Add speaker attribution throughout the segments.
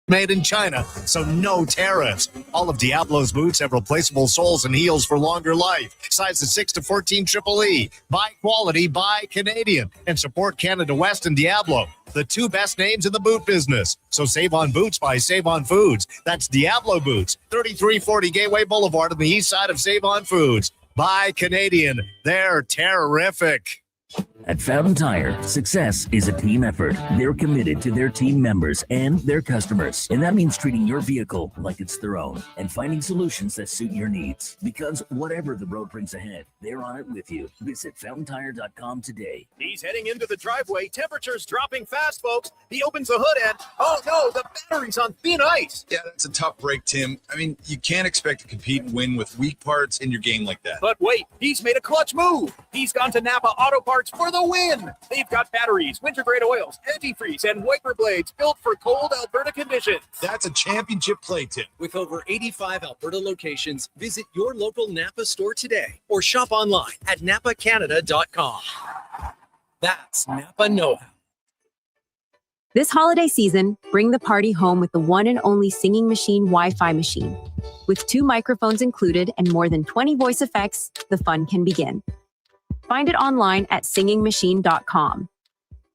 Speaker 1: made in China, so no tariffs. All of Diablo's boots have replaceable soles and heels for longer life. Sizes 6 to 14 Triple E. Buy quality, buy Canadian. And support Canada West and Diablo, the two best names in the boot business. So save on boots by Save On Foods. That's Diablo Boots, 3340 Gateway Boulevard on the east side of Save On Foods. Buy Canadian. They're terrific.
Speaker 2: At Fountain Tire, success is a team effort. They're committed to their team members and their customers. And that means treating your vehicle like it's their own and finding solutions that suit your needs. Because whatever the road brings ahead, they're on it with you. Visit fountaintire.com today.
Speaker 3: He's heading into the driveway. Temperature's dropping fast, folks. He opens the hood and, oh no, the battery's on thin ice.
Speaker 4: Yeah, that's a tough break, Tim. I mean, you can't expect to compete and win with weak parts in your game like that.
Speaker 3: But wait, he's made a clutch move. He's gone to Napa Auto Parts for the win. They've got batteries, winter-grade oils, antifreeze, and wiper blades built for cold Alberta conditions.
Speaker 4: That's a championship play, Tim.
Speaker 5: With over 85 Alberta locations, visit your local Napa store today or shop online at napacanada.com. That's Napa know-how.
Speaker 6: This holiday season, bring the party home with the one and only Singing Machine Wi-Fi machine. With 2 microphones included and more than 20 voice effects, the fun can begin. Find it online at singingmachine.com.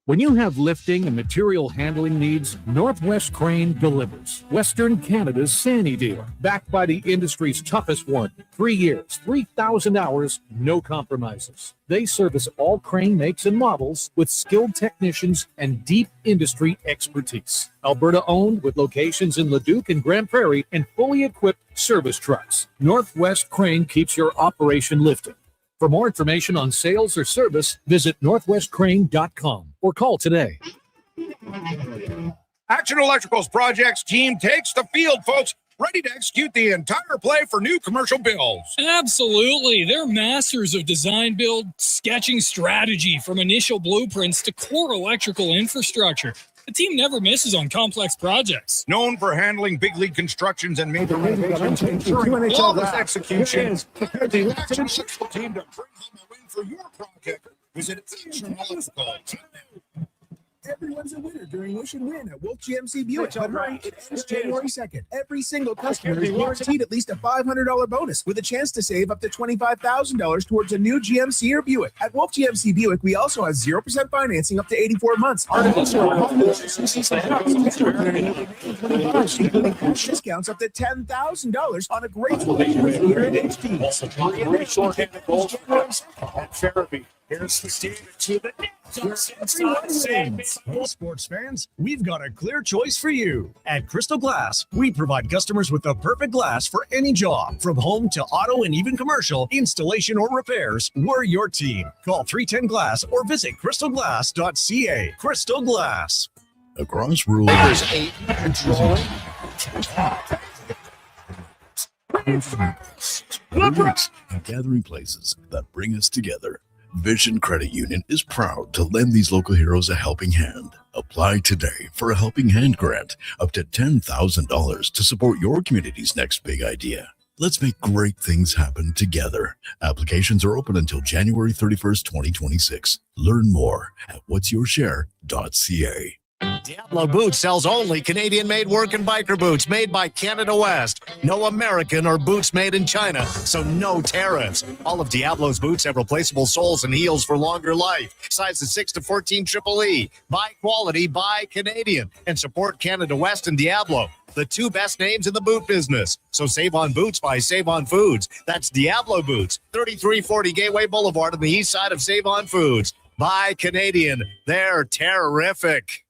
Speaker 7: When you have lifting and material handling needs, Northwest Crane delivers. Western Canada's Sandy dealer, backed by the industry's toughest one. 3 years, 3,000 hours, no compromises. They service all crane makes and models with skilled technicians and deep industry expertise. Alberta owned with locations in Leduc and Grand Prairie and fully equipped service trucks. Northwest Crane keeps your operation lifting. For more information on sales or service, visit northwestcrane.com or call today.
Speaker 8: Action Electrical's projects team takes the field, folks, ready to execute the entire play for new commercial builds.
Speaker 9: Absolutely. They're masters of design build, sketching strategy from initial blueprints to core electrical infrastructure. The team never misses on complex projects.
Speaker 8: Known for handling big league constructions and major renovations, ensuring flawless execution. Prepare the Action Electrical team to bring home a win for your project. Visit Action Electrical.
Speaker 10: Everyone's a winner during Wish and Win at Wolf GMC Buick. But hurry, it ends January 2nd. Every single customer is guaranteed at least a $500 bonus with a chance to save up to $25,000 towards a new GMC or Buick. At Wolf GMC Buick, we also have 0% financing up to 84 months. Including cash discounts up to $10,000 on a great selection here at HD.
Speaker 8: Therapy. Here's the Steve
Speaker 11: Sports fans, we've got a clear choice for you. At Crystal Glass, we provide customers with the perfect glass for any job. From home to auto and even commercial, installation or repairs, we're your team. Call 310 Glass or visit crystalglass.ca. Crystal Glass.
Speaker 12: Across rural gathering places that bring us together. Vision Credit Union is proud to lend these local heroes a helping hand. Apply today for a Helping Hand grant up to $10,000 to support your community's next big idea. Let's make great things happen together. Applications are open until January 31st, 2026. Learn more at whatsyourshare.ca.
Speaker 1: Diablo Boots sells only Canadian-made work and biker boots made by Canada West. No American or boots made in China, so no tariffs. All of Diablo's boots have replaceable soles and heels for longer life. Sizes 6 to 14 Triple E. Buy quality, buy Canadian. And support Canada West and Diablo, the two best names in the boot business. So save on boots by Save On Foods. That's Diablo Boots, 3340 Gateway Boulevard on the east side of Save On Foods. Buy Canadian. They're terrific.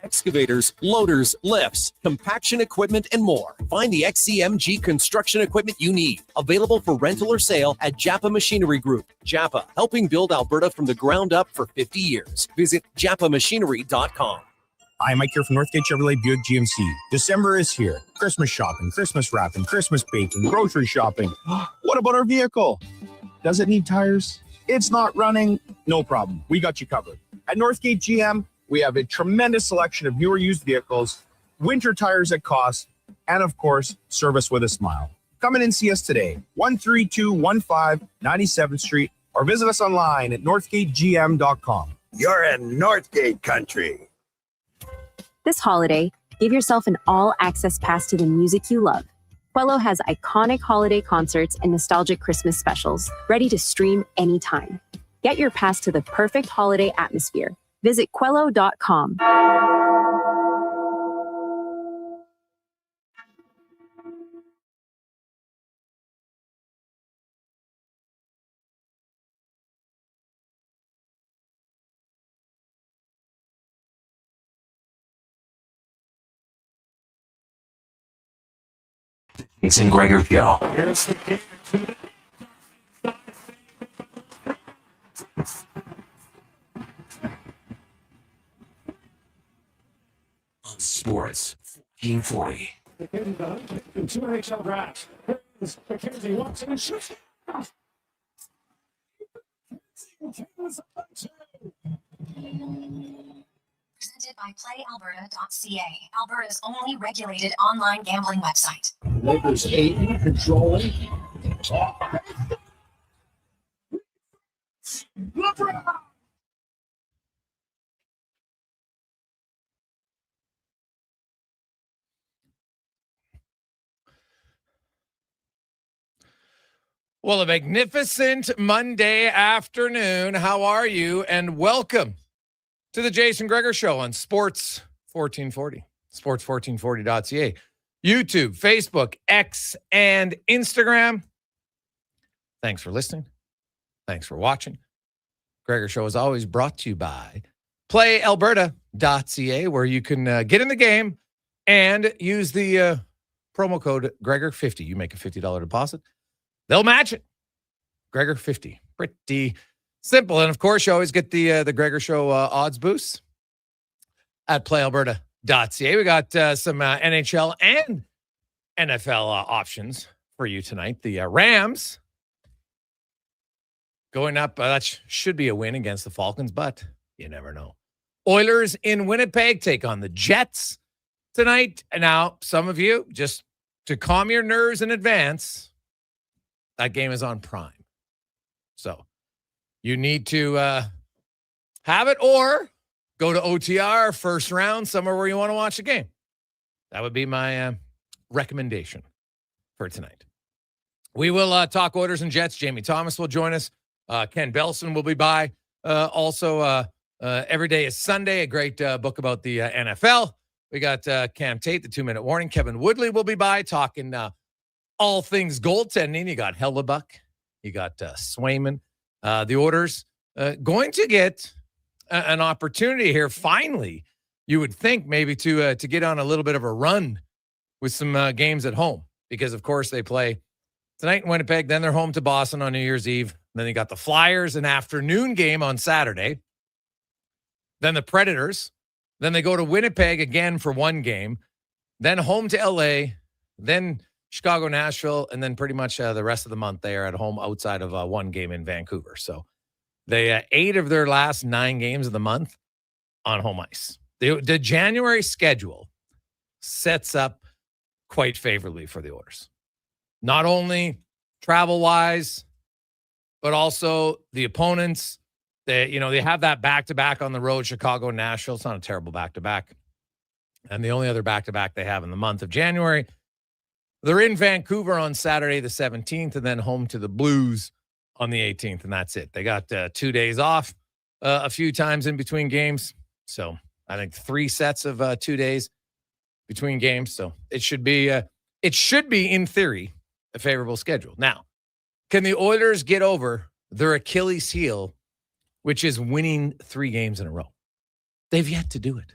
Speaker 5: Excavators, loaders, lifts, compaction equipment, and more. Find the XCMG construction equipment you need. Available for rental or sale at Japa Machinery Group. Japa, helping build Alberta from the ground up for 50 years. Visit japamachinery.com.
Speaker 11: Hi, Mike here from Northgate Chevrolet Buick GMC. December is here. Christmas shopping, Christmas wrapping, Christmas baking, grocery shopping. What about our vehicle? Does it need tires? It's not running? No problem. We got you covered. At Northgate GM, we have a tremendous selection of newer used vehicles, winter tires at cost, and of course, service with a smile. Come in and see us today, 13215 97th Street, or visit us online at northgategm.com.
Speaker 13: You're in Northgate country.
Speaker 6: This holiday, Give yourself an all-access pass to the music you love. Quello has iconic holiday concerts and nostalgic Christmas specials, ready to stream anytime. Get your pass to the perfect holiday atmosphere. Visit Quello.com.
Speaker 2: Jason Gregor Show. On Sports 1440.
Speaker 7: Two NHL drafts. Mackenzie walks in and shoots.
Speaker 13: Presented by PlayAlberta.ca, Alberta's only regulated online gambling website.
Speaker 7: Lakers 8 controlling.
Speaker 14: Well, a magnificent Monday afternoon. How are you? And welcome to the Jason Gregor Show on Sports 1440, sports1440.ca, YouTube, Facebook, X, and Instagram. Thanks for listening. Thanks for watching. Gregor Show is always brought to you by PlayAlberta.ca, where you can get in the game and use the promo code Gregor50. You make a $50 deposit. They'll match it. Gregor 50. Pretty simple. And of course, you always get the Gregor Show odds boosts at playalberta.ca. We got some NHL and NFL options for you tonight. The Rams going up. That should be a win against the Falcons, but you never know. Oilers in Winnipeg take on the Jets tonight. And now, some of you, just to calm your nerves in advance, that game is on Prime. So you need to have it or go to OTR, first round, somewhere where you want to watch the game. That would be my recommendation for tonight. We will talk Oilers and Jets. Jamie Thomas will join us. Ken Belson will be by. Also, Every Day is Sunday, a great book about the NFL. We got Cam Tate, the 2-minute warning. Kevin Woodley will be by talking all things goaltending. You got Hellebuck. You got Swayman. The Oilers going to get an opportunity here. Finally, you would think maybe to get on a little bit of a run with some games at home. Because, of course, they play tonight in Winnipeg. Then they're home to Boston on New Year's Eve. Then they got the Flyers, an afternoon game on Saturday. Then the Predators. Then they go to Winnipeg again for one game. Then home to L.A., then Chicago, Nashville, and then pretty much the rest of the month they are at home outside of one game in Vancouver. So they 8 of their last 9 games of the month on home ice. The January schedule sets up quite favorably for the Oilers. Not only travel-wise, but also the opponents. They have that back-to-back on the road, Chicago, Nashville. It's not a terrible back-to-back. And the only other back-to-back they have in the month of January, they're in Vancouver on Saturday the 17th and then home to the Blues on the 18th, and that's it. They got 2 days off a few times in between games. So I think 3 sets of 2 days between games. So it should be, in theory, a favorable schedule. Now, can the Oilers get over their Achilles heel, which is winning 3 games in a row? They've yet to do it.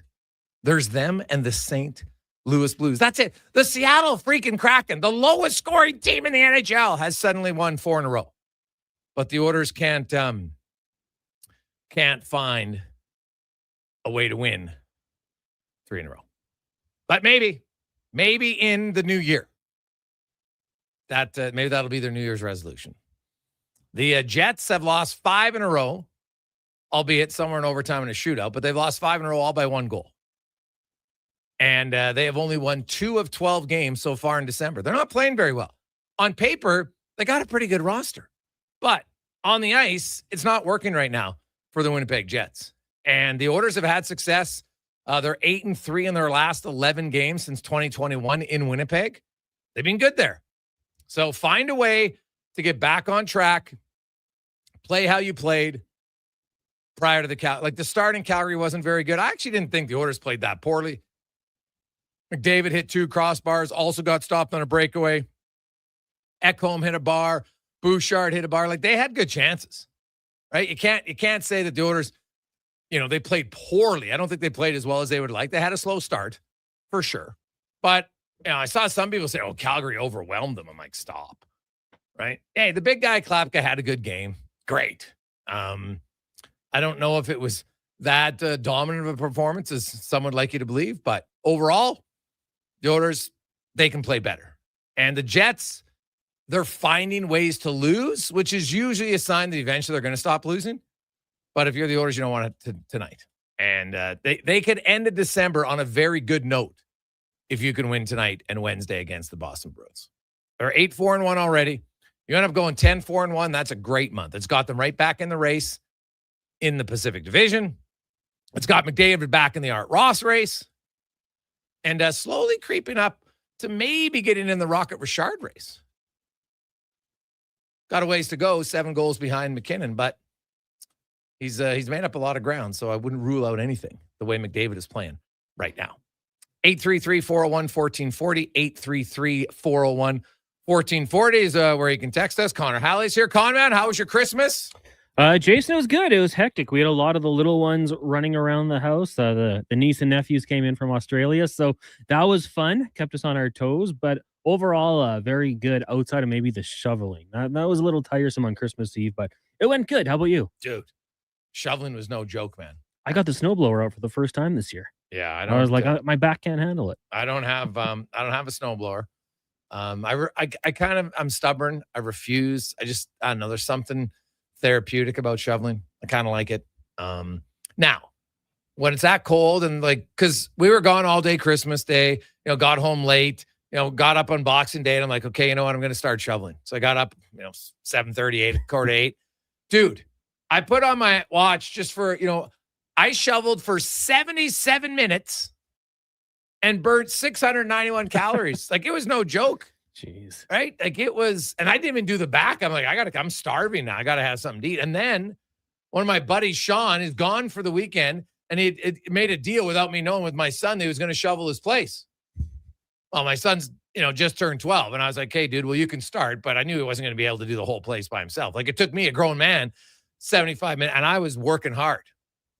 Speaker 14: There's them and the St. Louis Blues. That's it. The Seattle freaking Kraken, the lowest scoring team in the NHL, has suddenly won 4 in a row. But the Oilers can't find a way to win 3 in a row. But maybe in the new year. Maybe that'll be their New Year's resolution. The Jets have lost 5 in a row, albeit somewhere in overtime in a shootout, but they've lost 5 in a row all by 1 goal. And they have only won 2 of 12 games so far in December. They're not playing very well. On paper, they got a pretty good roster. But on the ice, it's not working right now for the Winnipeg Jets. And the Oilers have had success They're 8-3 in their last 11 games since 2021 in Winnipeg. They've been good there. So find a way to get back on track. Play how you played prior to the start in Calgary wasn't very good. I actually didn't think the Oilers played that poorly. McDavid hit 2 crossbars, also got stopped on a breakaway. Ekholm hit a bar. Bouchard hit a bar. Like, they had good chances, right? You can't say that the Oilers, they played poorly. I don't think they played as well as they would like. They had a slow start, for sure. But, I saw some people say, oh, Calgary overwhelmed them. I'm like, stop, right? Hey, the big guy, Klapka, had a good game. Great. I don't know if it was that dominant of a performance as some would like you to believe, but overall, the Oilers, they can play better. And the Jets, they're finding ways to lose, which is usually a sign that eventually they're going to stop losing. But if you're the Oilers, you don't want it tonight. And they could end the December on a very good note if you can win tonight and Wednesday against the Boston Bruins. They're 8-4-1 already. You end up going 10-4-1. That's a great month. It's got them right back in the race in the Pacific Division. It's got McDavid back in the Art Ross race. And slowly creeping up to maybe getting in the Rocket Richard race. Got a ways to go, 7 goals behind McKinnon, but he's made up a lot of ground, so I wouldn't rule out anything the way McDavid is playing right now. 833-401-1440, 833-401-1440 is where you can text us. Connor Halley's here. Conman, how was your Christmas?
Speaker 15: Jason, it was good. It was hectic. We had a lot of the little ones running around the house. The niece and nephews came in from Australia, so that was fun. Kept us on our toes, but overall, very good outside of maybe the shoveling. That was a little tiresome on Christmas Eve, but it went good. How about you?
Speaker 14: Dude, shoveling was no joke, man.
Speaker 15: I got the snowblower out for the first time this year.
Speaker 14: Yeah,
Speaker 15: I was like, my back can't handle it.
Speaker 14: I don't have a snowblower. I'm stubborn. I refuse. I don't know. There's something therapeutic about shoveling. I kind of like it. Now, when it's that cold and because we were gone all day Christmas Day, got home late, got up on Boxing Day and I'm like, okay, you know what? I'm going to start shoveling. So I got up, 7:38, 8:45. Dude, I put on my watch just for, I shoveled for 77 minutes and burnt 691 calories. It was no joke.
Speaker 15: Jeez.
Speaker 14: Right? It was, and I didn't even do the back. I'm like, I'm starving now. I got to have something to eat. And then one of my buddies, Sean, is gone for the weekend and he made a deal without me knowing with my son that he was going to shovel his place. Well, my son's, just turned 12. And I was like, hey, dude, well, you can start. But I knew he wasn't going to be able to do the whole place by himself. It took me, a grown man, 75 minutes. And I was working hard.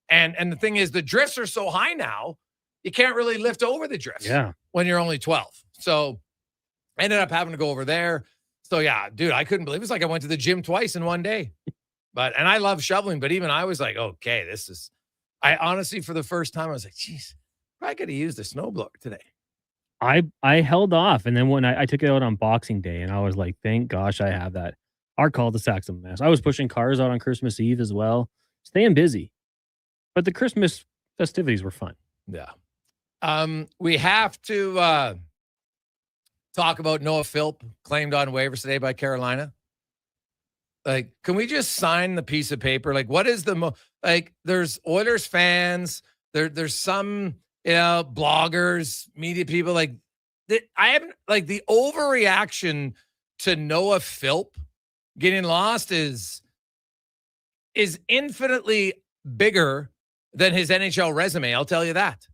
Speaker 14: And the thing is, the drifts are so high now, you can't really lift over the drifts when you're only 12. So I ended up having to go over there. So, yeah, dude, I couldn't believe it. It was like I went to the gym twice in one day. And I love shoveling. But even I was like, okay, I honestly, for the first time, I was like, geez, I could have used a snowblower today.
Speaker 15: I held off, and then when I took it out on Boxing Day, and I was like, thank gosh I have that. Our cul-de-sac's a mess. I was pushing cars out on Christmas Eve as well, staying busy. But the Christmas festivities were fun.
Speaker 14: Yeah. We have to talk about Noah Philp, claimed on waivers today by Carolina. Can we just sign the piece of paper? What is the there's Oilers fans, there's some bloggers, media people I haven't the overreaction to Noah Philp getting lost is infinitely bigger than his NHL resume. I'll tell you that.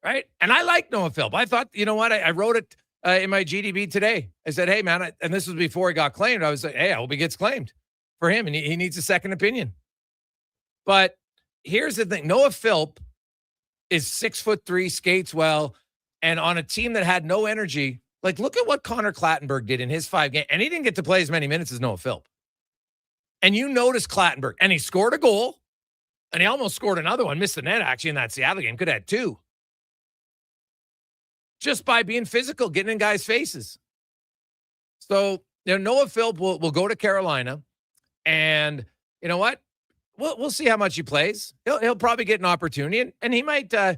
Speaker 14: Right. And I like Noah Philp. I thought, you know what? I wrote it in my GDB today. I said, hey man, and this was before he got claimed. I was like, hey, I hope he gets claimed for him. And he needs a second opinion. But here's the thing. Noah Philp is 6'3", skates well, and on a team that had no energy. Look at what Connor Clattenburg did in his 5 games, and he didn't get to play as many minutes as Noah Philp. And you notice Clattenburg, and he scored a goal, and he almost scored another one, missed the net actually in that Seattle game. Could have had 2. Just by being physical, getting in guys' faces. So, Noah Philp will go to Carolina, and you know what? We'll see how much he plays. He'll probably get an opportunity, and he might. I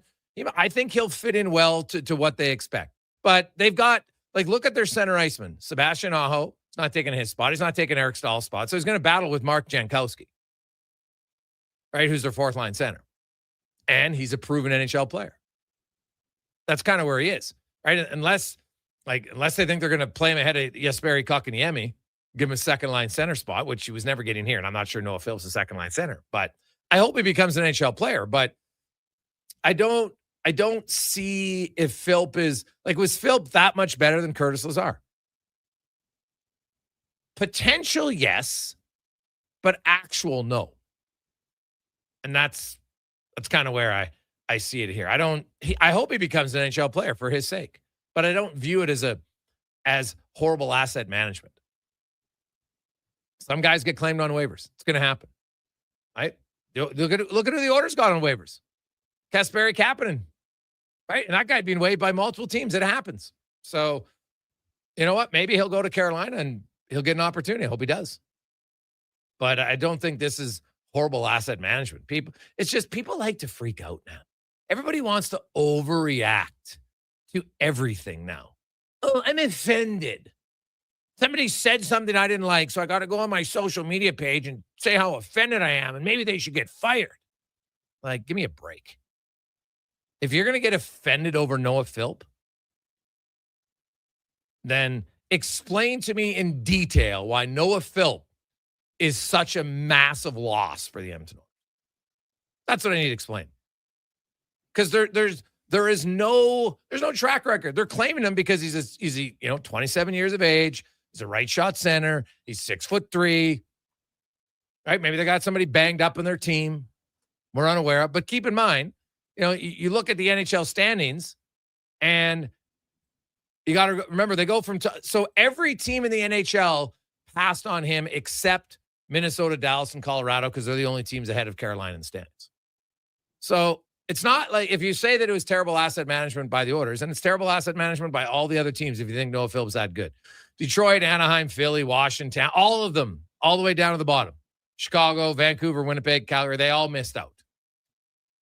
Speaker 14: think he'll fit in well to what they expect. But they've got look at their center iceman, Sebastian Aho. He's not taking his spot. He's not taking Eric Stahl's spot. So he's going to battle with Mark Jankowski, right? Who's their 4th line center. And he's a proven NHL player. That's kind of where he is, right? Unless they think they're going to play him ahead of Jesperi Kotkaniemi, give him a second-line center spot, which he was never getting here. And I'm not sure Noah Philp's a second-line center. But I hope he becomes an NHL player. But I don't see if Philp is like, was Philp that much better than Curtis Lazar? Potential, yes, but actual, no. And that's kind of where I see it here. I hope he becomes an NHL player for his sake, but I don't view it as horrible asset management. Some guys get claimed on waivers. It's going to happen, right? Look at who the Oilers got on waivers. Kasperi Kapanen, right? And that guy being waived by multiple teams. It happens. So, you know what? Maybe he'll go to Carolina and he'll get an opportunity. I hope he does. But I don't think this is horrible asset management. People like to freak out now. Everybody wants to overreact to everything now. Oh, I'm offended. Somebody said something I didn't like, so I got to go on my social media page and say how offended I am, and maybe they should get fired. Like, give me a break. If you're going to get offended over Noah Philp, then explain to me in detail why Noah Philp is such a massive loss for the Edmonton Oilers. That's what I need to explain. Because there's no track record. They're claiming him because he's 27 years of age. He's a right shot center. He's 6'3". Right? Maybe they got somebody banged up in their team. We're unaware of. But keep in mind, you look at the NHL standings, and you got to remember they go from so every team in the NHL passed on him except Minnesota, Dallas, and Colorado because they're the only teams ahead of Carolina in the standings. So it's not like if you say that it was terrible asset management by the Oilers, and it's terrible asset management by all the other teams if you think Noah Philp's that good. Detroit, Anaheim, Philly, Washington, all of them, all the way down to the bottom. Chicago, Vancouver, Winnipeg, Calgary, they all missed out.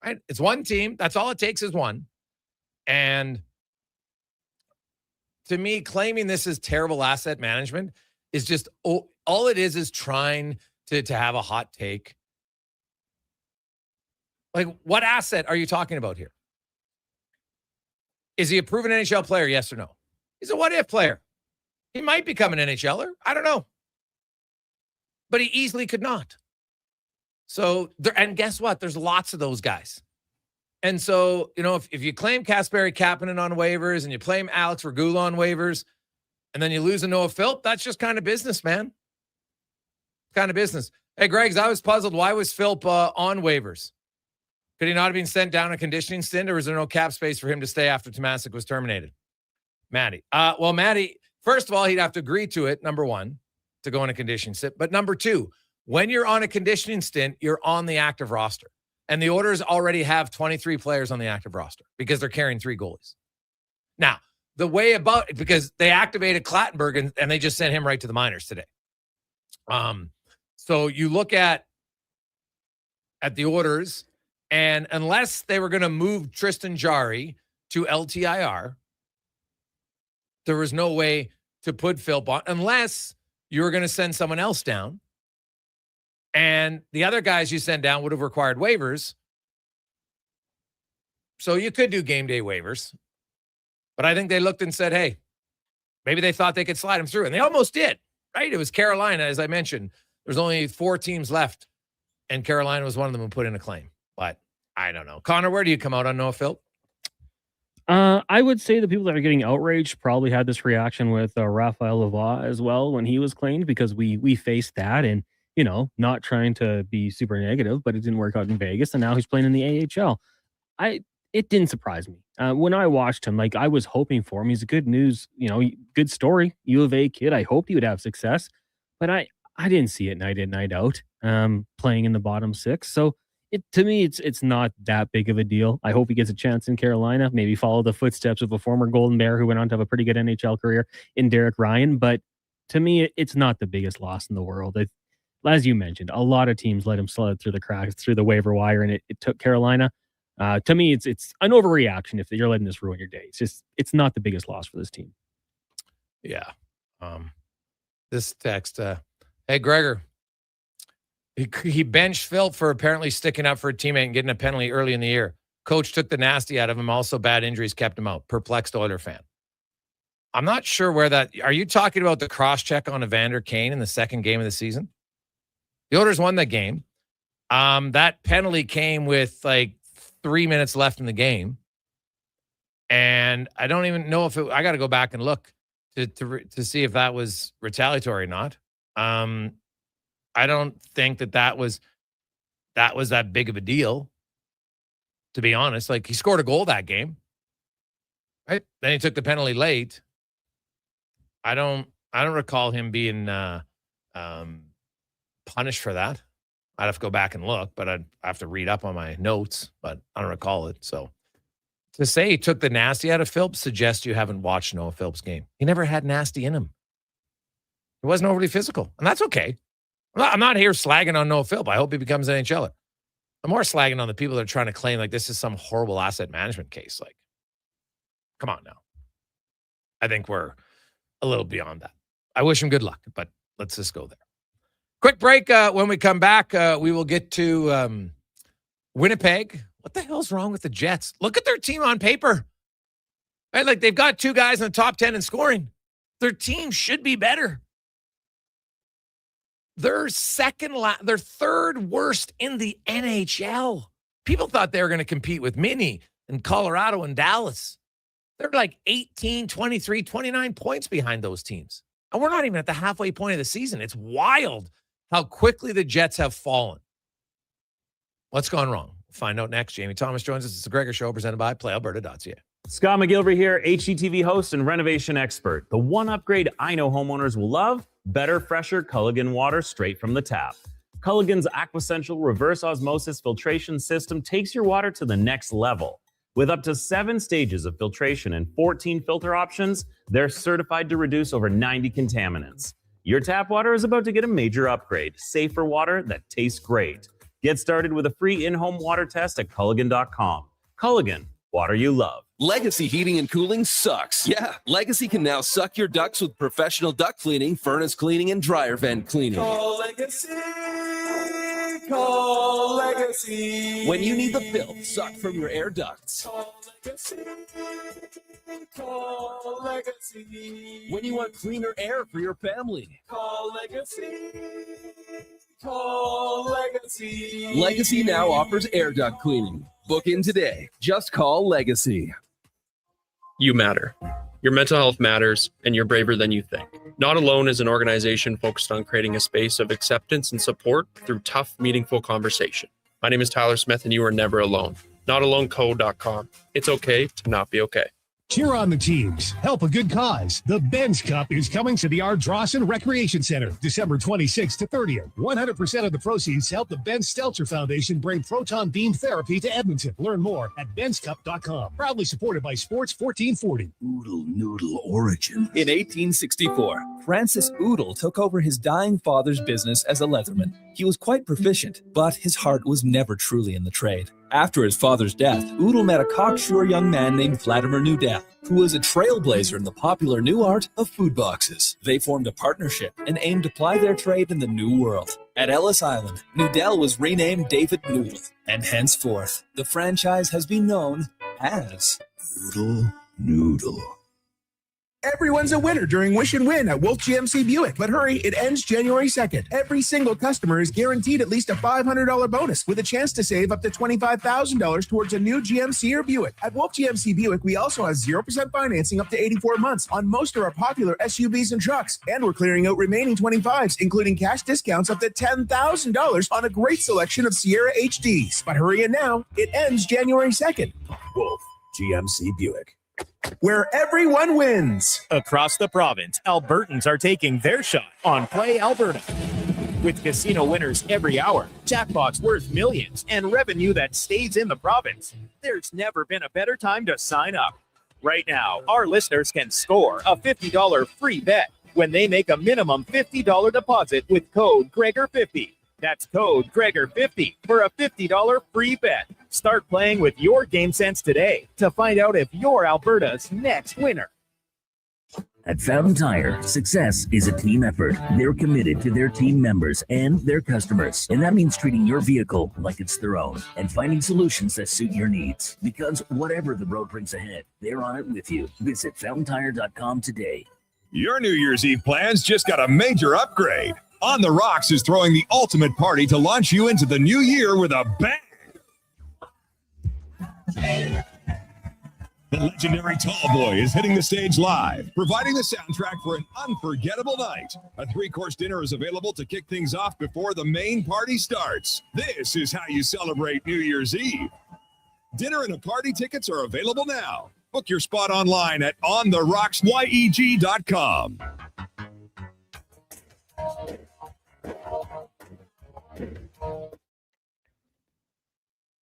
Speaker 14: Right? It's one team. That's all it takes is one. And to me, claiming this is terrible asset management is just all it is trying to have a hot take. Like, what asset are you talking about here? Is he a proven NHL player? Yes or no? He's a what-if player. He might become an NHLer. I don't know. But he easily could not. So, and guess what? There's lots of those guys. And so, if you claim Kasperi Kapanen on waivers and you claim Alex Regula on waivers, and then you lose a Noah Philp, that's just kind of business, man. Kind of business. Hey, Greg's, I was puzzled. Why was Philp on waivers? Could he not have been sent down a conditioning stint, or was there no cap space for him to stay after Tomasic was terminated? Maddie. Well, Maddie, first of all, he'd have to agree to it, number one, to go on a conditioning stint. But number two, when you're on a conditioning stint, you're on the active roster. And the Oilers already have 23 players on the active roster because they're carrying 3 goalies. Now, the way about it, because they activated Klattenberg and they just sent him right to the minors today. So you look at the Oilers, and unless they were going to move Tristan Jarry to LTIR, there was no way to put Philp on unless you were going to send someone else down. And the other guys you send down would have required waivers. So you could do game day waivers. But I think they looked and said, hey, maybe they thought they could slide him through. And they almost did, right? It was Carolina, as I mentioned. There's only 4 teams left. And Carolina was one of them who put in a claim. But I don't know. Connor, where do you come out on Noah Philp?
Speaker 15: I would say the people that are getting outraged probably had this reaction with Raphael Lavoie as well when he was claimed, because we faced that and, not trying to be super negative, but it didn't work out in Vegas. And now he's playing in the AHL. It didn't surprise me. When I watched him, I was hoping for him. He's a good news, good story. U of A kid. I hoped he would have success, but I didn't see it night in, night out, playing in the bottom 6. So to me, it's not that big of a deal. I hope he gets a chance in Carolina, maybe follow the footsteps of a former Golden Bear who went on to have a pretty good NHL career in Derek Ryan. But to me, it's not the biggest loss in the world. As you mentioned, a lot of teams let him slide through the cracks, through the waiver wire, and it took Carolina. To me, it's an overreaction if you're letting this ruin your day. It's not the biggest loss for this team.
Speaker 14: Yeah. This text, hey, Gregor, He benched Phil for apparently sticking up for a teammate and getting a penalty early in the year. Coach took the nasty out of him. Also, bad injuries kept him out. Perplexed Oiler fan. I'm not sure where that... Are you talking about the cross-check on Evander Kane in the second game of the season? The Oilers won that game. That penalty came with like 3 minutes left in the game. And I don't even know if I got to go back and look to see if that was retaliatory or not. I don't think that was that big of a deal, to be honest. Like, he scored a goal that game, right? Then he took the penalty late. I don't recall him being punished for that. I'd have to go back and look, but I'd have to read up on my notes, but I don't recall it. So to say he took the nasty out of Phillips suggests you haven't watched Noah Phillips' game. He never had nasty in him. He wasn't overly physical, and that's okay. I'm not here slagging on Noah Phillips. I hope he becomes an NHLer. I'm more slagging on the people that are trying to claim like this is some horrible asset management case. Like, come on now. I think we're a little beyond that. I wish him good luck, but let's just go there. Quick break. When we come back, we will get to Winnipeg. What the hell's wrong with the Jets? Look at their team on paper. Right? Like, they've got 2 guys in the top 10 in scoring. Their team should be better. They're they're third worst in the NHL. People thought they were going to compete with Minnie and Colorado and Dallas. They're like 18, 23, 29 points behind those teams. And we're not even at the halfway point of the season. It's wild how quickly the Jets have fallen. What's gone wrong? Find out next. Jamie Thomas joins us. It's the Gregor Show presented by PlayAlberta.ca.
Speaker 16: Scott McGilvery here, HGTV host and renovation expert. The one upgrade I know homeowners will love: better, fresher Culligan water straight from the tap. Culligan's Aquasential reverse osmosis filtration system takes your water to the next level. With up to 7 stages of filtration and 14 filter options, they're certified to reduce over 90 contaminants. Your tap water is about to get a major upgrade. Safer water that tastes great. Get started with a free in-home water test at Culligan.com. Culligan, water you love.
Speaker 5: Legacy Heating and Cooling sucks. Yeah, Legacy can now suck your ducts with professional duct cleaning, furnace cleaning, and dryer vent cleaning.
Speaker 17: Call Legacy. Call Legacy.
Speaker 5: When you need the filth sucked from your air ducts.
Speaker 17: Call Legacy. Call Legacy.
Speaker 5: When you want cleaner air for your family.
Speaker 17: Call Legacy. Call Legacy.
Speaker 5: Legacy now offers air duct cleaning. Book in today. Just call Legacy.
Speaker 18: You matter. Your mental health matters, and you're braver than you think. Not Alone is an organization focused on creating a space of acceptance and support through tough, meaningful conversation. My name is Tyler Smith, and you are never alone. NotAloneCo.com. It's okay to not be okay.
Speaker 7: Cheer on the teams. Help a good cause. The Benz Cup is coming to the Ardrossan Recreation Center, December 26th to 30th. 100% of the proceeds help the Ben Stelter Foundation bring proton beam therapy to Edmonton. Learn more at benscup.com. Proudly supported by Sports 1440.
Speaker 12: Oodle noodle origin.
Speaker 19: In 1864, Francis Oodle took over his dying father's business as a leatherman. He was quite proficient, but his heart was never truly in the trade. After his father's death, Oodle met a cocksure young man named Vladimir Nudell, who was a trailblazer in the popular new art of food boxes. They formed a partnership and aimed to ply their trade in the New World. At Ellis Island, Nudell was renamed David Noodle, and henceforth, the franchise has been known as
Speaker 12: Oodle Noodle.
Speaker 10: Everyone's a winner during Wish and Win at Wolf GMC Buick. But hurry, it ends January 2nd. Every single customer is guaranteed at least a $500 bonus with a chance to save up to $25,000 towards a new GMC or Buick. At Wolf GMC Buick, we also have 0% financing up to 84 months on most of our popular SUVs and trucks. And we're clearing out remaining 25s, including cash discounts up to $10,000 on a great selection of Sierra HDs. But hurry in now, it ends January 2nd. Wolf GMC Buick, where everyone wins.
Speaker 20: Across the province, Albertans are taking their shot on Play Alberta. With casino winners every hour, jackpots worth millions, and revenue that stays in the province, there's never been a better time to sign up. Right now, our listeners can score a $50 free bet when they make a minimum $50 deposit with code Gregor50. That's code Gregor50 for a $50 free bet. Start playing with your game sense today to find out if you're Alberta's next winner.
Speaker 2: At Fountain Tire, success is a team effort. They're committed to their team members and their customers. And that means treating your vehicle like it's their own and finding solutions that suit your needs. Because whatever the road brings ahead, they're on it with you. Visit FountainTire.com today.
Speaker 21: Your New Year's Eve plans just got a major upgrade. On the Rocks is throwing the ultimate party to launch you into the new year with a bang. The legendary Tallboy is hitting the stage live, providing the soundtrack for an unforgettable night. A 3-course dinner is available to kick things off before the main party starts. This is how you celebrate New Year's Eve. Dinner and a party tickets are available now. Book your spot online at ontherocksyeg.com.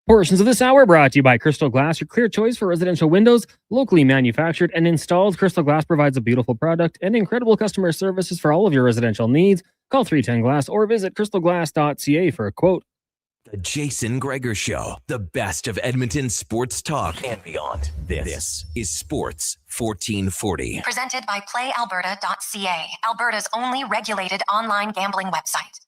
Speaker 15: Portions of this hour brought to you by Crystal Glass, your clear choice for residential windows, locally manufactured and installed. Crystal Glass provides a beautiful product and incredible customer services for all of your residential needs. Call 310 Glass or visit crystalglass.ca for a quote.
Speaker 22: The Jason Gregor Show, the best of Edmonton sports talk and beyond. This is Sports 1440.
Speaker 13: Presented by PlayAlberta.ca, Alberta's only regulated online gambling website.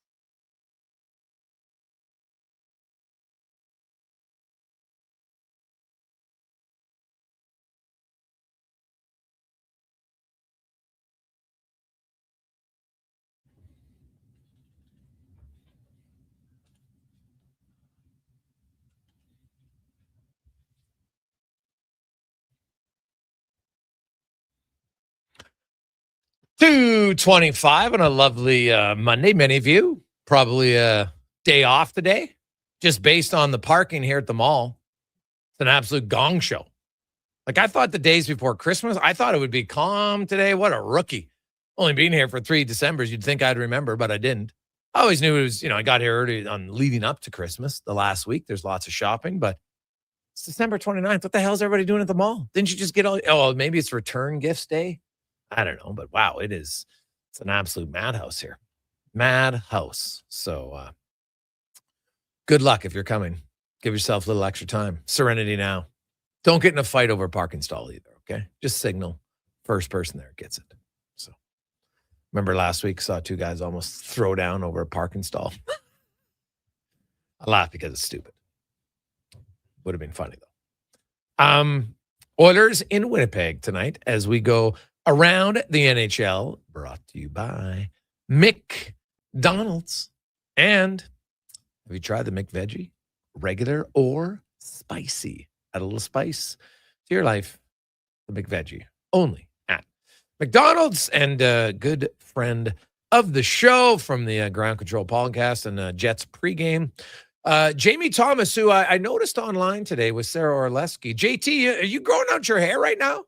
Speaker 14: $2.25 on a lovely Monday. Many of you probably a day off today, just based on the parking here at the mall. It's an absolute gong show. Like, I thought the days before Christmas, I thought it would be calm today. What a rookie. Only being here for 3 Decembers. You'd think I'd remember, but I didn't. I always knew it was, I got here early on leading up to Christmas the last week. There's lots of shopping, but it's December 29th. What the hell is everybody doing at the mall? Didn't you just get maybe it's return gifts day? I don't know, but wow, it's an absolute madhouse here. Madhouse. So good luck if you're coming. Give yourself a little extra time. Serenity now. Don't get in a fight over a parking stall either, okay? Just signal. First person there gets it. So remember last week, saw 2 guys almost throw down over a parking stall. I laugh because it's stupid. Would have been funny, though. Oilers in Winnipeg tonight as we go around the NHL, brought to you by McDonald's. And have you tried the McVeggie? Regular or spicy? Add a little spice to your life. The McVeggie. Only at McDonald's. And a good friend of the show from the Ground Control podcast and Jets pregame, Jamie Thomas, who I noticed online today with Sarah Orleski. JT, are you growing out your hair right now?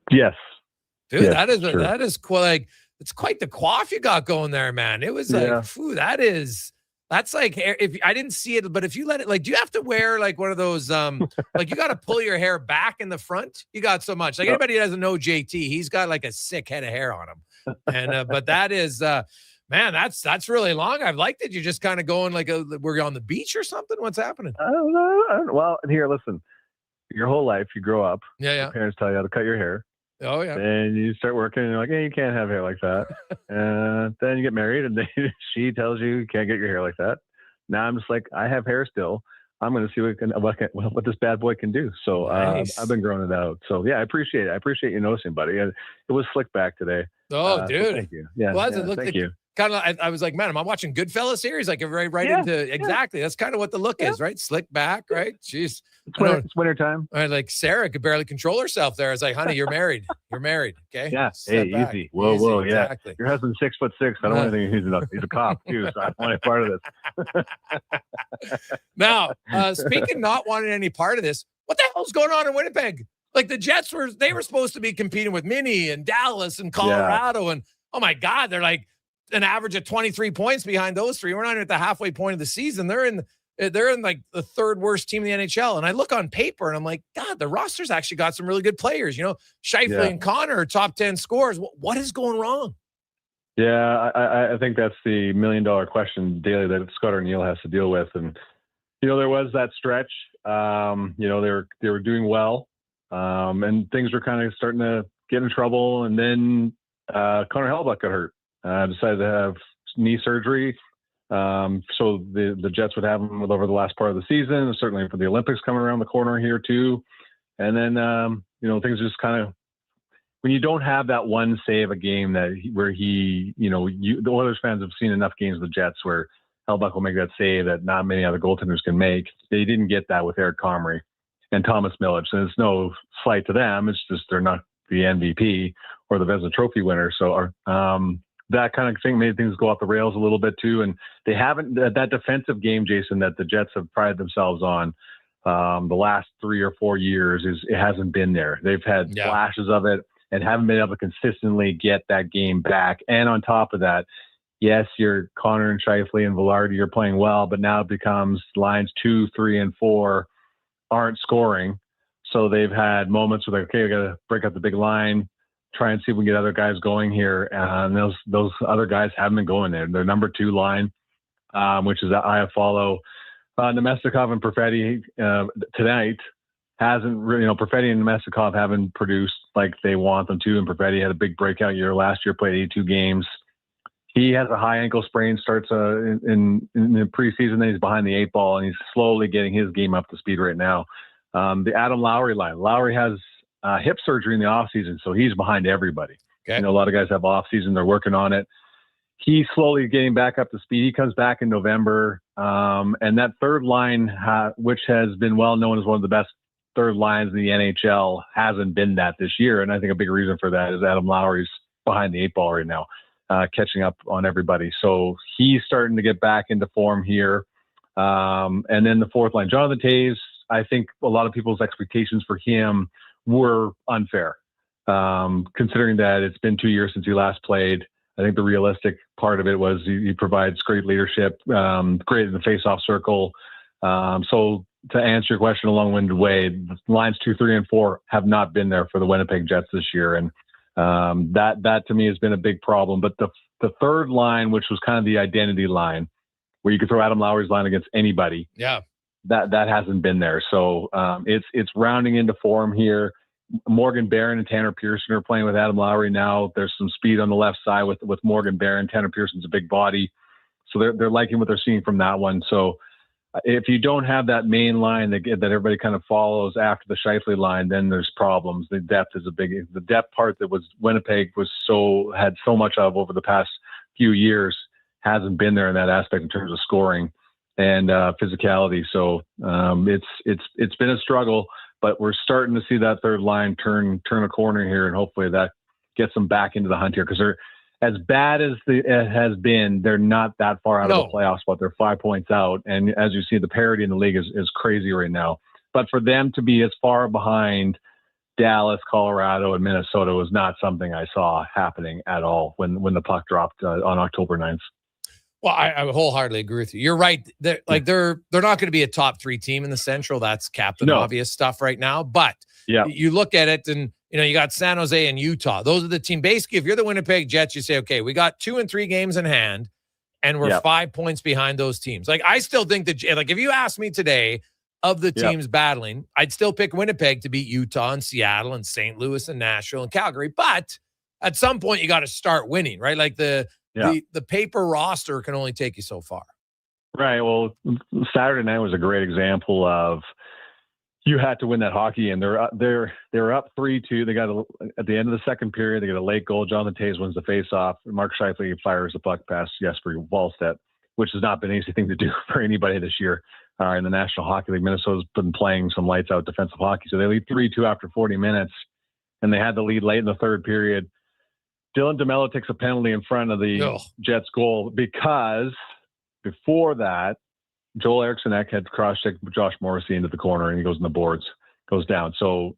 Speaker 23: Yes.
Speaker 14: Dude,
Speaker 23: yes,
Speaker 14: that is quite it's quite the coif you got going there, man. It was like, that's like hair. If I didn't see it, but if you let it, like, do you have to wear like one of those, like you got to pull your hair back in the front? You got so much. Like anybody who doesn't know JT, he's got like a sick head of hair on him. And, but that is, man, that's really long. I've liked it. You're just kind of going like, we're on the beach or something. What's happening?
Speaker 23: I don't know. Well, here, listen, your whole life you grow up. Your parents tell you how to cut your hair.
Speaker 14: Oh, yeah.
Speaker 23: And you start working and you're like, hey, you can't have hair like that. And then you get married and then she tells you you can't get your hair like that. Now I'm just like, I have hair still. I'm going to see what this bad boy can do. So
Speaker 14: nice.
Speaker 23: I've been growing it out. So yeah, I appreciate it. I appreciate you noticing, buddy. It was slick back today.
Speaker 14: Oh, dude.
Speaker 23: So thank you. Yeah.
Speaker 14: Well,
Speaker 23: Thank you.
Speaker 14: Kind of, I was like, man, am I watching Goodfellas here? He's like, right into exactly. That's kind of what the look is, right? Slick back, right? Jeez.
Speaker 23: It's winter time.
Speaker 14: Right, like Sarah could barely control herself there. I was like, honey, you're married. You're married. Okay.
Speaker 23: Yeah.
Speaker 14: Step
Speaker 23: hey,
Speaker 14: back.
Speaker 23: easy. Whoa. Yeah.
Speaker 14: Exactly.
Speaker 23: Your husband's 6'6". I don't want anything. He's a cop too, so I don't want any part of this.
Speaker 14: Now, speaking not wanting any part of this, what the hell's going on in Winnipeg? Like the Jets were supposed to be competing with Minnie and Dallas and Colorado, and oh my God, they're like an average of 23 points behind those three. We're not even at the halfway point of the season. They're in like the third worst team in the NHL. And I look on paper and I'm like, God, the roster's actually got some really good players. Scheifele and Connor are top 10 scorers. What is going wrong?
Speaker 23: Yeah, I think that's the $1 million question daily that Scott O'Neill has to deal with. And, there was that stretch, they were doing well. And things were kind of starting to get in trouble, and then Connor Halley got hurt. Decided to have knee surgery. So the Jets would have him over the last part of the season, certainly for the Olympics coming around the corner here too. And then, things just kind of, when you don't have that one save a game where the Oilers fans have seen enough games with the Jets where Hellbuck will make that save that not many other goaltenders can make. They didn't get that with Eric Comrie and Thomas Milic. And it's no slight to them. It's just they're not the MVP or the Vezina Trophy winner. So that kind of thing made things go off the rails a little bit too. And they haven't, that defensive game, Jason, that the Jets have prided themselves on the last 3 or 4 years, it hasn't been there. They've had flashes of it and haven't been able to consistently get that game back. And on top of that, yes, your Connor and Scheifele and Velarde are playing well, but now it becomes lines 2, 3, and 4 aren't scoring. So they've had moments where we got to break up the big line, try and see if we can get other guys going here. And those other guys haven't been going there. Their number 2 line, which is Iafallo, Nemestikov and Perfetti tonight hasn't really, Perfetti and Nemestikov haven't produced like they want them to. And Perfetti had a big breakout year last year, played 82 games. He has a high ankle sprain, starts in the preseason, then he's behind the 8 ball, and he's slowly getting his game up to speed right now. The Adam Lowry line. Lowry has hip surgery in the offseason, so he's behind everybody. Okay. A lot of guys have offseason. They're working on it. He's slowly getting back up to speed. He comes back in November. And that third line, which has been well known as one of the best third lines in the NHL, hasn't been that this year. And I think a big reason for that is Adam Lowry's behind the 8 ball right now, catching up on everybody. So he's starting to get back into form here. And then the fourth line, Jonathan Toews, I think a lot of people's expectations for him were unfair, considering that it's been 2 years since he last played. I think the realistic part of it was he provides great leadership, great in the face-off circle. So to answer your question a long-winded way, lines 2, 3, and 4 have not been there for the Winnipeg Jets this year. And that to me has been a big problem. But the third line, which was kind of the identity line, where you could throw Adam Lowry's line against anybody.
Speaker 14: Yeah.
Speaker 23: That hasn't been there. So it's rounding into form here. Morgan Barron and Tanner Pearson are playing with Adam Lowry now. There's some speed on the left side with Morgan Barron. Tanner Pearson's a big body. So they're liking what they're seeing from that one. So if you don't have that main line that everybody kind of follows after the Scheifele line, then there's problems. The depth is the depth part that was Winnipeg had so much of over the past few years hasn't been there in that aspect in terms of scoring and physicality. So it's been a struggle, but we're starting to see that third line turn a corner here, and hopefully that gets them back into the hunt here, because they're as bad as it has been. They're not that far out of the playoff spot. They're 5 points out, and as you see, the parity in the league is crazy right now. But for them to be as far behind Dallas, Colorado, and Minnesota was not something I saw happening at all when the puck dropped on October 9th.
Speaker 14: Well, I wholeheartely agree with you. You're right. They're not going to be a top 3 team in the Central. That's Captain Obvious stuff right now. But you look at it, and you got San Jose and Utah. Those are the team. Basically, if you're the Winnipeg Jets, you say, okay, we got 2 and 3 games in hand, and we're 5 points behind those teams. Like, I still think that, if you ask me today of the teams battling, I'd still pick Winnipeg to beat Utah and Seattle and St. Louis and Nashville and Calgary. But at some point, you got to start winning, right? Like the paper roster can only take you so far.
Speaker 23: Right. Well, Saturday night was a great example of you had to win that hockey, and they're up 3-2. They got at the end of the second period, they got a late goal. Jonathan Toews wins the face-off. Mark Scheifele fires the puck past Jesper Wallstedt, which has not been an easy thing to do for anybody this year in the National Hockey League. Minnesota's been playing some lights-out defensive hockey, so they lead 3-2 after 40 minutes, and they had the lead late in the third period. Dylan DeMello takes a penalty in front of the Jets goal because before that, Joel Eriksson Ek had cross-checked Josh Morrissey into the corner, and he goes in the boards, goes down. So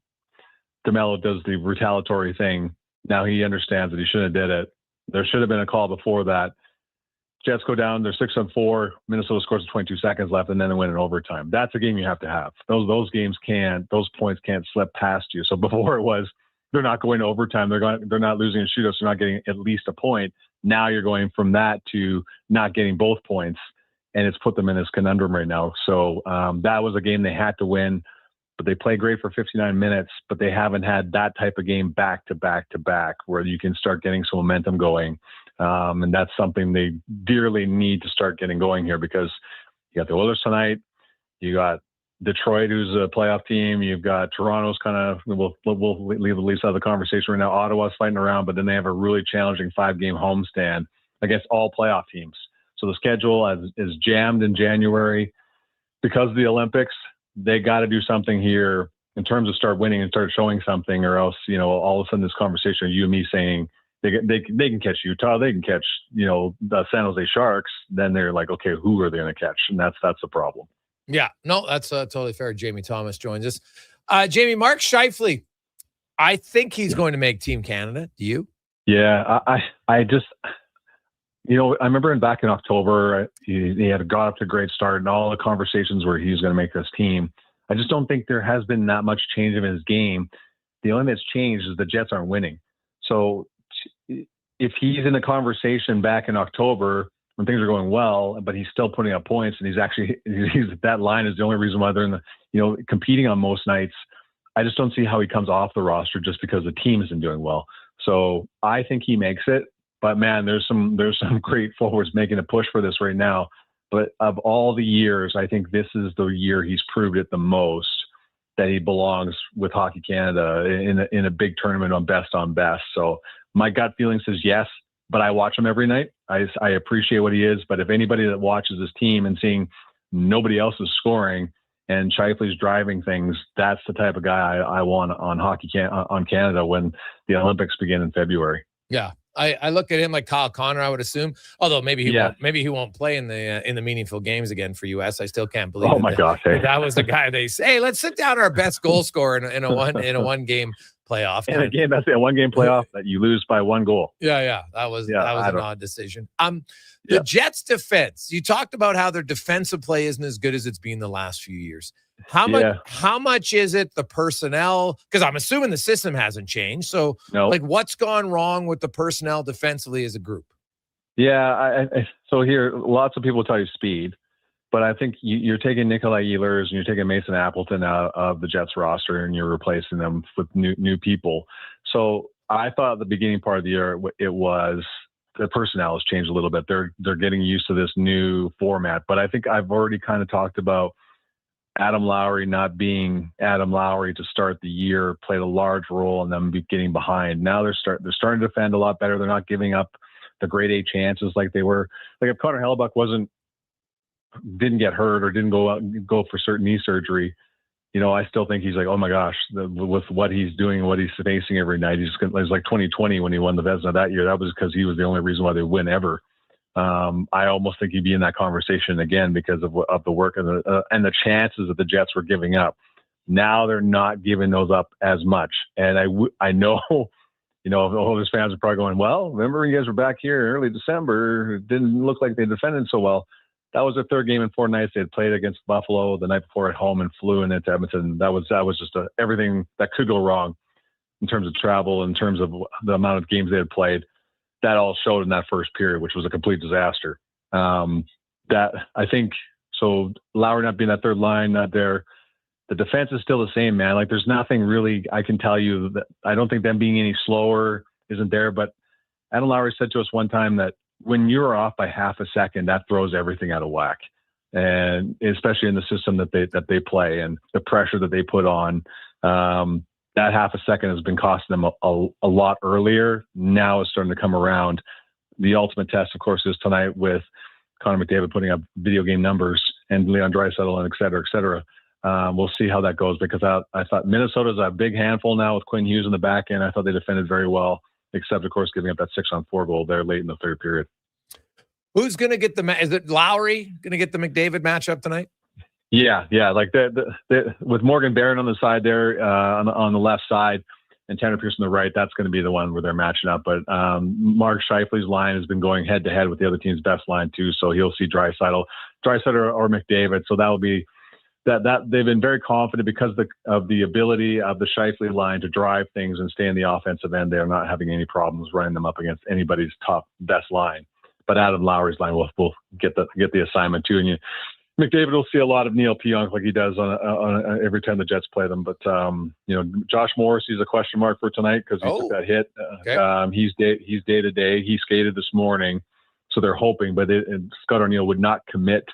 Speaker 23: DeMello does the retaliatory thing. Now he understands that he shouldn't have did it. There should have been a call before that. Jets go down. They're 6-4. Minnesota scores with 22 seconds left, and then they win in overtime. That's a game you have to have. Those points can't slip past you. So before it was, they're not going to overtime. They're not losing in shootouts. They're not getting at least a point. Now you're going from that to not getting both points, and it's put them in this conundrum right now. So that was a game they had to win. but they play great for 59 minutes, but they haven't had that type of game back to back to back where you can start getting some momentum going. And that's something they dearly need to start getting going here, because you got the Oilers tonight, you got Detroit, who's a playoff team, you've got Toronto's kind of, we'll leave the Leafs out of the conversation right now. Ottawa's fighting around, but then they have a really challenging 5-game homestand against all playoff teams. So the schedule is jammed in January because of the Olympics. They got to do something here in terms of start winning and start showing something, or else, all of a sudden this conversation of you and me saying they can catch Utah, they can catch, the San Jose Sharks. Then they're like, okay, who are they going to catch? And that's the problem.
Speaker 14: Yeah, no, that's totally fair. Jamie Thomas joins us. Jamie, Mark Scheifele, I think he's going to make Team Canada. Do you?
Speaker 23: Yeah, I just, I remember back in October, he had got up to a great start and all the conversations where he was going to make this team. I just don't think there has been that much change in his game. The only thing that's changed is the Jets aren't winning. So if he's in a conversation back in October when things are going well, but he's still putting up points, and he's that line is the only reason why they're in the, competing on most nights. I just don't see how he comes off the roster just because the team isn't doing well. So I think he makes it. But man, there's some great forwards making a push for this right now. But of all the years, I think this is the year he's proved it the most that he belongs with Hockey Canada in a big tournament on best. So my gut feeling says yes, but I watch him every night. I appreciate what he is. But if anybody that watches this team and seeing nobody else is scoring and Scheifele's driving things, that's the type of guy I want on on Canada when the Olympics begin in February.
Speaker 14: Yeah. I look at him like Kyle Connor, I would assume. Although maybe he won't play in the meaningful games again for US. I still can't believe.
Speaker 23: Oh my gosh! Hey.
Speaker 14: That was the guy they say, hey, let's sit down our best goal scorer in a one game playoff.
Speaker 23: In a game, that's a 1 game playoff that you lose by 1 goal.
Speaker 14: Yeah. That was an odd decision. The Jets defense, you talked about how their defensive play isn't as good as it's been the last few years. How much is it the personnel? Because I'm assuming the system hasn't changed. So what's gone wrong with the personnel defensively as a group?
Speaker 23: Yeah. So here, lots of people tell you speed, but I think you're taking Nikolai Ehlers and you're taking Mason Appleton out of the Jets roster and you're replacing them with new people. So I thought at the beginning part of the year, it was the personnel has changed a little bit. They're getting used to this new format, but I think I've already kind of talked about Adam Lowry not being Adam Lowry to start the year played a large role in them getting behind. Now they're starting to defend a lot better. They're not giving up the grade A chances like they were. Like if Connor Halley didn't get hurt or didn't go for certain knee surgery, I still think he's like, oh my gosh, with what he's doing, what he's facing every night, it's like 2020 when he won the Vezina that year. That was because he was the only reason why they win ever. I almost think he'd be in that conversation again because of the work and the chances that the Jets were giving up. Now they're not giving those up as much. And I know, all his fans are probably going, well, remember when you guys were back here in early December, it didn't look like they defended so well. That was their 3rd game in 4 nights. They had played against Buffalo the night before at home and flew into Edmonton. That was just everything that could go wrong in terms of travel, in terms of the amount of games they had played. That all showed in that first period, which was a complete disaster. That I think so. Lowry not being that third line, not there. The defense is still the same, man. Like there's nothing really I can tell you that I don't think them being any slower isn't there. But Adam Lowry said to us one time that when you're off by half a second, that throws everything out of whack, and especially in the system that they play and the pressure that they put on. That half a second has been costing them a lot earlier. Now it's starting to come around. The ultimate test, of course, is tonight with Connor McDavid putting up video game numbers and Leon Draisaitl and et cetera, et cetera. We'll see how that goes because I thought Minnesota's a big handful now with Quinn Hughes in the back end. I thought they defended very well, except, of course, giving up that 6-on-4 goal there late in the 3rd period.
Speaker 14: Who's going to get is it Lowry going to get the McDavid matchup tonight?
Speaker 23: Yeah. Like with Morgan Barron on the side there, on the left side, and Tanner Pierce on the right, that's going to be the one where they're matching up. But Mark Scheifele's line has been going head to head with the other team's best line too, so he'll see Draisaitl or McDavid. So that will be that they've been very confident because of the ability of the Scheifele line to drive things and stay in the offensive end. They're not having any problems running them up against anybody's top best line. But Adam Lowry's line will get the assignment too, and McDavid will see a lot of Neil Pionk like he does on every time the Jets play them. But, Josh Morris, he's a question mark for tonight because he took that hit.
Speaker 14: Okay.
Speaker 23: He's day to day. He skated this morning, so they're hoping. But Scott O'Neill would not commit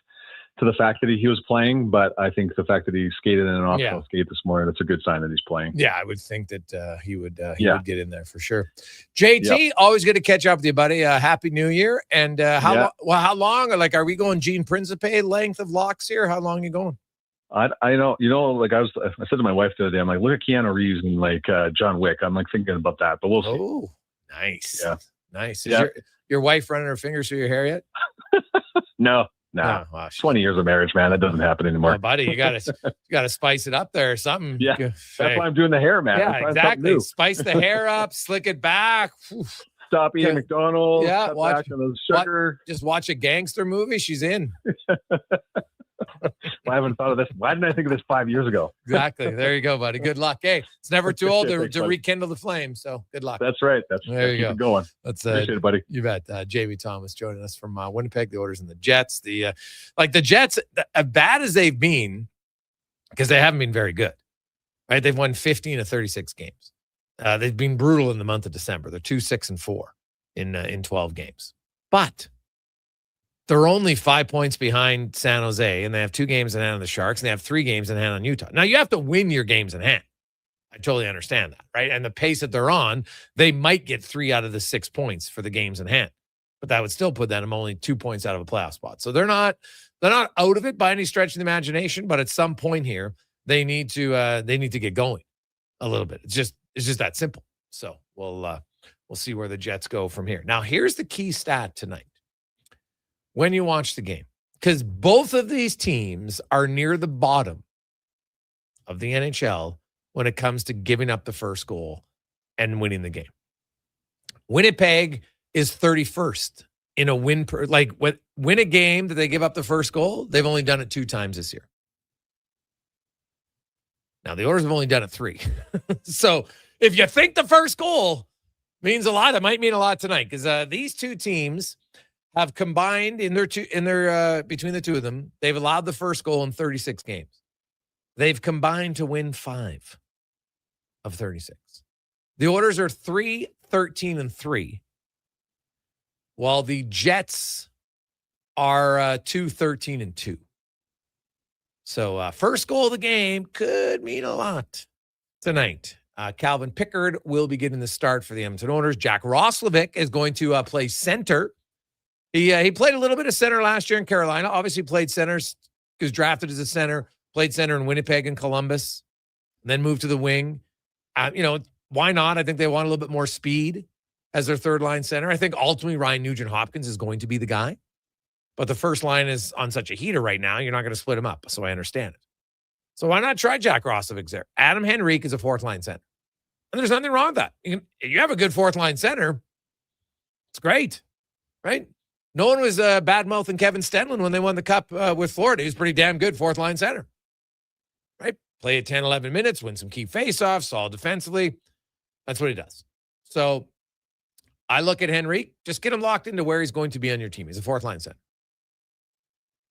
Speaker 23: to the fact that he was playing. But I think the fact that he skated in an optional skate this morning, that's a good sign that he's playing.
Speaker 14: Yeah, I would think that he would get in there for sure. JT, always good to catch up with you, buddy. Happy New Year. And how long? Like, are we going Gene Principe length of locks here? How long are you going?
Speaker 23: I know, like I said to my wife the other day, I'm like, look at Keanu Reeves and like John Wick. I'm like thinking about that, but we'll see.
Speaker 14: Oh, nice.
Speaker 23: Yeah.
Speaker 14: Nice. Is your wife running her fingers through your hair yet?
Speaker 23: No. Nah, 20 years of marriage, man. That doesn't happen anymore.
Speaker 14: Oh, buddy, you gotta spice it up there or something.
Speaker 23: Yeah, that's why I'm doing the hair, man.
Speaker 14: Yeah, exactly. Spice the hair up, slick it back.
Speaker 23: Stop eating McDonald's.
Speaker 14: Yeah,
Speaker 23: back on the sugar.
Speaker 14: Just watch a gangster movie. She's in.
Speaker 23: I haven't thought of this. Why didn't I think of this 5 years ago?
Speaker 14: Exactly. There you go, buddy. Good luck. Hey, it's never too old
Speaker 23: Thanks,
Speaker 14: to rekindle the flame. So good luck.
Speaker 23: That's right.
Speaker 14: There you go.
Speaker 23: Going.
Speaker 14: That's
Speaker 23: appreciate it, buddy.
Speaker 14: You bet. Jamie Thomas joining us from Winnipeg. The Oilers and the Jets. The Jets, as bad as they've been, because they haven't been very good. Right? They've won 15 of 36 games. They've been brutal in the month of December. They're 2-6-4 in 12 games, but they're only 5 points behind San Jose, and they have 2 games in hand on the Sharks, and they have 3 games in hand on Utah. Now, you have to win your games in hand. I totally understand that, right? And the pace that they're on, they might get 3 out of the 6 points for the games in hand, but that would still put them only 2 points out of a playoff spot. So they're not out of it by any stretch of the imagination, but at some point here, they need to get going a little bit. It's just that simple. So we'll see where the Jets go from here. Now, here's the key stat tonight. When you watch the game, because both of these teams are near the bottom of the NHL when it comes to giving up the first goal and winning the game. Winnipeg is 31st in a win win a game that they give up the first goal. They've only done it 2 times this year. Now, the Oilers have only done it 3. So if you think the first goal means a lot, it might mean a lot tonight, because these two teams have combined between the two of them, they've allowed the first goal in 36 games. They've combined to win 5 of 36. The Oilers are 3-13-3, while the Jets are 2-13-2. So first goal of the game could mean a lot tonight. Calvin Pickard will be getting the start for the Edmonton Oilers. Jack Roslovic is going to play center. He played a little bit of center last year in Carolina. Obviously played center, was drafted as a center, played center in Winnipeg and Columbus, and then moved to the wing. Why not? I think they want a little bit more speed as their third line center. I think ultimately Ryan Nugent-Hopkins is going to be the guy. But the first line is on such a heater right now, you're not going to split him up. So I understand it. So why not try Jack Roslovic there? Adam Henrique is a fourth line center. And there's nothing wrong with that. You have a good fourth line center. It's great, right? No one was bad-mouthing Kevin Stenlund when they won the Cup with Florida. He was pretty damn good fourth line center, right? Play at 10, 11 minutes, win some key faceoffs, solid defensively. That's what he does. So I look at Henrique, just get him locked into where he's going to be on your team. He's a fourth line center.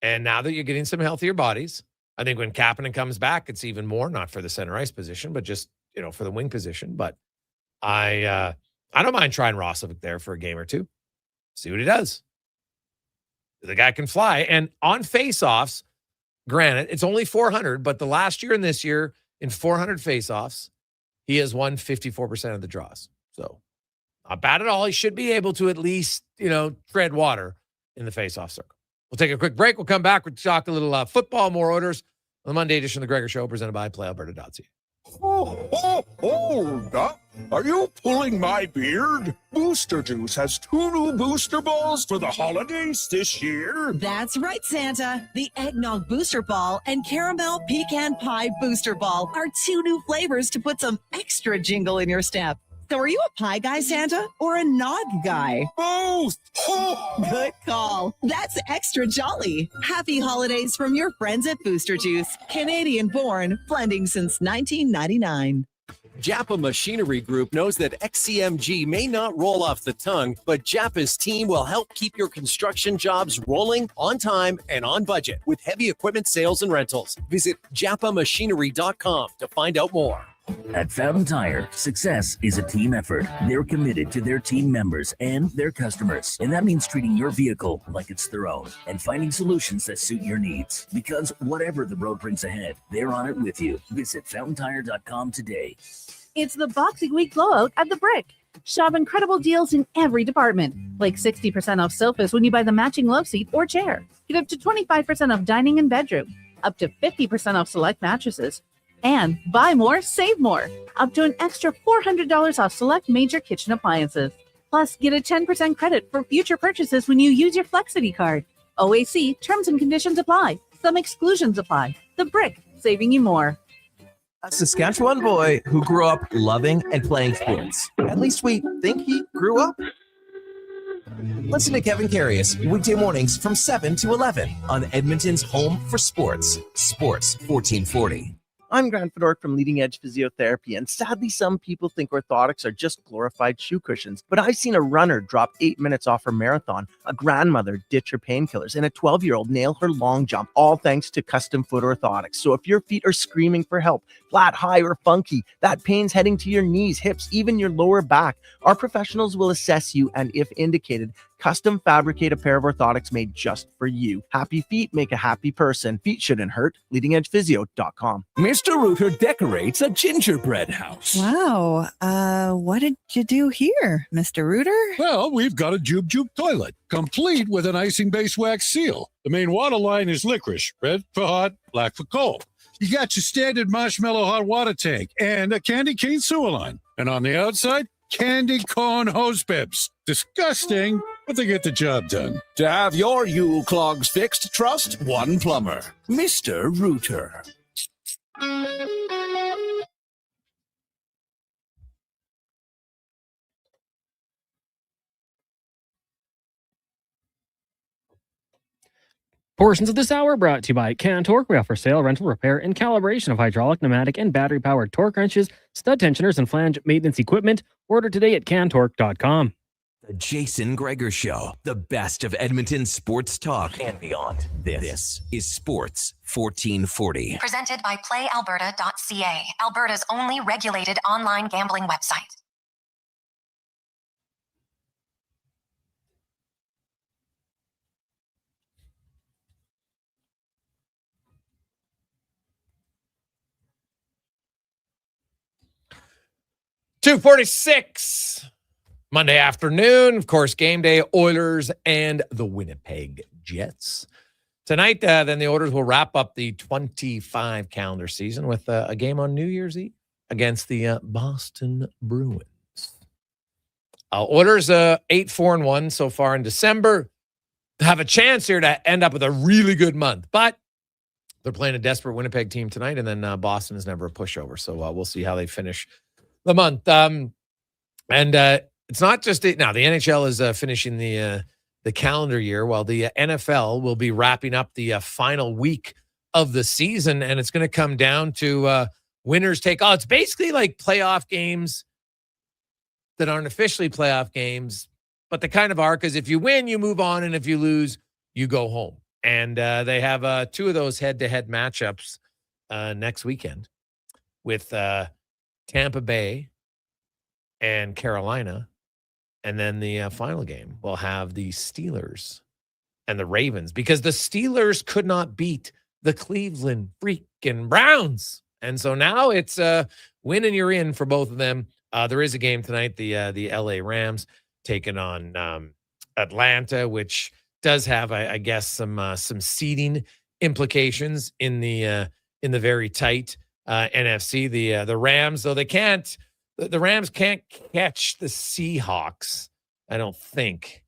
Speaker 14: And now that you're getting some healthier bodies, I think when Kapanen comes back, it's even more, not for the center ice position, but just, for the wing position. But I don't mind trying Roslovic there for a game or two. See what he does. The guy can fly. And on faceoffs, granted, it's only 400, but the last year and this year, in 400 faceoffs, he has won 54% of the draws. So not bad at all. He should be able to at least, tread water in the faceoff circle. We'll take a quick break. We'll come back. We'll talk a little football, more orders on the Monday edition of the Gregor Show, presented by PlayAlberta.ca.
Speaker 8: Hold up. Are you pulling my beard? Booster Juice has 2 new booster balls for the holidays this year.
Speaker 3: That's right, Santa. The Eggnog Booster Ball and Caramel Pecan Pie Booster Ball are 2 new flavors to put some extra jingle in your step. So are you a pie guy, Santa, or a nog guy?
Speaker 8: Both!
Speaker 3: Good call. That's extra jolly. Happy holidays from your friends at Booster Juice. Canadian-born, blending since 1999.
Speaker 5: Japa Machinery Group knows that XCMG may not roll off the tongue, but Japa's team will help keep your construction jobs rolling on time and on budget with heavy equipment sales and rentals. Visit japamachinery.com to find out more.
Speaker 2: At Fountain Tire, success is a team effort. They're committed to their team members and their customers. And that means treating your vehicle like it's their own and finding solutions that suit your needs. Because whatever the road brings ahead, they're on it with you. Visit fountaintire.com today.
Speaker 1: It's the Boxing Week blowout at the Brick. Shop incredible deals in every department, like 60% off sofas when you buy the matching love seat or chair. Get up to 25% off dining and bedroom, up to 50% off select mattresses. And buy more, save more. Up to an extra $400 off select major kitchen appliances. Plus, get a 10% credit for future purchases when you use your Flexity card. OAC, terms and conditions apply. Some exclusions apply. The Brick, saving you more.
Speaker 4: A Saskatchewan boy who grew up loving and playing sports. At least we think he grew up. Listen to Kevin Carius weekday mornings from 7 to 11 on Edmonton's home for sports, Sports 1440.
Speaker 9: I'm Grant Fedork from Leading Edge Physiotherapy, and sadly, some people think orthotics are just glorified shoe cushions. But I've seen a runner drop 8 minutes off her marathon, a grandmother ditch her painkillers, and a 12-year-old nail her long jump, all thanks to custom foot orthotics. So if your feet are screaming for help, flat, high, or funky, that pain's heading to your knees, hips, even your lower back, our professionals will assess you and, if indicated, custom fabricate a pair of orthotics made just for you. Happy feet make a happy person. Feet shouldn't hurt. LeadingEdgePhysio.com.
Speaker 24: Mr. Rooter decorates a gingerbread house.
Speaker 25: Wow. What did you do here, Mr. Rooter?
Speaker 7: Well, we've got a Jube Jube toilet, complete with an icing-based wax seal. The main water line is licorice, red for hot, black for cold. You got your standard marshmallow hot water tank and a candy cane sewer line. And on the outside, candy corn hose pips. Disgusting, but they get the job done.
Speaker 24: To have your Yule clogs fixed, trust one plumber, Mr. Rooter.
Speaker 15: Portions of this hour brought to you by Can Torque. We offer sale, rental, repair, and calibration of hydraulic, pneumatic, and battery-powered torque wrenches, stud tensioners, and flange maintenance equipment. Order today at cantorque.com.
Speaker 22: The Jason Gregor Show, the best of Edmonton sports talk and beyond. This is Sports 1440.
Speaker 13: Presented by PlayAlberta.ca, Alberta's only regulated online gambling website.
Speaker 14: .246 Monday afternoon, of course, game day, Oilers and the Winnipeg Jets. Tonight, then the Oilers will wrap up the 25 calendar season with a game on New Year's Eve against the Boston Bruins. Oilers 8-4-1 so far in December. Have a chance here to end up with a really good month, but they're playing a desperate Winnipeg team tonight, and then Boston is never a pushover, so we'll see how they finish the month. It's not just now the NHL is finishing the calendar year, while the NFL will be wrapping up the final week of the season, and it's going to come down to winners take all. It's basically like playoff games that aren't officially playoff games, but they kind of are, because if you win, you move on, and if you lose, you go home. And they have two of those head-to-head matchups next weekend with Tampa Bay and Carolina. And then the final game will have the Steelers and the Ravens, because the Steelers could not beat the Cleveland freaking Browns. And so now it's win and you're in for both of them. There is a game tonight, the LA Rams taking on Atlanta, which does have, I guess, some seeding implications in the very tight NFC. The Rams, though the Rams can't catch the Seahawks, I don't think,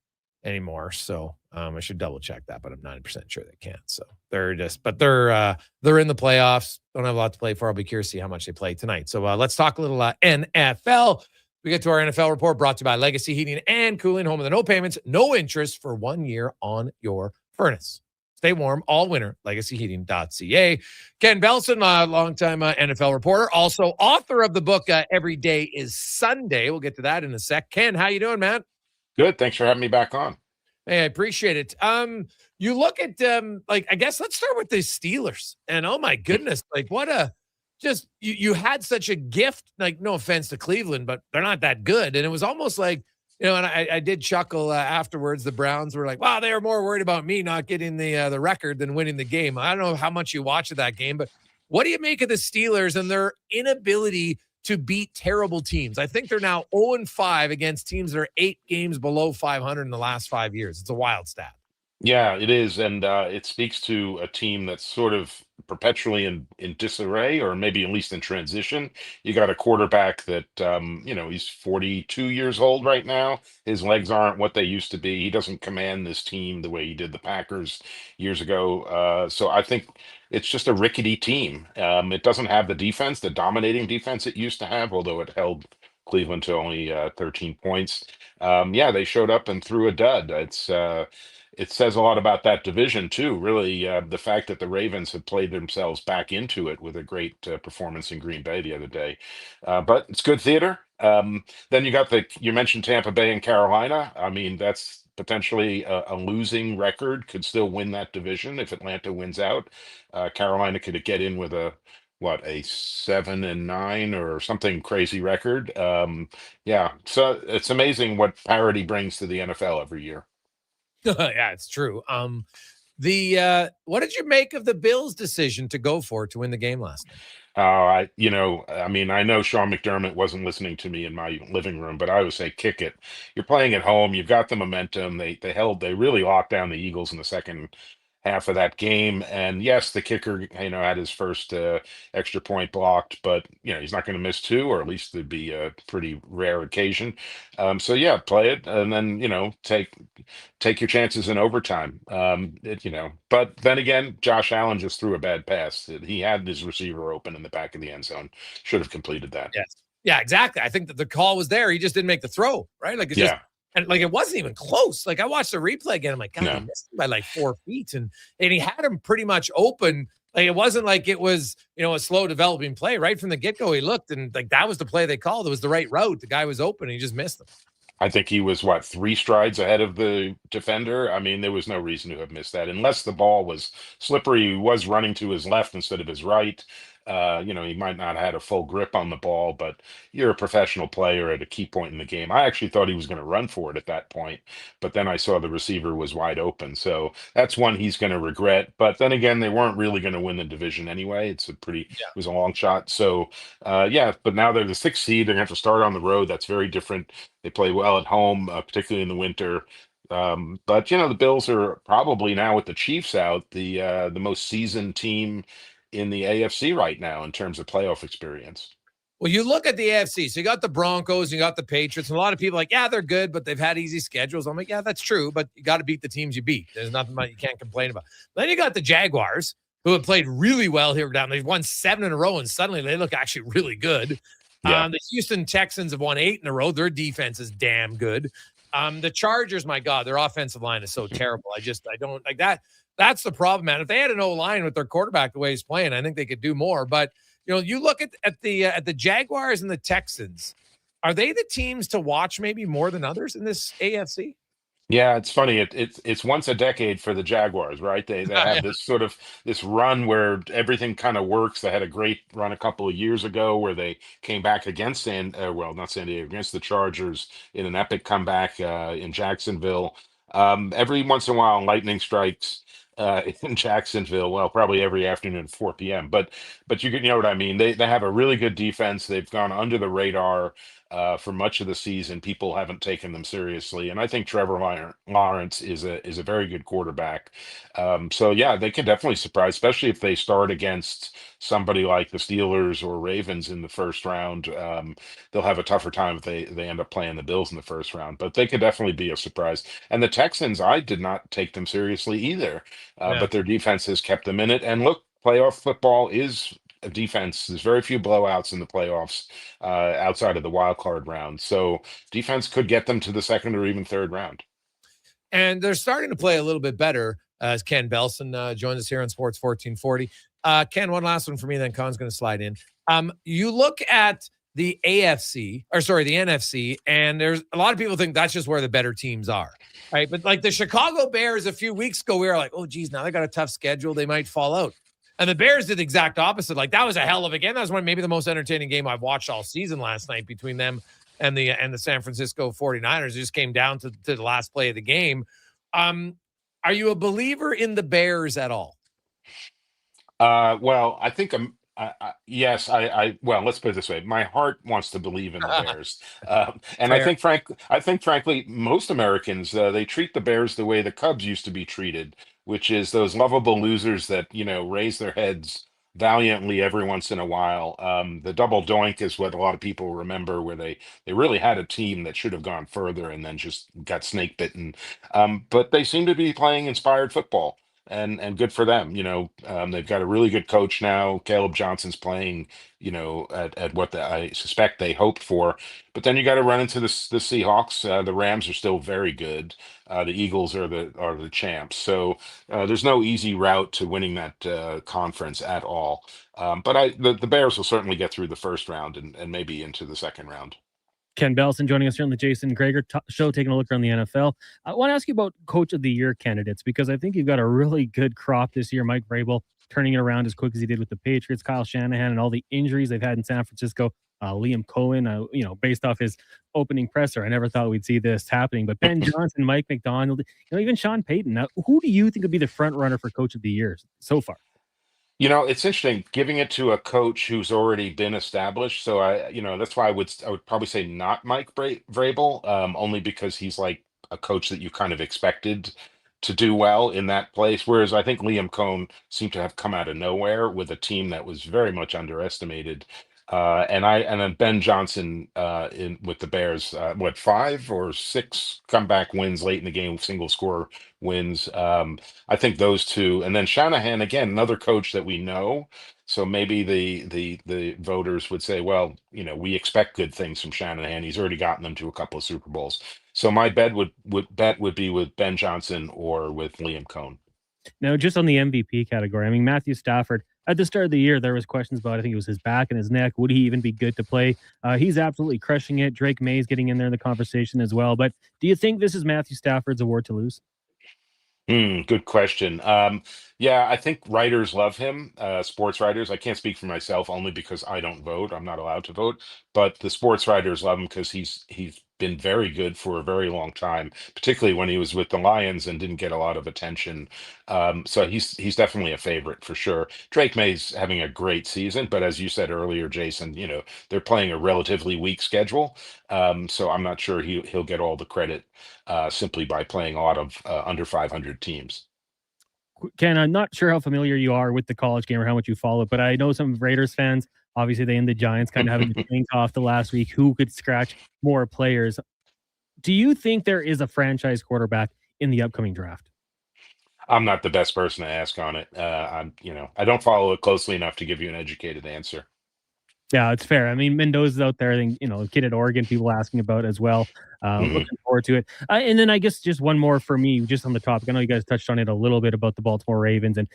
Speaker 14: anymore. So I should double check that, but I'm 90% sure they can't. So they're in the playoffs. Don't have a lot to play for. I'll be curious to see how much they play tonight. So let's talk a little NFL. We get to our NFL report, brought to you by Legacy Heating and Cooling, home of the no payments, no interest for 1 year on your furnace. Stay warm all winter. LegacyHeating.ca. Ken Belson, longtime NFL reporter, also author of the book Every Day is Sunday. We'll get to that in a sec. Ken, how you doing, man?
Speaker 6: Good. Thanks for having me back on.
Speaker 14: Hey, I appreciate it. You look at I guess let's start with the Steelers. And oh my goodness, what a you had such a gift. Like, no offense to Cleveland, but they're not that good. And it was almost like, and I did chuckle afterwards. The Browns were like, wow, they were more worried about me not getting the record than winning the game. I don't know how much you watched that game, but what do you make of the Steelers and their inability to beat terrible teams? I think they're now 0-5 against teams that are 8 games below 500 in the last 5 years. It's a wild stat.
Speaker 6: Yeah, it is. And it speaks to a team that's sort of perpetually in disarray, or maybe at least in transition. You got a quarterback that, he's 42 years old right now. His legs aren't what they used to be. He doesn't command this team the way he did the Packers years ago. So I think it's just a rickety team. It doesn't have the defense, the dominating defense it used to have, although it held Cleveland to only 13 points. They showed up and threw a dud. It says a lot about that division too, really. The fact that the Ravens have played themselves back into it with a great performance in Green Bay the other day. But it's good theater. Then you mentioned Tampa Bay and Carolina. I mean, that's potentially a losing record, could still win that division if Atlanta wins out. Carolina could get in with a 7-9 or something crazy record. So it's amazing what parity brings to the NFL every year.
Speaker 14: Yeah, it's true. What did you make of the Bills' decision to go for it to win the game last night?
Speaker 6: I know Sean McDermott wasn't listening to me in my living room, but I would say kick it. You're playing at home. You've got the momentum. They really locked down the Eagles in the second half of that game. And yes, the kicker, had his first extra point blocked, but he's not going to miss 2, or at least it'd be a pretty rare occasion. Play it, and then take your chances in overtime. But then again, Josh Allen just threw a bad pass. He had his receiver open in the back of the end zone. Should have completed that.
Speaker 14: Yes. Yeah, exactly. I think that the call was there. He just didn't make the throw, right? And it wasn't even close. I watched the replay again. I'm like, God, he missed him by 4 feet. And he had him pretty much open. It wasn't like it was, a slow developing play. Right from the get-go, he looked, and that was the play they called. It was the right route. The guy was open, and he just missed him.
Speaker 6: I think he was 3 strides ahead of the defender. I mean, there was no reason to have missed that, unless the ball was slippery. He was running to his left instead of his right. He might not have had a full grip on the ball, but you're a professional player at a key point in the game. I actually thought he was going to run for it at that point, but then I saw the receiver was wide open. So that's one he's going to regret. But then again, they weren't really going to win the division anyway. It was a long shot. So, but now they're the 6th seed. They're going to have to start on the road. That's very different. They play well at home, particularly in the winter. But the Bills are probably now, with the Chiefs out, the most seasoned team in the AFC right now in terms of playoff experience.
Speaker 14: Well, you look at the AFC, so you got the Broncos, you got the Patriots, and a lot of people are like, yeah, they're good, but they've had easy schedules. I'm like, yeah, that's true, but you got to beat the teams you beat. There's nothing you can't complain about. Then you got the Jaguars, who have played really well here down. They've won 7 in a row, and suddenly they look actually really good. Yeah. The Houston Texans have won 8 in a row. Their defense is damn good. The Chargers, my God, their offensive line is so terrible. I don't like that. That's the problem, man. If they had an O-line with their quarterback the way he's playing, I think they could do more. But you look at the Jaguars and the Texans. Are they the teams to watch maybe more than others in this AFC?
Speaker 6: Yeah, it's funny. It's once a decade for the Jaguars, right? They have this run where everything kind of works. They had a great run a couple of years ago where they came back against not San Diego, against the Chargers in an epic comeback in Jacksonville. Every once in a while, lightning strikes in Jacksonville. Well, probably every afternoon at 4 p.m. But you know what I mean. They have a really good defense. They've gone under the radar for much of the season. People haven't taken them seriously, and I think Trevor Lawrence is a very good quarterback. They can definitely surprise, especially if they start against somebody like the Steelers or Ravens in the first round. They'll have a tougher time if they end up playing the Bills in the first round, but they could definitely be a surprise. And the Texans, I did not take them seriously either, but their defense has kept them in it. And look, playoff football is a defense. There's very few blowouts in the playoffs outside of the wild card round. So defense could get them to the second or even third round.
Speaker 14: And they're starting to play a little bit better. as Ken Belson joins us here on Sports 1440. Ken, one last one for me, then Con's going to slide in. You look at the NFC, and there's a lot of people think that's just where the better teams are, right? But like the Chicago Bears a few weeks ago, we were like, oh, geez, now they got a tough schedule. They might fall out. And the Bears did the exact opposite. Like that was a hell of a game. That was maybe the most entertaining game I've watched all season last night between them and the San Francisco 49ers. It just came down to the last play of the game. Are you a believer in the Bears at all?
Speaker 6: Well, I think yes, well, let's put it this way. My heart wants to believe in the Bears. And
Speaker 14: Fair.
Speaker 6: I think frankly, most Americans, they treat the Bears the way the Cubs used to be treated, which is those lovable losers that, raise their heads valiantly every once in a while. The double doink is what a lot of people remember, where they really had a team that should have gone further and then just got snake bitten. But they seem to be playing inspired football. And good for them. They've got a really good coach now. Caleb Johnson's playing, at what I suspect they hoped for. But then you got to run into the Seahawks. The Rams are still very good. The Eagles are the champs. So there's no easy route to winning that conference at all. But the Bears will certainly get through the first round and maybe into the second round.
Speaker 15: Ken Belson joining us here on the Jason Gregor Show, taking a look around the NFL. I want to ask you about Coach of the Year candidates, because I think you've got a really good crop this year. Mike Vrabel turning it around as quick as he did with the Patriots, Kyle Shanahan, and all the injuries they've had in San Francisco. Liam Cohen, based off his opening presser, I never thought we'd see this happening. But Ben Johnson, Mike McDonald, even Sean Payton. Now, who do you think would be the front runner for Coach of the Year so far?
Speaker 6: It's interesting giving it to a coach who's already been established. So that's why I would probably say not Mike Vrabel, only because he's like a coach that you kind of expected to do well in that place. Whereas I think Liam Cohen seemed to have come out of nowhere with a team that was very much underestimated. And then Ben Johnson with the Bears, 5 or 6 comeback wins late in the game, single score wins. I think those two, and then Shanahan again, another coach that we know. So maybe the voters would say, well, we expect good things from Shanahan. He's already gotten them to a couple of Super Bowls. So my bet would be with Ben Johnson or with Liam Cohen.
Speaker 15: Now, just on the MVP category, I mean, Matthew Stafford, at the start of the year, there was questions about, I think it was his back and his neck. Would he even be good to play? He's absolutely crushing it. Drake May's getting in there in the conversation as well. But do you think this is Matthew Stafford's award to lose?
Speaker 6: Good question. Yeah, I think writers love him, sports writers. I can't speak for myself only because I don't vote. I'm not allowed to vote. But the sports writers love him because he's been very good for a very long time, particularly when he was with the Lions and didn't get a lot of attention. So he's definitely a favorite for sure. Drake May's having a great season, but as you said earlier, Jason, they're playing a relatively weak schedule. So I'm not sure he'll get all the credit simply by playing a lot of under 500 teams.
Speaker 15: Ken, I'm not sure how familiar you are with the college game or how much you follow it, but I know some Raiders fans, obviously they and the Giants kind of having to think off the last week who could scratch more players. Do you think there is a franchise quarterback in the upcoming draft?
Speaker 6: I'm not the best person to ask on it. I don't follow it closely enough to give you an educated answer.
Speaker 15: Yeah, it's fair. I mean, Mendoza's out there. I think, kid at Oregon, people asking about as well. Looking forward to it. And then I guess just one more for me, just on the topic. I know you guys touched on it a little bit about the Baltimore Ravens. And,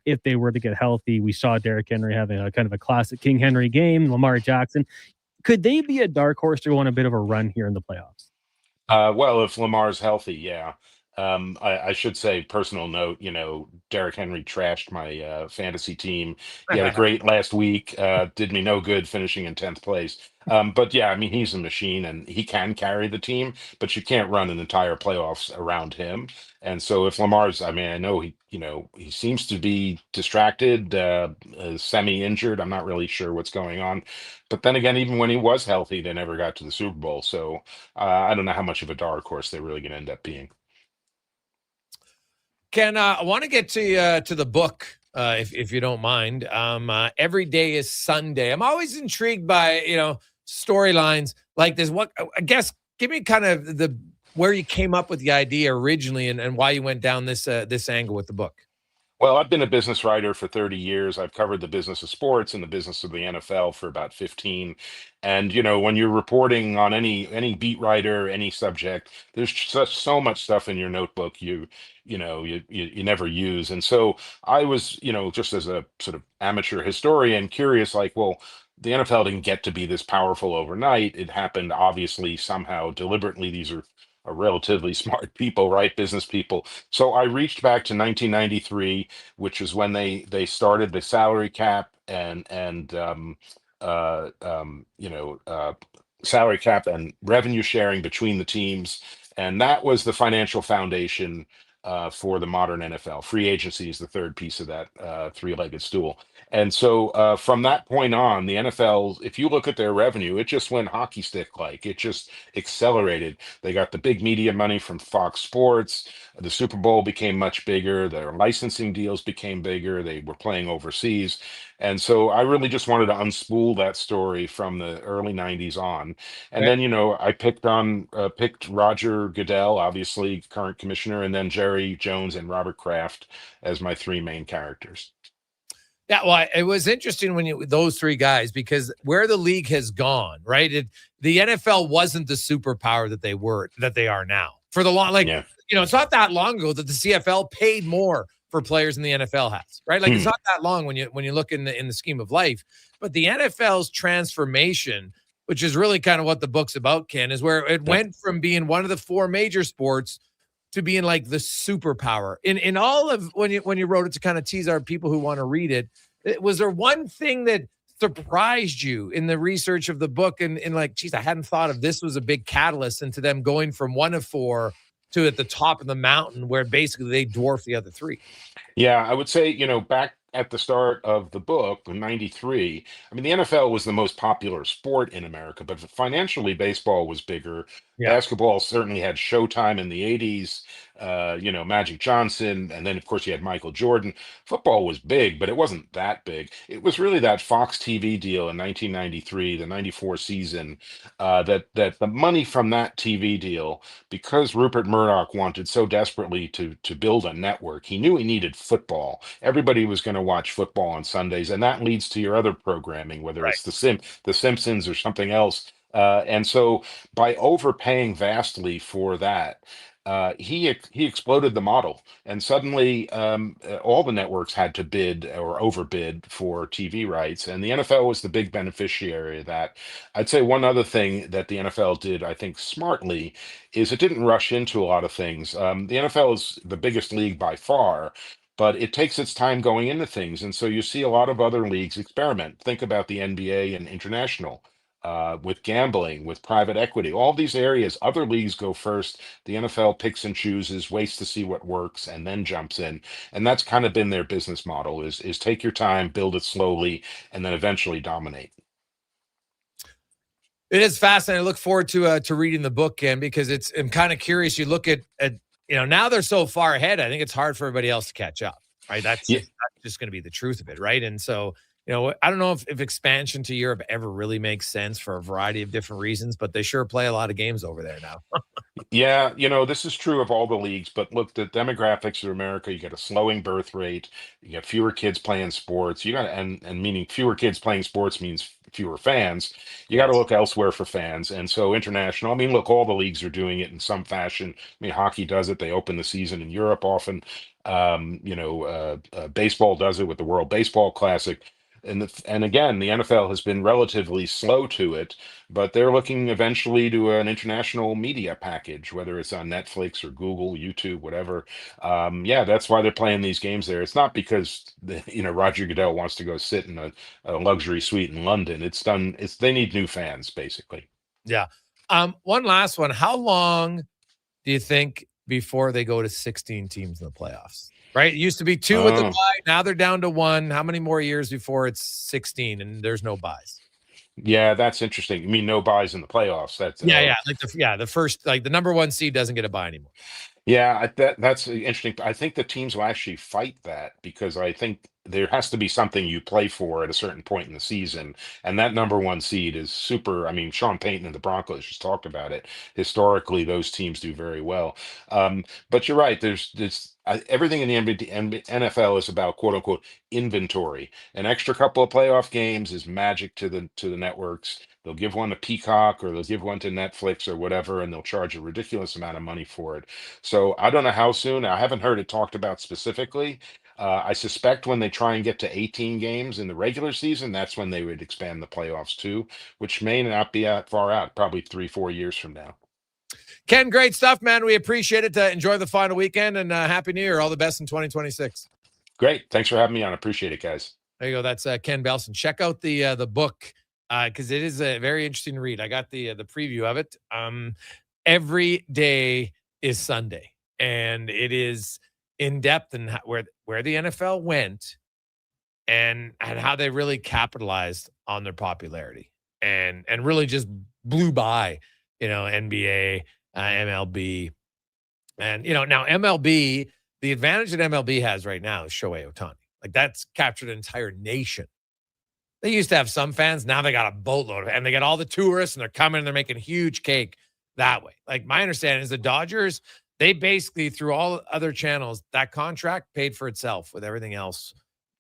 Speaker 15: if they were to get healthy, we saw Derrick Henry having a kind of a classic King Henry game, Lamar Jackson. Could they be a dark horse to go on a bit of a run here in the playoffs?
Speaker 6: Well, if Lamar's healthy, yeah. I should say, personal note, Derrick Henry trashed my fantasy team. He had a great last week, did me no good finishing in 10th place. But yeah, I mean, he's a machine and he can carry the team, but you can't run an entire playoffs around him. And so if Lamar's, I mean, I know he seems to be distracted, semi-injured. I'm not really sure what's going on. But then again, even when he was healthy, they never got to the Super Bowl. So I don't know how much of a dark horse they're really going to end up being.
Speaker 14: Ken, I want to get to the book, if you don't mind. Every Day is Sunday. I'm always intrigued by storylines like this. What I guess, give me kind of where you came up with the idea originally and why you went down this angle with the book.
Speaker 6: Well, I've been a business writer for 30 years. I've covered the business of sports and the business of the NFL for about 15. And when you're reporting on any beat writer, any subject, there's so much stuff in your notebook you never use. And so I was, just as a sort of amateur historian, curious, like, well, the NFL didn't get to be this powerful overnight. It happened obviously somehow deliberately. These are relatively smart people, right? Business people. So I reached back to 1993, which is when they started the salary cap uh, um, you know, uh, salary cap and revenue sharing between the teams, and that was the financial foundation for the modern NFL. Free agency is the third piece of that three-legged stool. And so from that point on, the NFL, if you look at their revenue, it just went hockey stick like. It just accelerated. They got the big media money from Fox Sports. The Super Bowl became much bigger. Their licensing deals became bigger. They were playing overseas. And so I really just wanted to unspool that story from the early 90s on. And then, I picked Roger Goodell, obviously current commissioner, and then Jerry Jones and Robert Kraft as my three main characters.
Speaker 14: Yeah, well, it was interesting when those three guys, because where the league has gone, right? The NFL wasn't the superpower that they are now. For the long, it's not that long ago that the CFL paid more for players than the NFL has, right? Like it's not that long when you look in the scheme of life. But the NFL's transformation, which is really kind of what the book's about, Ken, is where it went from being one of the four major sports to being like the superpower. In all of when you wrote it, to kind of tease our people who want to read it, was there one thing that surprised you in the research of the book and like, geez, I hadn't thought of this was a big catalyst into them going from one of four to at the top of the mountain where basically they dwarf the other three?
Speaker 6: Yeah, I would say, back at the start of the book in 93, I mean, the NFL was the most popular sport in America, but financially, baseball was bigger.
Speaker 14: Yeah.
Speaker 6: Basketball certainly had Showtime in the 80s, Magic Johnson, and then, of course, you had Michael Jordan. Football was big, but it wasn't that big. It was really that Fox TV deal in 1993, the 94 season, that the money from that TV deal, because Rupert Murdoch wanted so desperately to build a network, he knew he needed football. Everybody was going to watch football on Sundays, and that leads to your other programming, whether it's the Simpsons or something else. And so by overpaying vastly for that, he exploded the model, and suddenly all the networks had to bid or overbid for TV rights, and the NFL was the big beneficiary of that. I'd say one other thing that the NFL did, I think, smartly, is it didn't rush into a lot of things. The NFL is the biggest league by far, but it takes its time going into things, and so you see a lot of other leagues experiment. Think about the NBA and international. With gambling, with private equity, all these areas, other leagues go first. The NFL picks and chooses, waits to see what works, and then jumps in. And that's kind of been their business model: is take your time, build it slowly, and then eventually dominate.
Speaker 14: It is fascinating. I look forward to reading the book, Ken, because I'm kind of curious. You look at now they're so far ahead. I think it's hard for everybody else to catch up, right? That's just going to be the truth of it, right? And so, I don't know if expansion to Europe ever really makes sense for a variety of different reasons, but they sure play a lot of games over there now.
Speaker 6: Yeah, this is true of all the leagues, but look, the demographics of America, you got a slowing birth rate, you got fewer kids playing sports, and meaning fewer kids playing sports means fewer fans. You got to look elsewhere for fans. And so international, I mean, look, all the leagues are doing it in some fashion. I mean, hockey does it. They open the season in Europe often. Baseball does it with the World Baseball Classic. And again, the NFL has been relatively slow to it, but they're looking eventually to an international media package, whether it's on Netflix or Google, YouTube, whatever. That's why they're playing these games there. It's not because Roger Goodell wants to go sit in a luxury suite in London. They need new fans, basically.
Speaker 14: Yeah. One last one. How long do you think before they go to 16 teams in the playoffs? Right? It used to be 2 with the bye. Now they're down to 1. How many more years before it's 16 and there's no buys?
Speaker 6: Yeah, that's interesting. You mean no buys in the playoffs? That's
Speaker 14: like the first, like the number 1 seed doesn't get a buy anymore.
Speaker 6: Yeah, that's interesting. I think the teams will actually fight that, because I think there has to be something you play for at a certain point in the season. And that number one seed is super. I mean, Sean Payton and the Broncos just talked about it. Historically, those teams do very well. But you're right. There's everything in the NFL is about quote unquote inventory. An extra couple of playoff games is magic to the networks. They'll give one to Peacock or they'll give one to Netflix or whatever, and they'll charge a ridiculous amount of money for it. So I don't know how soon. I haven't heard it talked about specifically. I suspect when they try and get to 18 games in the regular season, that's when they would expand the playoffs too, which may not be far out, probably 3-4 years from now.
Speaker 14: Ken, great stuff, man. We appreciate it. Enjoy the final weekend and Happy New Year. All the best in 2026.
Speaker 6: Great. Thanks for having me on. I appreciate it, guys.
Speaker 14: There you go. That's Ken Belson. Check out the book because it is a very interesting read. I got the preview of it. Every day is Sunday, and it is in depth and where the NFL went and how they really capitalized on their popularity and really just blew by, NBA, MLB. And, now MLB, the advantage that MLB has right now is Shohei Ohtani. Like that's captured an entire nation. They used to have some fans. Now they got a boatload and they got all the tourists and they're coming and they're making huge cake that way. Like my understanding is the Dodgers, they basically, through all other channels, that contract paid for itself with everything else,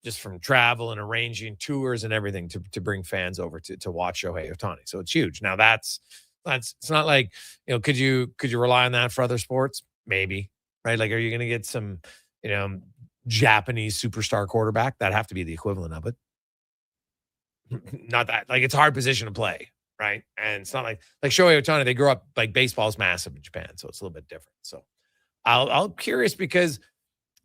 Speaker 14: just from travel and arranging tours and everything to bring fans over to watch Shohei Ohtani. So it's huge. Now it's not like, could you rely on that for other sports? Maybe, right? Like, are you going to get some, Japanese superstar quarterback? That'd have to be the equivalent of it. Not that, like, it's a hard position to play. Right. And it's not like Shohei Ohtani, they grew up like baseball's massive in Japan. So it's a little bit different. So I'm curious because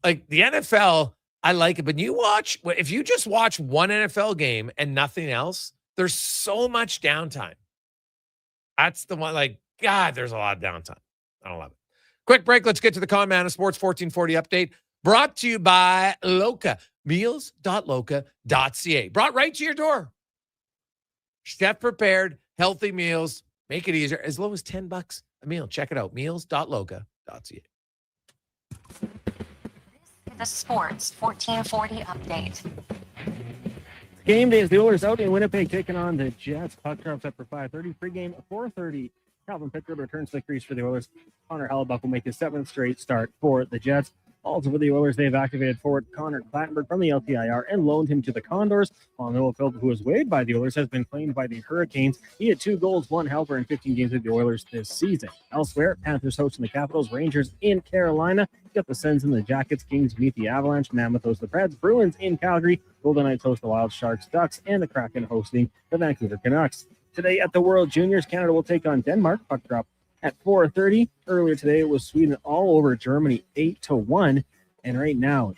Speaker 14: like the NFL, I like it. But if you just watch one NFL game and nothing else, there's so much downtime. That's the one, like, God, there's a lot of downtime. I don't love it. Quick break. Let's get to the Con Man of Sports 1440 update brought to you by Loca, meals.loca.ca. Brought right to your door. Chef prepared, healthy meals. Make it easier. As low as $10 a meal. Check it out. Meals.loca.ca.
Speaker 13: The Sports 1440 update.
Speaker 15: Game day is the Oilers out in Winnipeg taking on the Jets. Puck drops up for 5:30. Pre-game 4:30. Calvin Pickard returns to the crease for the Oilers. Connor Halley will make his 7th straight start for the Jets. Also for the Oilers, they've activated forward Connor Clattenburg from the LTIR and loaned him to the Condors. While Noah Philp, who was waived by the Oilers, has been claimed by the Hurricanes. He had 2 goals, 1 helper in 15 games with the Oilers this season. Elsewhere, Panthers hosting the Capitals, Rangers in Carolina. You got the Sens and the Jackets, Kings meet the Avalanche, Mammoth host the Preds, Bruins in Calgary, Golden Knights host the Wild, Sharks, Ducks, and the Kraken hosting the Vancouver Canucks. Today at the World Juniors, Canada will take on Denmark. Puck drop at 4:30. Earlier today, it was Sweden all over Germany, 8-1. And right now,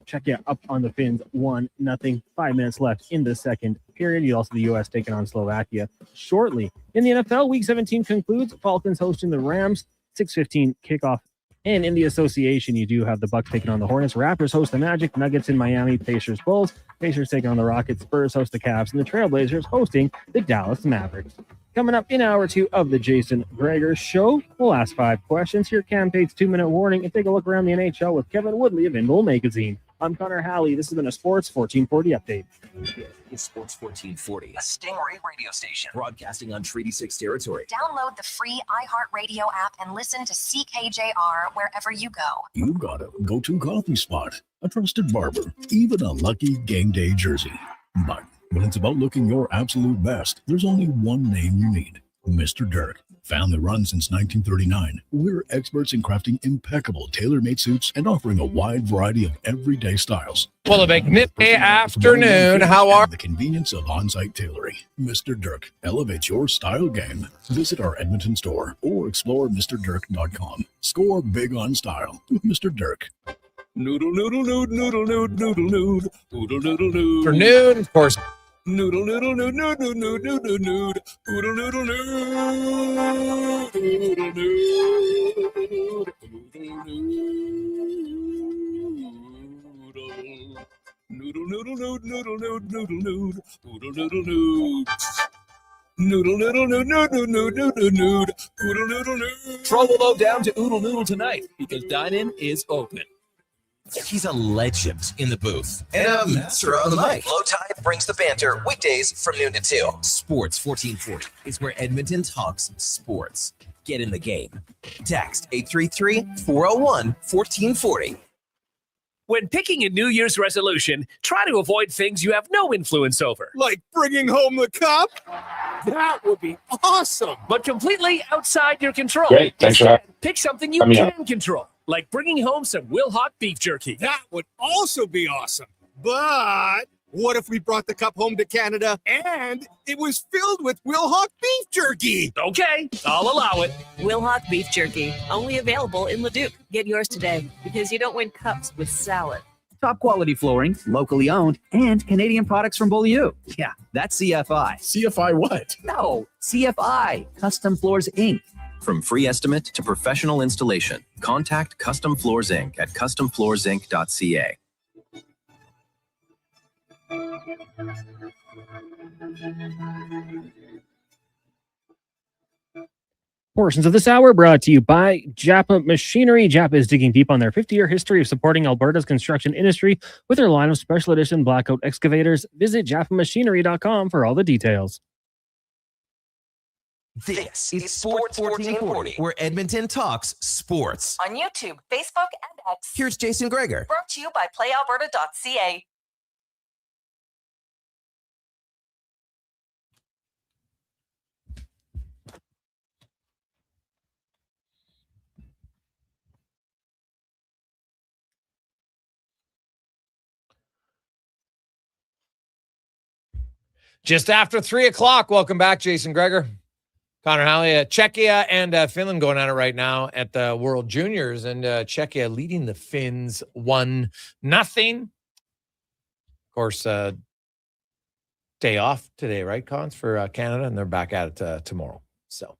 Speaker 15: check you up on the Finns, 1-0. 5 minutes left in the second period. You also the U.S. taking on Slovakia shortly. In the NFL, Week 17 concludes. Falcons hosting the Rams, 6:15 kickoff. And in the association, you do have the Bucks taking on the Hornets. Raptors host the Magic, Nuggets in Miami, Pacers Bulls. Pacers taking on the Rockets, Spurs host the Cavs, and the Trailblazers hosting the Dallas Mavericks. Coming up in hour 2 of the Jason Gregor Show, we'll ask 5 questions. Here, Campaigns 2-minute warning, and take a look around the NHL with Kevin Woodley of Indole Magazine. I'm Connor Halley. This has been a Sports 1440 update.
Speaker 2: It's Sports 1440, a Stingray radio station broadcasting on Treaty 6 territory.
Speaker 13: Download the free iHeartRadio app and listen to CKJR wherever you go.
Speaker 12: You've got a go-to coffee spot, a trusted barber, even a lucky game day jersey. But when it's about looking your absolute best, there's only one name you need, Mr. Dirk. Family run since 1939, we're experts in crafting impeccable tailor-made suits and offering a wide variety of everyday styles.
Speaker 14: Well, a magnificent afternoon. How are
Speaker 12: the convenience of on-site tailoring? Mr. Dirk elevates your style game. Visit our Edmonton store or explore MrDirk.com. Score big on style with Mr. Dirk.
Speaker 24: Noodle, noodle, noodle, noodle, noodle, noodle, noodle, noodle, noodle, noodle.
Speaker 14: For noon, of course.
Speaker 24: Noodle, noodle, noodle, noodle, noodle, noodle, noodle, noodle, noodle, noodle, noodle, noodle, noodle, noodle.
Speaker 11: Troll will load down to Oodle Noodle tonight because dine-in is open.
Speaker 4: He's a legend in the booth and a master on the mic. Low Tide brings the banter weekdays from noon to 2. Sports 1440 is where Edmonton talks sports. Get in the game. Text 833-401-1440.
Speaker 11: When picking a New Year's resolution, try to avoid things you have no influence over.
Speaker 8: Like bringing home the cup?
Speaker 11: That would be awesome, but completely outside your control.
Speaker 6: Great, thanks for that.
Speaker 11: Pick something you can control, like bringing home some Wilhauk beef jerky.
Speaker 8: That would also be awesome. But what if we brought the cup home to Canada and it was filled with Wilhauk beef jerky?
Speaker 11: Okay, I'll allow it.
Speaker 16: Wilhauk beef jerky, only available in Leduc. Get yours today, because you don't win cups with salad.
Speaker 17: Top quality flooring, locally owned, and Canadian products from Beaulieu. Yeah, that's CFI.
Speaker 8: CFI what?
Speaker 17: No, CFI, Custom Floors Inc.
Speaker 18: From free estimate to professional installation, contact Custom Floors Inc. at customfloorsinc.ca.
Speaker 15: Portions of this hour brought to you by Japa Machinery. Japa is digging deep on their 50-year history of supporting Alberta's construction industry with their line of special edition blackout excavators. Visit japamachinery.com for all the details.
Speaker 4: This is Sports 1440, where Edmonton talks sports.
Speaker 16: On YouTube, Facebook, and X.
Speaker 4: Here's Jason Gregor.
Speaker 16: Brought to you by playalberta.ca.
Speaker 14: Just after 3 o'clock. Welcome back, Jason Gregor. Connor Halley, Czechia and Finland going at it right now at the World Juniors, and Czechia leading the Finns 1-0. Of course, day off today, right, Cons, for Canada, and they're back at it tomorrow. So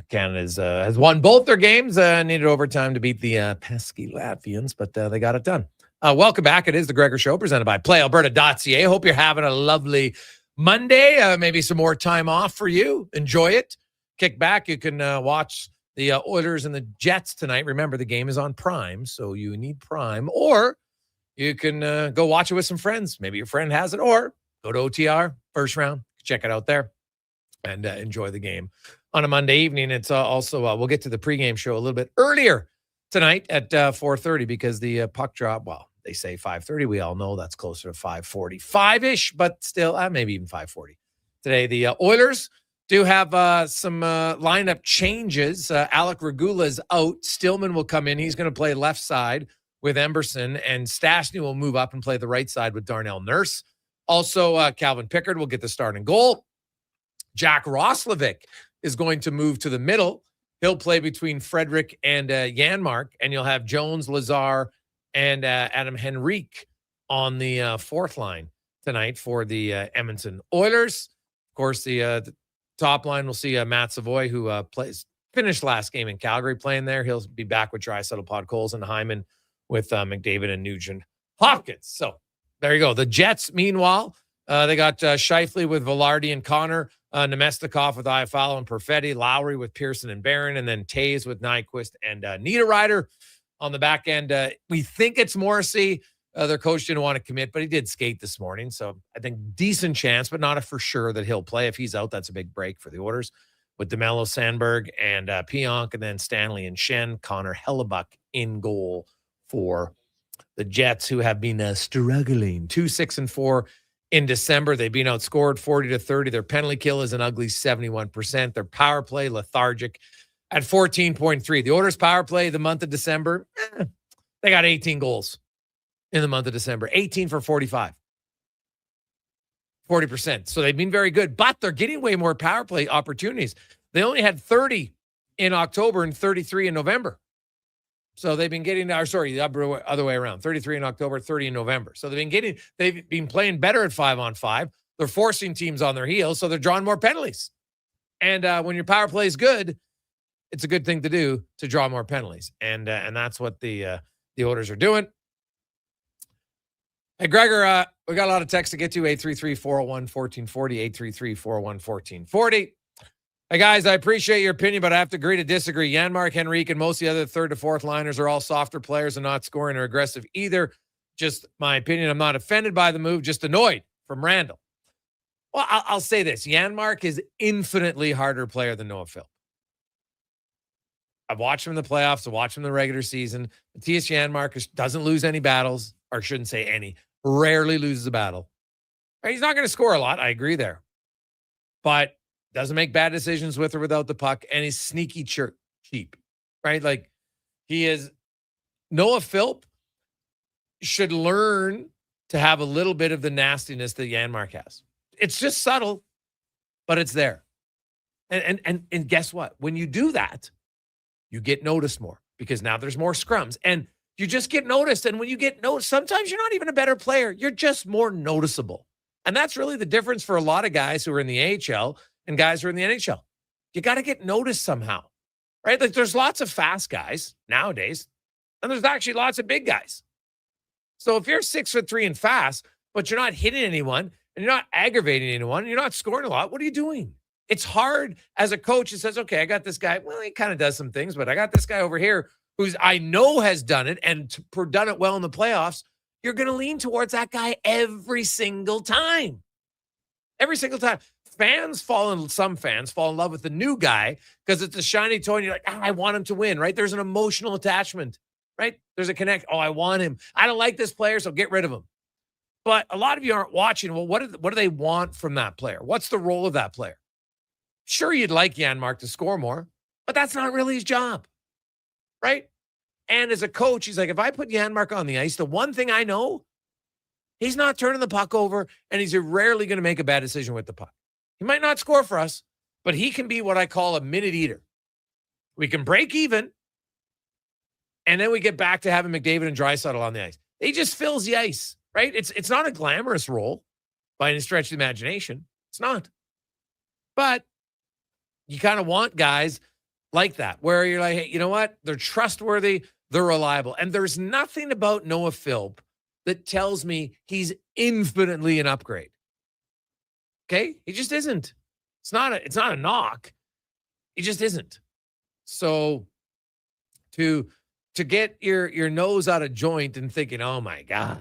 Speaker 14: Canada has won both their games, needed overtime to beat the pesky Latvians, but they got it done. Welcome back. It is the Gregor Show presented by playalberta.ca. Hope you're having a lovely Monday. Maybe some more time off for you. Enjoy it. Kick back. You can watch the Oilers and the Jets tonight. Remember, the game is on Prime, so you need Prime. Or you can go watch it with some friends. Maybe your friend has it. Or go to OTR, first round. Check it out there and enjoy the game on a Monday evening. It's also, we'll get to the pregame show a little bit earlier tonight at 4:30 because the puck drop, well, they say 5:30. We all know that's closer to 5:45-ish, but still, maybe even 5:40. Today, the Oilers do have some lineup changes. Alec Regula's out. Stillman will come in. He's going to play left side with Emberson, and Stastny will move up and play the right side with Darnell Nurse. Also, Calvin Pickard will get the start and goal. Jack Roslovic is going to move to the middle. He'll play between Frederick and Janmark, and you'll have Jones, Lazar, and Adam Henrique on the fourth line tonight for the Edmonton Oilers. Of course, the top line will see Matt Savoy, who finished last game in Calgary playing there. He'll be back with Draisaitl, Podkolzin, and Hyman with McDavid and Nugent Hopkins. So there you go. The Jets, meanwhile, they got Scheifele with Velarde and Connor, Nemestikov with Iafallo and Perfetti, Lowry with Pearson and Barron, and then Taves with Nyquist and Niederreiter. On the back end, we think it's Morrissey. Their coach didn't want to commit, but he did skate this morning. So I think decent chance, but not a for sure that he'll play. If he's out, that's a big break for the Oilers. With DeMello, Sandberg, and Pionk, and then Stanley and Shen, Connor Hellebuck in goal for the Jets, who have been struggling. 2-6-4 in December. They've been outscored 40-30. Their penalty kill is an ugly 71%. Their power play, lethargic at 14.3. The Oilers power play the month of December, they got 18 goals in the month of December. 18 for 45. 40%. So they've been very good, but they're getting way more power play opportunities. They only had 30 in October and 33 in November. So they've been getting, the other way around. 33 in October, 30 in November. So they've been playing better at 5-on-5. They're forcing teams on their heels, so they're drawing more penalties. And when your power play is good, it's a good thing to do to draw more penalties. And that's what the Oilers are doing. Hey, Gregor, we got a lot of texts to get to. 833-401-1440, 833-401-1440. Hey, guys, I appreciate your opinion, but I have to agree to disagree. Janmark, Henrique, and most of the other third to fourth liners are all softer players and not scoring or aggressive either. Just my opinion. I'm not offended by the move, just annoyed from Randall. Well, I'll say this. Janmark is infinitely harder player than Noah Philp. I've watched him in the playoffs. I've watched him in the regular season. Matthias Janmark doesn't lose any battles, or shouldn't say any, rarely loses a battle. He's not going to score a lot. I agree there. But doesn't make bad decisions with or without the puck, and he's sneaky cheap, right? Like, he is. Noah Philp should learn to have a little bit of the nastiness that Janmark has. It's just subtle, but it's there. And guess what? When you do that, you get noticed more because now there's more scrums, and you just get noticed. And when you get noticed, sometimes you're not even a better player. You're just more noticeable. And that's really the difference for a lot of guys who are in the AHL and guys who are in the NHL. You got to get noticed somehow, right? Like, there's lots of fast guys nowadays, and there's actually lots of big guys. So if you're 6'3" and fast, but you're not hitting anyone and you're not aggravating anyone and you're not scoring a lot, what are you doing? It's hard as a coach who says, okay, I got this guy. Well, he kind of does some things, but I got this guy over here who's I know has done it and done it well in the playoffs. You're going to lean towards that guy every single time. Every single time. Some fans fall in love with the new guy because it's a shiny toy and you're like, I want him to win, right? There's an emotional attachment, right? There's a connect. Oh, I want him. I don't like this player, so get rid of him. But a lot of you aren't watching. Well, what do they want from that player? What's the role of that player? Sure, you'd like Janmark to score more, but that's not really his job, right? And as a coach, he's like, if I put Janmark on the ice, the one thing I know, he's not turning the puck over, and he's rarely going to make a bad decision with the puck. He might not score for us, but he can be what I call a minute eater. We can break even, and then we get back to having McDavid and Draisaitl on the ice. He just fills the ice, right? It's not a glamorous role by any stretch of the imagination. It's not. But you kind of want guys like that, where you're like, hey, you know what? They're trustworthy, they're reliable. And there's nothing about Noah Philp that tells me he's infinitely an upgrade. Okay? He just isn't. It's not a knock. He just isn't. So to get your nose out of joint and thinking, oh my God,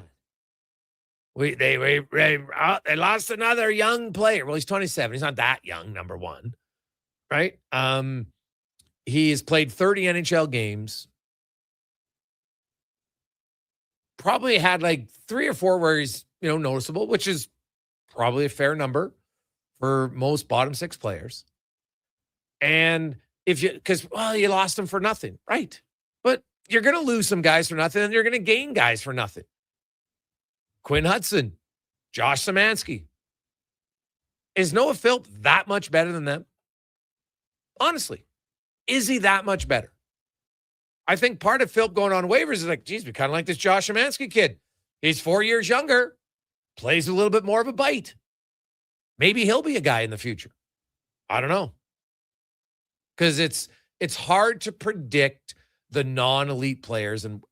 Speaker 14: they lost another young player. Well, he's 27. He's not that young, number one. Right? He has played 30 NHL games. Probably had like 3 or 4 where he's, noticeable, which is probably a fair number for most bottom 6 players. And because you lost them for nothing, right? But you're going to lose some guys for nothing, and you're going to gain guys for nothing. Quinn Hudson, Josh Szymanski. Is Noah Philp that much better than them? Honestly, is he that much better? I think part of Philp going on waivers is like, geez, we kind of like this Josh Szymanski kid. He's 4 years younger, plays a little bit more of a bite. Maybe he'll be a guy in the future. I don't know. Because it's hard to predict the non-elite players and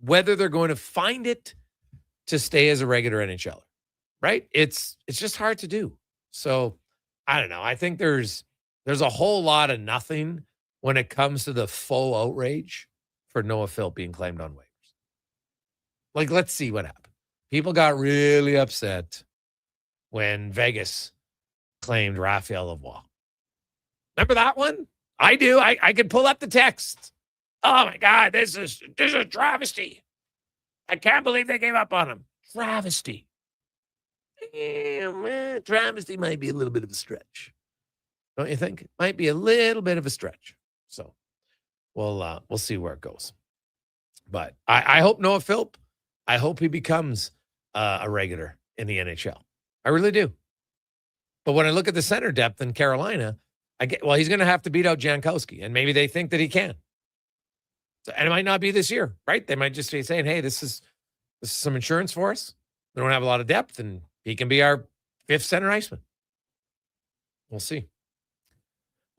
Speaker 14: whether they're going to find it to stay as a regular NHLer, right? It's just hard to do. So I don't know. I think there's a whole lot of nothing when it comes to the full outrage for Noah Philp being claimed on waivers. Like, let's see what happened. People got really upset when Vegas claimed Raphael Lavoie. Remember that one? I do. I could pull up the text. Oh my God, this is a travesty. I can't believe they gave up on him. Travesty. Yeah, travesty might be a little bit of a stretch. Don't you think? Might be a little bit of a stretch. So we'll see where it goes. But I hope Noah Philp, I hope he becomes a regular in the NHL. I really do. But when I look at the center depth in Carolina, he's going to have to beat out Jankowski, and maybe they think that he can. So, and it might not be this year, right? They might just be saying, hey, this is some insurance for us. We don't have a lot of depth, and he can be our 5th center iceman. We'll see.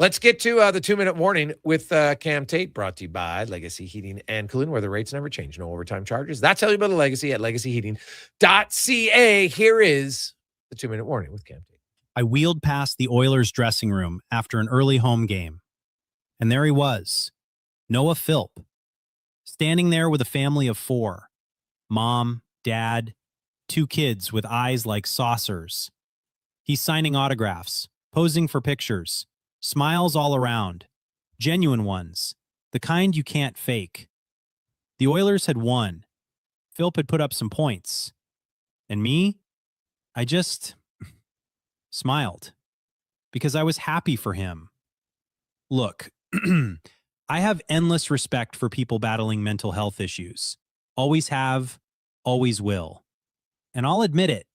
Speaker 14: Let's get to the 2-minute warning with Cam Tate, brought to you by Legacy Heating and Cooling, where the rates never change. No overtime charges. That's how you build a legacy at legacyheating.ca. Here is the 2-minute warning with Cam Tate.
Speaker 10: I wheeled past the Oilers dressing room after an early home game, and there he was, Noah Philp, standing there with a family of 4, mom, dad, 2 kids with eyes like saucers. He's signing autographs, posing for pictures, smiles all around, genuine ones, the kind you can't fake. The Oilers had won. Philp had put up some points. And me, I just smiled because I was happy for him. Look, I have endless respect for people battling mental health issues. Always have, always will. And I'll admit it,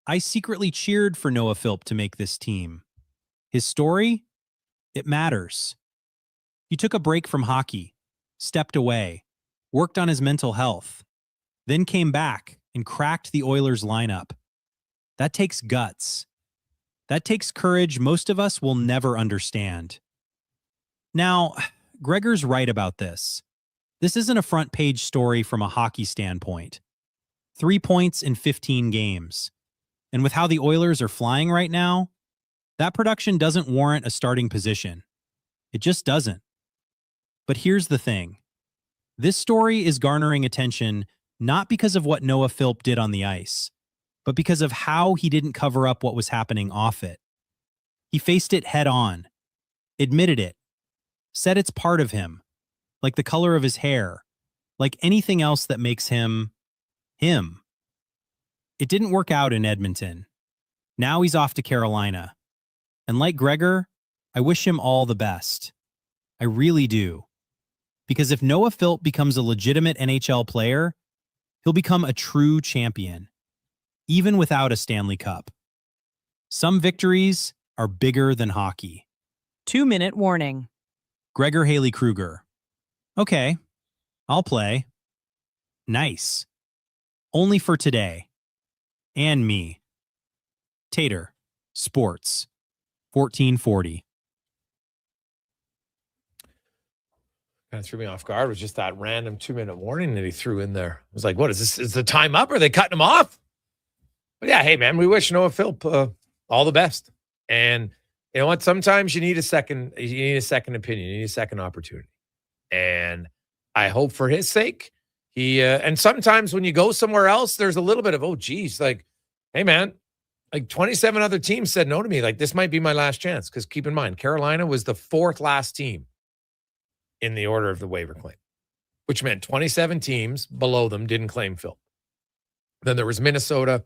Speaker 10: I secretly cheered for Noah Philp to make this team. His story, it matters. He took a break from hockey, stepped away, worked on his mental health, then came back and cracked the Oilers lineup. That takes guts. That takes courage most of us will never understand. Now, Gregor's right about this. This isn't a front page story from a hockey standpoint. 3 points in 15 games. And with how the Oilers are flying right now, that production doesn't warrant a starting position. It just doesn't. But here's the thing. This story is garnering attention not because of what Noah Philp did on the ice, but because of how he didn't cover up what was happening off it. He faced it head on, admitted it, said it's part of him, like the color of his hair, like anything else that makes him, him. It didn't work out in Edmonton. Now he's off to Carolina. And like Gregor, I wish him all the best. I really do. Because if Noah Philp becomes a legitimate NHL player, he'll become a true champion, even without a Stanley Cup. Some victories are bigger than hockey.
Speaker 19: 2-minute warning.
Speaker 10: Gregor Haley Kruger. Okay, I'll play. Nice. Only for today. And me. Tater. Sports. 1440.
Speaker 14: Kind of threw me off guard was just that random 2-minute warning that he threw in there. I was like, what is this? Is the time up? Are they cutting him off? But yeah, hey, man, we wish Noah Philp all the best. And you know what? Sometimes you need a second opinion. You need a second opportunity. And I hope for his sake, and sometimes when you go somewhere else, there's a little bit of, oh, geez, like, hey, man, like 27 other teams said no to me. Like, this might be my last chance. Because keep in mind, Carolina was the 4th last team in the order of the waiver claim, which meant 27 teams below them didn't claim Phil. Then there was Minnesota,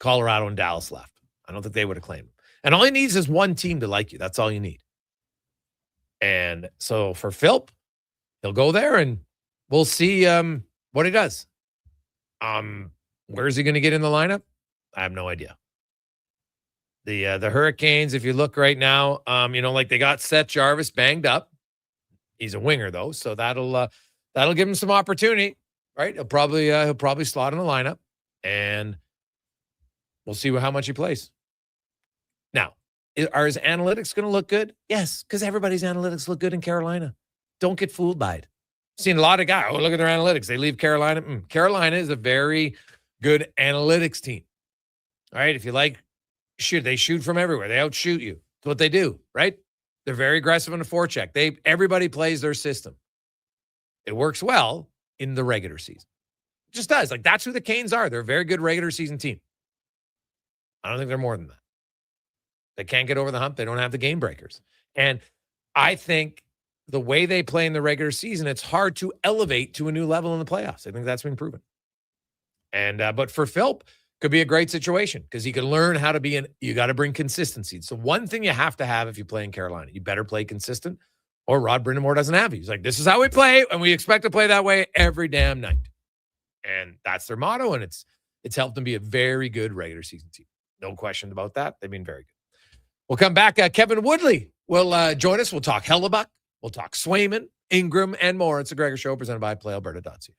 Speaker 14: Colorado, and Dallas left. I don't think they would have claimed him. And all he needs is one team to like you. That's all you need. And so for Philp, he'll go there and we'll see what he does. Where is he going to get in the lineup? I have no idea. The Hurricanes, if you look right now, like they got Seth Jarvis banged up. He's a winger though, so that'll give him some opportunity, right? He'll probably slot in the lineup, and we'll see how much he plays. Now, are his analytics going to look good? Yes, because everybody's analytics look good in Carolina. Don't get fooled by it. Seen a lot of guys. Oh, look at their analytics. They leave Carolina. Carolina is a very good analytics team. All right, if you like, they shoot from everywhere. They outshoot you. That's what they do, right? They're very aggressive on the forecheck. Everybody plays their system. It works well in the regular season. It just does. Like, that's who the Canes are. They're a very good regular season team. I don't think they're more than that. They can't get over the hump. They don't have the game breakers. And I think the way they play in the regular season, it's hard to elevate to a new level in the playoffs. I think that's been proven. And but for Philp, could be a great situation because he can learn how to be you got to bring consistency. So one thing you have to have if you play in Carolina, you better play consistent, or Rod Brindamore doesn't have you. He's like, this is how we play, and we expect to play that way every damn night. And that's their motto, and it's helped them be a very good regular season team. No question about that. They've been very good. We'll come back. Kevin Woodley will join us. We'll talk Hellebuck. We'll talk Swayman, Ingram, and more. It's the Gregor Show presented by PlayAlberta.ca.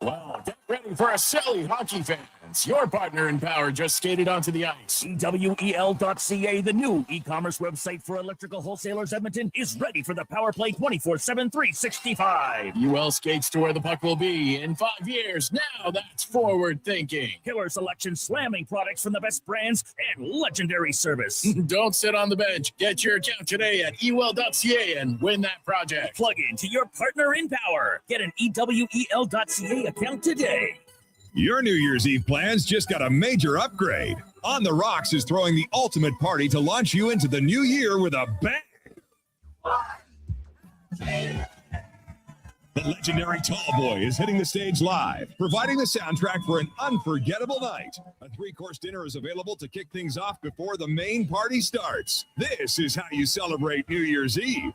Speaker 8: Well, get ready for a silly hockey fan. fans, your partner in power just skated onto the ice.
Speaker 2: EWEL.ca, the new e-commerce website for electrical wholesalers Edmonton, is ready for the Power Play 24/7 365.
Speaker 8: UL skates to where the puck will be in 5 years. Now that's forward thinking.
Speaker 2: Killer selection, slamming products from the best brands, and legendary service.
Speaker 8: Don't sit on the bench. Get your account today at ewell.ca and win that project.
Speaker 2: Plug into your partner in power. Get an EWEL.ca account today.
Speaker 3: Your New Year's Eve plans just got a major upgrade. On the Rocks is throwing the ultimate party to launch you into the new year with a bang. The legendary Tall Boy is hitting the stage live, providing the soundtrack for an unforgettable night. A 3-course dinner is available to kick things off before the main party starts. This is how you celebrate New Year's Eve.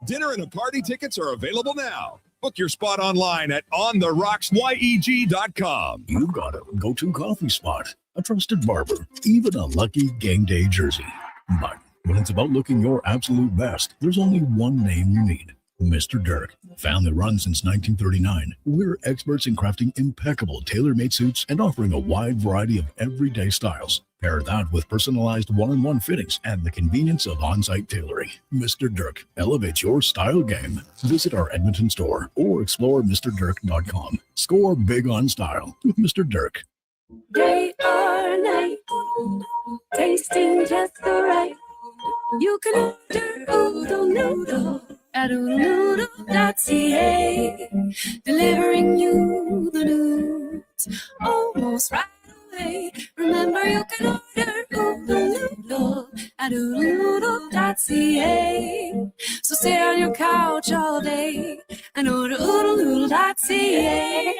Speaker 3: Dinner and a party tickets are available now. Book your spot online at ontherocksYEG.com.
Speaker 12: You've got a go-to coffee spot, a trusted barber, even a lucky game day jersey. But when it's about looking your absolute best, there's only one name you need. Mr. Dirk. Family run since 1939, we're experts in crafting impeccable tailor-made suits and offering a wide variety of everyday styles. Pair that with personalized one-on-one fittings and the convenience of on-site tailoring. Mr. Dirk elevates your style game. Visit our Edmonton store or explore MrDirk.com. Score big on style with Mr. Dirk.
Speaker 5: Day or night, tasting just the right. You can order oodle noodle at oodlenoodle.ca, delivering you the news almost right away. Remember, you can order oodle noodle at oodlenoodle.ca. So stay on your couch all day and order oodlenoodle.ca.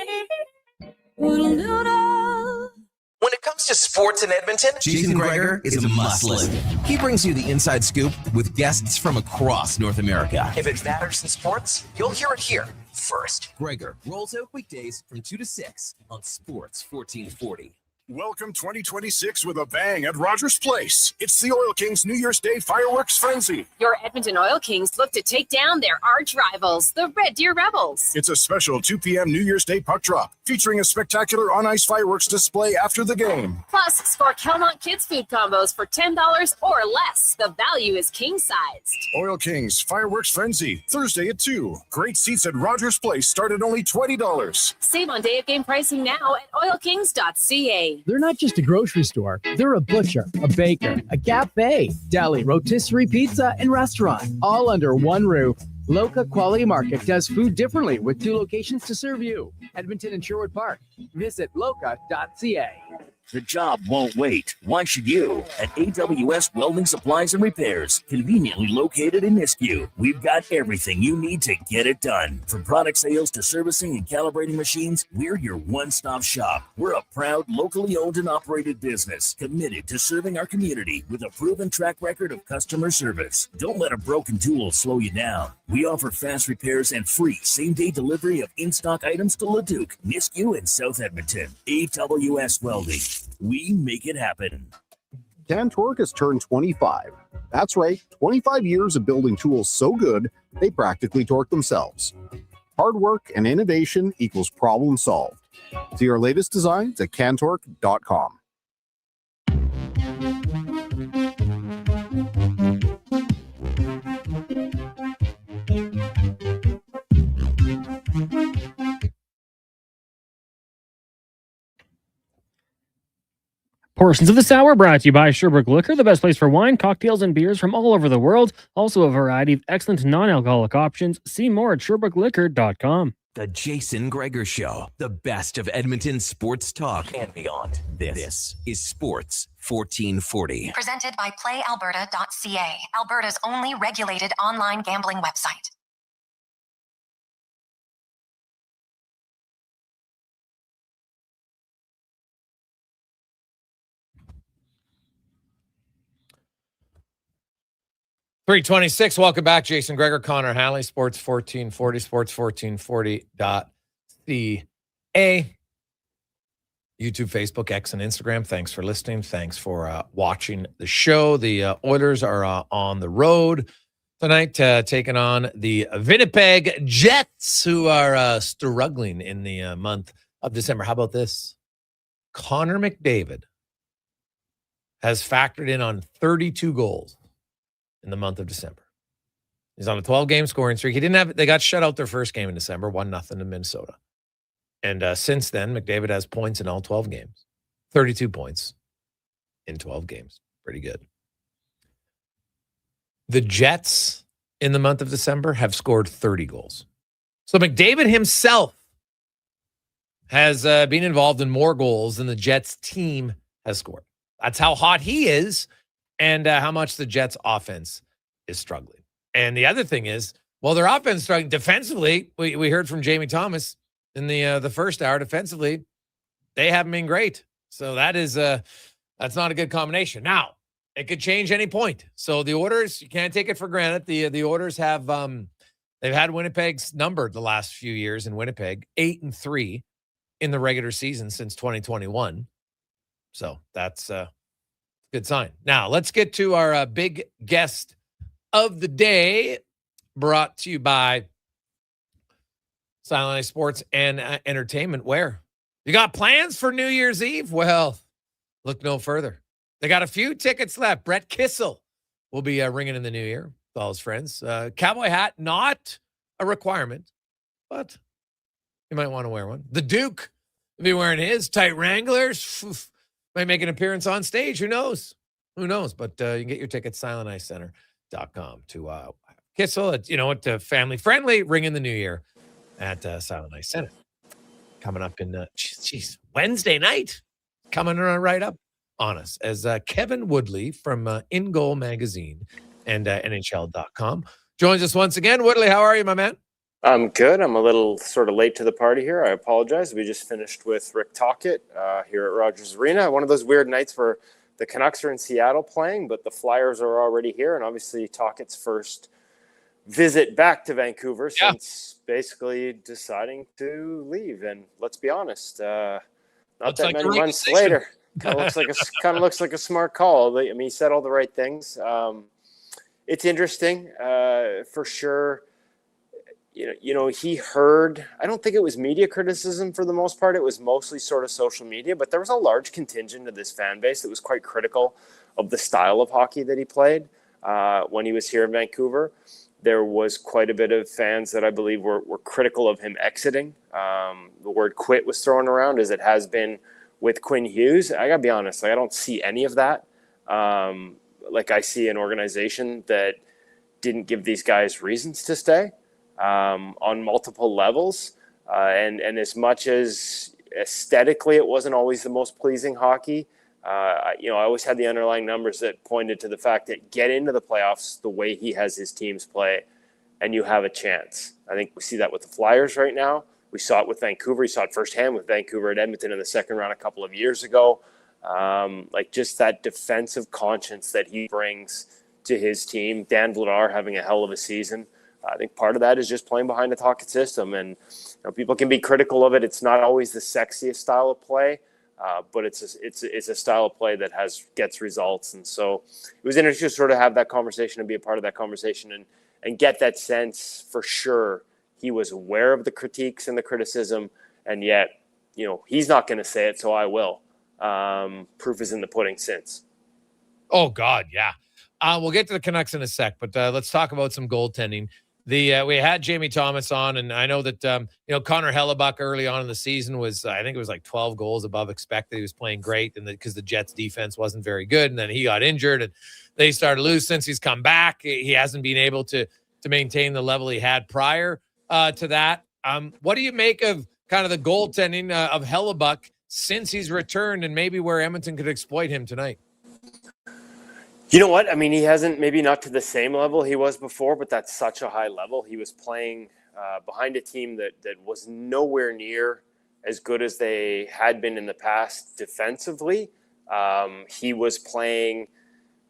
Speaker 5: Oodle noodle.
Speaker 4: When it comes to sports in Edmonton, Jason Gregor is a must-listen. He brings you the inside scoop with guests from across North America. If it matters in sports, you'll hear it here first. Gregor rolls out weekdays from 2 to 6 on Sports 1440.
Speaker 8: Welcome 2026 with a bang at Rogers Place. It's the Oil Kings New Year's Day fireworks frenzy.
Speaker 20: Your Edmonton Oil Kings look to take down their arch rivals, the Red Deer Rebels.
Speaker 8: It's a special 2 p.m. New Year's Day puck drop featuring a spectacular on-ice fireworks display after the game.
Speaker 20: Plus, score Kelmont Kids food combos for $10 or less. The value is king-sized.
Speaker 8: Oil Kings fireworks frenzy, Thursday at 2. Great seats at Rogers Place start at only $20.
Speaker 20: Save on day of game pricing now at oilkings.ca.
Speaker 21: They're not just a grocery store. They're a butcher, a baker, a cafe, deli, rotisserie pizza, and restaurant, all under one roof. Loca Quality Market does food differently with 2 locations to serve you. Edmonton and Sherwood Park. Visit loca.ca.
Speaker 2: The job won't wait. Why should you? At AWS Welding Supplies and Repairs, conveniently located in Nisku, we've got everything you need to get it done. From product sales to servicing and calibrating machines, we're your one-stop shop. We're a proud, locally owned and operated business, committed to serving our community with a proven track record of customer service. Don't let a broken tool slow you down. We offer fast repairs and free same-day delivery of in-stock items to Leduc, Nisku, and South Edmonton. AWS Welding. We make it happen.
Speaker 23: Cantork has turned 25. That's right, 25 years of building tools so good, they practically torque themselves. Hard work and innovation equals problem solved. See our latest designs at cantork.com.
Speaker 15: Portions of this hour brought to you by Sherbrooke Liquor, the best place for wine, cocktails, and beers from all over the world. Also a variety of excellent non-alcoholic options. See more at SherbrookeLiquor.com.
Speaker 22: The Jason Gregor Show, the best of Edmonton sports talk and beyond. This is Sports 1440.
Speaker 13: Presented by PlayAlberta.ca, Alberta's only regulated online gambling website.
Speaker 14: .326. Welcome back, Jason Gregor, Connor Halley, Sports 1440, sports1440.ca. YouTube, Facebook, X, and Instagram. Thanks for listening. Thanks for watching the show. The Oilers are on the road tonight, taking on the Winnipeg Jets, who are struggling in the month of December. How about this? Connor McDavid has factored in on 32 goals in the month of December. He's on a 12-game scoring streak. They got shut out their first game in December, 1-0 in Minnesota. And since then, McDavid has points in all 12 games. 32 points in 12 games. Pretty good. The Jets in the month of December have scored 30 goals. So McDavid himself has been involved in more goals than the Jets team has scored. That's how hot he is and how much the Jets offense is struggling. And the other thing is, well, their offense struggling defensively. We heard from Jamie Thomas in the first hour. Defensively, they haven't been great. So that's not a good combination. Now, it could change any point. So the Oilers, you can't take it for granted. The Oilers have they've had Winnipeg's numbered the last few years in Winnipeg, 8-3 in the regular season since 2021. So that's a good sign. Now, let's get to our big guest of the day, brought to you by Silent Eye Sports and Entertainment. Where? You got plans for New Year's Eve? Well, look no further. They got a few tickets left. Brett Kissel will be ringing in the new year with all his friends. Cowboy hat, not a requirement, but you might want to wear one. The Duke will be wearing his. Tight Wranglers might make an appearance on stage. Who knows? Who knows? But you can get your tickets, silenteyecenter.com to Kissel. It's, family friendly. Ring in the new year at Silent Eye Center. Coming up in Wednesday night. Coming right up on us as Kevin Woodley from In Goal Magazine and NHL.com joins us once again. Woodley, how are you, my man?
Speaker 1: I'm good. I'm a little sort of late to the party here. I apologize. We just finished with Rick Tocchet here at Rogers Arena. One of those weird nights where the Canucks are in Seattle playing, but the Flyers are already here. And obviously Tocchet's first visit back to Vancouver since basically deciding to leave. And let's be honest, not
Speaker 14: looks
Speaker 1: that
Speaker 14: like
Speaker 1: many
Speaker 14: the right
Speaker 1: months
Speaker 14: decision.
Speaker 1: later. Kind of looks like a smart call. I mean, he said all the right things. It's interesting for sure. He heard. I don't think it was media criticism for the most part. It was mostly sort of social media. But there was a large contingent of this fan base that was quite critical of the style of hockey that he played when he was here in Vancouver. There was quite a bit of fans that I believe were critical of him exiting. The word "quit" was thrown around, as it has been with Quinn Hughes. I gotta be honest, I don't see any of that. I see an organization that didn't give these guys reasons to stay on multiple levels. And as much as aesthetically it wasn't always the most pleasing hockey, I always had the underlying numbers that pointed to the fact that get into the playoffs the way he has his teams play, and you have a chance. I think we see that with the Flyers right now. We saw it with Vancouver. We saw it firsthand with Vancouver at Edmonton in the second round a couple of years ago. Just that defensive conscience that he brings to his team. Dan Vladar having a hell of a season. I think part of that is just playing behind the Tocchet system. And people can be critical of it. It's not always the sexiest style of play, but it's a style of play that gets results. And so it was interesting to sort of have that conversation and be a part of that conversation and get that sense for sure. He was aware of the critiques and the criticism, and yet, he's not going to say it, so I will. Proof is in the pudding since.
Speaker 14: Oh, God, yeah. We'll get to the Canucks in a sec, but let's talk about some goaltending. We had Jamie Thomas on, and I know that Connor Halley early on in the season was, I think it was like 12 goals above expected. He was playing great, and because the Jets' defense wasn't very good, and then he got injured, and they started to lose. Since he's come back, he hasn't been able to maintain the level he had prior to that. What do you make of kind of the goaltending of Hellebuyck since he's returned, and maybe where Edmonton could exploit him tonight?
Speaker 1: You know what? I mean, he hasn't, maybe not to the same level he was before, but that's such a high level. He was playing behind a team that was nowhere near as good as they had been in the past defensively. He was playing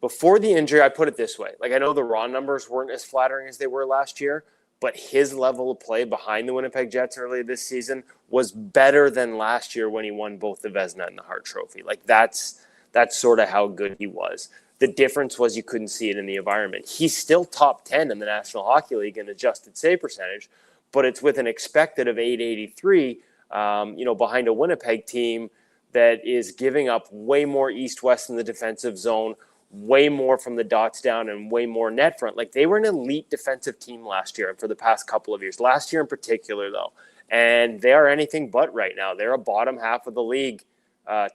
Speaker 1: before the injury. I put it this way. I know the raw numbers weren't as flattering as they were last year, but his level of play behind the Winnipeg Jets earlier this season was better than last year when he won both the Vezina and the Hart Trophy. That's sort of how good he was. The difference was you couldn't see it in the environment. He's still top 10 in the National Hockey League in adjusted save percentage, but it's with an expected of 883, behind a Winnipeg team that is giving up way more east-west in the defensive zone, way more from the dots down, and way more net front. Like, they were an elite defensive team last year and for the past couple of years. Last year in particular, though. And they are anything but right now. They're a bottom half of the league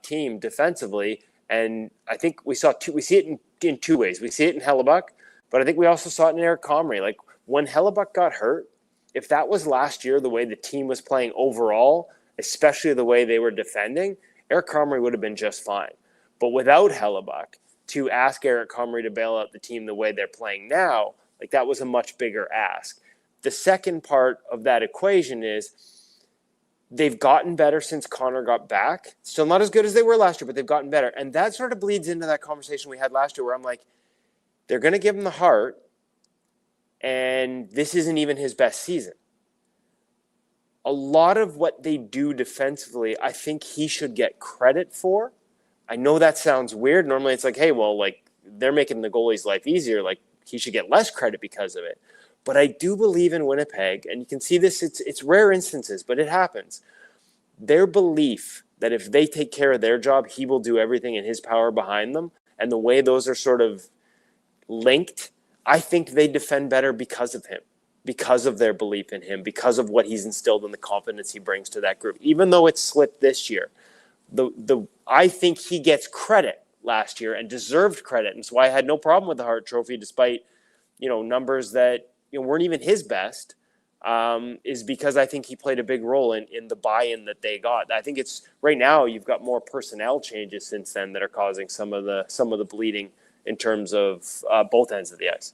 Speaker 1: team defensively. And I think we see it in two ways. We see it in Hellebuck, but I think we also saw it in Eric Comrie. Like, when Hellebuck got hurt, if that was last year, the way the team was playing overall, especially the way they were defending, Eric Comrie would have been just fine. But without Hellebuck, to ask Eric Comrie to bail out the team the way they're playing now, like, that was a much bigger ask. The second part of that equation is they've gotten better since Connor got back. Still not as good as they were last year, but they've gotten better. And that sort of bleeds into that conversation we had last year where I'm like, they're going to give him the heart, and this isn't even his best season. A lot of what they do defensively, I think he should get credit for. I know that sounds weird. Normally it's like, hey, well, like, they're making the goalie's life easier. Like, he should get less credit because of it. But I do believe in Winnipeg, and you can see this, it's rare instances, but it happens. Their belief that if they take care of their job, he will do everything in his power behind them, and the way those are sort of linked, I think they defend better because of him, because of their belief in him, because of what he's instilled and the confidence he brings to that group. Even though it slipped this year, I think he gets credit last year and deserved credit, and so I had no problem with the Hart Trophy despite, numbers that weren't even his best, is because I think he played a big role in the buy-in that they got. I think it's right now you've got more personnel changes since then that are causing some of the bleeding in terms of both ends of the ice.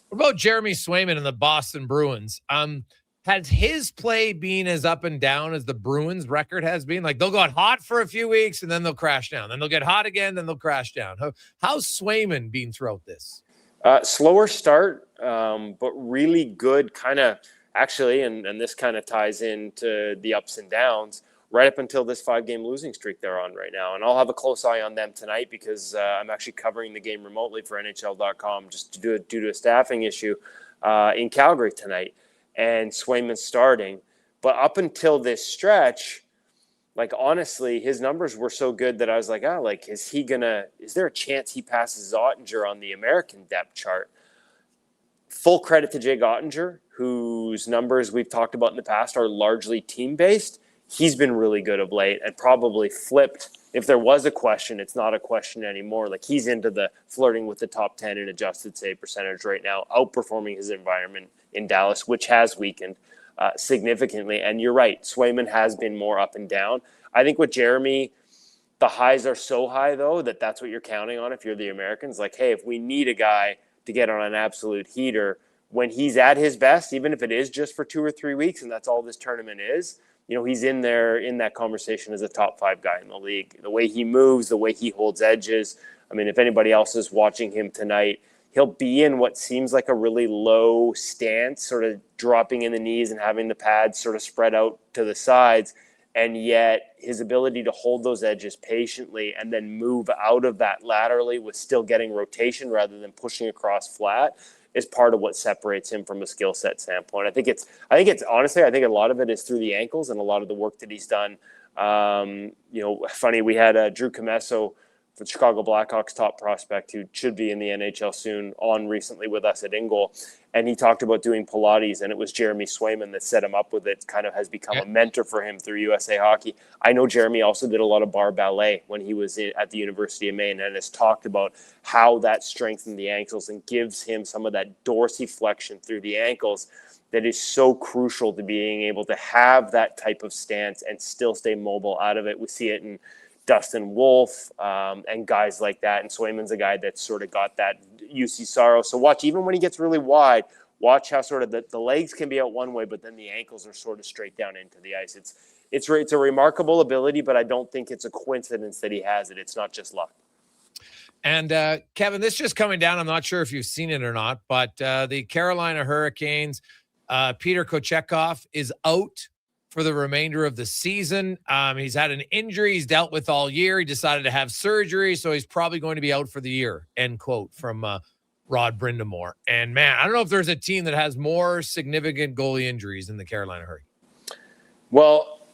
Speaker 14: What about Jeremy Swayman and the Boston Bruins? Has his play been as up and down as the Bruins record has been? Like, they'll get hot for a few weeks and then they'll crash down. Then they'll get hot again, then they'll crash down. How's Swayman been throughout this?
Speaker 1: Slower start, but really good kind of actually, and this kind of ties into the ups and downs right up until this 5-game losing streak they're on right now. And I'll have a close eye on them tonight because I'm actually covering the game remotely for NHL.com just due to a staffing issue in Calgary tonight. And Swayman's starting. But up until this stretch, like, honestly, his numbers were so good that I was like, is there a chance he passes Ottinger on the American depth chart? Full credit to Jake Ottinger, whose numbers we've talked about in the past are largely team-based. He's been really good of late and probably flipped. If there was a question, it's not a question anymore. Like, he's into the flirting with the top 10 in adjusted save percentage right now, outperforming his environment in Dallas, which has weakened significantly. And you're right, Swayman has been more up and down. I think with Jeremy, the highs are so high, though, that's what you're counting on if you're the Americans. Like, hey, if we need a guy to get on an absolute heater, when he's at his best, even if it is just for 2 or 3 weeks, and that's all this tournament is, he's in there in that conversation as a top 5 guy in the league. The way he moves, the way he holds edges. I mean, if anybody else is watching him tonight, he'll be in what seems like a really low stance, sort of dropping in the knees and having the pads sort of spread out to the sides. And yet his ability to hold those edges patiently and then move out of that laterally with still getting rotation rather than pushing across flat is part of what separates him from a skill set standpoint. I think it's honestly, I think a lot of it is through the ankles and a lot of the work that he's done. Funny, we had Drew Comesso, the Chicago Blackhawks top prospect who should be in the NHL soon, on recently with us at Ingol. And he talked about doing Pilates, and it was Jeremy Swayman that set him up with it, kind of has become a mentor for him through USA Hockey. I know Jeremy also did a lot of bar ballet when he was at the University of Maine and has talked about how that strengthened the ankles and gives him some of that dorsiflexion through the ankles that is so crucial to being able to have that type of stance and still stay mobile out of it. We see it in Dustin Wolf and guys like that. And Swayman's a guy that's sort of got that UC sorrow. So watch, even when he gets really wide, watch how sort of the legs can be out one way, but then the ankles are sort of straight down into the ice. It's a remarkable ability, but I don't think it's a coincidence that he has it. It's not just luck.
Speaker 14: And Kevin, this just coming down, I'm not sure if you've seen it or not, but the Carolina Hurricanes, Peter Kochetkov is out for the remainder of the season. He's had an injury he's dealt with all year. He decided to have surgery, so he's probably going to be out for the year, end quote, from Rod Brindamore. And, man, I don't know if there's a team that has more significant goalie injuries than the Carolina Hurricanes.
Speaker 1: Well,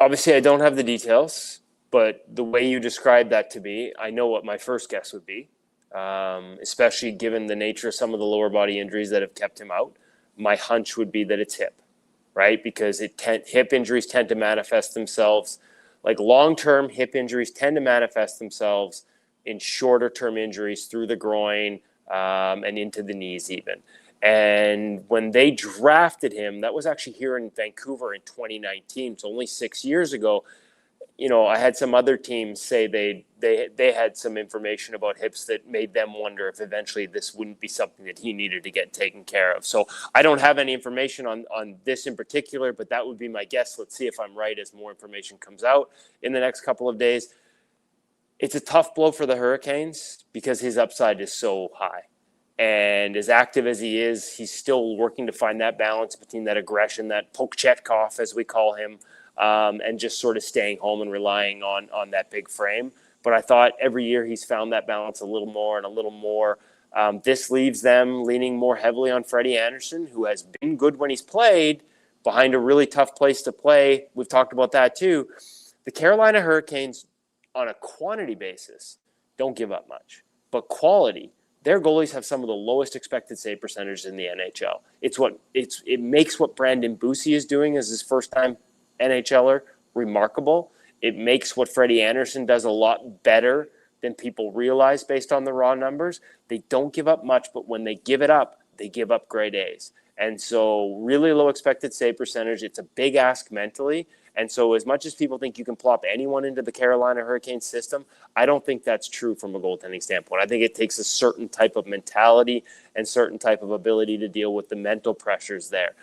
Speaker 1: obviously I don't have the details. But the way you described that to me, I know what my first guess would be, especially given the nature of some of the lower body injuries that have kept him out. My hunch would be that it's hip, right? Because hip injuries tend to manifest themselves, like long-term hip injuries tend to manifest themselves in shorter-term injuries through the groin and into the knees even. And when they drafted him, that was actually here in Vancouver in 2019, so only 6 years ago. You know, I had some other teams say they had some information about hips that made them wonder if eventually this wouldn't be something that he needed to get taken care of. So I don't have any information on this in particular, but that would be my guess. Let's see if I'm right as more information comes out in the next couple of days. It's a tough blow for the Hurricanes because his upside is so high. And as active as he is, he's still working to find that balance between that aggression, that Pokchetkov, as we call him, and just sort of staying home and relying on that big frame. But I thought every year he's found that balance a little more and a little more. This leaves them leaning more heavily on Freddie Anderson, who has been good when he's played, behind a really tough place to play. We've talked about that too. The Carolina Hurricanes, on a quantity basis, don't give up much. But quality, their goalies have some of the lowest expected save percentages in the NHL. It makes what Brandon Bussi is doing as his first time NHLer remarkable. It makes what Freddie Anderson does a lot better than people realize based on the raw numbers. They don't give up much, but when they give it up, they give up grade A's. And so really low expected save percentage. It's a big ask mentally. And so as much as people think you can plop anyone into the Carolina Hurricanes system, I don't think that's true from a goaltending standpoint. I think it takes a certain type of mentality and certain type of ability to deal with the mental pressures there.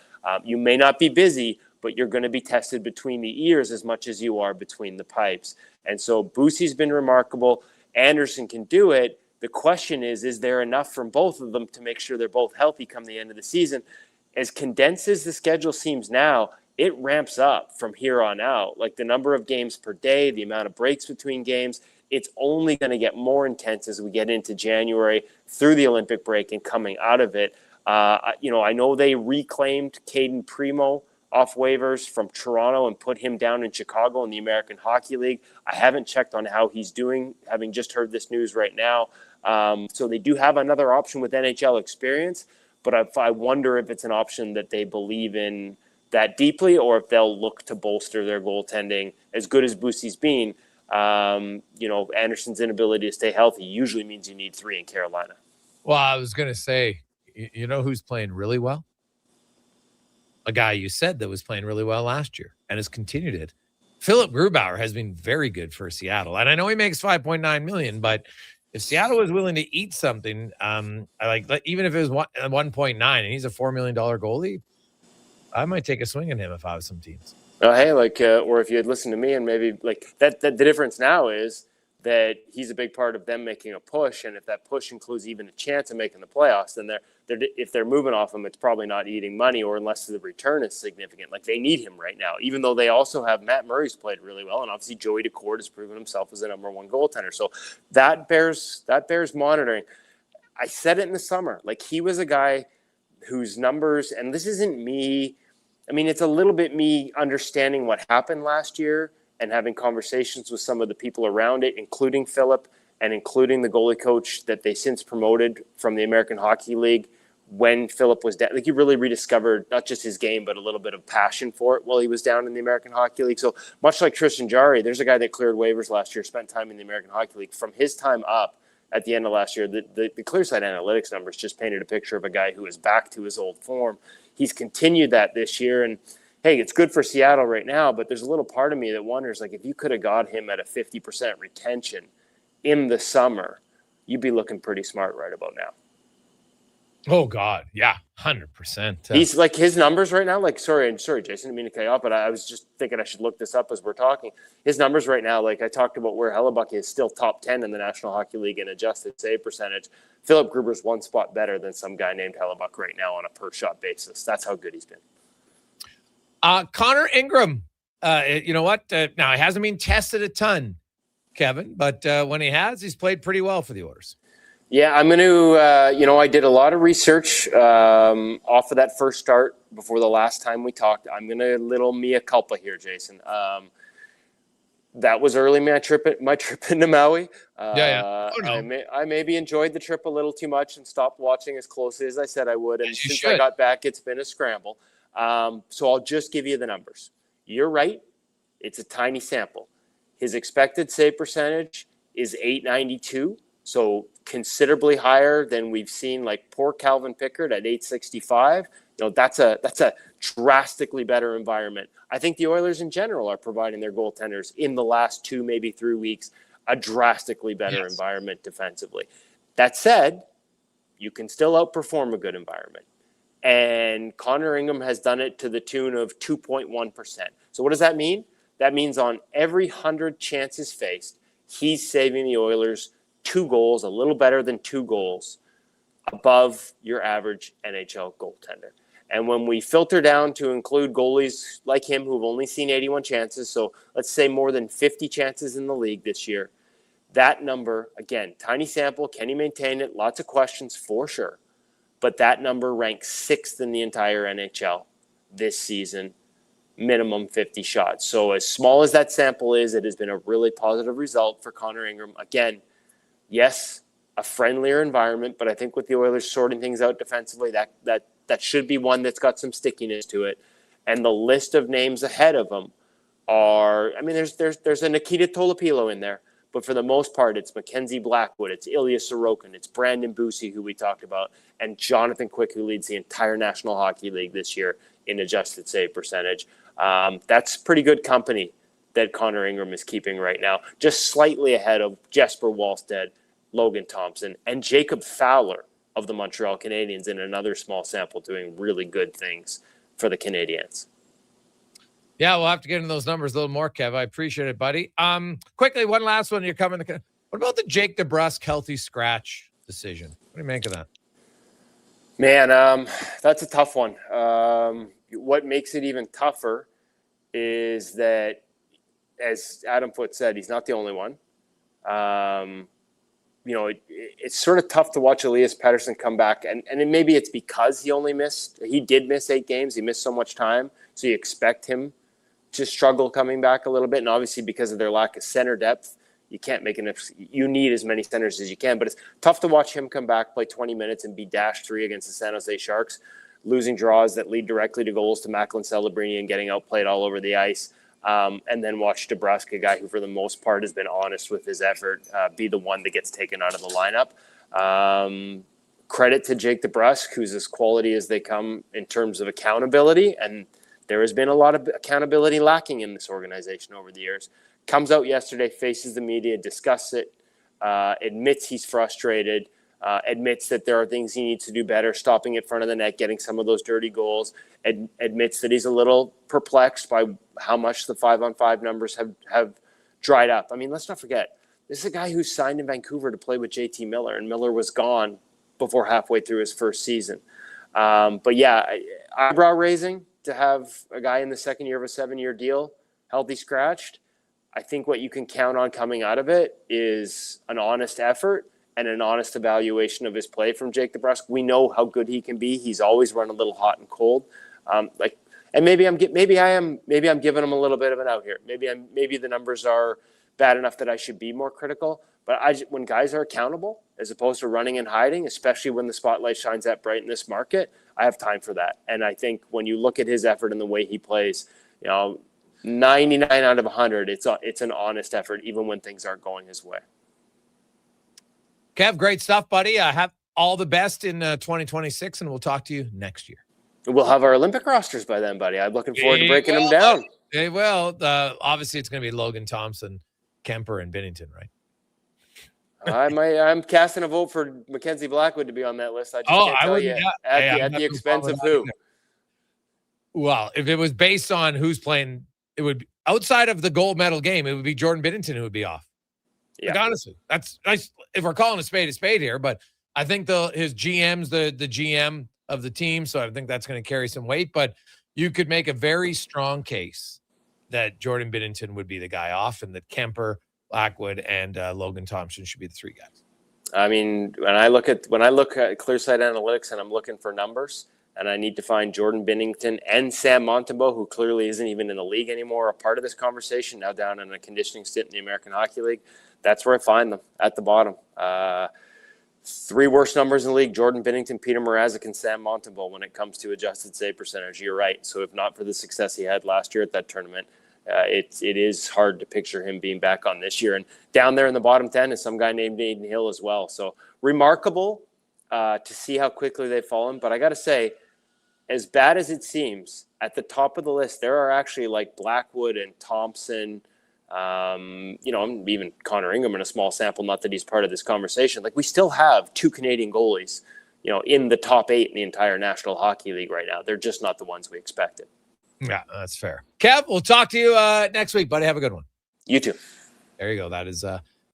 Speaker 1: You may not be busy, but you're going to be tested between the ears as much as you are between the pipes. And so Bussi's been remarkable. Anderson can do it. The question is there enough from both of them to make sure they're both healthy come the end of the season? As condensed as the schedule seems now, it ramps up from here on out. Like the number of games per day, the amount of breaks between games, it's only going to get more intense as we get into January through the Olympic break and coming out of it. I know they reclaimed Caden Primo off waivers from Toronto and put him down in Chicago in the American Hockey League. I haven't checked on how he's doing, having just heard this news right now. So they do have another option with NHL experience, but I wonder if it's an option that they believe in that deeply, or if they'll look to bolster their goaltending. As good as Bussi's been, Anderson's inability to stay healthy usually means you need 3 in Carolina.
Speaker 14: Well, I was going to say, you know who's playing really well? A guy you said that was playing really well last year and has continued it. Philip Grubauer has been very good for Seattle. And I know he makes $5.9 million, but if Seattle was willing to eat something, even if it was 1.9 and he's a $4 million goalie, I might take a swing at him if I was some teams.
Speaker 1: Oh, hey, or if you had listened to me, and maybe that the difference now is that he's a big part of them making a push, and if that push includes even a chance of making the playoffs, then if they're moving off him, it's probably not eating money, or unless the return is significant. Like they need him right now, even though they also have Matt Murray's played really well, and obviously Joey Decord has proven himself as the number 1 goaltender. So that bears monitoring. I said it in the summer, like he was a guy whose numbers, and this isn't me. I mean, it's a little bit me understanding what happened last year and having conversations with some of the people around it, including Philip and including the goalie coach that they since promoted from the American Hockey League when Philip was down. Like he really rediscovered not just his game, but a little bit of passion for it while he was down in the American Hockey League. So much like Tristan Jarry, there's a guy that cleared waivers last year, spent time in the American Hockey League. From his time up at the end of last year, the ClearSight analytics numbers just painted a picture of a guy who is back to his old form. He's continued that this year, and hey, it's good for Seattle right now, but there's a little part of me that wonders, like, if you could have got him at a 50% retention in the summer, you'd be looking pretty smart right about now.
Speaker 14: Oh, God. Yeah, 100%.
Speaker 1: He's like his numbers right now, like, sorry, Jason, didn't mean to cut you off, but I was just thinking I should look this up as we're talking. His numbers right now, like I talked about where Hellebuck is still top 10 in the National Hockey League in adjusted save percentage. Philip Gruber's 1 spot better than some guy named Hellebuck right now on a per shot basis. That's how good he's been.
Speaker 14: Connor Ingram, you know what? Now, he hasn't been tested a ton, Kevin, but when he has, he's played pretty well for the Oilers.
Speaker 1: Yeah, I'm going to, I did a lot of research off of that first start before the last time we talked. I'm going to little mea culpa here, Jason. That was early my trip into Maui.
Speaker 14: Oh, no.
Speaker 1: I maybe enjoyed the trip a little too much and stopped watching as closely as I said I would. And since I got back, it's been a scramble. So I'll just give you the numbers. You're right. It's a tiny sample. His expected save percentage is .892, so considerably higher than we've seen, like poor Calvin Pickard at .865. That's a drastically better environment. I think the Oilers in general are providing their goaltenders in the last 2, maybe 3 weeks, a drastically better environment defensively. That said, you can still outperform a good environment. And Connor Ingram has done it to the tune of 2.1%. So what does that mean? That means on every 100 chances faced, he's saving the Oilers 2 goals, a little better than 2 goals, above your average NHL goaltender. And when we filter down to include goalies like him who've only seen 81 chances, so let's say more than 50 chances in the league this year, that number, again, tiny sample, can he maintain it? Lots of questions for sure. But that number ranks 6th in the entire NHL this season, minimum 50 shots. So as small as that sample is, it has been a really positive result for Connor Ingram. Again, yes, a friendlier environment, but I think with the Oilers sorting things out defensively, that should be one that's got some stickiness to it. And the list of names ahead of them are, I mean, there's a Nikita Tolopilo in there, but for the most part, it's Mackenzie Blackwood, it's Ilya Sorokin, it's Brandon Busey, who we talked about, and Jonathan Quick, who leads the entire National Hockey League this year in adjusted save percentage. That's pretty good company that Connor Ingram is keeping right now, just slightly ahead of Jesper Wallstedt, Logan Thompson, and Jacob Fowler of the Montreal Canadiens in another small sample doing really good things for the Canadiens.
Speaker 14: Yeah, we'll have to get into those numbers a little more, Kev. I appreciate it, buddy. Quickly, one last one. You're coming. What about the Jake DeBrusk healthy scratch decision? What do you make of that?
Speaker 1: Man, that's a tough one. What makes it even tougher is that, as Adam Foote said, he's not the only one. It's sort of tough to watch Elias Pettersson come back, and maybe it's because he did miss 8 games. He missed so much time, so you expect him to struggle coming back a little bit. And obviously because of their lack of center depth, you can't make enough. You need as many centers as you can, but it's tough to watch him come back, play 20 minutes and be -3 against the San Jose Sharks, losing draws that lead directly to goals to Macklin Celebrini and getting outplayed all over the ice. And then watch DeBrusk, a guy who for the most part has been honest with his effort, be the one that gets taken out of the lineup. Credit to Jake DeBrusk, who's as quality as they come in terms of accountability. And there has been a lot of accountability lacking in this organization over the years. Comes out yesterday, faces the media, discusses it, admits he's frustrated, admits that there are things he needs to do better, stopping in front of the net, getting some of those dirty goals, admits that he's a little perplexed by how much the 5-on-5 numbers have dried up. I mean, let's not forget, this is a guy who signed in Vancouver to play with JT Miller, and Miller was gone before halfway through his first season. But yeah, eyebrow raising to have a guy in the second year of a 7-year deal healthy scratched. I think what you can count on coming out of it is an honest effort and an honest evaluation of his play from Jake DeBrusk. We know how good he can be. He's always run a little hot and cold. And maybe I'm giving him a little bit of an out here. Maybe the numbers are bad enough that I should be more critical. But when guys are accountable, as opposed to running and hiding, especially when the spotlight shines that bright in this market, I have time for that. And I think when you look at his effort and the way he plays, 99 out of 100, it's an honest effort, even when things aren't going his way.
Speaker 14: Kev, great stuff, buddy. Have all the best in 2026, and we'll talk to you next year.
Speaker 1: We'll have our Olympic rosters by then, buddy. I'm looking forward to breaking them down.
Speaker 14: They will. Obviously, it's going to be Logan Thompson, Kemper, and Binnington, right?
Speaker 1: I'm casting a vote for Mackenzie Blackwood to be on that list. I just can't tell you at the expense of who.
Speaker 14: Well, if it was based on who's playing, it would be outside of the gold medal game. It would be Jordan Binnington who would be off. Yeah. Like, honestly, that's nice. If we're calling a spade here, but I think his GM's the GM of the team, so I think that's going to carry some weight. But you could make a very strong case that Jordan Binnington would be the guy off, and that Kemper, Blackwood, and Logan Thompson should be the 3 guys.
Speaker 1: I mean, when I look at Clearsight Analytics and I'm looking for numbers, and I need to find Jordan Binnington and Sam Montembeault, who clearly isn't even in the league anymore, a part of this conversation, now down in a conditioning stint in the American Hockey League. That's where I find them, at the bottom. 3 worst numbers in the league: Jordan Binnington, Peter Mrazek, and Sam Montembeault when it comes to adjusted save percentage. You're right. So if not for the success he had last year at that tournament, it is hard to picture him being back on this year. And down there in the bottom 10 is some guy named Aiden Hill as well. So remarkable to see how quickly they've fallen. But I got to say, as bad as it seems, at the top of the list, there are actually like Blackwood and Thompson, even Connor Ingram in a small sample, not that he's part of this conversation. Like, we still have 2 Canadian goalies, in the top 8 in the entire National Hockey League right now. They're just not the ones we expected.
Speaker 14: Yeah, that's fair. Kev, we'll talk to you next week, buddy. Have a good one.
Speaker 1: You too.
Speaker 14: There you go. That is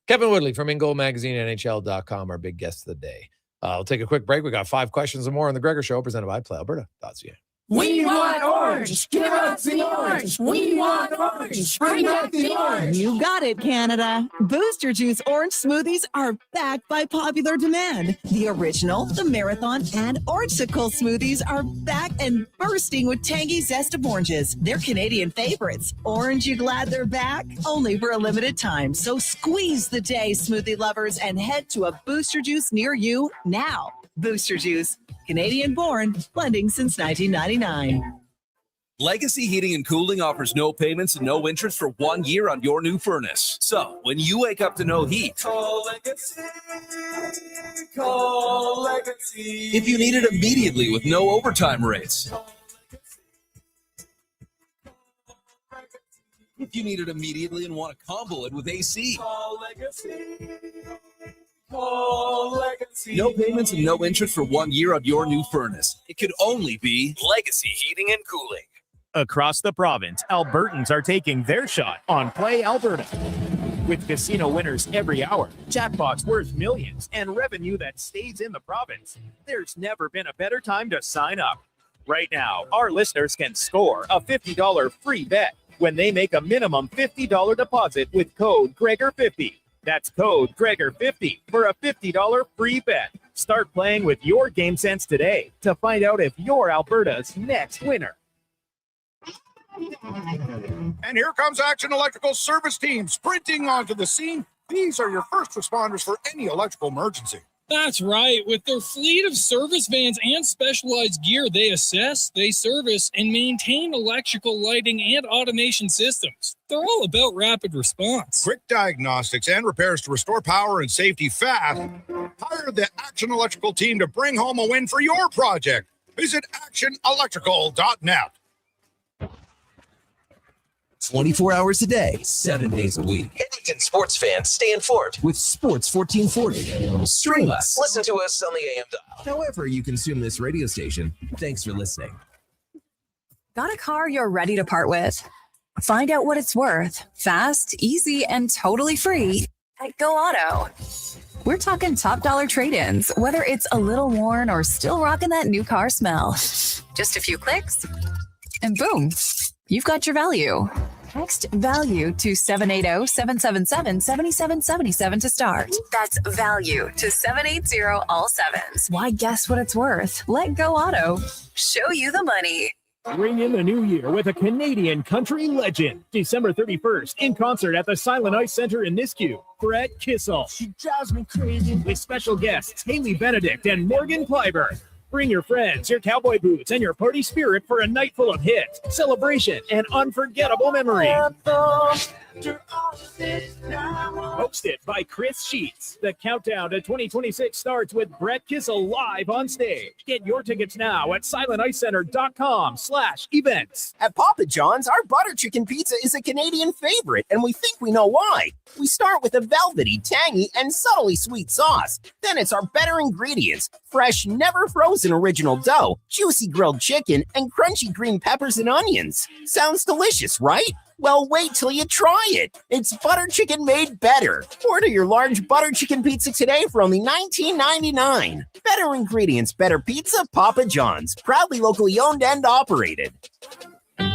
Speaker 14: Kevin Woodley from In Goal Magazine, NHL.com, our big guest of the day. We'll take a quick break. We got 5 questions and more on the Gregor Show, presented by PlayAlberta.ca.
Speaker 5: We want orange. Give us the orange. We want orange. Bring back the orange.
Speaker 6: You got it, Canada. Booster Juice orange smoothies are back by popular demand. The original, the marathon, and orangesicle smoothies are back and bursting with tangy zest of oranges. They're Canadian favorites. Orange, you glad they're back? Only for a limited time. So squeeze the day, smoothie lovers, and head to a Booster Juice near you now. Booster Juice, Canadian born, blending since 1999.
Speaker 7: Legacy Heating and Cooling offers no payments and no interest for 1 year on your new furnace. So when you wake up to no heat, call Legacy. Call Legacy. If you need it immediately with no overtime rates. If you need it immediately and want to combo it with AC. Call Legacy. No payments and no interest for 1 year on your new furnace. It could only be Legacy Heating and Cooling.
Speaker 9: Across the province, Albertans are taking their shot on Play Alberta. With casino winners every hour, jackpots worth millions, and revenue that stays in the province, there's never been a better time to sign up. Right now, our listeners can score a $50 free bet when they make a minimum $50 deposit with code Gregor50. That's code Gregor50 for a $50 free bet. Start playing with your game sense today to find out if you're Alberta's next winner.
Speaker 8: And here comes Action Electrical Service Team sprinting onto the scene. These are your first responders for any electrical emergency.
Speaker 24: That's right. With their fleet of service vans and specialized gear, they assess, they service, and maintain electrical lighting and automation systems. They're all about rapid response.
Speaker 8: Quick diagnostics and repairs to restore power and safety fast. Hire the Action Electrical team to bring home a win for your project. Visit actionelectrical.net.
Speaker 4: 24 hours a day, 7 days a week.
Speaker 22: Edmonton sports fans stay informed
Speaker 4: With Sports 1440. Stream us.
Speaker 22: Listen to us on the AM dial.
Speaker 4: However you consume this radio station, thanks for listening.
Speaker 25: Got a car you're ready to part with? Find out what it's worth. Fast, easy, and totally free at Go Auto. We're talking top dollar trade-ins, whether it's a little worn or still rocking that new car smell. Just a few clicks, and boom, you've got your value. Text value to 780-777-7777 to start. That's value to 780 all sevens. Why guess what it's worth? Let Go Auto show you the money.
Speaker 9: Ring in the new year with a Canadian country legend. December 31st, in concert at the Silent Ice Center in Nisku. Brett Kissel. She drives me crazy. With special guests Haley Benedict and Morgan Kleiber. Bring your friends, your cowboy boots, and your party spirit for a night full of hits, celebration, and unforgettable memories. Hosted by Chris Sheets. The countdown to 2026 starts with Brett Kissel live on stage. Get your tickets now at silenticecenter.com/events.
Speaker 26: At Papa John's, our butter chicken pizza is a Canadian favorite, and we think we know why. We start with a velvety, tangy, and subtly sweet sauce. Then it's our better ingredients: fresh, never frozen original dough, juicy grilled chicken, and crunchy green peppers and onions. Sounds delicious, right? Well, wait till you try it. It's butter chicken made better. Order your large butter chicken pizza today for only $19.99. Better ingredients, better pizza, Papa John's. Proudly locally owned and operated.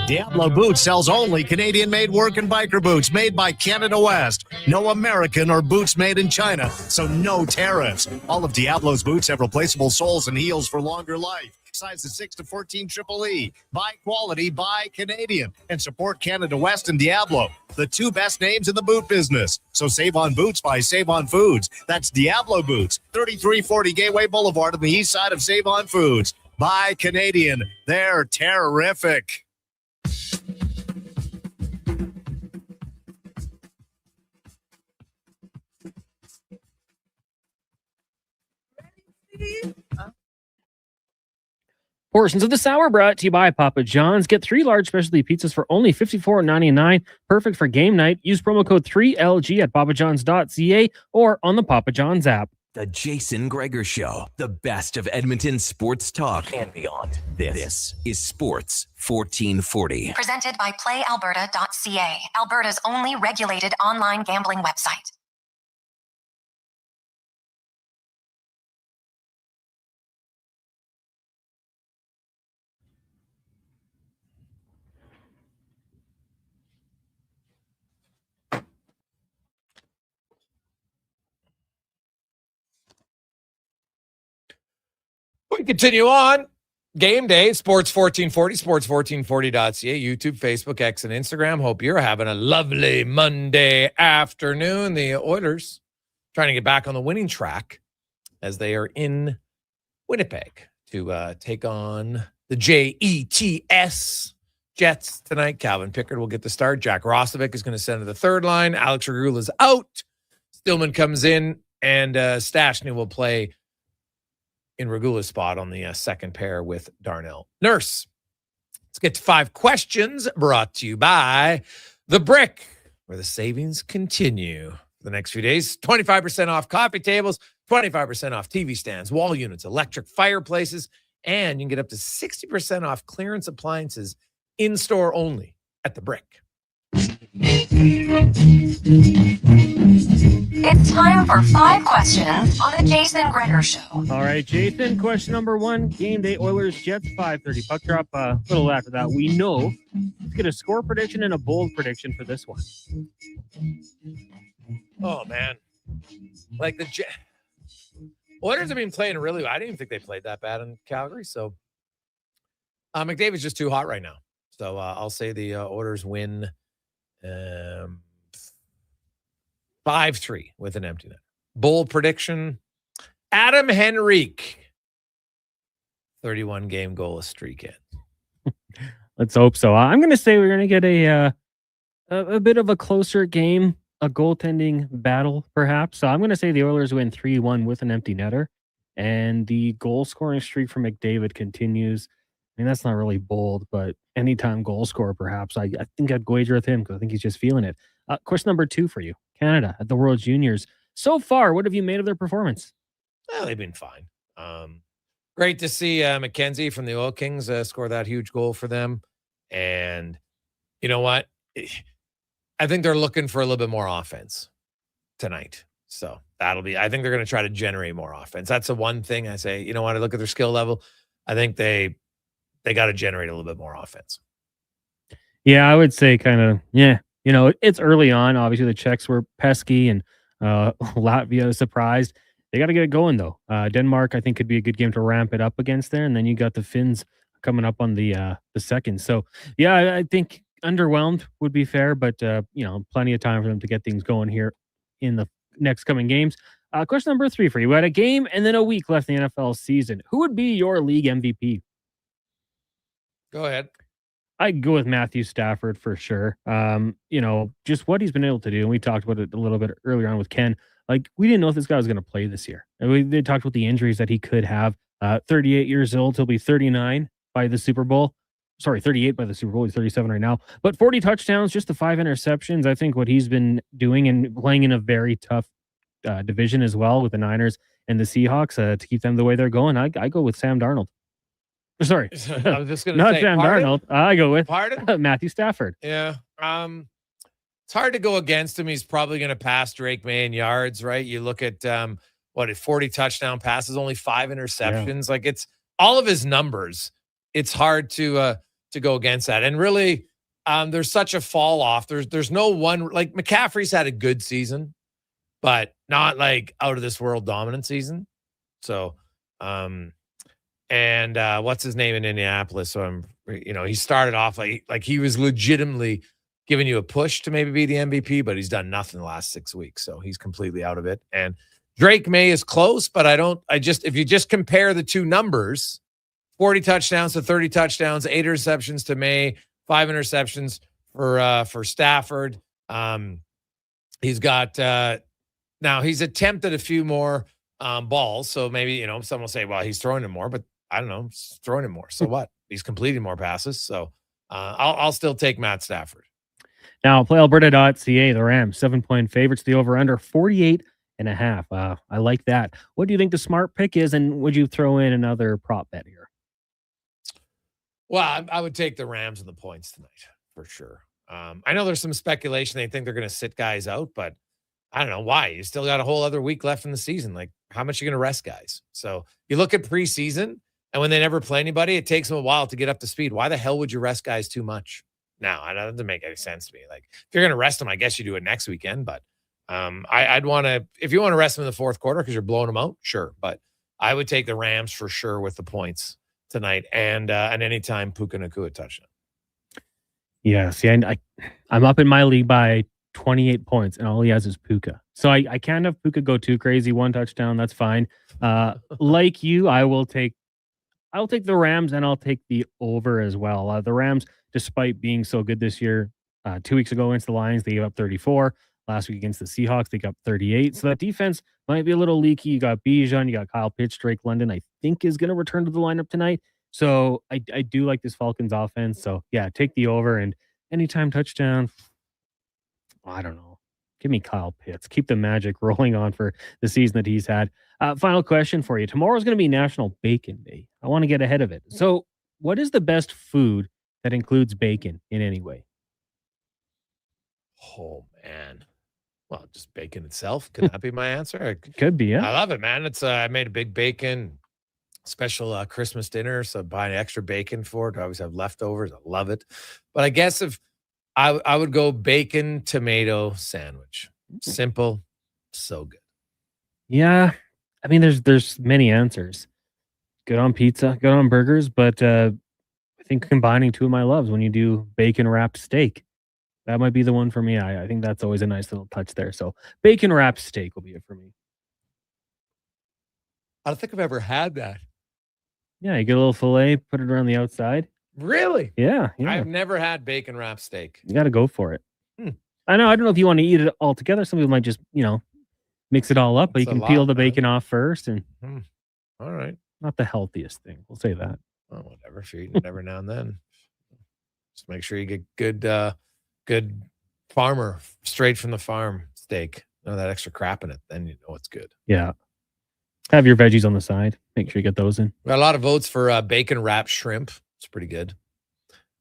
Speaker 8: Diablo Boots sells only Canadian-made work and biker boots made by Canada West. No American or boots made in China, so no tariffs. All of Diablo's boots have replaceable soles and heels for longer life. Sizes 6 to 14 EEE. Buy quality, buy Canadian. And support Canada West and Diablo, the two best names in the boot business. So save on boots by Save On Foods. That's Diablo Boots, 3340 Gateway Boulevard on the east side of Save On Foods. Buy Canadian. They're terrific.
Speaker 15: Portions of the Sour brought to you by Papa John's. Get 3 large specialty pizzas for only $54.99. Perfect for game night. Use promo code 3LG at papajohns.ca or on the Papa John's app.
Speaker 22: The Jason Gregor Show, the best of Edmonton sports talk and beyond. This is Sports 1440.
Speaker 13: Presented by PlayAlberta.ca, Alberta's only regulated online gambling website.
Speaker 14: We continue on. Game day, Sports 1440, sports1440.ca, YouTube, Facebook, X, and Instagram. Hope you're having a lovely Monday afternoon. The Oilers trying to get back on the winning track as they are in Winnipeg to take on the Jets tonight. Calvin Pickard will get the start. Jack Roslovic is going to send to the third line. Alex Regula is out. Stillman comes in, and Stashny will play in Regula's spot on the second pair with Darnell Nurse. Let's get to 5 questions brought to you by The Brick, where the savings continue for the next few days. 25% off coffee tables, 25% off TV stands, wall units, electric fireplaces, and you can get up to 60% off clearance appliances in-store only at The Brick.
Speaker 13: It's time for 5 questions on the Jason Gregor Show.
Speaker 15: All right, Jason, question number 1. Game day, Oilers, Jets, 5:30. Puck drop a little after that. We know. Let's get a score prediction and a bold prediction for this one.
Speaker 14: Oh, man. Like the Oilers have been playing really well. I didn't even think they played that bad in Calgary. So McDavid's just too hot right now. So I'll say the Oilers win 5-3 with an empty net. Bold prediction, Adam Henrique, 31-game goalless streak in.
Speaker 15: Let's hope so. I'm going to say we're going to get a bit of a closer game, a goaltending battle, perhaps. So I'm going to say the Oilers win 3-1 with an empty netter, and the goal-scoring streak for McDavid continues. I mean, that's not really bold, but anytime goal scorer, perhaps. I think I'd wager with him because I think he's just feeling it. Question number 2 for you. Canada at the World Juniors. So far, what have you made of their performance?
Speaker 14: Well, they've been fine. Great to see McKenzie from the Oil Kings score that huge goal for them. And you know what? I think they're looking for a little bit more offense tonight. So I think they're going to try to generate more offense. That's the one thing I say, you know what? I look at their skill level. I think they got to generate a little bit more offense.
Speaker 15: Yeah, I would say kind of, yeah. You know, it's early on. Obviously, the Czechs were pesky and Latvia surprised. They got to get it going, though. Denmark, I think, could be a good game to ramp it up against there. And then you got the Finns coming up on the second. So, yeah, I think underwhelmed would be fair, but, plenty of time for them to get things going here in the next coming games. Question number 3 for you. We had a game and then a week left in the NFL season. Who would be your league MVP?
Speaker 14: Go ahead.
Speaker 15: I'd go with Matthew Stafford for sure. Just what he's been able to do. And we talked about it a little bit earlier on with Ken. Like, we didn't know if this guy was going to play this year. And they talked about the injuries that he could have. 38 years old. He'll be 39 by the Super Bowl. Sorry, 38 by the Super Bowl. He's 37 right now. But 40 touchdowns, just the 5 interceptions. I think what he's been doing and playing in a very tough division as well with the Niners and the Seahawks to keep them the way they're going. I go with Sam Darnold. Sorry,
Speaker 14: I was just going to
Speaker 15: not
Speaker 14: say,
Speaker 15: Sam Darnold. I go with Matthew Stafford.
Speaker 14: Yeah. It's hard to go against him. He's probably going to pass Drake May in yards, right? You look at 40 touchdown passes, only 5 interceptions. Yeah. Like, it's all of his numbers. It's hard to to go against that. And really, there's such a fall off. There's no one, like McCaffrey's had a good season, but not like out of this world dominant season. So, what's his name in Indianapolis? So he started off like he was legitimately giving you a push to maybe be the MVP, but he's done nothing the last 6 weeks. So he's completely out of it. And Drake May is close, but if you just compare the two numbers, 40 touchdowns to 30 touchdowns, 8 interceptions to May, 5 interceptions for Stafford. He's got, now he's attempted a few more balls. So maybe, someone will say, well, he's throwing him more, but I don't know, he's throwing him more. So what? He's completing more passes. So I'll still take Matt Stafford.
Speaker 15: Now, PlayAlberta.ca, the Rams, 7-point favorites, the over-under 48.5. I like that. What do you think the smart pick is, and would you throw in another prop bet here?
Speaker 14: Well, I would take the Rams and the points tonight for sure. I know there's some speculation. They think they're going to sit guys out, but I don't know why. You still got a whole other week left in the season. Like, how much are you going to rest guys? So you look at preseason, and when they never play anybody, it takes them a while to get up to speed. Why the hell would you rest guys too much? No, that doesn't make any sense to me. Like, if you're going to rest them, I guess you do it next weekend. But I'd want to, if you want to rest them in the fourth quarter because you're blowing them out, sure. But I would take the Rams for sure with the points tonight and anytime Puka Nacua touchdown.
Speaker 15: Yeah, see, I'm up in my league by 28 points, and all he has is Puka. So I can't have Puka go too crazy. 1 touchdown, that's fine. Like you, I'll take the Rams, and I'll take the over as well. The Rams, despite being so good this year, 2 weeks ago against the Lions, they gave up 34. Last week against the Seahawks, they got 38. So that defense might be a little leaky. You got Bijan, you got Kyle Pitts, Drake London, I think is going to return to the lineup tonight. So I do like this Falcons offense. So yeah, take the over, and anytime touchdown. I don't know. Give me Kyle Pitts. Keep the magic rolling on for the season that he's had. Final question for you. Tomorrow's going to be National Bacon Day. I want to get ahead of it. So what is the best food that includes bacon in any way?
Speaker 14: Oh, man. Well, just bacon itself. Could that be my answer?
Speaker 15: Could be, yeah.
Speaker 14: I love it, man. It's I made a big bacon special Christmas dinner, so buying extra bacon for it. I always have leftovers. I love it. But I guess if I would go bacon tomato sandwich. Simple, so good.
Speaker 15: Yeah, I mean, there's many answers. Good on pizza, good on burgers, but I think combining two of my loves, when you do bacon wrapped steak, that might be the one for me. I think that's always a nice little touch there. So bacon wrapped steak will be it for me.
Speaker 14: I don't think I've ever had that.
Speaker 15: Yeah, you get a little filet, put it around the outside.
Speaker 14: Really?
Speaker 15: Yeah.
Speaker 14: I've never had bacon wrapped steak.
Speaker 15: You got to go for it. I don't know if you want to eat it all together. Some people might just, mix it all up, but you can peel the bacon off first. And
Speaker 14: all right.
Speaker 15: Not the healthiest thing. We'll say that.
Speaker 14: Well, whatever. If you're eating it every now and then, just make sure you get good farmer, straight from the farm steak. None of that extra crap in it. Then you know it's good.
Speaker 15: Yeah. Have your veggies on the side. Make sure you get those in.
Speaker 14: We got a lot of votes for bacon wrapped shrimp. It's pretty good.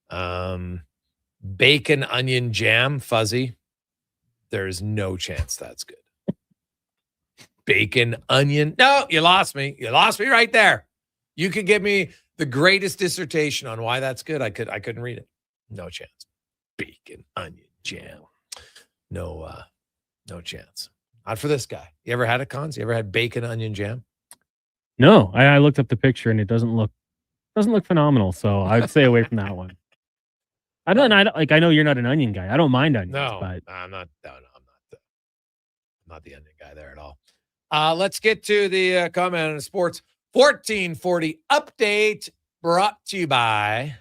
Speaker 14: Bacon onion jam, fuzzy. There's no chance that's good. Bacon onion. No, you lost me. You lost me right there. You could give me the greatest dissertation on why that's good. I couldn't read it. No chance. Bacon onion jam. No chance. Not for this guy. You ever had it, Cons? You ever had bacon onion jam?
Speaker 15: No, I looked up the picture and it doesn't look phenomenal. So I'd stay away from that one. I know you're not an onion guy. I don't mind onions.
Speaker 14: No,
Speaker 15: but
Speaker 14: I'm not the onion guy there at all. Let's get to the comment on the sports 1440 update brought to you by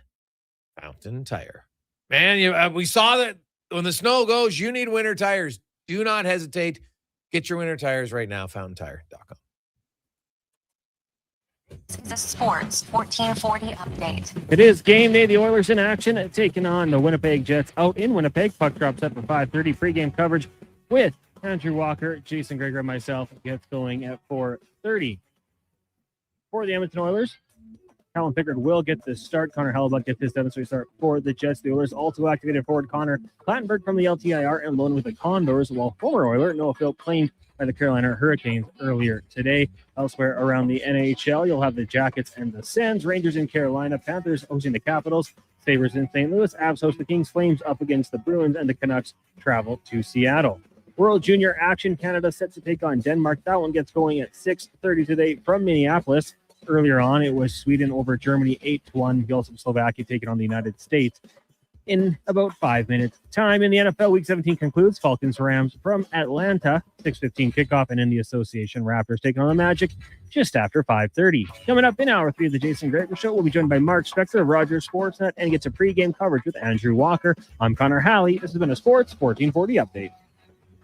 Speaker 14: Fountain Tire. Man, we saw that when the snow goes, you need winter tires. Do not hesitate. Get your winter tires right now, FountainTire.com.
Speaker 13: The Sports 1440 update.
Speaker 15: It is game day. The Oilers in action, taking on the Winnipeg Jets out in Winnipeg. Puck drops up for 5:30. Pregame coverage with Andrew Walker, Jason Gregor, and myself gets going at 4:30. For the Edmonton Oilers, Callum Pickard will get the start. Connor Halley gets his demonstrated start for the Jets. The Oilers also activated forward Connor Clattenburg from the LTIR and loaned with the Condors, while former Oiler Noah Philp claimed by the Carolina Hurricanes earlier today. Elsewhere around the NHL, you'll have the Jackets and the Sens, Rangers in Carolina, Panthers hosting the Capitals, Sabres in St. Louis. Avs host the Kings. Flames up against the Bruins, and the Canucks travel to Seattle. World Junior Action, Canada set to take on Denmark. That one gets going at 6:30 today from Minneapolis. Earlier on, it was Sweden over Germany 8-1. We also have Slovakia taking on the United States in about 5 minutes time. In the NFL, Week 17 concludes. Falcons-Rams from Atlanta, 6:15 kickoff, and in the association, Raptors taking on the Magic just after 5:30. Coming up in Hour 3 of the Jason Gregor Show, we'll be joined by Mark Spector of Rogers Sportsnet and gets a pregame coverage with Andrew Walker. I'm Connor Halley. This has been a Sports 1440 update.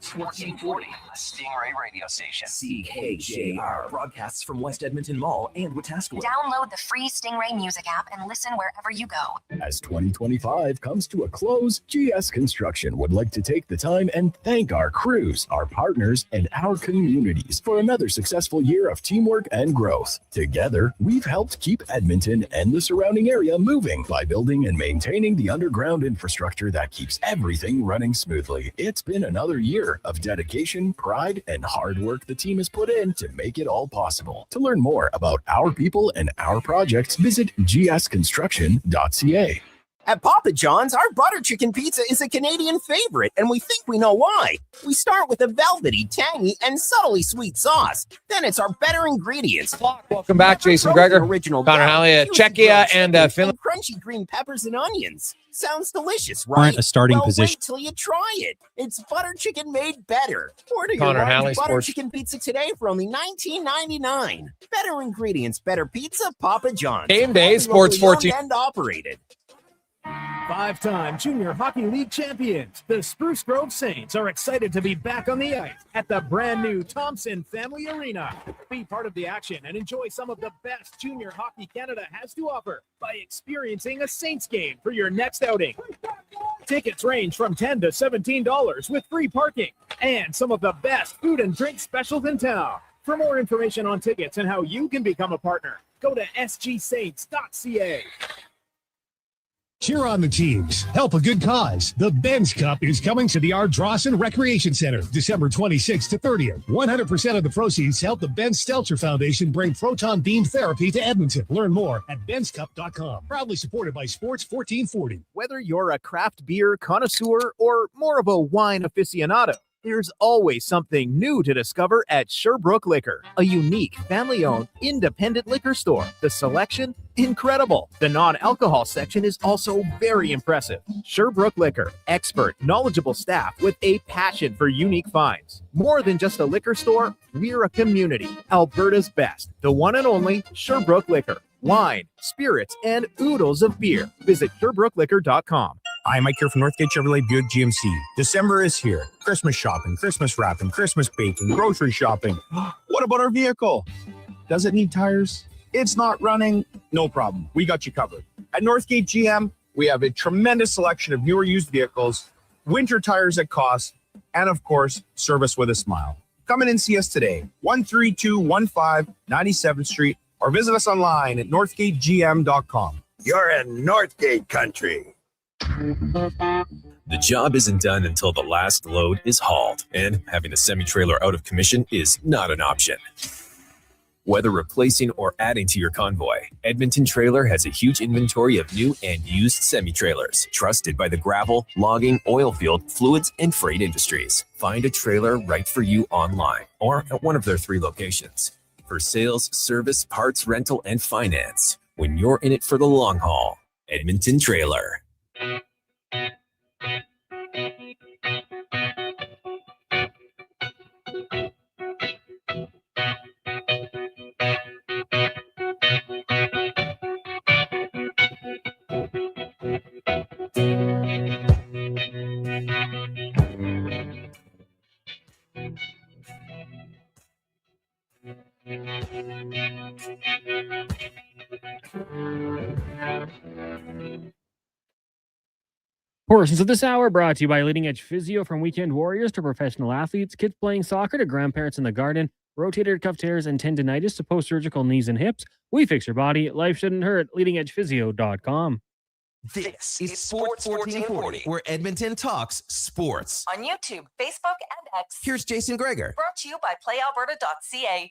Speaker 22: 1440, a Stingray radio station. CKJR broadcasts from West Edmonton Mall and Wetaskiwin.
Speaker 13: Download the free Stingray music app and listen wherever you go.
Speaker 10: As 2025 comes to a close, GS Construction would like to take the time and thank our crews, our partners, and our communities for another successful year of teamwork and growth. Together, we've helped keep Edmonton and the surrounding area moving by building and maintaining the underground infrastructure that keeps everything running smoothly. It's been another year of dedication, pride, and hard work the team has put in to make it all possible. To learn more about our people and our projects, visit gsconstruction.ca.
Speaker 26: At Papa John's, our butter chicken pizza is a Canadian favorite, and we think we know why. We start with a velvety, tangy, and subtly sweet sauce. Then it's our better ingredients.
Speaker 14: Welcome back, Jason Gregor.
Speaker 26: Original
Speaker 14: Connor Halley, Czechia and Finland.
Speaker 26: Crunchy green peppers and onions. Sounds delicious,
Speaker 11: Aren't
Speaker 26: right?
Speaker 11: a starting
Speaker 26: well,
Speaker 11: position.
Speaker 26: Wait till you try it. It's butter chicken made better. Order your
Speaker 14: Connor
Speaker 26: large
Speaker 14: Halley,
Speaker 26: butter
Speaker 14: Sports.
Speaker 26: chicken pizza today for only $19.99. Better ingredients, better pizza, Papa John's.
Speaker 14: Game day, Sports 14.
Speaker 26: And operated.
Speaker 9: 5-time Junior Hockey League champions, the Spruce Grove Saints, are excited to be back on the ice at the brand new Thompson Family Arena. Be part of the action and enjoy some of the best Junior Hockey Canada has to offer by experiencing a Saints game for your next outing. Tickets range from $10 to $17 with free parking and some of the best food and drink specials in town. For more information on tickets and how you can become a partner, go to sgsaints.ca.
Speaker 8: Cheer on the teams. Help a good cause. The Benz Cup is coming to the Ardrossan Recreation Center, December 26th to 30th. 100% of the proceeds help the Ben Stelter Foundation bring proton beam therapy to Edmonton. Learn more at benscup.com. Proudly supported by Sports 1440.
Speaker 16: Whether you're a craft beer connoisseur or more of a wine aficionado, there's always something new to discover at Sherbrooke Liquor, a unique, family-owned, independent liquor store. The selection, incredible. The non-alcohol section is also very impressive. Sherbrooke Liquor, expert, knowledgeable staff with a passion for unique finds. More than just a liquor store, we're a community. Alberta's best, the one and only Sherbrooke Liquor. Wine, spirits, and oodles of beer. Visit SherbrookeLiquor.com.
Speaker 11: Hi, Mike here from Northgate Chevrolet Buick GMC. December is here. Christmas shopping, Christmas wrapping, Christmas baking, grocery shopping. What about our vehicle? Does it need tires? It's not running? No problem. We got you covered. At Northgate GM, we have a tremendous selection of newer used vehicles, winter tires at cost, and of course, service with a smile. Come in and see us today, 13215 97th Street, or visit us online at northgategm.com.
Speaker 17: You're in Northgate country.
Speaker 18: The job isn't done until the last load is hauled, and having a semi-trailer out of commission is not an option. Whether replacing or adding to your convoy, Edmonton Trailer has a huge inventory of new and used semi-trailers, trusted by the gravel, logging, oil field, fluids, and freight industries. Find a trailer right for you online or at one of their 3 locations. For sales, service, parts, rental, and finance, when you're in it for the long haul, Edmonton Trailer.
Speaker 15: Portions of this hour brought to you by Leading Edge Physio. From weekend warriors to professional athletes, kids playing soccer to grandparents in the garden, rotator cuff tears and tendinitis to post-surgical knees and hips. We fix your body. Life shouldn't hurt. LeadingEdgePhysio.com.
Speaker 22: This is Sports 1440, where Edmonton talks sports.
Speaker 19: On YouTube, Facebook, and X.
Speaker 22: Here's Jason Gregor.
Speaker 19: Brought to you by PlayAlberta.ca.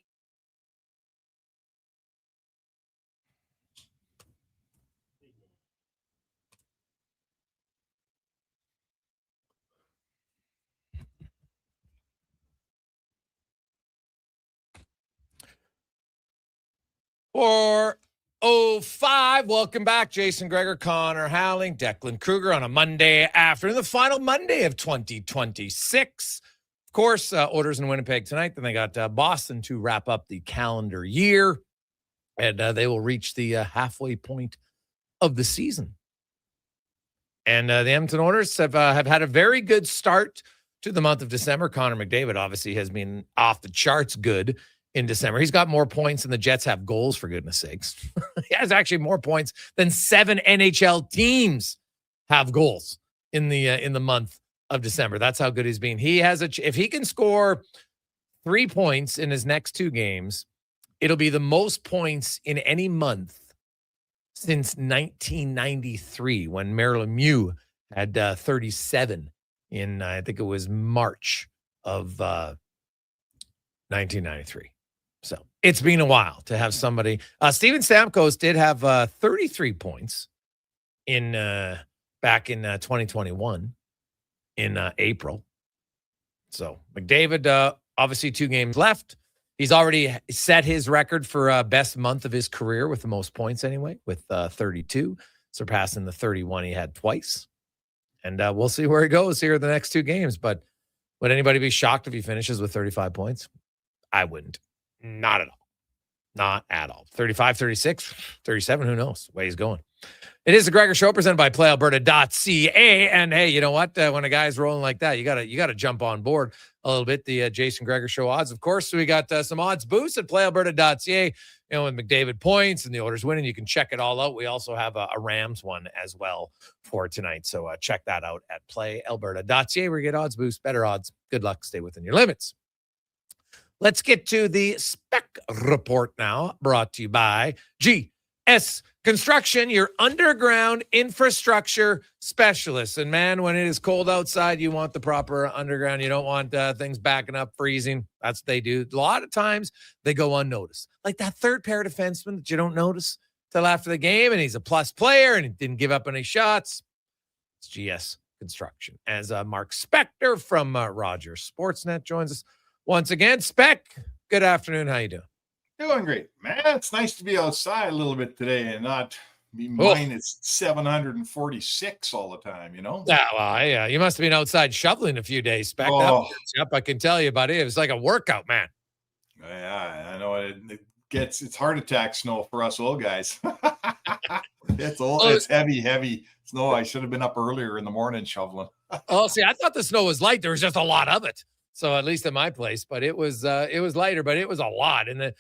Speaker 14: 4:05. Welcome back. Jason Gregor, Connor Halley, Declan Kruger on a Monday afternoon, the final Monday of 2026. Of course, Oilers in Winnipeg tonight. Then they got Boston to wrap up the calendar year, and they will reach the halfway point of the season. And the Edmonton Oilers have had a very good start to the month of December. Connor McDavid obviously has been off the charts good in December. He's got more points than the Jets have goals, for goodness sakes. He has actually more points than 7 NHL teams have goals in the month of December. That's how good he's been. He has if he can score 3 points in his next 2 games, it'll be the most points in any month since 1993, when Marilyn Mew had 37 in, I think it was March of 1993. So it's been a while to have somebody. Steven Stamkos did have 33 points in back in 2021 in April. So McDavid, obviously 2 games left. He's already set his record for best month of his career with the most points anyway, with 32, surpassing the 31 he had twice. And we'll see where he goes here the next 2 games. But would anybody be shocked if he finishes with 35 points? I wouldn't. Not at all. Not at all. 35, 36, 37, who knows the way he's going. It is the Gregor Show presented by PlayAlberta.ca. And hey, you know what? When a guy's rolling like that, you gotta jump on board a little bit. The Jason Gregor Show odds, of course. So we got some odds boosts at PlayAlberta.ca. You know, with McDavid points and the Oilers winning, you can check it all out. We also have a Rams one as well for tonight. So check that out at PlayAlberta.ca where you get odds boost, better odds. Good luck. Stay within your limits. Let's get to the spec report now, brought to you by GS Construction, your underground infrastructure specialist. And man, when it is cold outside, you want the proper underground. You don't want things backing up, freezing. That's what they do. A lot of times they go unnoticed. Like that third pair defenseman that you don't notice till after the game, and he's a plus player and he didn't give up any shots. It's GS Construction. As Mark Spector from Rogers Sportsnet joins us once again. Spec, good afternoon. How you doing?
Speaker 2: Doing great, man. It's nice to be outside a little bit today and not be minus 746 all the time, you know?
Speaker 14: Yeah, well, yeah. You must have been outside shoveling a few days, Spec.
Speaker 2: Oh.
Speaker 14: Yep, I can tell you, buddy. It was like a workout, man.
Speaker 2: Yeah, I know it's heart attack snow for us old guys. It's heavy snow. I should have been up earlier in the morning shoveling.
Speaker 14: Oh, see, I thought the snow was light. There was just a lot of it. So at least in my place, but it was lighter, but it was a lot. And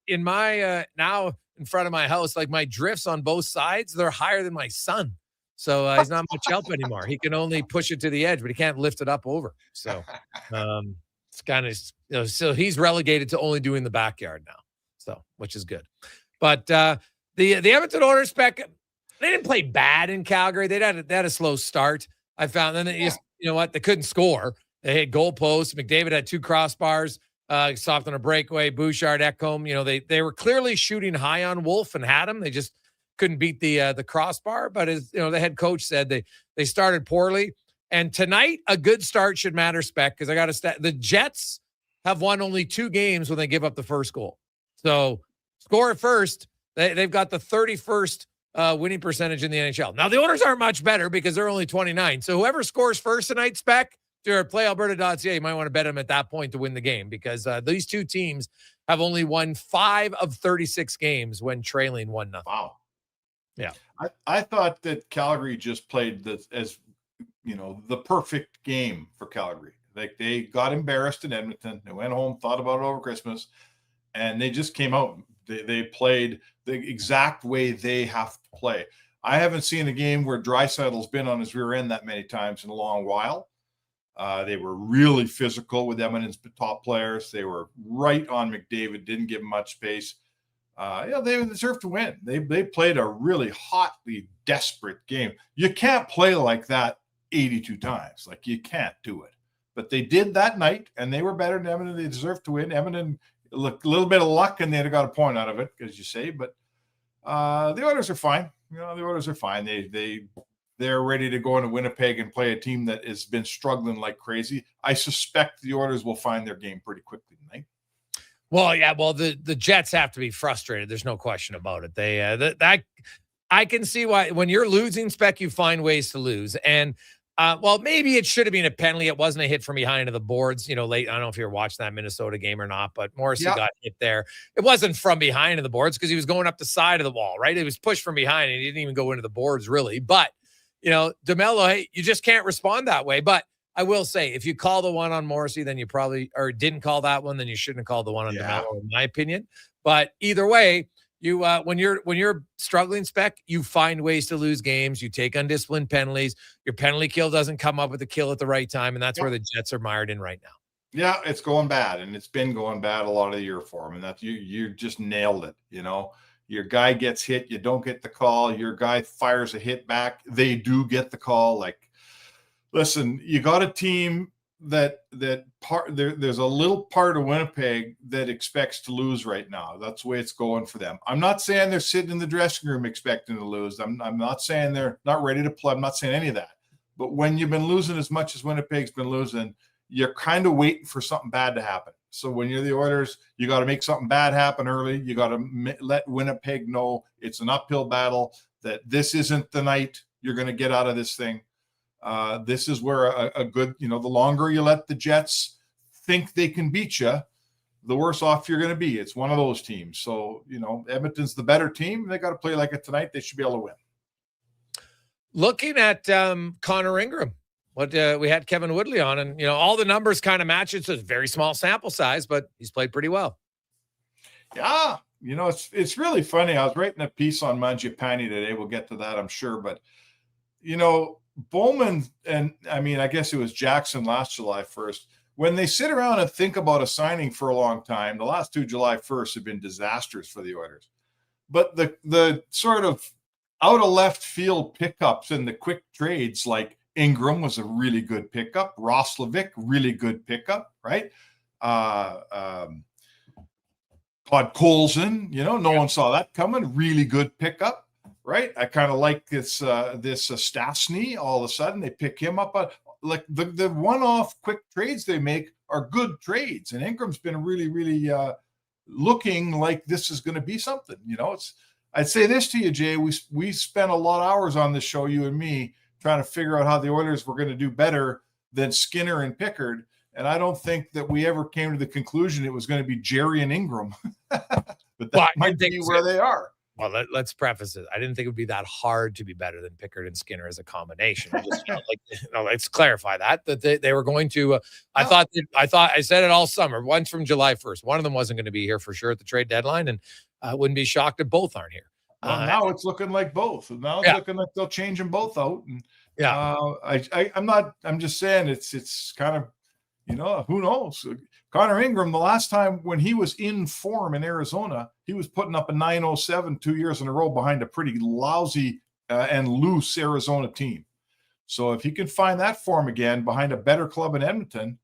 Speaker 14: in my now in front of my house, like my drifts on both sides, they're higher than my son. So he's not much help anymore. He can only push it to the edge, but he can't lift it up over. So it's kind of, so he's relegated to only doing the backyard now. So, which is good. But the Edmonton Oilers, Spec, they didn't play bad in Calgary. They had a slow start. I found. Then you know what? They couldn't score. They hit goalposts. McDavid had 2 crossbars, stopped on a breakaway. Bouchard, Ekholm, they were clearly shooting high on Wolf and had him. They just couldn't beat the crossbar. But as the head coach said, they started poorly. And tonight, a good start should matter, Spec, because I got to the Jets have won only 2 games when they give up the first goal. So score it first. They've got the 31st winning percentage in the NHL. Now the Oilers aren't much better because they're only 29. So whoever scores first tonight, Spec, at PlayAlberta.ca, you might want to bet them at that point to win the game because these 2 teams have only won 5 of 36 games when trailing 1-0.
Speaker 2: Wow.
Speaker 14: Yeah.
Speaker 2: I thought that Calgary just played the perfect game for Calgary. Like they got embarrassed in Edmonton. They went home, thought about it over Christmas, and they just came out. They played the exact way they have to play. I haven't seen a game where Draisaitl's been on his rear end that many times in a long while. They were really physical with Edmonton's top players. They were right on McDavid, didn't give him much space. They deserve to win. They played a really hotly desperate game. You can't play like that 82 times. Like you can't do it. But they did that night, and they were better than Edmonton. They deserved to win. Edmonton, look, a little bit of luck, and they'd have got a point out of it, as you say. But the Oilers are fine. The Oilers are fine. They're ready to go into Winnipeg and play a team that has been struggling like crazy. I suspect the Oilers will find their game pretty quickly tonight.
Speaker 14: Well, yeah. Well, the Jets have to be frustrated. There's no question about it. They I can see why when you're losing, Spec, you find ways to lose. And well, maybe it should have been a penalty. It wasn't a hit from behind of the boards, late. I don't know if you were watching that Minnesota game or not, but Morrissey got hit there. It wasn't from behind of the boards because he was going up the side of the wall, right? It was pushed from behind and he didn't even go into the boards really. But, DeMello, hey, you just can't respond that way. But I will say, if you call the one on Morrissey, then you probably, or didn't call that one, then you shouldn't have called the one on DeMello, in my opinion. But either way, you when you're struggling, Spec, you find ways to lose games. You take undisciplined penalties. Your penalty kill doesn't come up with a kill at the right time, and that's where the Jets are mired in right now.
Speaker 2: Yeah, it's going bad, and it's been going bad a lot of the year for him. And that you just nailed it. Your guy gets hit, you don't get the call. Your guy fires a hit back, they do get the call. Like, listen, you got a team there's a little part of Winnipeg that expects to lose right now. That's the way it's going for them. I'm not saying they're sitting in the dressing room expecting to lose. I'm not saying they're not ready to play. I'm not saying any of that. But when you've been losing as much as Winnipeg's been losing, you're kind of waiting for something bad to happen. So when you're the Oilers, you got to make something bad happen early. You got to let Winnipeg know it's an uphill battle, that this isn't the night you're going to get out of this thing. This is where a good, the longer you let the Jets think they can beat you, the worse off you're going to be. It's one of those teams. So, Edmonton's the better team. They got to play like it tonight. They should be able to win.
Speaker 14: Looking at Connor Ingram, we had Kevin Woodley on, and, all the numbers kind of match. It's a very small sample size, but he's played pretty well.
Speaker 2: Yeah. It's really funny. I was writing a piece on Mangiapane today. We'll get to that, I'm sure. But, Bowman and I guess it was Jackson last July 1st, when they sit around and think about a signing for a long time, the last two July 1st have been disasters for the Oilers. But the sort of out of left field pickups and the quick trades, like Ingram was a really good pickup, Roslovic, really good pickup, right? Todd Colson, no one saw that coming, really good pickup. Right, I kind of like this Stastny. All of a sudden, they pick him up. Like the one-off quick trades they make are good trades, and Ingram's been really, really looking like this is going to be something. I'd say this to you, Jay. We spent a lot of hours on this show, you and me, trying to figure out how the Oilers were going to do better than Skinner and Pickard, and I don't think that we ever came to the conclusion it was going to be Jerry and Ingram. But that might be where they are.
Speaker 14: Well, let's preface it. I didn't think it would be that hard to be better than Pickard and Skinner as a combination. Let's clarify that they were going to. I thought I said it all summer. Once from July 1st, one of them wasn't going to be here for sure at the trade deadline, and I wouldn't be shocked if both aren't here.
Speaker 2: Well, now it's looking like both. Now it's looking like they'll change them both out. And, I'm just saying it's kind of, who knows. Connor Ingram, the last time when he was in form in Arizona, he was putting up a 907 2 years in a row behind a pretty lousy and loose Arizona team. So if he can find that form again behind a better club in Edmonton,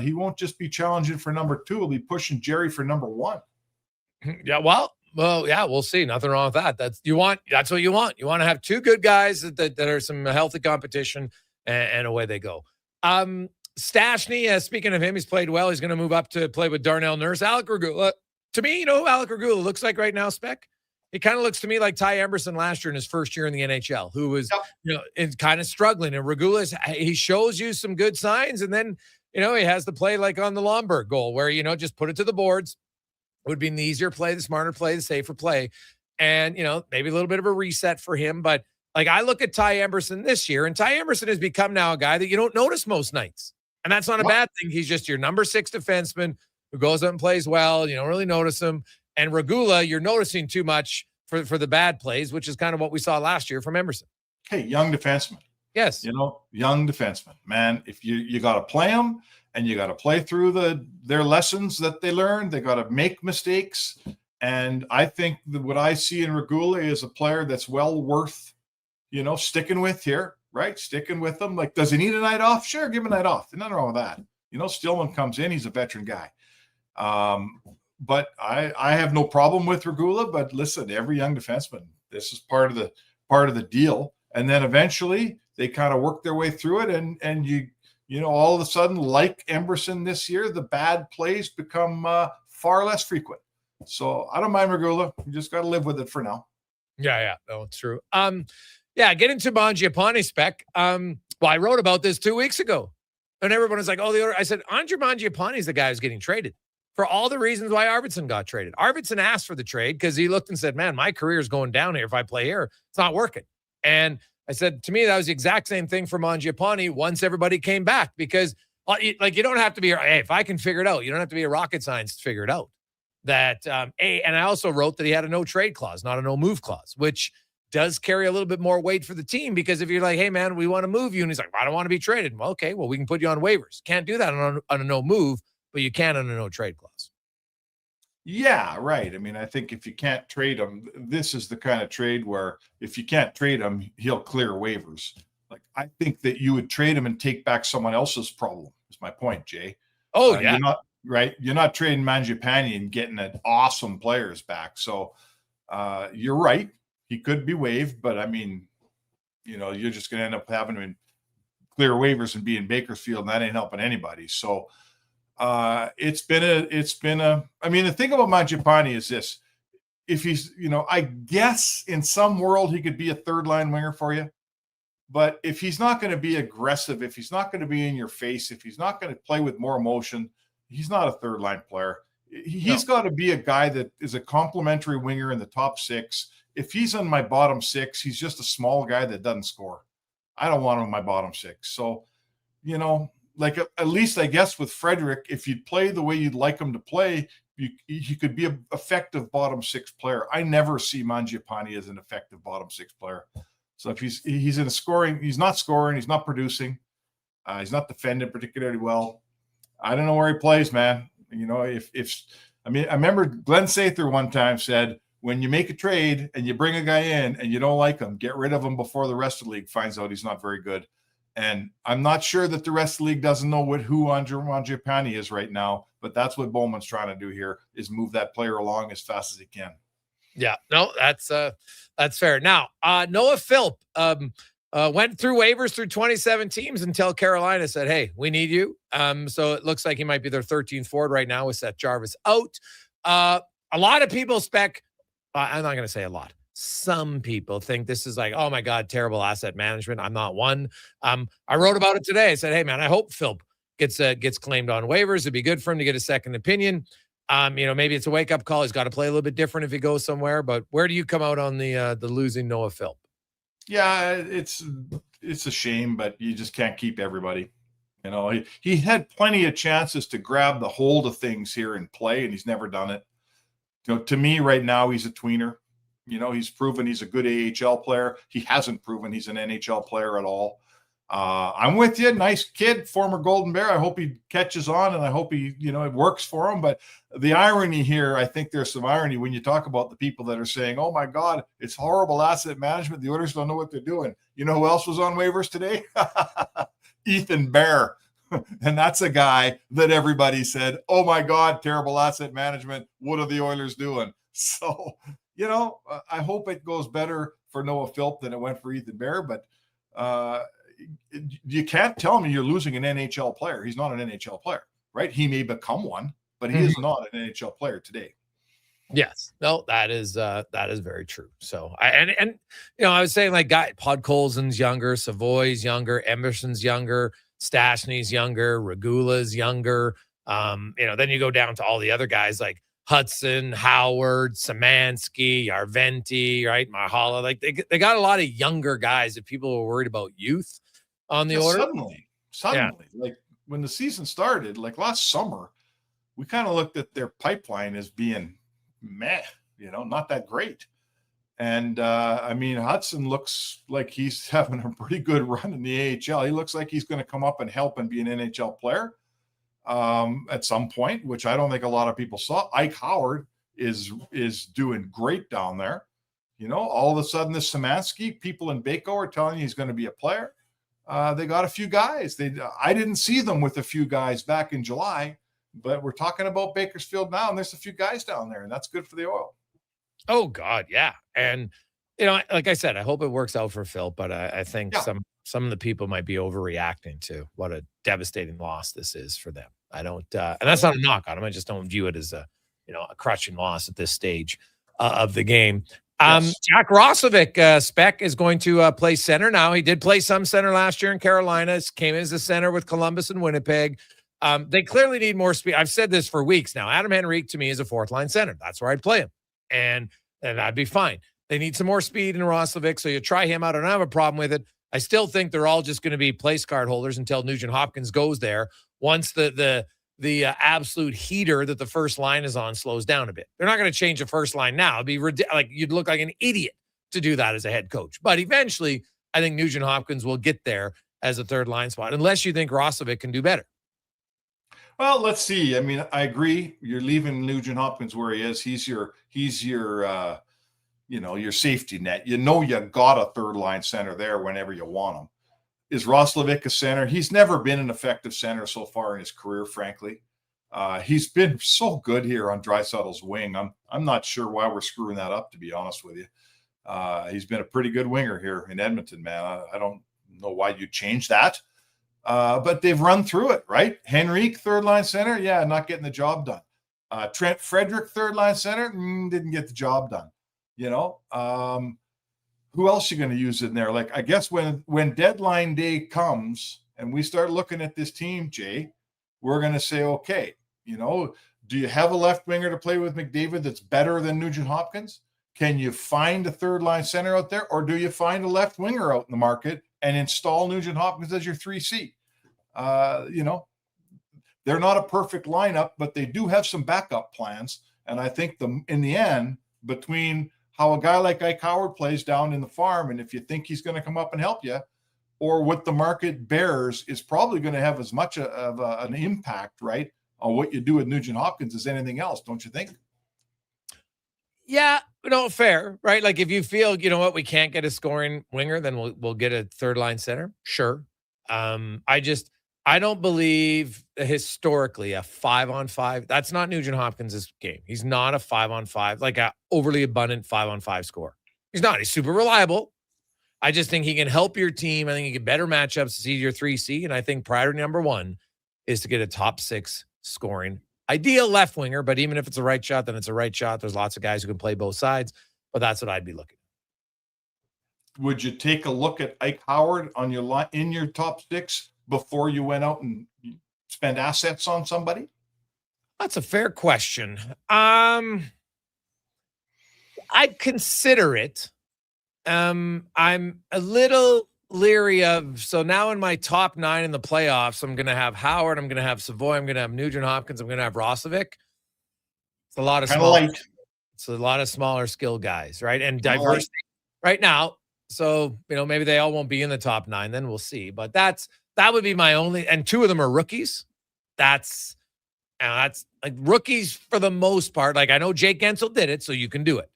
Speaker 2: he won't just be challenging for number 2. He'll be pushing Jerry for number 1.
Speaker 14: Yeah, well, yeah, we'll see. Nothing wrong with that. That's what you want. You want to have two good guys that are some healthy competition, and away they go. Stastny, speaking of him, he's played well. He's going to move up to play with Darnell Nurse. Alec Regula, to me, who Alec Regula looks like right now, Spec? He kind of looks to me like Ty Emberson last year in his first year in the NHL, who was, kind of struggling. And Regula, he shows you some good signs, and then, he has the play like on the Lomberg goal where, just put it to the boards. It would be an easier play, the smarter play, the safer play. And, maybe a little bit of a reset for him. But, I look at Ty Emberson this year, and Ty Emberson has become now a guy that you don't notice most nights. And that's not a bad thing. He's just your number 6 defenseman who goes up and plays well. You don't really notice him. And Regula, you're noticing too much for the bad plays, which is kind of what we saw last year from Emerson.
Speaker 2: Hey, young defenseman.
Speaker 14: Yes.
Speaker 2: Young defenseman. Man, if you got to play them and you got to play through their lessons that they learned, they got to make mistakes. And I think that what I see in Regula is a player that's well worth, sticking with here. Right? Sticking with them. Like, does he need a night off? Sure, give him a night off. There's nothing wrong with that. Stillman comes in. He's a veteran guy. But I have no problem with Regula. But listen, every young defenseman, this is part of the deal. And then eventually they kind of work their way through it. And all of a sudden, like Emberson this year, the bad plays become far less frequent. So I don't mind Regula. You just got to live with it for now.
Speaker 14: Yeah. No, it's true. Get into Mangiapane spec. Well, I wrote about this 2 weeks ago. And everyone was like, I said, Andre Mangiapane is the guy who's getting traded for all the reasons why Arvidsson got traded. Arvidsson asked for the trade because he looked and said, man, my career is going down here. If I play here, it's not working. And I said, to me, that was the exact same thing for Mangiapane once everybody came back, because you don't have to be, hey, if I can figure it out, you don't have to be a rocket scientist to figure it out. That, and I also wrote that he had a no trade clause, not a no move clause, which does carry a little bit more weight for the team, because if you're like, hey, man, we want to move you. And he's like, I don't want to be traded. Well, okay, well, we can put you on waivers. Can't do that on a no move, but you can on a no trade clause.
Speaker 2: Yeah, right. I mean, I think if you can't trade him, this is the kind of trade where if you can't trade him, he'll clear waivers. Like, I think that you would trade him and take back someone else's problem, is my point, Jay.
Speaker 14: Oh, yeah.
Speaker 2: You're not, right? You're not trading Mangiapane and getting an awesome players back. So you're right. He could be waived, but I mean, you're just going to end up having to clear waivers and be in Bakersfield, and that ain't helping anybody. So it's been a, I mean, the thing about Mangiapane is this: if he's, I guess in some world he could be a third line winger for you, but if he's not going to be aggressive, if he's not going to be in your face, if he's not going to play with more emotion, he's not a third line player. He's got to be a guy that is a complementary winger in the top six. If he's on my bottom six, he's just a small guy that doesn't score. I don't want him in my bottom six. So, at least I guess with Frederick, if you'd play the way you'd like him to play, he could be an effective bottom six player. I never see Mangiapane as an effective bottom six player. So if he's in a scoring, he's not scoring, he's not producing, he's not defending particularly well. I don't know where he plays, man. I remember Glenn Sather one time said, when you make a trade and you bring a guy in and you don't like him, get rid of him before the rest of the league finds out he's not very good. And I'm not sure that the rest of the league doesn't know who Andre Mangiapane is right now, but that's what Bowman's trying to do here, is move that player along as fast as he can.
Speaker 14: Yeah, no, that's fair. Now, Noah Philp went through waivers through 27 teams until Carolina said, hey, we need you. So it looks like he might be their 13th forward right now with Seth Jarvis out. A lot of people I'm not going to say a lot. Some people think this is like, oh my God, terrible asset management. I'm not one. I wrote about it today. I said, hey man, I hope Philp gets claimed on waivers. It'd be good for him to get a second opinion. Maybe it's a wake up call. He's got to play a little bit different if he goes somewhere. But where do you come out on the losing Noah Philp?
Speaker 2: Yeah, it's a shame, but you just can't keep everybody. He had plenty of chances to grab the hold of things here and play, and he's never done it. To me right now, he's a tweener. He's proven he's a good AHL player. He hasn't proven he's an NHL player at all. I'm with you. Nice kid, former Golden Bear. I hope he catches on, and I hope it works for him. But the irony here, I think there's some irony when you talk about the people that are saying, oh my God, it's horrible asset management. The Oilers don't know what they're doing. You know who else was on waivers today? Ethan Bear. And that's a guy that everybody said, oh my God, terrible asset management. What are the Oilers doing? So, I hope it goes better for Noah Philp than it went for Ethan Bear, but you can't tell me you're losing an NHL player. He's not an NHL player, right? He may become one, but he is not an NHL player today.
Speaker 14: Yes. No, that is very true. So I was saying like Podkolzin's younger, Savoy's younger, Emerson's younger, Stastny's younger, Regula's younger. Then you go down to all the other guys like Hudson, Howard, Szymanski, Yarventi, right? Mahala. Like they got a lot of younger guys if people were worried about youth on the order.
Speaker 2: Suddenly, like when the season started, like last summer, we kind of looked at their pipeline as being meh, not that great. And Hudson looks like he's having a pretty good run in the AHL. He looks like he's going to come up and help and be an NHL player at some point, which I don't think a lot of people saw. Ike Howard is doing great down there. All of a sudden, this Szymanski, people in Baco are telling you he's going to be a player. They got a few guys. I didn't see them with a few guys back in July, but we're talking about Bakersfield now, and there's a few guys down there, and that's good for the Oil.
Speaker 14: Oh God, yeah. And like I said, I hope it works out for Phil, but I think some some of the people might be overreacting to what a devastating loss this is for them. I don't, and that's not a knock on them. I just don't view it as a crushing loss at this stage of the game. Jack Roslovic, Spec, is going to play center now. He did play some center last year in Carolina. Came as a center with Columbus and Winnipeg. They clearly need more speed. I've said this for weeks now. Adam Henrique, to me, is a fourth-line center. That's where I'd play him, and I'd be fine. They need some more speed in Roslovic, so you try him out. I don't have a problem with it. I still think they're all just going to be place card holders until Nugent Hopkins goes there. Once the absolute heater that the first line is on slows down a bit. They're not going to change the first line now. It'd be like you'd look like an idiot to do that as a head coach. But eventually, I think Nugent Hopkins will get there as a third line spot, unless you think Roslovic can do better.
Speaker 2: Well, let's see. I mean, I agree. You're leaving Nugent Hopkins where he is. He's your your safety net. You got a third line center there whenever you want him. Is Roslovic a center? He's never been an effective center so far in his career, frankly. He's been so good here on Draisaitl's wing. I'm not sure why we're screwing that up, to be honest with you. He's been a pretty good winger here in Edmonton, man. I don't know why you change that. But they've run through it, right? Henrique, third line center, yeah, not getting the job done. Trent Frederick, third line center, didn't get the job done. Who else are you going to use in there? Like, I guess when deadline day comes and we start looking at this team, Jay, we're going to say, okay, do you have a left winger to play with McDavid that's better than Nugent Hopkins? Can you find a third line center out there, or do you find a left winger out in the market and install Nugent Hopkins as your 3C? They're not a perfect lineup, but they do have some backup plans. And I think in the end, between how a guy like Ike Howard plays down in the farm, and if you think he's going to come up and help you, or what the market bears, is probably going to have as much of an impact, right, on what you do with Nugent Hopkins as anything else, don't you think?
Speaker 14: Yeah, fair, right? Like, if you feel, we can't get a scoring winger, then we'll get a third line center. Sure. I don't believe historically a 5-on-5. That's not Nugent Hopkins' game. He's not a 5-on-5, like a overly abundant 5-on-5 scorer. He's not. He's super reliable. I just think he can help your team. I think he can get better matchups to see your 3C. And I think priority number one is to get a top 6 scoring ideal left winger. But even if it's a right shot, then it's a right shot. There's lots of guys who can play both sides. But that's what I'd be looking at.
Speaker 2: Would you take a look at Ike Howard on in your top 6 before you went out and spend assets on somebody?
Speaker 14: That's a fair question. I'd consider it. I'm a little leery of, so now in my top 9 in the playoffs, I'm going to have Howard, I'm going to have Savoy, I'm going to have Nugent Hopkins, I'm going to have Roslovic. It's a lot of it's a lot of smaller skill guys, right? And diversity right now. So, maybe they all won't be in the top 9, then we'll see. But that would be my only, and 2 of them are rookies. That's like rookies for the most part. Like, I know Jake Gensel did it, so you can do it.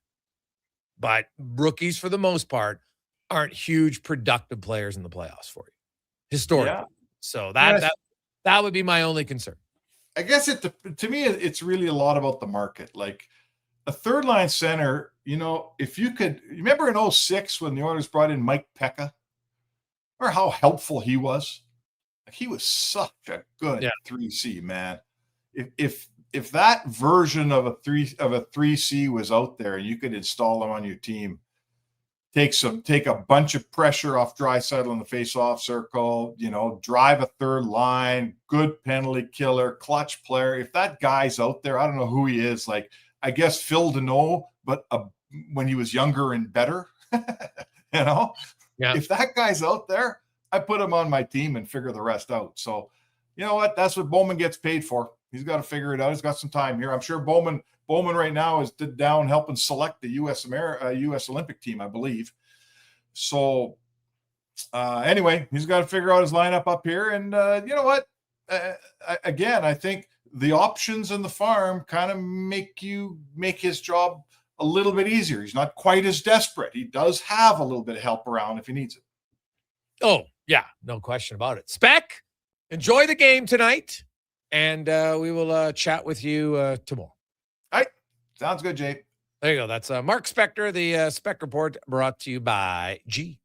Speaker 14: But rookies, for the most part, aren't huge productive players in the playoffs for you, historically. Yeah. So that would be my only concern.
Speaker 2: I guess to me, it's really a lot about the market. Like, a third line center, if you could, remember in 2006 when the Oilers brought in Mike Pekka, or how helpful he was? Like, he was such a good 3C, man. If that version of a 3C was out there, you could install him on your team, take a bunch of pressure off Draisaitl in the face-off circle, drive a third line, good penalty killer, clutch player. If that guy's out there, I don't know who he is. Like, I guess Phil Deneau, but when he was younger and better, Yeah. If that guy's out there, I put him on my team and figure the rest out. So, you know what? That's what Bowman gets paid for. He's got to figure it out. He's got some time here. I'm sure Bowman right now is down helping select the U.S. Olympic team, I believe. So, anyway, he's got to figure out his lineup up here. And you know what? Again, I think the options in the farm kind of make his job a little bit easier. He's not quite as desperate. He does have a little bit of help around if he needs it.
Speaker 14: Oh, yeah, no question about it. Spec, enjoy the game tonight, and we will chat with you tomorrow.
Speaker 2: All right. Sounds good, Jay.
Speaker 14: There you go. That's Mark Spector, the Spec Report, brought to you by GSP.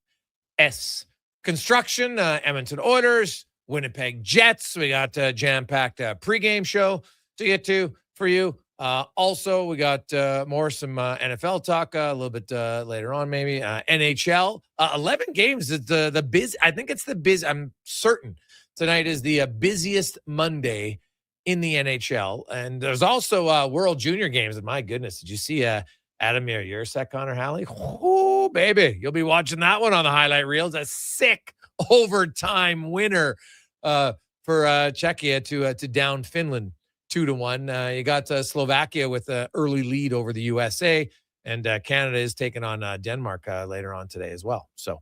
Speaker 14: construction, Edmonton Oilers, Winnipeg Jets. We got a jam-packed pregame show to get to for you. Also, we got some NFL talk a little bit later on, maybe. NHL, 11 games. It's the busy. I think it's the busy. I'm certain tonight is the busiest Monday in the NHL. And there's also World Junior games. And my goodness, did you see Adamir Yersak, Connor Halley? Oh, baby. You'll be watching that one on the highlight reels. A sick overtime winner for Czechia to down Finland 2-1. You got Slovakia with an early lead over the USA, and Canada is taking on Denmark later on today as well. So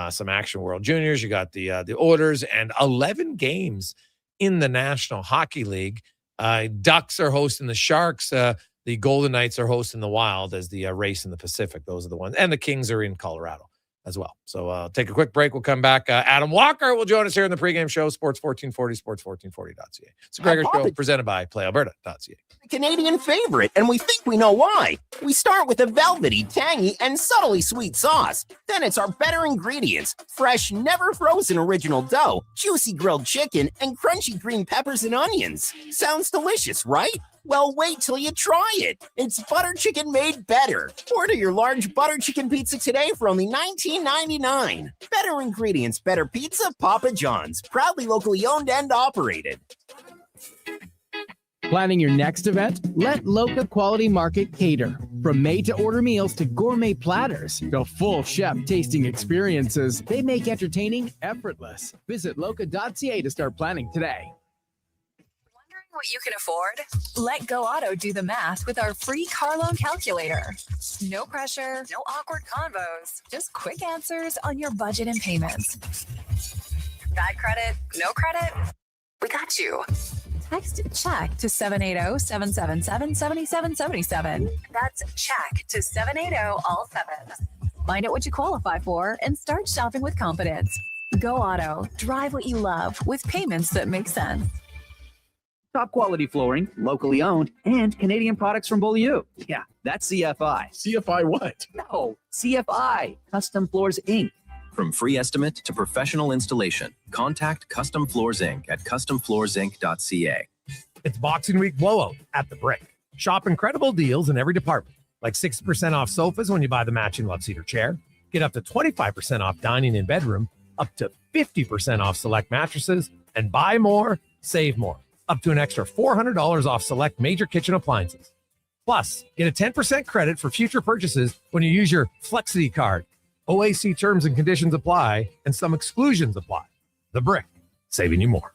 Speaker 14: some action World Juniors. You got the Oilers and 11 games in the National Hockey League. Ducks are hosting the Sharks. The Golden Knights are hosting the Wild as the race in the Pacific. Those are the ones. And the Kings are in Colorado as well. So take a quick break. We'll come back. Adam Walker will join us here in the pregame show, Sports 1440, sports1440.ca. It's a Gregor Show presented by PlayAlberta.ca.
Speaker 26: Canadian favorite, and we think we know why. We start with a velvety, tangy, and subtly sweet sauce. Then it's our better ingredients: fresh, never frozen original dough, juicy grilled chicken, and crunchy green peppers and onions. Sounds delicious, right? Well, wait till you try it. It's butter chicken made better. Order your large butter chicken pizza today for only $19.99. Better ingredients, better pizza, Papa John's. Proudly locally owned and operated.
Speaker 1: Planning your next event? Let Loca Quality Market cater. From made-to-order meals to gourmet platters to full chef tasting experiences, they make entertaining effortless. Visit loca.ca to start planning today.
Speaker 25: What you can afford? Let Go Auto do the math with our free car loan calculator. No pressure, no awkward convos, just quick answers on your budget and payments. Bad credit? No credit? We got you. Text CHECK to 780-777-7777. That's CHECK to 780 all 7. Find out what you qualify for and start shopping with confidence. Go Auto. Drive what you love with payments that make sense.
Speaker 3: Top quality flooring, locally owned, and Canadian products from Beaulieu. Yeah, that's CFI.
Speaker 8: CFI what?
Speaker 3: No, CFI. Custom Floors, Inc.
Speaker 18: From free estimate to professional installation, contact Custom Floors Inc. at customfloorsinc.ca.
Speaker 9: It's Boxing Week blowout at the Brick. Shop incredible deals in every department, like 60% off sofas when you buy the matching love seater chair. Get up to 25% off dining and bedroom, up to 50% off select mattresses, and buy more, save more. Up to an extra $400 off select major kitchen appliances. Plus, get a 10% credit for future purchases when you use your Flexity card. OAC terms and conditions apply, and some exclusions apply. The Brick, saving you more.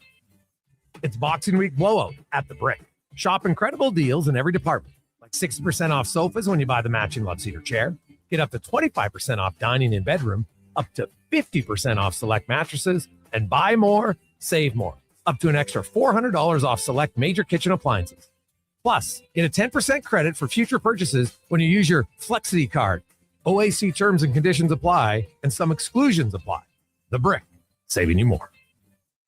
Speaker 9: It's Boxing Week blowout at the Brick. Shop incredible deals in every department, like 60% off sofas when you buy the matching love seater chair. Get up to 25% off dining and bedroom, up to 50% off select mattresses, and buy more, save more. Up to an extra $400 off select major kitchen appliances. Plus, get a 10% credit for future purchases when you use your Flexity card. OAC terms and conditions apply, and some exclusions apply. The Brick, saving you more.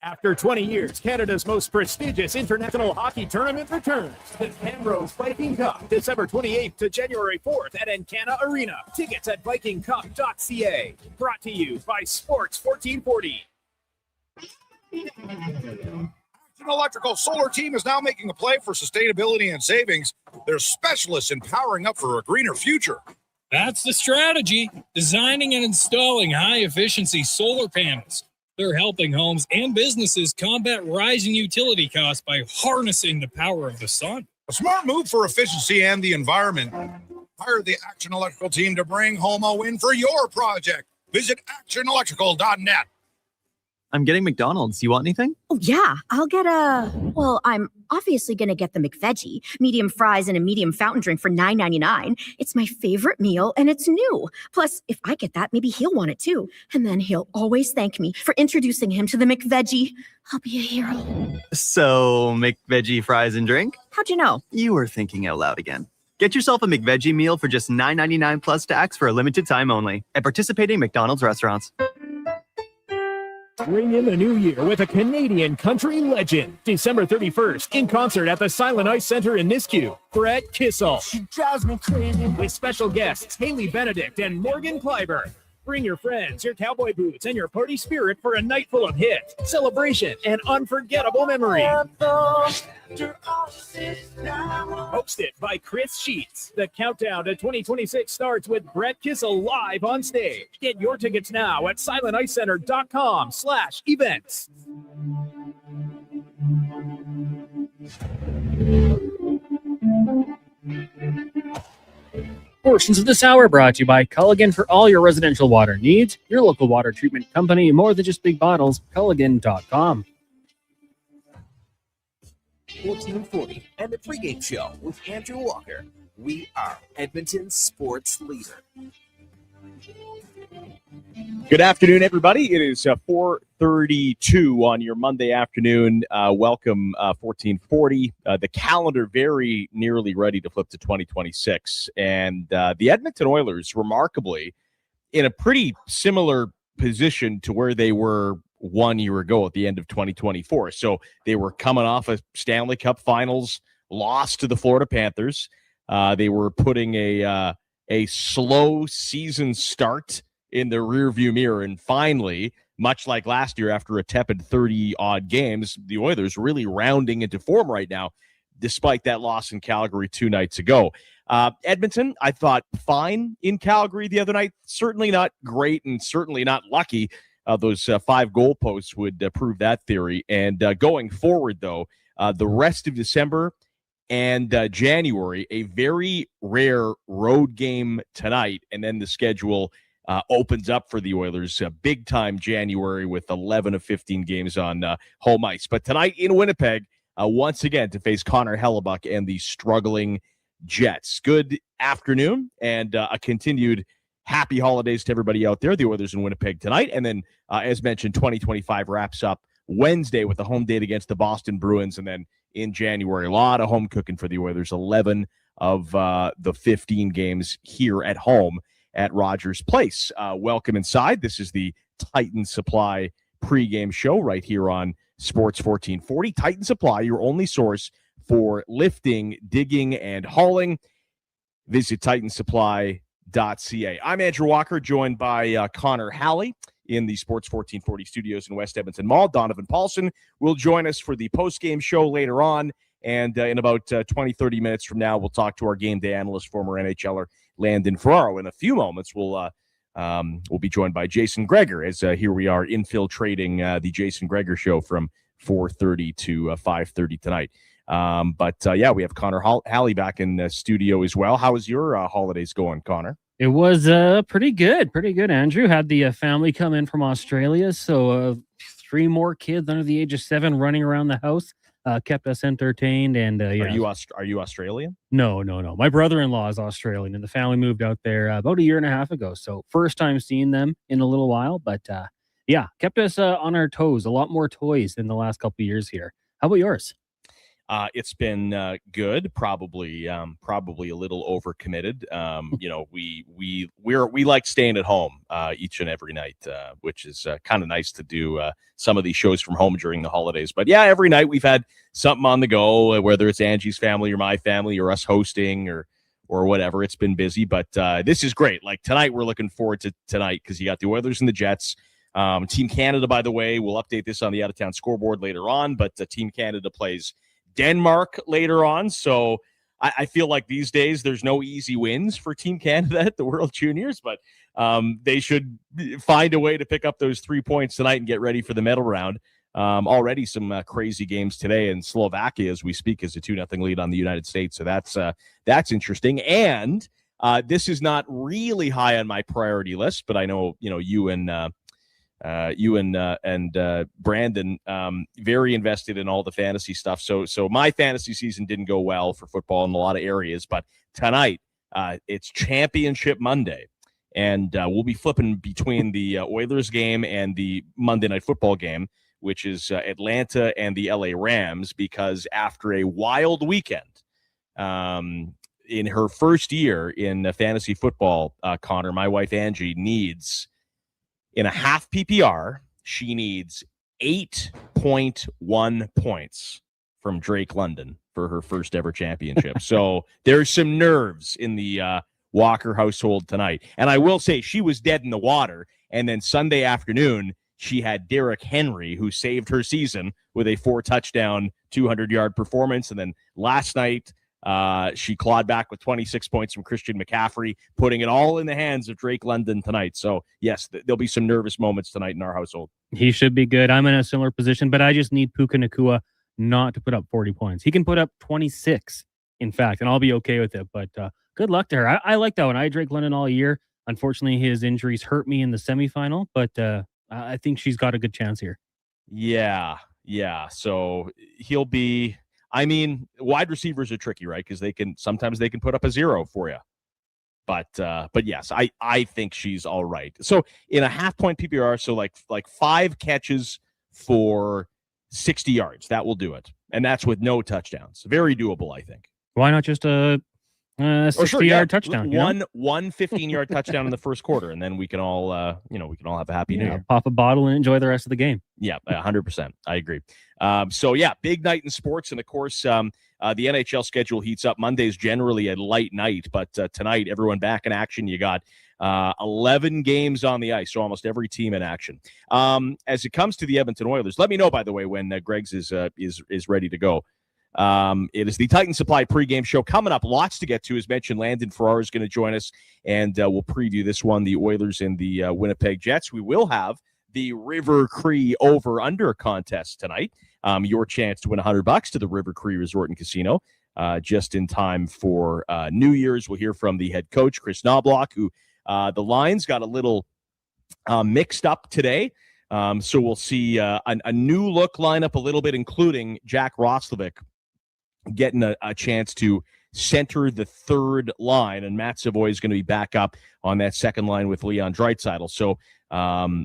Speaker 11: After 20 years, Canada's most prestigious international hockey tournament returns. The Camrose Viking Cup, December 28th to January 4th at Encana Arena. Tickets at vikingcup.ca. Brought to you by Sports 1440.
Speaker 12: Action Electrical Solar Team is now making a play for sustainability and savings. They're specialists in powering up for a greener future.
Speaker 24: That's the strategy. Designing and installing high-efficiency solar panels. They're helping homes and businesses combat rising utility costs by harnessing the power of the sun.
Speaker 12: A smart move for efficiency and the environment. Hire the Action Electrical team to bring home a win for your project. Visit actionelectrical.net.
Speaker 20: I'm getting McDonald's. You want anything?
Speaker 21: Oh, yeah. I'll get I'm obviously going to get the McVeggie, medium fries and a medium fountain drink for $9.99. It's my favorite meal, and it's new. Plus, if I get that, maybe he'll want it too. And then he'll always thank me for introducing him to the McVeggie. I'll be a hero.
Speaker 20: So, McVeggie fries and drink?
Speaker 21: How'd you know?
Speaker 20: You were thinking out loud again. Get yourself a McVeggie meal for just $9.99 plus tax for a limited time only at participating McDonald's restaurants.
Speaker 11: Bring in the new year with a Canadian country legend. December 31st, in concert at the Silent Ice Center in Nisku. Brett Kissel. She drives me crazy. With special guests Haley Benedict and Morgan Kleiber.
Speaker 4: Bring your friends, your cowboy boots, and your party spirit for a night full of hits, celebration, and unforgettable memories. Hosted by Chris Sheets. The countdown to 2026 starts with Brett Kissel live on stage. Get your tickets now at silenticecenter.com/events.
Speaker 15: Portions of this hour brought to you by Culligan for all your residential water needs. Your local water treatment company, more than just big bottles. Culligan.com.
Speaker 5: 1440 and the pregame show with Andrew Walker. We are Edmonton's sports leader.
Speaker 6: Good afternoon, everybody. It is 4:32 on your Monday afternoon. Welcome, 1440. The calendar very nearly ready to flip to 2026. And the Edmonton Oilers, remarkably, in a pretty similar position to where they were 1 year ago at the end of 2024. So they were coming off a Stanley Cup Finals loss to the Florida Panthers. They were putting a slow season start in the rearview mirror. And finally, much like last year, after a tepid 30-odd games, the Oilers really rounding into form right now, despite that loss in Calgary 2 nights ago. Edmonton, I thought fine in Calgary the other night. Certainly not great and certainly not lucky. Those 5 goalposts would prove that theory. And going forward, though, the rest of December and January, a very rare road game tonight, and then the schedule opens up for the Oilers big-time January with 11 of 15 games on home ice. But tonight in Winnipeg, once again, to face Connor Halley and the struggling Jets. Good afternoon and a continued happy holidays to everybody out there. The Oilers in Winnipeg tonight. And then, as mentioned, 2025 wraps up Wednesday with a home date against the Boston Bruins. And then in January, a lot of home cooking for the Oilers. 11 of the 15 games here at home at Rogers Place. Welcome inside. This is the Titan Supply pregame show right here on Sports 1440. Titan Supply, your only source for lifting, digging, and hauling. Visit TitanSupply.ca. I'm Andrew Walker, joined by Connor Halley in the Sports 1440 studios in West Edmonton Mall. Donovan Paulson will join us for the postgame show later on. And in about 20, 30 minutes from now, we'll talk to our game day analyst, former NHLer Landon Ferraro. In a few moments, we'll be joined by Jason Gregor as here we are infiltrating the Jason Gregor Show from 4:30 to 5:30 tonight. But we have Connor Halley back in the studio as well. How was your holidays going, Connor?
Speaker 15: It was pretty good, Andrew. Had the family come in from Australia, so 3 more kids under the age of 7 running around the house. Kept us entertained. And
Speaker 6: Are you Australian?
Speaker 15: No. My brother-in-law is Australian, and the family moved out there about a year and a half ago. So first time seeing them in a little while, but kept us on our toes. A lot more toys than the last couple of years here. How about yours?
Speaker 6: It's been good, probably a little overcommitted. We like staying at home each and every night, which is kind of nice to do some of these shows from home during the holidays. But yeah, every night we've had something on the go, whether it's Angie's family or my family or us hosting or whatever. It's been busy, but this is great. Like tonight, we're looking forward to tonight because you got the Oilers and the Jets. Team Canada, by the way, we'll update this on the out-of-town scoreboard later on, but Team Canada plays Denmark later on. So I feel like these days there's no easy wins for Team Canada at the World Juniors, but they should find a way to pick up those 3 points tonight and get ready for the medal round. Already some crazy games today in Slovakia as we speak as a 2-0 lead on the United States. So that's interesting. And this is not really high on my priority list, but I know, you and Brandon very invested in all the fantasy stuff. So my fantasy season didn't go well for football in a lot of areas, but tonight it's Championship Monday, and we'll be flipping between the Oilers game and the Monday Night Football game, which is Atlanta and the LA Rams, because after a wild weekend in her first year in fantasy football, Connor, my wife Angie needs, in a half PPR, she needs 8.1 points from Drake London for her first ever championship. So there's some nerves in the Walker household tonight. And I will say she was dead in the water. And then Sunday afternoon, she had Derrick Henry, who saved her season with a 4-touchdown, 200-yard performance. And then last night, she clawed back with 26 points from Christian McCaffrey, putting it all in the hands of Drake London tonight. So, yes, there'll be some nervous moments tonight in our household.
Speaker 15: He should be good. I'm in a similar position, but I just need Puka Nacua not to put up 40 points. He can put up 26, in fact, and I'll be okay with it. But good luck to her. I like that one. I had Drake London all year. Unfortunately, his injuries hurt me in the semifinal, but I think she's got a good chance here.
Speaker 6: Yeah. So he'll be... I mean, wide receivers are tricky, right? Because sometimes they can put up a 0 for you. But yes, I think she's all right. So in a half-point PPR, so like 5 catches for 60 yards, that will do it, and that's with no touchdowns. Very doable, I think.
Speaker 15: Why not just a 60-yard touchdown?
Speaker 6: One 15-yard touchdown in the first quarter, and then we can all have a happy new year.
Speaker 15: Pop a bottle and enjoy the rest of the game.
Speaker 6: Yeah, 100%. I agree. So yeah, big night in sports, and of course, the NHL schedule heats up. Monday's generally a light night, but tonight, everyone back in action. You got 11 games on the ice, so almost every team in action. As it comes to the Edmonton Oilers, let me know, by the way, when Greg's is ready to go. It is the Titan Supply pregame show coming up. Lots to get to. As mentioned, Landon Farrar is going to join us, and we'll preview this one, the Oilers and the Winnipeg Jets. We will have the River Cree over-under contest tonight. Your chance to win $100 to the River Cree Resort and Casino just in time for New Year's. We'll hear from the head coach, Chris Knobloch, who the lines got a little mixed up today. So we'll see a new look lineup a little bit, including Jack Roslovic getting a chance to center the third line, and Matt Savoy is going to be back up on that second line with Leon Draisaitl. So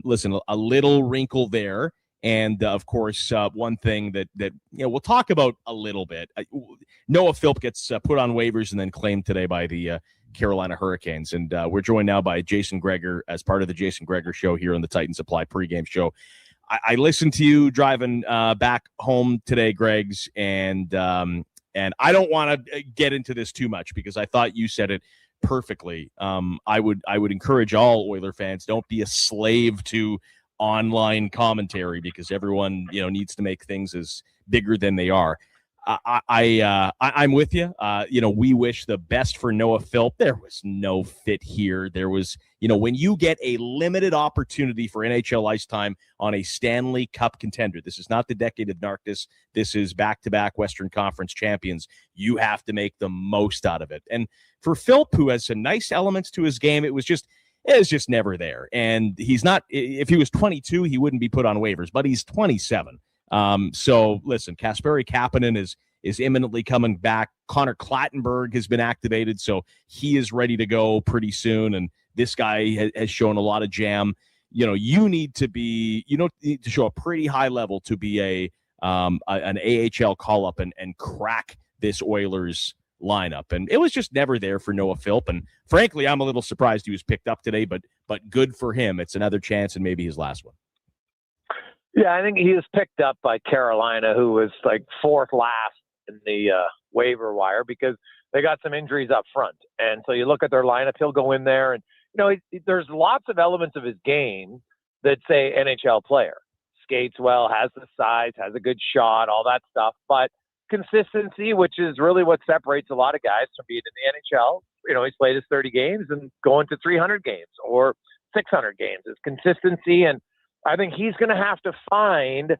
Speaker 6: listen, a little wrinkle there. And of course, one thing that we'll talk about a little bit. Noah Philp gets put on waivers and then claimed today by the Carolina Hurricanes. And we're joined now by Jason Gregor as part of the Jason Gregor Show here on the Titan Supply pregame show. I listened to you driving back home today, Greg's, and I don't want to get into this too much because I thought you said it perfectly. I would encourage all Oiler fans, don't be a slave to online commentary because everyone needs to make things as bigger than they are. I'm with you. We wish the best for Noah Philp. There was no fit here. There was, when you get a limited opportunity for NHL ice time on a Stanley Cup contender, this is not the decade of darkness. This is back-to-back Western Conference champions. You have to make the most out of it. And for Philp, who has some nice elements to his game, it was just never there. And he's not, if he was 22, he wouldn't be put on waivers, but he's 27. So listen, Kasperi Kapanen is imminently coming back. Connor Clattenburg has been activated, so he is ready to go pretty soon. And this guy has shown a lot of jam. You need to show a pretty high level to be an AHL call up and crack this Oilers lineup. And it was just never there for Noah Philp. And frankly, I'm a little surprised he was picked up today, but good for him. It's another chance and maybe his last one.
Speaker 7: Yeah, I think he was picked up by Carolina, who was like fourth last in the waiver wire because they got some injuries up front. And so you look at their lineup, he'll go in there and, there's lots of elements of his game that say NHL player. Skates well, has the size, has a good shot, all that stuff. But consistency, which is really what separates a lot of guys from being in the NHL. He's played his 30 games and going to 300 games or 600 games. It's consistency, and I think he's going to have to find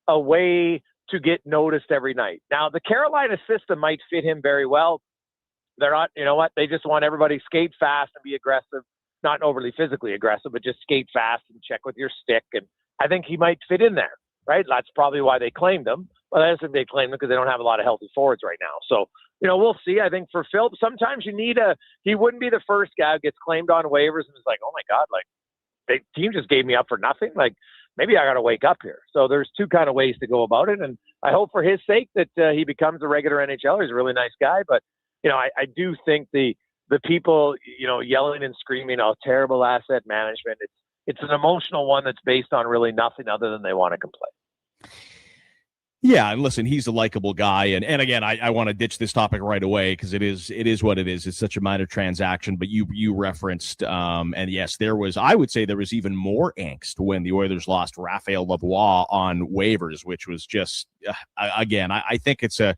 Speaker 7: a way to get noticed every night. Now, the Carolina system might fit him very well. They're not, they just want everybody to skate fast and be aggressive, not overly physically aggressive, but just skate fast and check with your stick. And I think he might fit in there, right? That's probably why they claimed him. Well, I think they claimed him because they don't have a lot of healthy forwards right now. So, we'll see. I think for Phil, sometimes you need he wouldn't be the first guy who gets claimed on waivers and is like, oh my God, like the team just gave me up for nothing. Like maybe I got to wake up here. So there's two kind of ways to go about it. And I hope for his sake that he becomes a regular NHLer. He's a really nice guy, but I do think the people, yelling and screaming, oh, terrible asset management. It's an emotional one that's based on really nothing other than they want to complain.
Speaker 6: Yeah, and listen, he's a likable guy, and again, I want to ditch this topic right away because it is what it is. It's such a minor transaction, but you referenced, and yes, I would say there was even more angst when the Oilers lost Raphael Lavoie on waivers, which was just again, I think it's a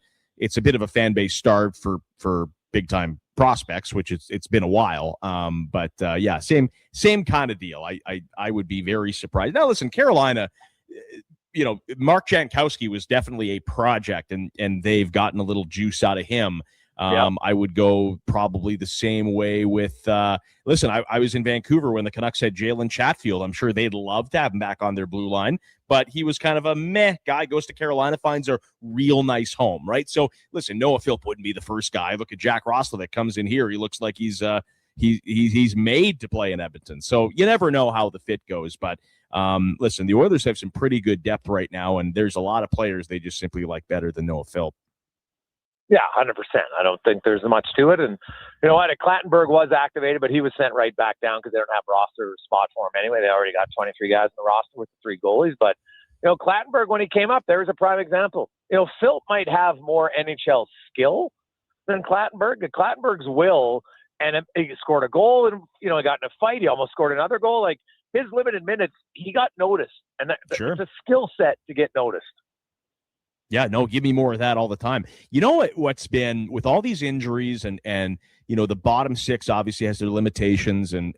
Speaker 6: bit of a fan base starved for big time prospects, which it's been a while. But yeah, same kind of deal. I would be very surprised. Now, listen, Carolina. Mark Jankowski was definitely a project, and they've gotten a little juice out of him. I would go probably the same way with listen, I was in Vancouver when the Canucks had Jalen Chatfield. I'm sure they'd love to have him back on their blue line, but he was kind of a meh guy, goes to Carolina, finds a real nice home, right? So listen, Noah Philp wouldn't be the first guy. Look at Jack Roslovic comes in here. He looks like he's made to play in Edmonton. So you never know how the fit goes, but listen, the Oilers have some pretty good depth right now, and there's a lot of players they just simply like better than Noah Philp.
Speaker 7: Yeah, 100%. I don't think there's much to it. And you know what? Clattenburg was activated, but he was sent right back down because they don't have roster spot for him anyway. They already got 23 guys in the roster with the 3 goalies. But Clattenburg, when he came up, there was a prime example. Philp might have more NHL skill than Clattenburg. Clattenburg's will, and he scored a goal, and he got in a fight. He almost scored another goal. Like his limited minutes, he got noticed, and
Speaker 6: sure.
Speaker 7: It's a skill set to get noticed.
Speaker 6: Yeah, no, give me more of that all the time. You know what's been with all these injuries and the bottom 6 obviously has their limitations and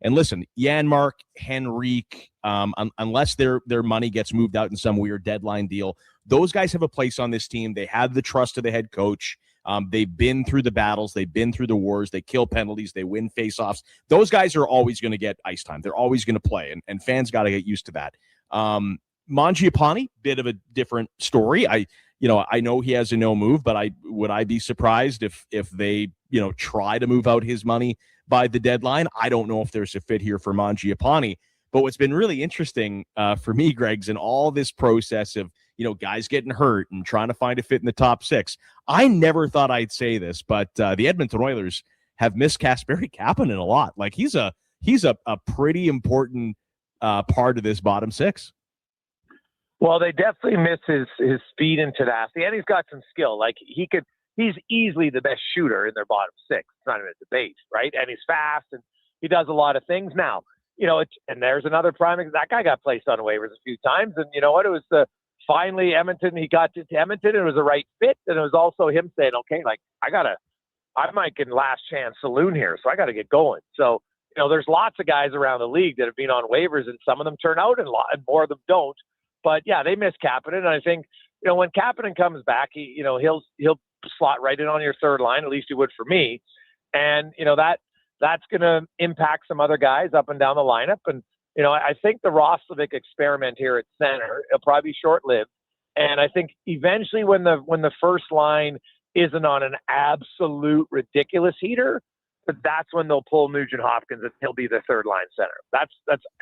Speaker 6: listen, Janmark, Henrique, unless their money gets moved out in some weird deadline deal, those guys have a place on this team. They have the trust of the head coach. They've been through the battles. They've been through the wars. They kill penalties. They win faceoffs. Those guys are always going to get ice time. They're always going to play, and fans got to get used to that. Mangiapane, bit of a different story. I know he has a no move, but would I be surprised if they try to move out his money by the deadline? I don't know if there's a fit here for Mangiapane. But what's been really interesting for me, Greg's, in all this process of guys getting hurt and trying to find a fit in the top 6, I never thought I'd say this, but the Edmonton Oilers have missed Kasperi Kapanen a lot. Like he's a pretty important part of this bottom 6.
Speaker 7: Well, they definitely miss his speed and tenacity, and he's got some skill. Like he's easily the best shooter in their bottom 6. It's not even a debate, right? And he's fast, and he does a lot of things. Now, and there's another prime. That guy got placed on waivers a few times, and you know what? It was finally Edmonton. He got to Edmonton, and it was the right fit, and it was also him saying, "Okay, like I might get last chance saloon here, so I got to get going." So there's lots of guys around the league that have been on waivers, and some of them turn out, and more of them don't. But yeah, they miss Kapanen, and I think when Kapanen comes back, he'll slot right in on your third line. At least he would for me, and that's going to impact some other guys up and down the lineup. And I think the Roslovic experiment here at center it'll probably be short-lived, and I think eventually when the first line isn't on an absolute ridiculous heater, but that's when they'll pull Nugent Hopkins and he'll be the third line center. That's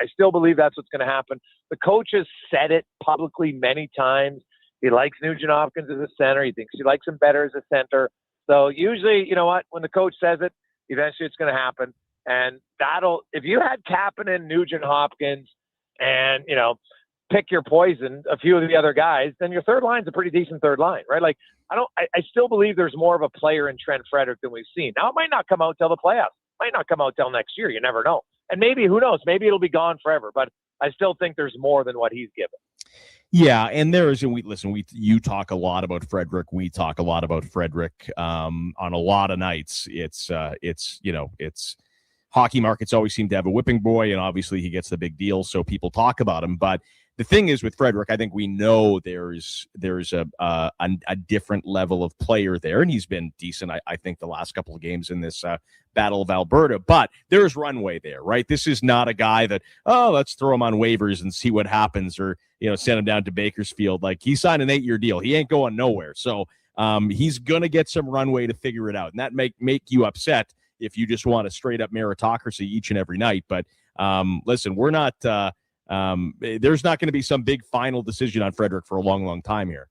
Speaker 7: I still believe that's what's going to happen. The coach has said it publicly many times. He likes Nugent Hopkins as a center. He thinks he likes him better as a center. So usually, when the coach says it, eventually it's going to happen. And if you had Kapanen, Nugent Hopkins, and, pick your poison, a few of the other guys, then your third line's a pretty decent third line, right? Like, I still believe there's more of a player in Trent Frederic than we've seen. Now, it might not come out till the playoffs. It might not come out till next year. You never know. And maybe, who knows? Maybe it'll be gone forever. But I still think there's more than what he's given.
Speaker 6: Yeah, and you talk a lot about Frederic. We talk a lot about Frederic on a lot of nights. It's hockey markets always seem to have a whipping boy, and obviously he gets the big deal, so people talk about him. But the thing is with Frederic, I think we know there's a different level of player there, and he's been decent, I think, the last couple of games in this Battle of Alberta. But there's runway there, right? This is not a guy that, let's throw him on waivers and see what happens, or send him down to Bakersfield. Like, he signed an 8-year deal. He ain't going nowhere. So he's gonna get some runway to figure it out, and that make you upset if you just want a straight up meritocracy each and every night. But listen, we're not. There's not going to be some big final decision on Frederic for a long, long time here.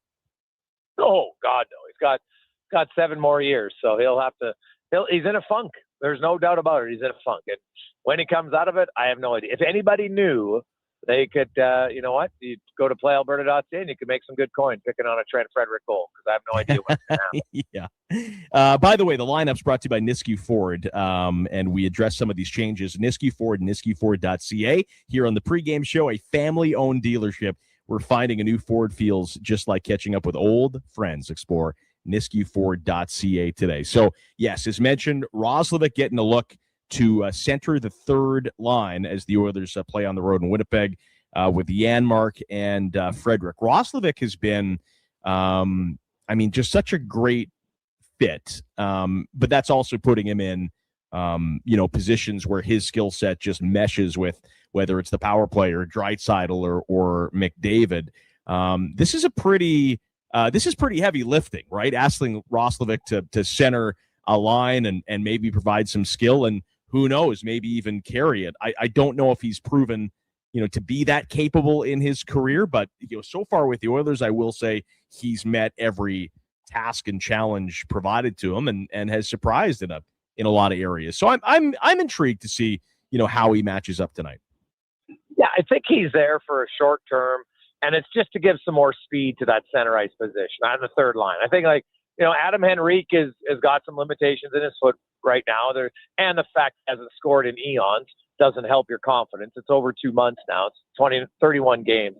Speaker 7: Oh God, no! He's got 7 more years, so he'll have to. He's in a funk. There's no doubt about it. He's in a funk, and when he comes out of it, I have no idea. If anybody knew they could, you know what? You go to playalberta.ca and you can make some good coin picking on a Trent Frederick goal because I have no idea what's going to happen.
Speaker 6: Yeah. By the way, the lineup's brought to you by Nisku Ford, and we address some of these changes. Nisku Ford, niskuford.ca. Here on the pregame show, a family-owned dealership. We're finding a new Ford feels just like catching up with old friends. Explore niskuford.ca today. So, yes, as mentioned, Roslovic getting a look to center the third line as the Oilers play on the road in Winnipeg with Janmark and Frederick. Roslovic has been, just such a great fit, but that's also putting him in, positions where his skill set just meshes with whether it's the power play or Draisaitl or McDavid. This is pretty heavy lifting, right? Asking Roslovic to center a line and maybe provide some skill and who knows, maybe even carry it. I don't know if he's proven, to be that capable in his career, but so far with the Oilers, I will say he's met every task and challenge provided to him and has surprised in a lot of areas. So I'm intrigued to see, how he matches up tonight.
Speaker 7: Yeah, I think he's there for a short term, and it's just to give some more speed to that center ice position on the third line. I think Adam Henrique has got some limitations in his foot right now. And the fact he hasn't scored in eons doesn't help your confidence. It's over 2 months now. It's 31 games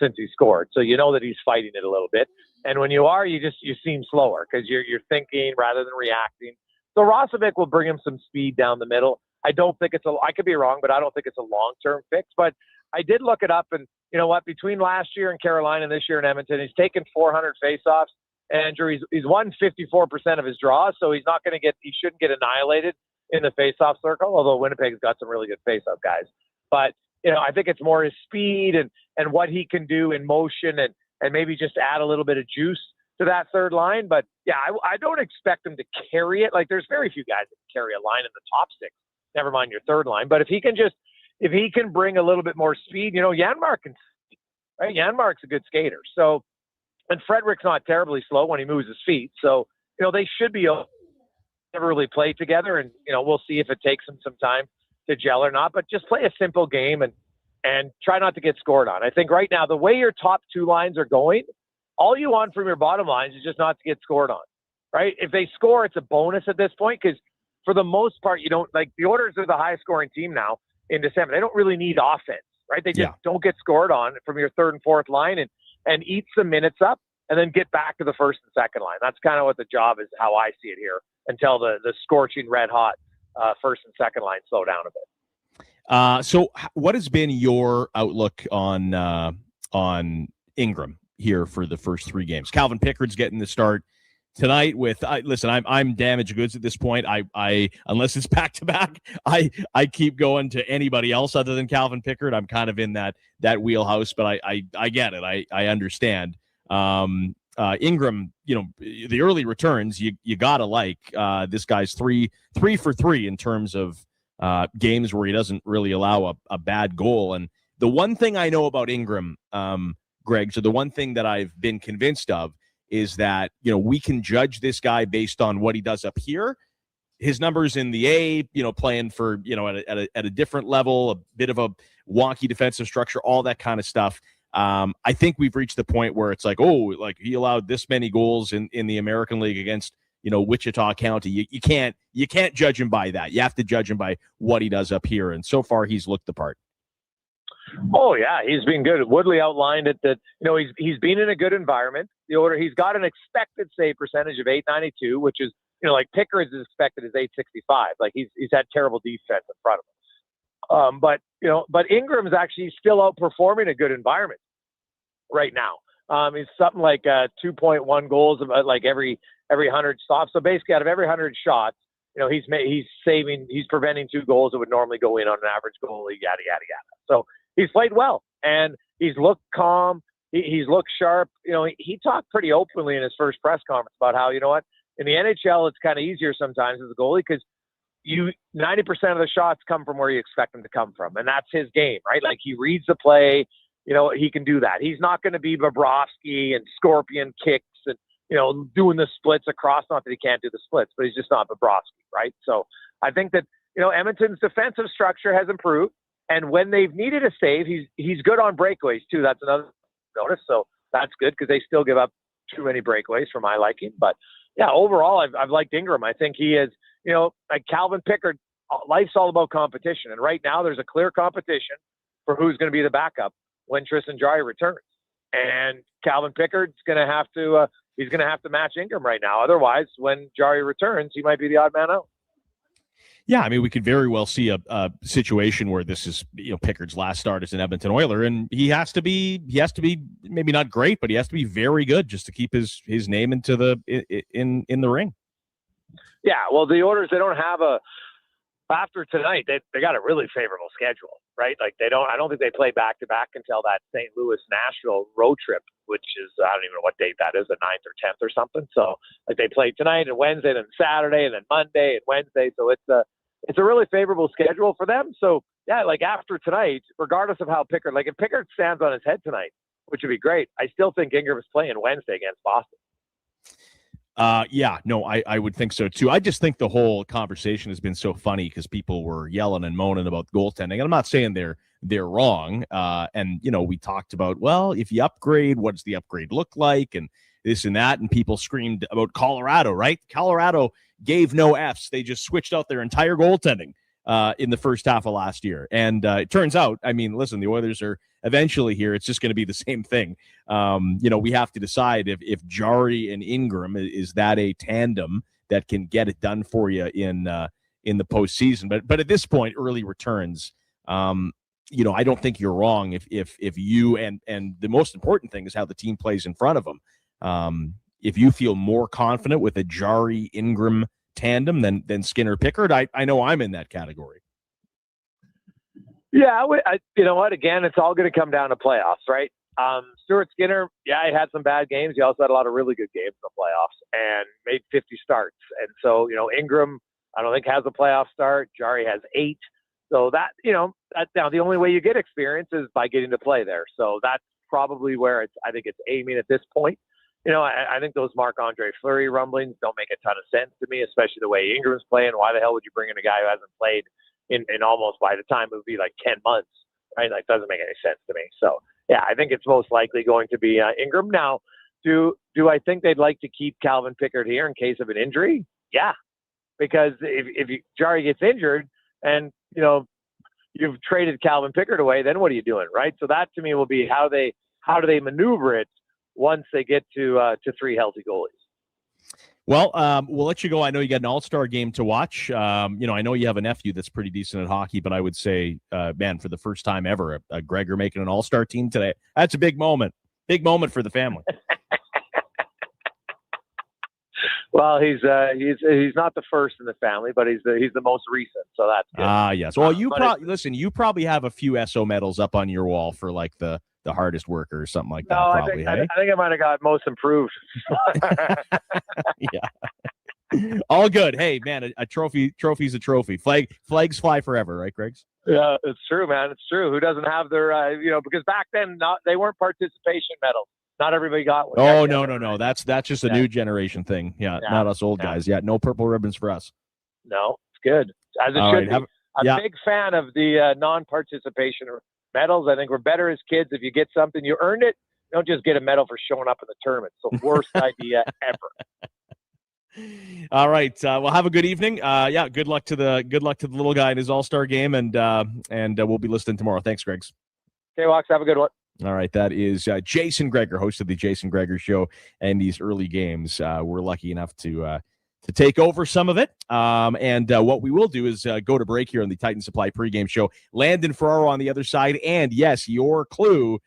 Speaker 7: since he scored. So you know that he's fighting it a little bit. And when you are, you seem slower because you're thinking rather than reacting. So Roslovic will bring him some speed down the middle. I don't think I could be wrong, but I don't think it's a long-term fix. But I did look it up, and you know what? Between last year in Carolina and this year in Edmonton, he's taken 400 faceoffs. Andrew, he's won 54% of his draws, so he shouldn't get annihilated in the faceoff circle, although Winnipeg's got some really good faceoff guys. But, I think it's more his speed and what he can do in motion and maybe just add a little bit of juice to that third line. But, yeah, I don't expect him to carry it. Like, there's very few guys that can carry a line in the top six, never mind your third line. But if he can bring a little bit more speed, Janmark can, right? Janmark's a good skater. So, and Frederick's not terribly slow when he moves his feet. So, they should be never really played together. And, we'll see if it takes them some time to gel or not. But just play a simple game and try not to get scored on. I think right now, the way your top two lines are going, all you want from your bottom lines is just not to get scored on, right? If they score, it's a bonus at this point because for the most part, you don't – like the Oilers are the highest scoring team now in December. They don't really need offense, right? They just don't get scored on from your third and fourth line and eat some minutes up and then get back to the first and second line. That's kind of what the job is, how I see it here, until the scorching red hot first and second line slow down a bit.
Speaker 6: So what has been your outlook on Ingram here for the first three games? Calvin Pickard's getting the start tonight with listen, I'm damaged goods at this point. I unless it's back to back, I keep going to anybody else other than Calvin Pickard. I'm kind of in that wheelhouse, but I get it. I understand. Ingram, the early returns you gotta like. This guy's three for 3 in terms of games where he doesn't really allow a bad goal. And the one thing I know about Ingram, Greg, so the one thing that I've been convinced of is that, we can judge this guy based on what he does up here. His numbers in the A, playing for, at a different level, a bit of a wonky defensive structure, all that kind of stuff. I think we've reached the point where it's like, he allowed this many goals in the American League against, Wichita County. You can't judge him by that. You have to judge him by what he does up here. And so far he's looked the part.
Speaker 7: Oh yeah, he's been good. Woodley outlined it that he's been in a good environment. He's got an expected save percentage of .892, which is like Pickard's is expected is .865. Like he's had terrible defense in front of him. But Ingram's actually still outperforming a good environment right now. He's something like 2.1 goals about like every 100 stops. So basically, out of every 100 shots, he's preventing 2 goals that would normally go in on an average goalie. Yada yada yada. So he's played well, and he's looked calm. He's looked sharp. He talked pretty openly in his first press conference about how, in the NHL, it's kind of easier sometimes as a goalie because 90% of the shots come from where you expect them to come from. And that's his game, right? Like he reads the play, he can do that. He's not going to be Bobrovsky and scorpion kicks and, doing the splits across. Not that he can't do the splits, but he's just not Bobrovsky, right? So I think that, Edmonton's defensive structure has improved. And when they've needed a save, he's good on breakaways too. That's another notice. So that's good because they still give up too many breakaways for my liking. But yeah, overall, I've liked Ingram. I think he is, like Calvin Pickard, life's all about competition. And right now there's a clear competition for who's going to be the backup when Tristan Jarry returns. And Calvin Pickard's going to have to, he's going to have to match Ingram right now. Otherwise, when Jarry returns, he might be the odd man out.
Speaker 6: Yeah, I mean, we could very well see a situation where this is Pickard's last start as an Edmonton Oiler, and he has to be maybe not great, but he has to be very good just to keep his name into in the ring. Yeah,
Speaker 7: well, the Oilers, they don't have after tonight, they got a really favorable schedule, right? Like I don't think they play back to back until that St. Louis Nashville road trip, which is I don't even know what date that is, the 9th or 10th or something. So like they play tonight and Wednesday, then Saturday, and then Monday and Wednesday. So it's a really favorable schedule for them. So yeah, like after tonight, regardless of how Pickard, like if Pickard stands on his head tonight, which would be great, I still think Ingram is playing Wednesday against Boston.
Speaker 6: Yeah, no, I would think so too. I just think the whole conversation has been so funny because people were yelling and moaning about goaltending. And I'm not saying they're wrong. And we talked about, well, if you upgrade, what does the upgrade look like? And this and that. And people screamed about Colorado, right? Colorado gave no Fs. They just switched out their entire goaltending in the first half of last year. And it turns out, I mean, listen, the Oilers are eventually here. It's just going to be the same thing. We have to decide if Jarry and Ingram, is that a tandem that can get it done for you in the postseason. But at this point, early returns, I don't think you're wrong if you and the most important thing is how the team plays in front of them. If you feel more confident with a Jarry Ingram tandem than Skinner Pickard, I know I'm in that category.
Speaker 7: Yeah, you know what? Again, it's all going to come down to playoffs, right? Stuart Skinner, yeah, he had some bad games. He also had a lot of really good games in the playoffs and made 50 starts. And so, Ingram, I don't think has a playoff start. Jarry has 8. So that, that's now the only way you get experience is by getting to play there. So that's probably where I think it's aiming at this point. I think those Marc-Andre Fleury rumblings don't make a ton of sense to me, especially the way Ingram's playing. Why the hell would you bring in a guy who hasn't played in almost, by the time it would be like 10 months, right? Like, doesn't make any sense to me. So, yeah, I think it's most likely going to be Ingram. Now, do I think they'd like to keep Calvin Pickard here in case of an injury? Yeah, because if Jarry gets injured and, you've traded Calvin Pickard away, then what are you doing, right? So that to me will be how do they maneuver it once they get to 3 healthy goalies.
Speaker 6: Well, we'll let you go. I know you got an all-star game to watch. I know you have a nephew that's pretty decent at hockey, but I would say, man, for the first time ever, a Gregor making an all-star team today, that's a big moment. Big moment for the family.
Speaker 7: Well, he's not the first in the family, but he's the most recent, so that's good.
Speaker 6: Yes. Well, you probably have a few SO medals up on your wall for like the hardest worker or something like that.
Speaker 7: No,
Speaker 6: probably,
Speaker 7: I think I might have got most improved.
Speaker 6: Yeah. All good. Hey, man, a trophy's a trophy. Flags fly forever, right, Greggs?
Speaker 7: Yeah, it's true, man. It's true. Who doesn't have their, because back then they weren't participation medals. Not everybody got one.
Speaker 6: Oh, no. That's just a new generation thing. Yeah, not us old guys. Yeah, no purple ribbons for us.
Speaker 7: No, it's good. As it should be. I'm a big fan of the non-participation medals. I think we're better as kids. If you get something, you earned it. Don't just get a medal for showing up in the tournament. It's the worst idea ever.
Speaker 6: All right. Well, have a good evening. Good luck to the little guy in his all-star game, and we'll be listening tomorrow. Thanks, Greggs.
Speaker 7: Okay, Walks. Have a good one.
Speaker 6: All right, that is Jason Gregor, host of the Jason Gregor Show, and these early games. We're lucky enough to take over some of it. And what we will do is go to break here on the Titan Supply pregame show. Landon Ferraro on the other side, and yes, your clue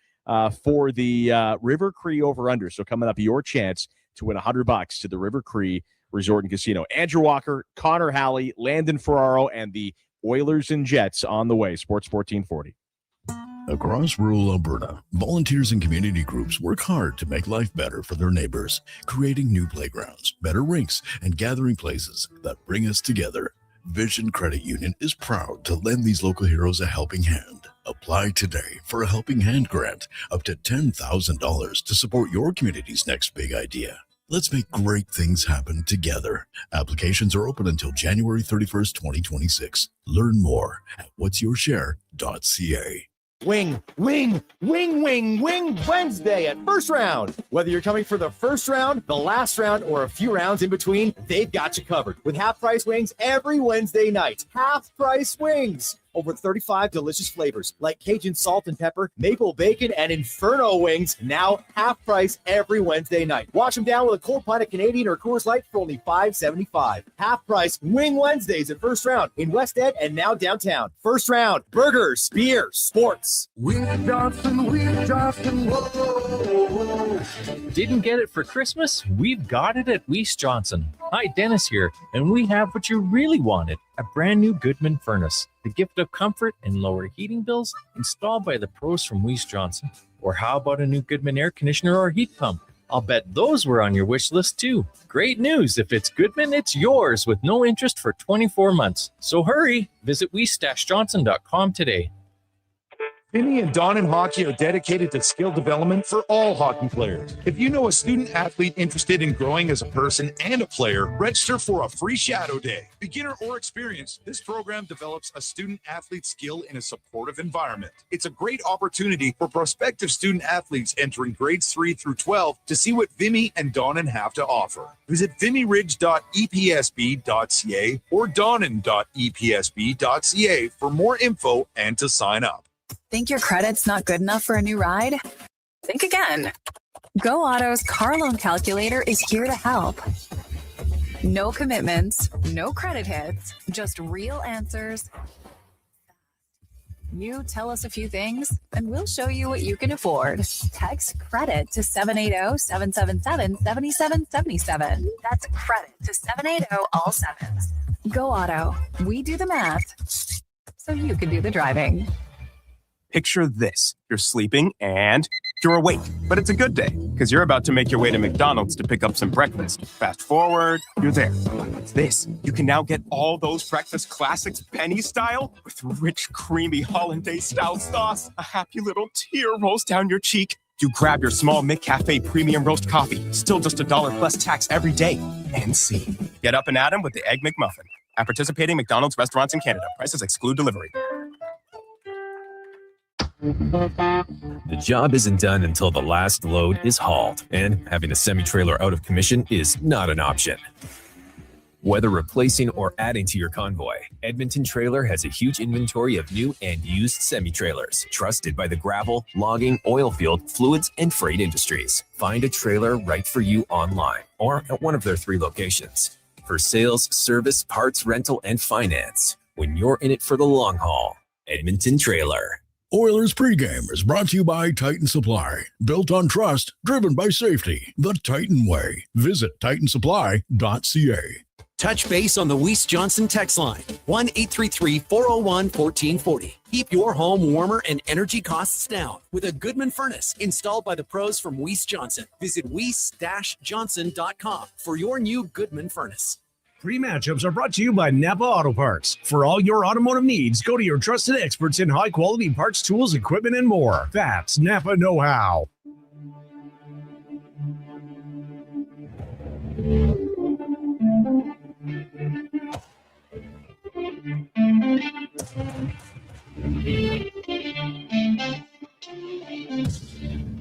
Speaker 6: for the River Cree over-under. So coming up, your chance to win $100 to the River Cree Resort and Casino. Andrew Walker, Connor Halley, Landon Ferraro, and the Oilers and Jets on the way. Sports 1440.
Speaker 10: Across rural Alberta, volunteers and community groups work hard to make life better for their neighbors, creating new playgrounds, better rinks, and gathering places that bring us together. Vision Credit Union is proud to lend these local heroes a helping hand. Apply today for a Helping Hand grant up to $10,000 to support your community's next big idea. Let's make great things happen together. Applications are open until January 31st, 2026. Learn more at whatsyourshare.ca.
Speaker 13: Wing Wednesday at First Round. Whether you're coming for the first round, the last round, or a few rounds in between, they've got you covered with half-price wings every Wednesday night. Half-price wings. Over 35 delicious flavors like Cajun salt and pepper, maple bacon, and Inferno wings. Now half price every Wednesday night. Wash them down with a cold pint of Canadian or Coors Light for only $5.75. Half price Wing Wednesdays at First Round in West Ed and now downtown. First Round, burgers, beer, sports.
Speaker 16: Johnson, whoa. Didn't get it for Christmas? We've got it at Weiss Johnson. Hi, Dennis here, and we have what you really wanted, a brand new Goodman furnace. The gift of comfort and lower heating bills installed by the pros from Weiss Johnson. Or how about a new Goodman air conditioner or heat pump? I'll bet those were on your wish list too. Great news. If it's Goodman, it's yours with no interest for 24 months. So hurry. Visit weiss-johnson.com today.
Speaker 12: Vinny and Don in Hockey are dedicated to skill development for all hockey players. If you know a student athlete interested in growing as a person and a player, register for a free shadow day. Beginner or experienced, this program develops a student athlete skill in a supportive environment. It's a great opportunity for prospective student athletes entering grades 3 through 12 to see what Vimy and Donnan have to offer. Visit vimyridge.epsb.ca or donnan.epsb.ca for more info and to sign up.
Speaker 25: Think your credit's not good enough for a new ride? Think again. Go Auto's car loan calculator is here to help. No commitments, no credit hits, just real answers. You tell us a few things, and we'll show you what you can afford. Text credit to 780-777-7777. That's credit to 780 all sevens. Go Auto. We do the math, so you can do the driving.
Speaker 17: Picture this. You're sleeping and you're awake, but it's a good day because you're about to make your way to McDonald's to pick up some breakfast. Fast forward, you're there. What's this? You can now get all those breakfast classics penny style with rich, creamy hollandaise-style sauce. A happy little tear rolls down your cheek. You grab your small McCafe premium roast coffee, still just $1 plus tax every day. And see. Get up and at 'em with the Egg McMuffin. At participating McDonald's restaurants in Canada. Prices exclude delivery.
Speaker 18: The job isn't done until the last load is hauled, and having a semi-trailer out of commission is not an option. Whether replacing or adding to your convoy, Edmonton Trailer has a huge inventory of new and used semi-trailers, trusted by the gravel, logging, oil field, fluids, and freight industries. Find a trailer right for you online or at one of their 3 locations. For sales, service, parts, rental, and finance, when you're in it for the long haul, Edmonton Trailer.
Speaker 10: Oilers pregame is brought to you by Titan Supply. Built on trust, driven by safety. The Titan way. Visit titansupply.ca.
Speaker 19: Touch base on the Weiss Johnson text line, 1-833-401-1440. Keep your home warmer and energy costs down with a Goodman furnace installed by the pros from Weiss Johnson. Visit weiss-johnson.com for your new Goodman furnace.
Speaker 22: Pre-matchups are brought to you by Napa Auto Parts. For all your automotive needs, go to your trusted experts in high-quality parts, tools, equipment, and more. That's Napa know-how.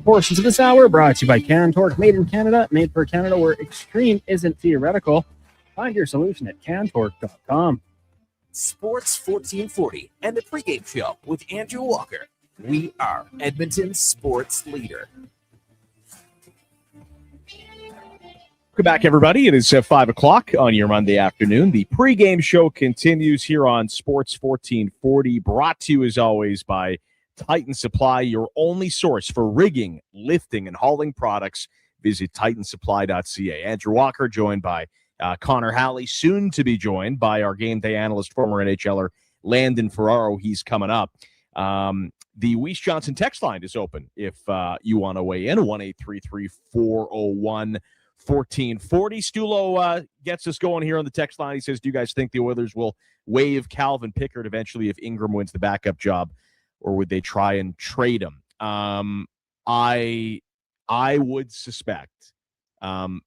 Speaker 15: Portions of this hour brought to you by Cantork, made in Canada, made for Canada, where extreme isn't theoretical. Find your solution at cantork.com.
Speaker 5: Sports 1440 and the pregame show with Andrew Walker. We are Edmonton's sports leader.
Speaker 6: Welcome back, everybody. It is 5 o'clock on your Monday afternoon. The pregame show continues here on Sports 1440, brought to you, as always, by Titan Supply, your only source for rigging, lifting, and hauling products. Visit titansupply.ca. Andrew Walker, joined by Connor Halley, soon to be joined by our game day analyst, former NHLer Landon Ferraro. He's coming up. The Weiss Johnson text line is open if you want to weigh in. 1-833-401-1440. Stulo gets us going here on the text line. He says, do you guys think the Oilers will waive Calvin Pickard eventually if Ingram wins the backup job, or would they try and trade him? I would suspect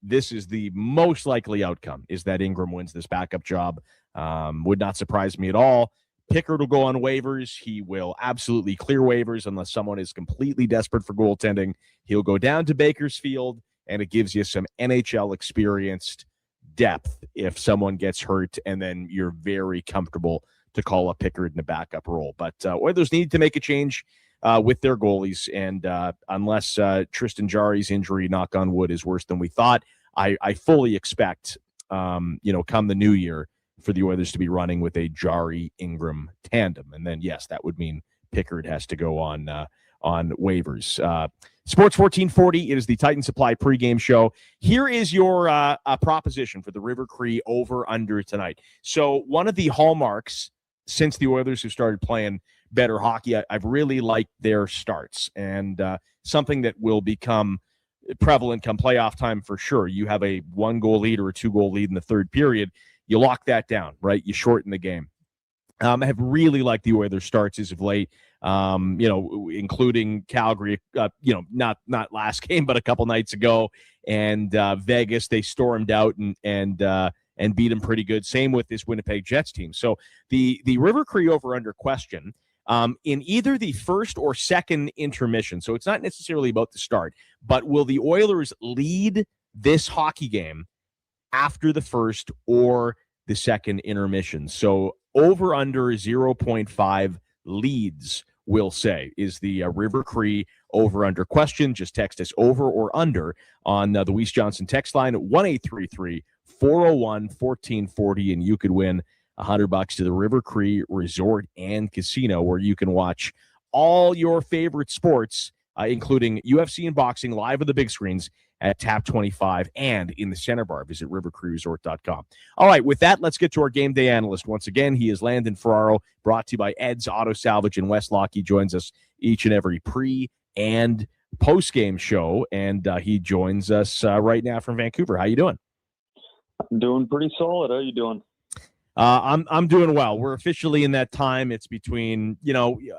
Speaker 6: this is the most likely outcome, is that Ingram wins this backup job. Would not surprise me at all. Pickard will go on waivers. He will absolutely clear waivers unless someone is completely desperate for goaltending. He'll go down to Bakersfield, and it gives you some NHL experienced depth if someone gets hurt, and then you're very comfortable to call up Pickard in a backup role. But Oilers need to make a change with their goalies, and unless Tristan Jarry's injury, knock on wood, is worse than we thought, I fully expect, come the new year, for the Oilers to be running with a Jarry-Ingram tandem. And then, yes, that would mean Pickard has to go on waivers. Sports 1440, it is the Titan Supply pregame show. Here is your proposition for the River Cree over-under tonight. So one of the hallmarks since the Oilers have started playing better hockey, I've really liked their starts, and something that will become prevalent come playoff time for sure. You have a 1-goal lead or a 2-goal lead in the third period. You lock that down, right? You shorten the game. I have really liked the Oilers starts as of late, including Calgary, not last game, but a couple nights ago, and Vegas. They stormed out and beat them pretty good. Same with this Winnipeg Jets team. So the River Cree over-under question, in either the first or second intermission, so it's not necessarily about the start, but will the Oilers lead this hockey game after the first or the second intermission? So over under 0.5 leads, we'll say, is the River Cree over under question. Just text us over or under on the Weiss Johnson text line at 1-833-401-1440, and you could win $100 to the River Cree Resort and Casino, where you can watch all your favorite sports, including UFC and boxing, live on the big screens at Tap 25 and in the Center Bar. Visit rivercreeresort.com. All right, with that, let's get to our game day analyst. Once again, he is Landon Ferraro, brought to you by Ed's Auto Salvage in West Lock. He joins us each and every pre- and post-game show, and he joins us right now from Vancouver. How you doing?
Speaker 1: I'm doing pretty solid. How you doing?
Speaker 6: I'm doing well. We're officially in that time. It's between,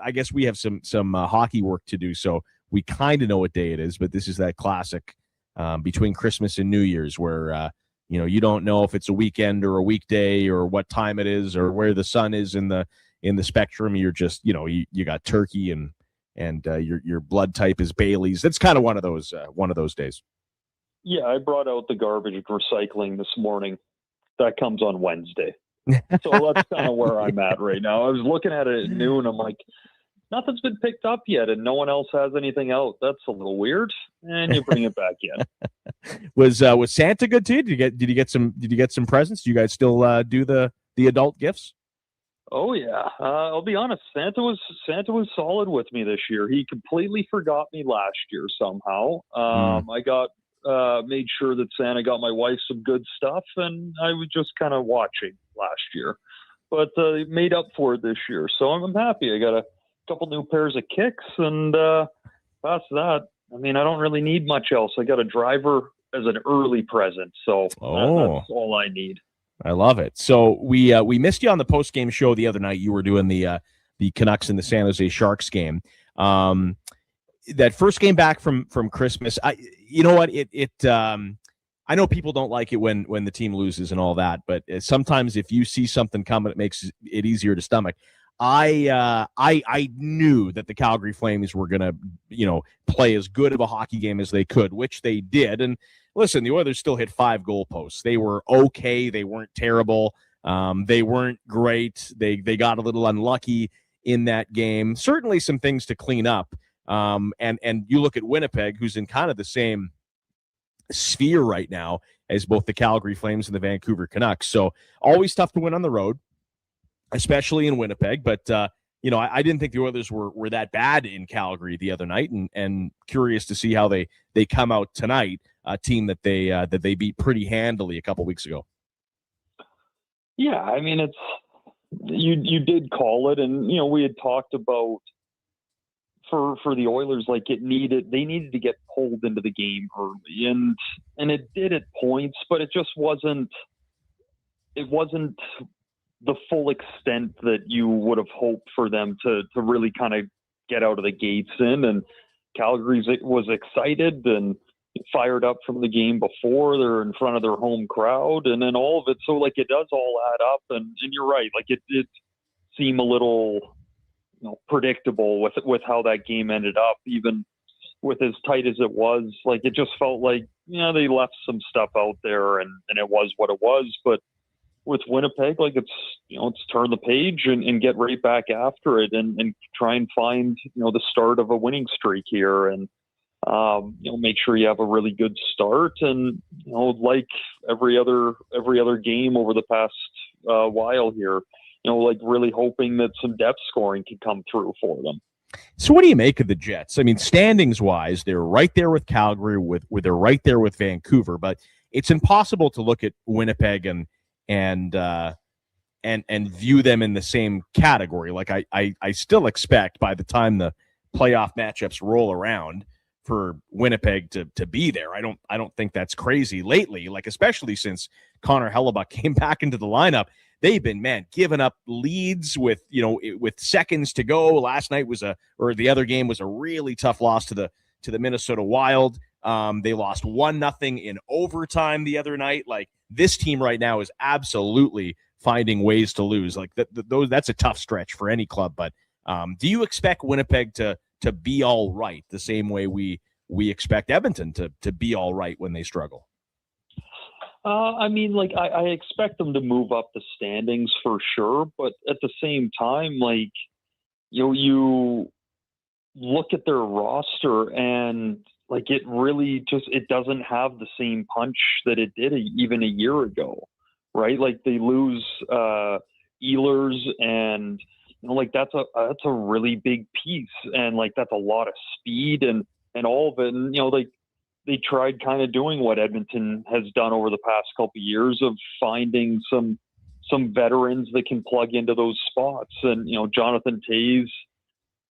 Speaker 6: I guess we have some hockey work to do, so we kind of know what day it is, but this is that classic between Christmas and New Year's where, you don't know if it's a weekend or a weekday or what time it is or where the sun is in the spectrum. You're just, you got turkey and your blood type is Bailey's. That's kind of one of those days.
Speaker 1: Yeah, I brought out the garbage recycling this morning. That comes on Wednesday. So that's kind of where I'm at right now. I was looking at it at noon. I'm like, nothing's been picked up yet, and no one else has anything out. That's a little weird. And you bring it back in.
Speaker 6: Was Santa good too? Did you get some presents? Do you guys still do the adult gifts?
Speaker 1: Oh yeah. I'll be honest. Santa was solid with me this year. He completely forgot me last year somehow. I got made sure that Santa got my wife some good stuff, and I was just kind of watching last year. But made up for it this year, so I'm happy. I got a couple new pairs of kicks, and past that, I mean, I don't really need much else. I got a driver as an early present, so that's all I need.
Speaker 6: I love it. So we missed you on the post game show the other night. You were doing the Canucks and the San Jose Sharks game. That first game back from Christmas, you know what? I know people don't like it when the team loses and all that, but sometimes if you see something coming, it makes it easier to stomach. I knew that the Calgary Flames were going to, play as good of a hockey game as they could, which they did. And listen, the Oilers still hit 5 goalposts. They were okay. They weren't terrible. They weren't great. They got a little unlucky in that game. Certainly some things to clean up. And you look at Winnipeg, who's in kind of the same sphere right now as both the Calgary Flames and the Vancouver Canucks. So always tough to win on the road, especially in Winnipeg. But, I didn't think the Oilers were that bad in Calgary the other night, and curious to see how they come out tonight, a team that they beat pretty handily a couple weeks ago.
Speaker 1: Yeah, I mean, it's you did call it, and, we had talked about for the Oilers, like they needed to get pulled into the game early, and it did at points, but it just wasn't the full extent that you would have hoped for them to really kind of get out of the gates in. And Calgary was excited, and fired up from the game before. They're in front of their home crowd, and then all of it. So like it does all add up, and you're right. Like it did seem a little, predictable with how that game ended up, even with as tight as it was. Like it just felt like, they left some stuff out there, and it was what it was. But with Winnipeg, like it's turn the page and get right back after it, and try and find, the start of a winning streak here, and make sure you have a really good start, and like every other game over the past while here, like really hoping that some depth scoring can come through for them.
Speaker 6: So what do you make of the Jets? I mean, standings wise, they're right there with Calgary, they're right there with Vancouver, but it's impossible to look at Winnipeg and view them in the same category. Like I still expect by the time the playoff matchups roll around for Winnipeg to be there. I don't think that's crazy lately, like especially since Connor Halley came back into the lineup. They've been, giving up leads with seconds to go. Last night the other game was a really tough loss to the Minnesota Wild. They lost 1-0 in overtime the other night. Like this team right now is absolutely finding ways to lose. Like that's a tough stretch for any club. But do you expect Winnipeg to be all right the same way we expect Edmonton to be all right when they struggle?
Speaker 1: I mean, like I expect them to move up the standings for sure, but at the same time, like you look at their roster and like it really it doesn't have the same punch that it did even a year ago, right? Like they lose Ehlers, and like that's a really big piece, and like that's a lot of speed and all of it, and like they tried kind of doing what Edmonton has done over the past couple of years of finding some veterans that can plug into those spots. And, Jonathan Toews,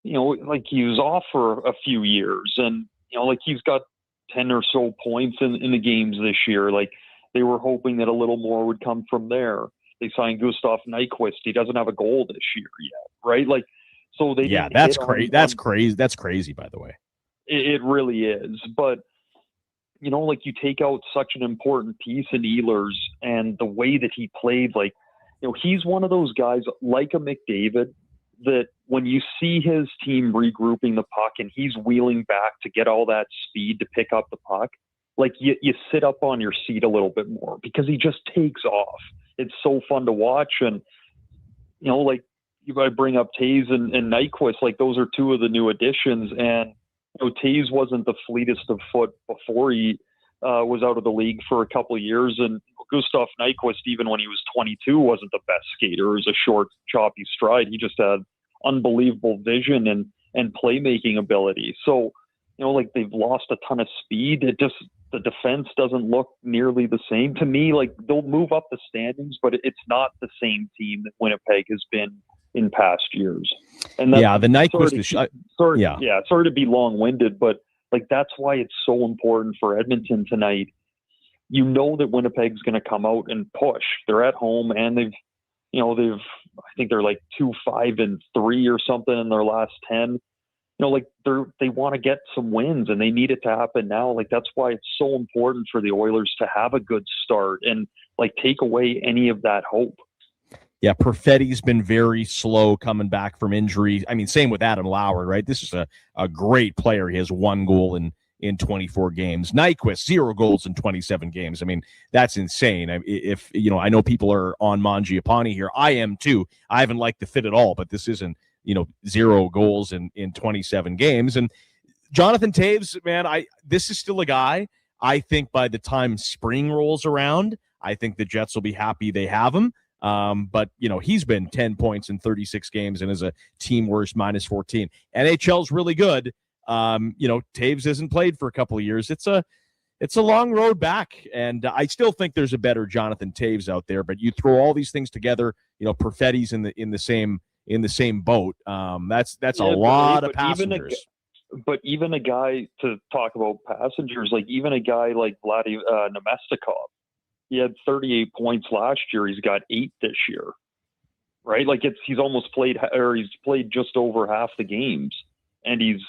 Speaker 1: like he was off for a few years, and, like he's got 10 or so points in the games this year. Like they were hoping that a little more would come from there. They signed Gustav Nyquist. He doesn't have a goal this year yet. Right. Like, so they,
Speaker 6: that's crazy. That's crazy. That's crazy, by the way.
Speaker 1: It really is. But, like you take out such an important piece in Ehlers, and the way that he played, like, he's one of those guys like a McDavid that when you see his team regrouping the puck and he's wheeling back to get all that speed to pick up the puck, like you sit up on your seat a little bit more because he just takes off. It's so fun to watch. And, like you got to bring up Toews and Nyquist, like those are two of the new additions. And, Toews wasn't the fleetest of foot before he was out of the league for a couple of years. And Gustav Nyquist, even when he was 22, wasn't the best skater. It was a short, choppy stride. He just had unbelievable vision and playmaking ability. So, like they've lost a ton of speed. The defense doesn't look nearly the same to me. Like they'll move up the standings, but it's not the same team that Winnipeg has been in past years. And that's,
Speaker 6: the Nyquist
Speaker 1: sorry to be long-winded, but like that's why it's so important for Edmonton tonight. That Winnipeg's going to come out and push. They're at home, and they've I think they're like 2-5-3 or something in their last 10. Like they want to get some wins, and they need it to happen now. Like that's why it's so important for the Oilers to have a good start and like take away any of that hope.
Speaker 6: Yeah, Perfetti's been very slow coming back from injury. I mean, same with Adam Lauer, right? This is a great player. He has 1 goal in 24 games. Nyquist, 0 goals in 27 games. I mean, that's insane. I know people are on Mangiapane here. I am too. I haven't liked the fit at all, but this isn't, 0 goals in 27 games. And Jonathan Toews, man, this is still a guy. I think by the time spring rolls around, I think the Jets will be happy they have him. But he's been 10 points in 36 games and is a team worst -14. NHL's really good. Toews hasn't played for a couple of years. It's a long road back, and I still think there's a better Jonathan Toews out there. But you throw all these things together, Perfetti's in the same boat. That's a lot of passengers.
Speaker 1: But even a guy, to talk about passengers, like even a guy like Vladimir Nemestikov. He had 38 points last year. He's got 8 this year, right? Like he's played just over half the games, and he's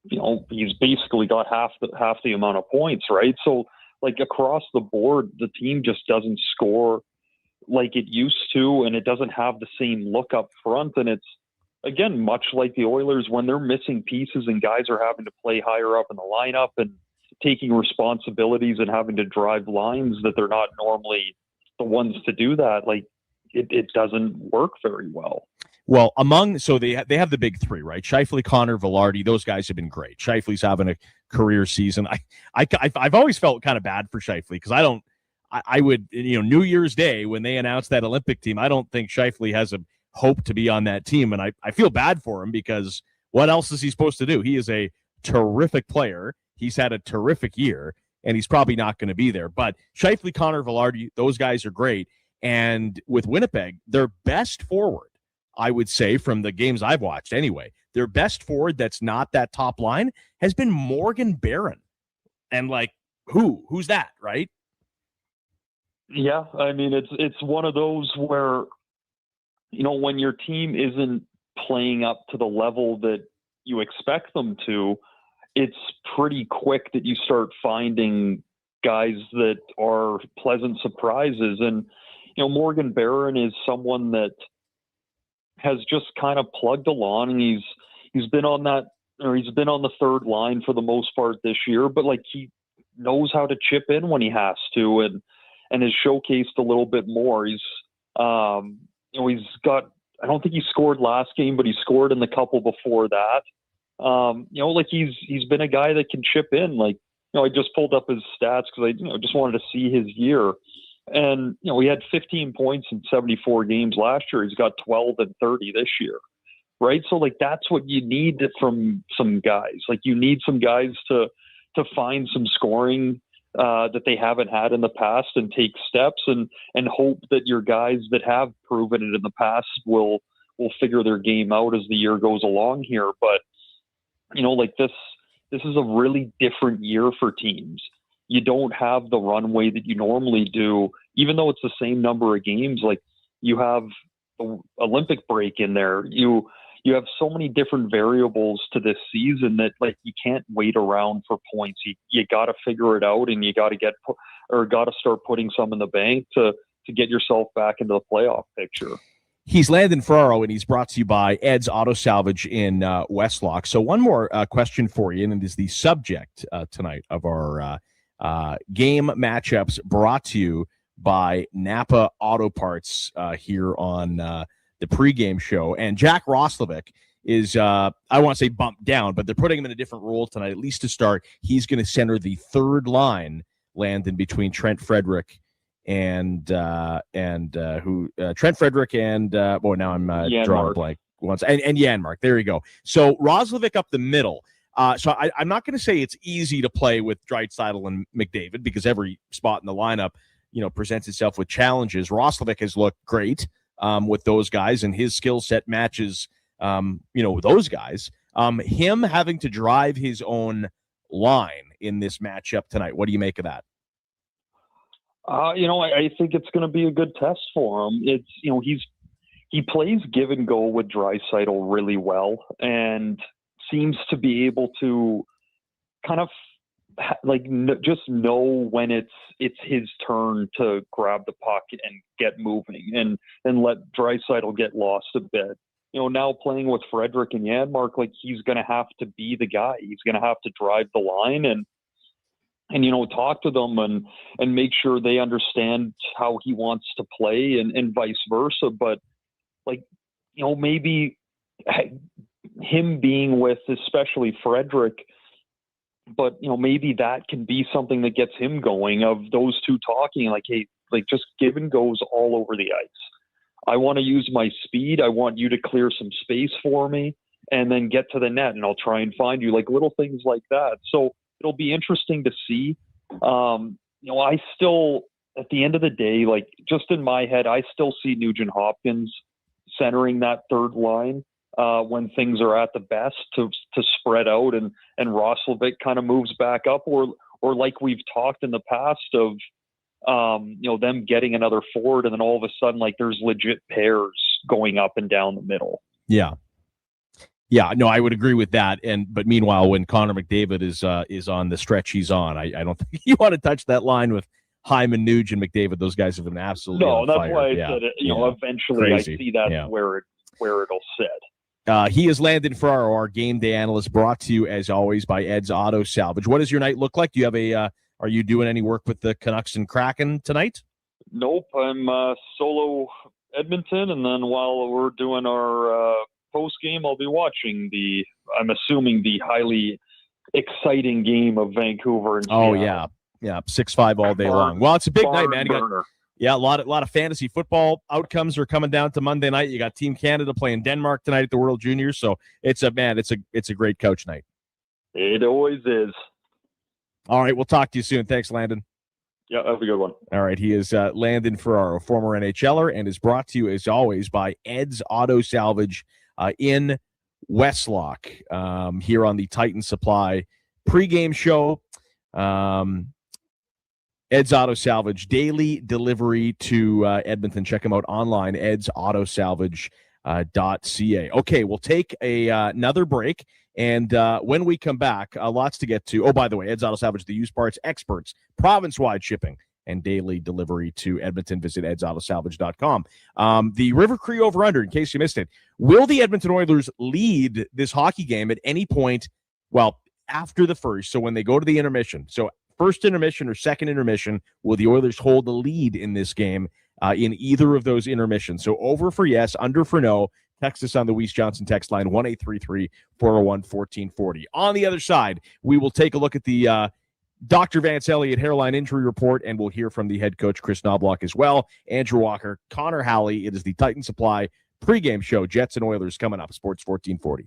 Speaker 1: he's basically got half the amount of points, right? So like across the board, the team just doesn't score like it used to, and it doesn't have the same look up front. And it's, again, much like the Oilers, when they're missing pieces and guys are having to play higher up in the lineup and taking responsibilities and having to drive lines that they're not normally the ones to do that, like it doesn't work very well.
Speaker 6: Well, they have the big three, right? Scheifele, Connor, Velarde. Those guys have been great. Scheifele's having a career season. I've always felt kind of bad for Scheifele because I would, New Year's Day when they announced that Olympic team, I don't think Scheifele has a hope to be on that team. And I feel bad for him because what else is he supposed to do? He is a terrific player. He's had a terrific year, and he's probably not going to be there. But Scheifele, Connor, Velarde, those guys are great. And with Winnipeg, their best forward, I would say, from the games I've watched anyway, their best forward that's not that top line has been Morgan Barron. And like, who's that, right?
Speaker 1: Yeah, I mean, it's one of those where, when your team isn't playing up to the level that you expect them to, it's pretty quick that you start finding guys that are pleasant surprises. And, Morgan Barron is someone that has just kind of plugged along, and he's been on the third line for the most part this year, but like he knows how to chip in when he has to, and has showcased a little bit more. He's he's got, I don't think he scored last game, but he scored in the couple before that. Like he's been a guy that can chip in. Like, I just pulled up his stats because I just wanted to see his year. And, he had 15 points in 74 games last year. He's got 12 and 30 this year, right? So, like, that's what you need from some guys. Like, you need some guys to find some scoring that they haven't had in the past and take steps and hope that your guys that have proven it in the past will figure their game out as the year goes along here. But, like this is a really different year for teams. You don't have the runway that you normally do, even though it's the same number of games. Like, you have the Olympic break in there. You have so many different variables to this season that, like, you can't wait around for points. You got to figure it out, and you got to start putting some in the bank to get yourself back into the playoff picture.
Speaker 6: He's Landon Ferraro, and he's brought to you by Ed's Auto Salvage in Westlock. So one more question for you, and it is the subject tonight of our game matchups, brought to you by Napa Auto Parts here on the pregame show. And Jack Roslovic is, I want to say bumped down, but they're putting him in a different role tonight, at least to start. He's going to center the third line, Landon, between Trent Frederick and Trent Frederick and now I'm drawing a blank once, and Janmark. There you go. So Roslovic up the middle. So I'm not going to say it's easy to play with Draisaitl and McDavid because every spot in the lineup, presents itself with challenges. Roslovic has looked great with those guys, and his skill set matches, those guys. Him having to drive his own line in this matchup tonight. What do you make of that?
Speaker 1: I think it's going to be a good test for him. It's, he plays give and go with Draisaitl really well, and seems to be able to kind of just know when it's his turn to grab the puck and get moving, and let Draisaitl get lost a bit. Now playing with Frederick and Janmark, like, he's going to have to be the guy. He's going to have to drive the line and talk to them and make sure they understand how he wants to play and vice versa. But maybe him being with especially Frederick, but maybe that can be something that gets him going, of those two talking, like, hey, like, just give and goes all over the ice. I want to use my speed. I want you to clear some space for me and then get to the net, and I'll try and find you, like little things like that. So it'll be interesting to see. I still, at the end of the day, like, just in my head, I still see Nugent Hopkins centering that third line when things are at the best to spread out, and Roslovic kind of moves back up, or like we've talked in the past of, them getting another forward, and then all of a sudden, like, there's legit pairs going up and down the middle.
Speaker 6: Yeah. Yeah, no, I would agree with that. But meanwhile, when Connor McDavid is on the stretch he's on, I don't think you want to touch that line with Hyman, Nuge, and McDavid. Those guys have been absolutely on
Speaker 1: that's
Speaker 6: fire.
Speaker 1: why I said it. Eventually
Speaker 6: Crazy.
Speaker 1: I see that's where it'll sit.
Speaker 6: He is Landon Ferraro, our game day analyst, brought to you as always by Ed's Auto Salvage. What does your night look like? Do you have are you doing any work with the Canucks and Kraken tonight?
Speaker 1: Nope, I'm solo Edmonton, and then while we're doing our post game, I'll be watching I'm assuming the highly exciting game of Vancouver and Seattle.
Speaker 6: Yeah, 6-5 all day long. Well, it's a big night, man. A lot of fantasy football outcomes are coming down to Monday night. You got Team Canada playing Denmark tonight at the World Juniors, so it's a great coach night.
Speaker 1: It always is.
Speaker 6: All right, we'll talk to you soon. Thanks, Landon.
Speaker 1: Yeah, have a good one.
Speaker 6: All right, he is Landon Ferraro, former NHLer, and is brought to you as always by Ed's Auto Salvage in Westlock here on the Titan Supply pregame show. Ed's Auto Salvage, daily delivery to Edmonton. Check them out online, edsautosalvage.ca. Okay, we'll take another break, and when we come back, lots to get to. Oh, by the way, Ed's Auto Salvage, the used parts experts, province-wide shipping and daily delivery to Edmonton. Visit edsautosalvage.com. The River Cree over-under, in case you missed it, will the Edmonton Oilers lead this hockey game at any point, well, after the first, so when they go to the intermission? So first intermission or second intermission, will the Oilers hold the lead in this game in either of those intermissions? So over for yes, under for no. Text us on the Weiss Johnson text line, 1-833-401-1440. On the other side, we will take a look at the Dr. Vance Elliott hairline injury report, and we'll hear from the head coach, Chris Knobloch, as well. Andrew Walker, Connor Halley. It is the Titan Supply pregame show. Jets and Oilers coming up. Sports 1440.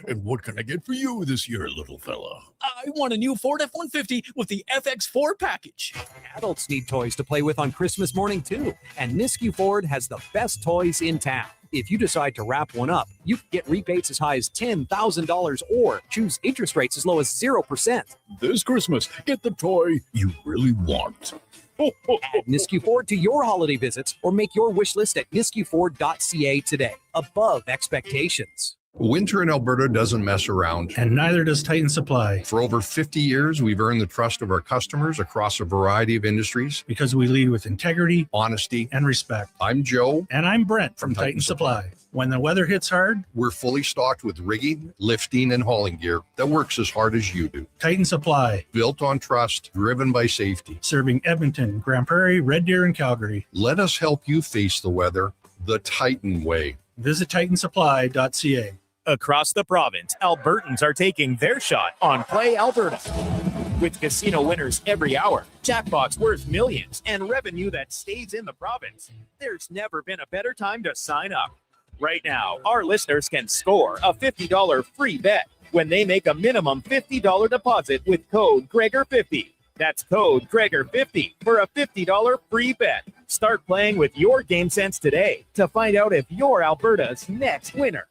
Speaker 10: And what can I get for you this year, little fella?
Speaker 19: I want a new Ford F-150 with the FX4 package. Adults need toys to play with on Christmas morning, too. And Nisku Ford has the best toys in town. If you decide to wrap one up, you can get rebates as high as $10,000 or choose interest rates as low as 0%.
Speaker 10: This Christmas, get the toy you really want.
Speaker 19: Add Nisku Ford to your holiday visits or make your wish list at niskuford.ca today. Above expectations.
Speaker 2: Winter in Alberta doesn't mess around.
Speaker 22: And neither does Titan Supply.
Speaker 2: For over 50 years, we've earned the trust of our customers across a variety of industries.
Speaker 22: Because we lead with integrity,
Speaker 2: honesty,
Speaker 22: and respect.
Speaker 2: I'm Joe.
Speaker 22: And I'm Brent from Titan Supply. When the weather hits hard,
Speaker 2: we're fully stocked with rigging, lifting, and hauling gear that works as hard as you do.
Speaker 22: Titan Supply.
Speaker 2: Built on trust, driven by safety.
Speaker 22: Serving Edmonton, Grand Prairie, Red Deer, and Calgary.
Speaker 2: Let us help you face the weather the Titan way.
Speaker 22: Visit titansupply.ca.
Speaker 9: Across the province, Albertans are taking their shot on Play Alberta. With casino winners every hour, jackpots worth millions, and revenue that stays in the province, there's never been a better time to sign up. Right now, our listeners can score a $50 free bet when they make a minimum $50 deposit with code Gregor50. That's code Gregor50 for a $50 free bet. Start playing with your game sense today to find out if you're Alberta's next winner.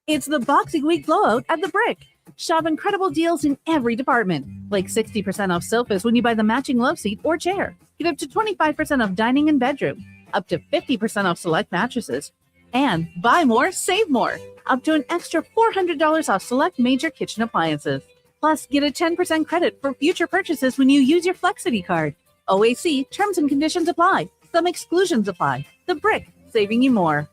Speaker 3: It's the Boxing Week blowout at The Brick. Shop incredible deals in every department, like 60% off sofas when you buy the matching love seat or chair. Get up to 25% off dining and bedroom, up to 50% off select mattresses. And buy more, save more, up to an extra $400 off select major kitchen appliances. Plus, get a 10% credit for future purchases when you use your Flexity card. OAC, terms and conditions apply. Some exclusions apply. The Brick, saving you more.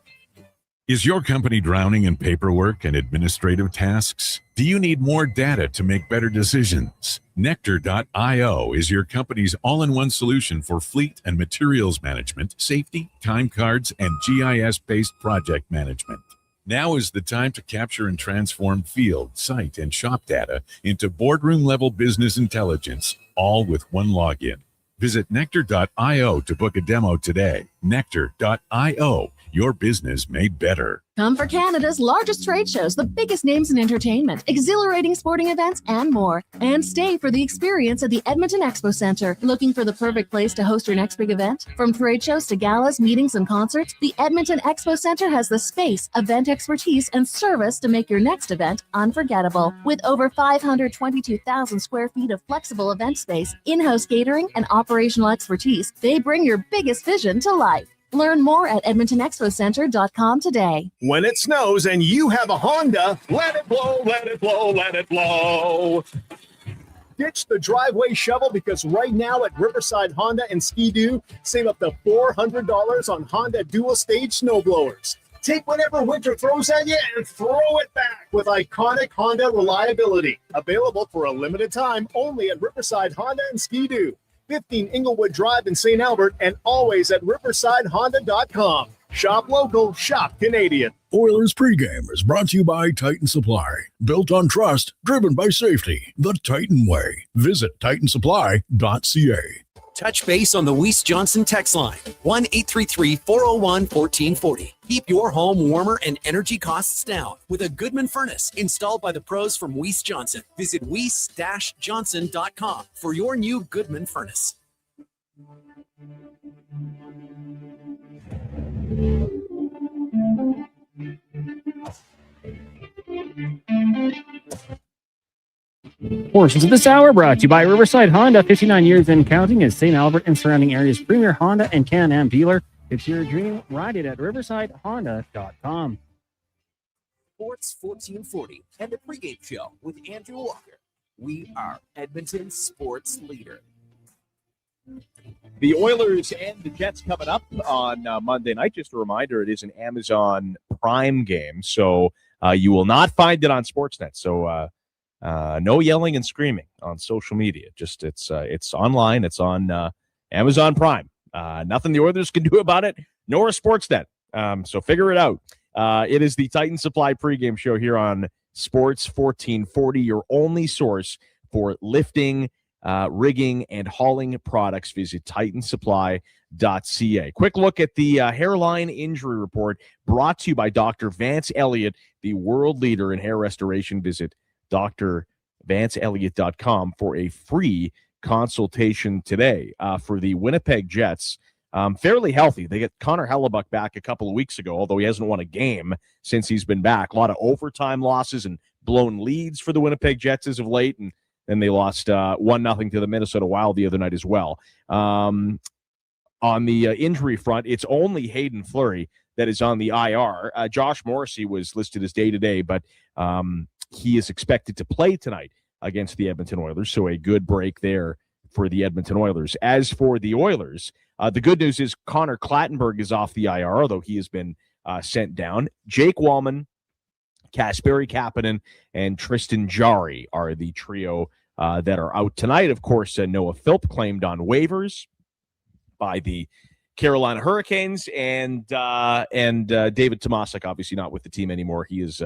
Speaker 12: Is your company drowning in paperwork and administrative tasks? Do you need more data to make better decisions? Nectar.io is your company's all-in-one solution for fleet and materials management, safety, time cards, and GIS-based project management. Now is the time to capture and transform field, site, and shop data into boardroom-level business intelligence, all with one login. Visit Nectar.io to book a demo today. Nectar.io. Your business made better.
Speaker 8: Come for Canada's largest trade shows, the biggest names in entertainment, exhilarating sporting events, and more. And stay for the experience at the Edmonton Expo Centre. Looking for the perfect place to host your next big event? From trade shows to galas, meetings, and concerts, the Edmonton Expo Centre has the space, event expertise, and service to make your next event unforgettable. With over 522,000 square feet of flexible event space, in-house catering, and operational expertise, they bring your biggest vision to life. Learn more at EdmontonExpoCenter.com today.
Speaker 22: When it snows and you have a Honda, let it blow, let it blow, let it blow. Ditch the driveway shovel because right now at Riverside Honda and Ski-Doo, save up to $400 on Honda dual-stage snowblowers. Take whatever winter throws at you and throw it back with iconic Honda reliability. Available for a limited time only at Riverside Honda and Ski-Doo. 15 Inglewood Drive in St. Albert and always at riversidehonda.com. Shop local, shop Canadian.
Speaker 10: Oilers pregame is brought to you by Titan Supply. Built on trust, driven by safety. The Titan way. Visit titansupply.ca.
Speaker 19: Touch base on the Weiss Johnson text line, 1-833-401-1440. Keep your home warmer and energy costs down with a Goodman furnace installed by the pros from Weiss Johnson. Visit weiss-johnson.com for your new Goodman furnace.
Speaker 15: Portions of this hour brought to you by Riverside Honda, 59 years and counting, as St. Albert and surrounding areas' premier Honda and Can-Am dealer. If you're a dream, ride it at riversidehonda.com.
Speaker 5: Sports 1440 and the pregame show with Andrew Walker. We are Edmonton's sports leader.
Speaker 6: The Oilers and the Jets coming up on Monday night. Just a reminder, it is an Amazon Prime game, so you will not find it on Sportsnet. So no yelling and screaming on social media. Just it's online. It's on Amazon Prime. Nothing the Oilers can do about it, nor Sportsnet. So figure it out. It is the Titan Supply pregame show here on Sports 1440, your only source for lifting, rigging, and hauling products. Visit titansupply.ca. Quick look at the hairline injury report brought to you by Dr. Vance Elliott, the world leader in hair restoration. Visit drvanceelliott.com for a free consultation today. For the Winnipeg Jets, fairly healthy. They get Connor Halley back a couple of weeks ago, although he hasn't won a game since he's been back. A lot of overtime losses and blown leads for the Winnipeg Jets as of late, and then they lost 1-0 to the Minnesota Wild the other night as well. On the injury front, it's only Hayden Fleury that is on the IR. Josh Morrissey was listed as day-to-day, but he is expected to play tonight against the Edmonton Oilers, so a good break there for the Edmonton Oilers. As for the Oilers, the good news is Connor Clattenburg is off the IR, although he has been sent down. Jake Wallman, Kasperi Kapanen, and Tristan Jarry are the trio that are out tonight. Of course, Noah Philp claimed on waivers by the Carolina Hurricanes, and David Tomasik, obviously not with the team anymore. He is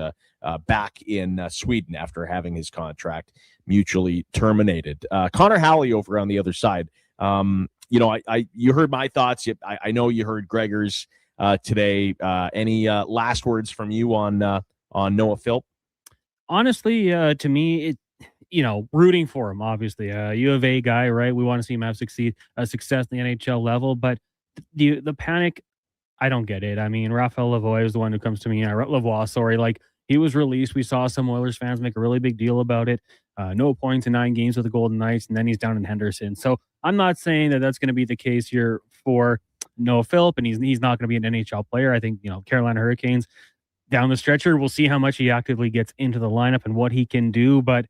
Speaker 6: back in Sweden after having his contract mutually terminated. Connor Halley over on the other side. You heard my thoughts. I know you heard Gregor's today. Any last words from you on Noah Philp?
Speaker 15: Honestly, to me, rooting for him, obviously. U of A guy, right? We want to see him have success in the NHL level, but the panic, I don't get it. I mean, Raphael Lavoie is the one who comes to me. Lavoie, sorry. Like, he was released. We saw some Oilers fans make a really big deal about it. No points in 9 games with the Golden Knights, and then he's down in Henderson. So I'm not saying that that's going to be the case here for Noah Philp, and he's not going to be an NHL player. I think, Carolina Hurricanes down the stretcher, we'll see how much he actively gets into the lineup and what he can do. But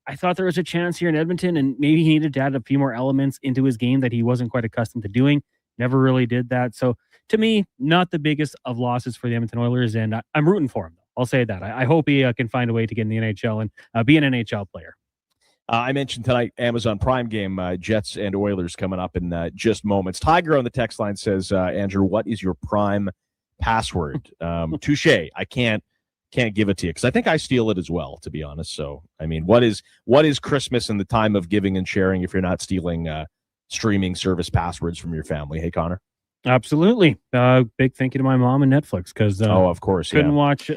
Speaker 15: I thought there was a chance here in Edmonton, and maybe he needed to add a few more elements into his game that he wasn't quite accustomed to doing. Never really did that. So to me, not the biggest of losses for the Edmonton Oilers, and I'm rooting for him, though. I'll say that. I hope he can find a way to get in the NHL and be an NHL player.
Speaker 6: I mentioned tonight, Amazon Prime game, Jets and Oilers coming up in just moments. Tiger on the text line says, Andrew, what is your Prime password? Touche. I can't give it to you because I think I steal it as well, to be honest. So, I mean, what is Christmas and the time of giving and sharing if you're not stealing streaming service passwords from your family? Hey, Connor.
Speaker 15: Absolutely. Big thank you to my mom and Netflix because
Speaker 6: of course,
Speaker 15: couldn't watch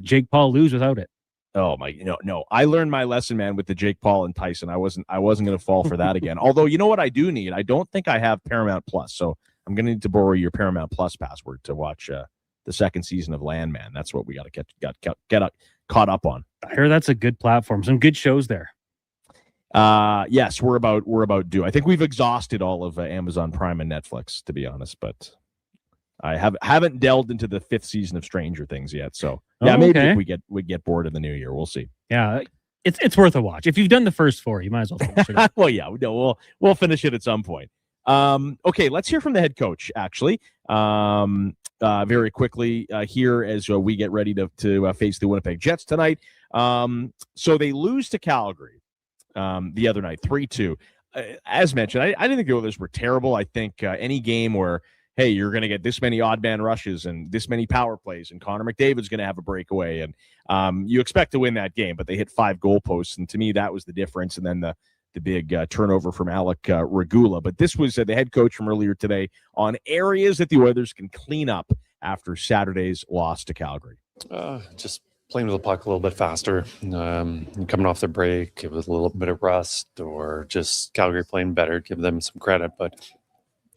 Speaker 15: Jake Paul lose without it.
Speaker 6: Oh my, no. I learned my lesson, man, with the Jake Paul and Tyson. I wasn't going to fall for that again. Although, you know what I do need? I don't think I have Paramount Plus, so I'm going to need to borrow your Paramount Plus password to watch the second season of Landman. That's what we got to get caught up on.
Speaker 15: I hear that's a good platform. Some good shows there.
Speaker 6: Yes, we're about due. I think we've exhausted all of Amazon Prime and Netflix, to be honest, but I haven't delved into the 5th season of Stranger Things yet. So maybe if we get bored in the new year, we'll see.
Speaker 15: Yeah, it's worth a watch. If you've done the first 4, you might as well finish it.
Speaker 6: Well, yeah, no, we'll finish it at some point. Okay, let's hear from the head coach, actually, very quickly here as we get ready to face the Winnipeg Jets tonight. So they lose to Calgary the other night, 3-2. As mentioned, I didn't think the Oilers were terrible. I think any game where, hey, you're going to get this many odd man rushes and this many power plays, and Connor McDavid's going to have a breakaway, and you expect to win that game, but they hit 5 goalposts, and to me, that was the difference. And then the big turnover from Alec Regula. But this was the head coach from earlier today on areas that the Oilers can clean up after Saturday's loss to Calgary.
Speaker 14: Just playing with the puck a little bit faster, coming off the break, it was a little bit of rust, or just Calgary playing better, give them some credit. But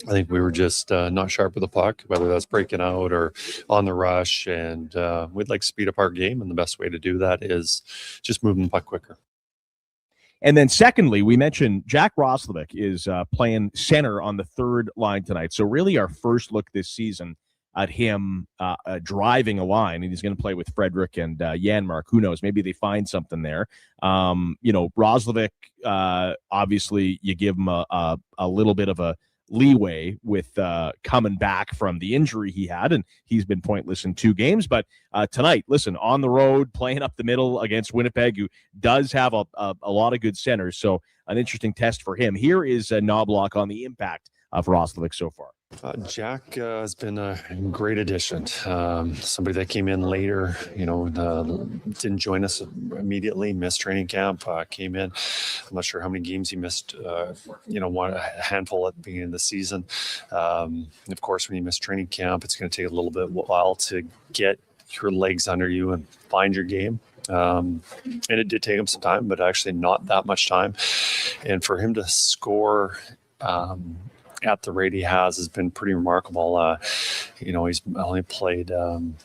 Speaker 14: I think we were just not sharp with the puck, whether that's breaking out or on the rush. And we'd like to speed up our game. And the best way to do that is just moving the puck quicker.
Speaker 6: And then secondly, we mentioned Jack Roslovic is playing center on the 3rd line tonight. So really our first look this season at him driving a line, and he's going to play with Frederick and Janmark. Who knows? Maybe they find something there. Roslovic, obviously you give him a little bit of a leeway with coming back from the injury he had, and he's been pointless in 2 games. But tonight, listen, on the road, playing up the middle against Winnipeg, who does have a lot of good centers, so an interesting test for him. Here is Knobloch on the impact of Roslovic so far.
Speaker 14: Jack has been a great addition. Somebody that came in later, didn't join us immediately, missed training camp, came in. I'm not sure how many games he missed, a handful at the beginning of the season. Of course, when you miss training camp, it's going to take a little bit while to get your legs under you and find your game. And it did take him some time, but actually not that much time. And for him to score at the rate he has been pretty remarkable. He's only played, I'm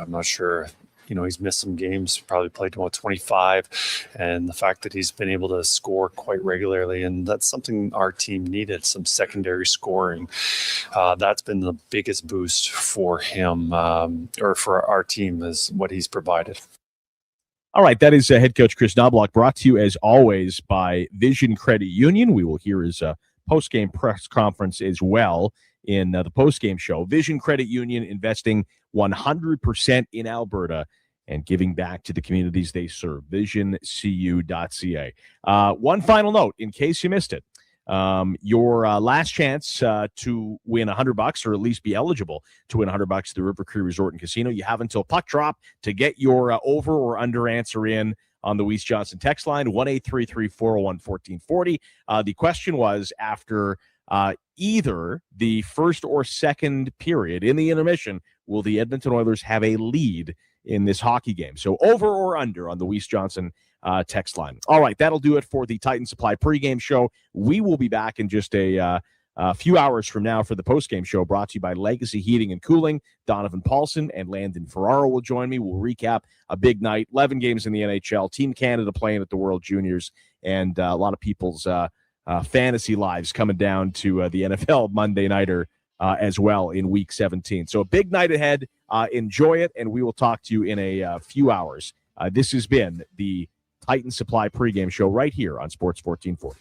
Speaker 14: not sure, he's missed some games, probably played about 25. And the fact that he's been able to score quite regularly, and that's something our team needed, some secondary scoring. That's been the biggest boost for him, or for our team, is what he's provided.
Speaker 6: All right, that is head coach Chris Knobloch, brought to you as always by Vision Credit Union. We will hear his post-game press conference as well in the post-game show. Vision Credit Union, investing 100% in Alberta and giving back to the communities they serve. VisionCU.ca. One final note, in case you missed it. Your last chance to win $100, or at least be eligible to win $100 at the River Cree Resort and Casino. You have until puck drop to get your over or under answer in on the Weiss Johnson text line, 1-833-401-1440. The question was, after either the first or second period in the intermission, will the Edmonton Oilers have a lead in this hockey game? So over or under on the Weiss Johnson text line. All right, that'll do it for the Titan Supply pregame show. We will be back in just a few hours from now for the postgame show, brought to you by Legacy Heating and Cooling. Donovan Paulson and Landon Ferraro will join me. We'll recap a big night, 11 games in the NHL, Team Canada playing at the World Juniors, and a lot of people's fantasy lives coming down to the NFL Monday Nighter as well in Week 17. So a big night ahead. Enjoy it, and we will talk to you in a few hours. This has been the Titan Supply pregame show right here on Sports 1440.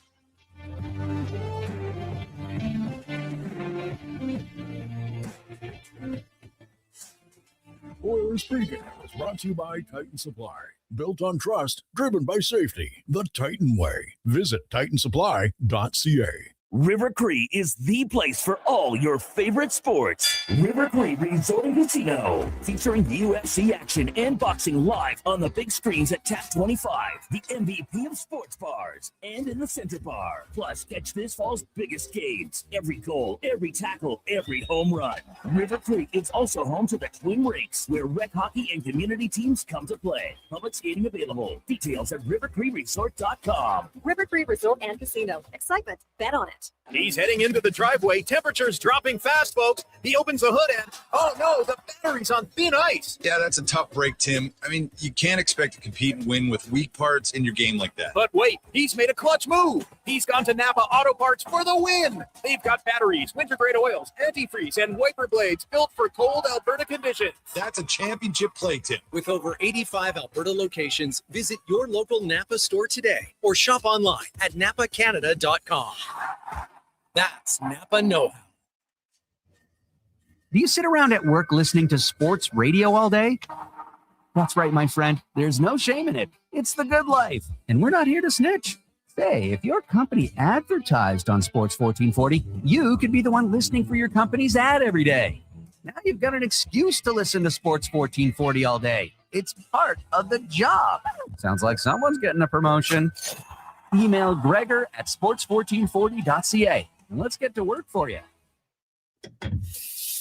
Speaker 10: Oilers pregame is brought to you by Titan Supply. Built on trust, driven by safety. The Titan way. Visit titansupply.ca.
Speaker 20: River Cree is the place for all your favorite sports. River Cree Resort and Casino, featuring UFC action and boxing live on the big screens at TAP 25, the MVP of sports bars, and in the Center Bar. Plus, catch this fall's biggest games. Every goal, every tackle, every home run. River Cree is also home to the Twin Rinks, where rec hockey and community teams come to play. Public skating available. Details at rivercreeresort.com.
Speaker 21: River Cree Resort and Casino. Excitement. Bet on it.
Speaker 4: He's heading into the driveway. Temperature's dropping fast, folks. He opens the hood and, oh no, the battery's on thin ice.
Speaker 11: Yeah, that's a tough break, Tim. I mean, you can't expect to compete and win with weak parts in your game like that.
Speaker 4: But wait, he's made a clutch move. He's gone to Napa Auto Parts for the win. They've got batteries, winter-grade oils, antifreeze, and wiper blades built for cold Alberta conditions.
Speaker 11: That's a championship play, Tim.
Speaker 19: With over 85 Alberta locations, visit your local Napa store today or shop online at napacanada.com. That's Napa know-how.
Speaker 21: Do you sit around at work listening to sports radio all day? That's right, my friend. There's no shame in it. It's the good life. And we're not here to snitch. Say, if your company advertised on Sports 1440, you could be the one listening for your company's ad every day. Now you've got an excuse to listen to Sports 1440 all day. It's part of the job. Sounds like someone's getting a promotion. Email Gregor at sports1440.ca. And let's get to work for you.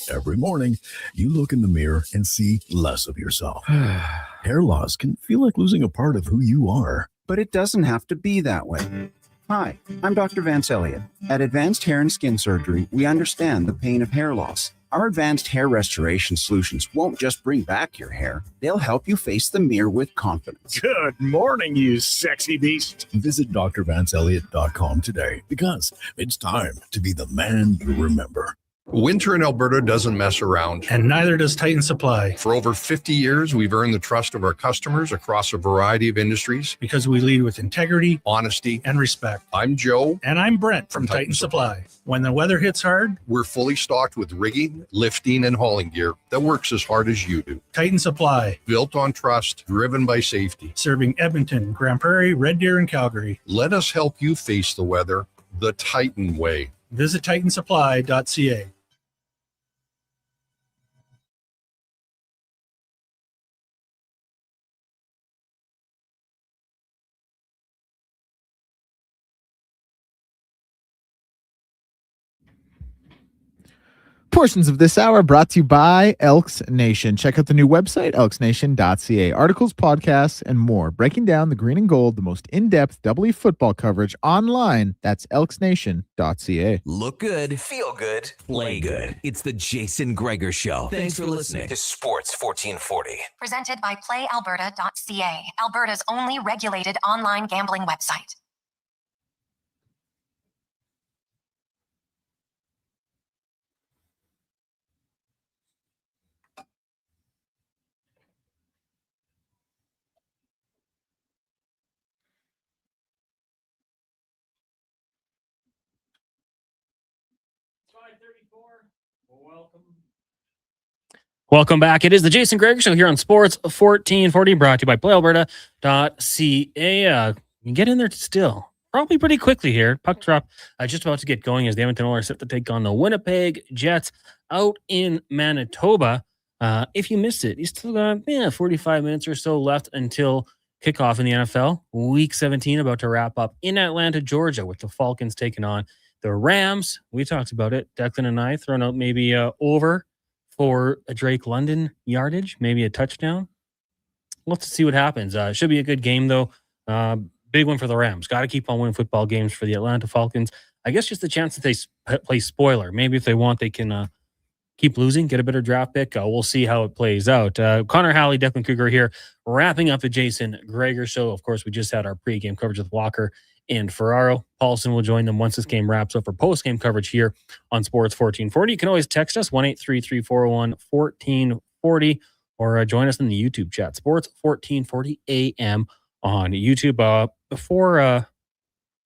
Speaker 10: Every morning, you look in the mirror and see less of yourself. Hair loss can feel like losing a part of who you are.
Speaker 23: But it doesn't have to be that way. Hi, I'm Dr. Vance Elliott. At Advanced Hair and Skin Surgery, we understand the pain of hair loss. Our advanced hair restoration solutions won't just bring back your hair, they'll help you face the mirror with confidence.
Speaker 22: Good morning, you sexy beast.
Speaker 10: Visit drvancelliott.com today because it's time to be the man you remember.
Speaker 2: Winter in Alberta doesn't mess around.
Speaker 24: And neither does Titan Supply.
Speaker 2: For over 50 years, we've earned the trust of our customers across a variety of industries.
Speaker 24: Because we lead with integrity,
Speaker 2: honesty,
Speaker 24: and respect.
Speaker 2: I'm Joe.
Speaker 24: And I'm Brent from Titan Supply. When the weather hits hard,
Speaker 2: we're fully stocked with rigging, lifting, and hauling gear that works as hard as you do.
Speaker 24: Titan Supply.
Speaker 2: Built on trust, driven by safety.
Speaker 24: Serving Edmonton, Grand Prairie, Red Deer, and Calgary.
Speaker 2: Let us help you face the weather the Titan way.
Speaker 24: Visit titansupply.ca.
Speaker 26: Portions of this hour brought to you by Elks Nation. Check out the new website, elksnation.ca. Articles, podcasts, and more. Breaking down the green and gold, the most in-depth double football coverage online. That's elksnation.ca.
Speaker 27: Look good, feel good, play good. It's the Jason Gregor Show. Thanks for listening to Sports 1440.
Speaker 28: Presented by playalberta.ca, Alberta's only regulated online gambling website.
Speaker 15: Welcome back. It is the Jason Gregor Show here on Sports 1440, brought to you by playalberta.ca. You get in there still, probably pretty quickly here. Puck drop just about to get going as the Edmonton Oilers set to take on the Winnipeg Jets out in Manitoba. If you missed it, you still got 45 minutes or so left until kickoff in the NFL. Week 17 about to wrap up in Atlanta, Georgia, with the Falcons taking on the Rams. We talked about it. Declan and I throwing out maybe over for a Drake London yardage, maybe a touchdown. Let's see what happens. Should be a good game, though. Big one for the Rams. Got to keep on winning football games for the Atlanta Falcons. I guess just the chance that they play spoiler. Maybe if they want, they can keep losing, get a better draft pick. We'll see how it plays out. Connor Halley, Declan Kruger here, wrapping up the Jason Gregor Show. Of course, we just had our pregame coverage with Walker and Ferraro. Paulson will join them once this game wraps up for post-game coverage here on Sports 1440. You can always text us, 1-833-401-1440, or join us in the YouTube chat, Sports 1440 AM on YouTube. Before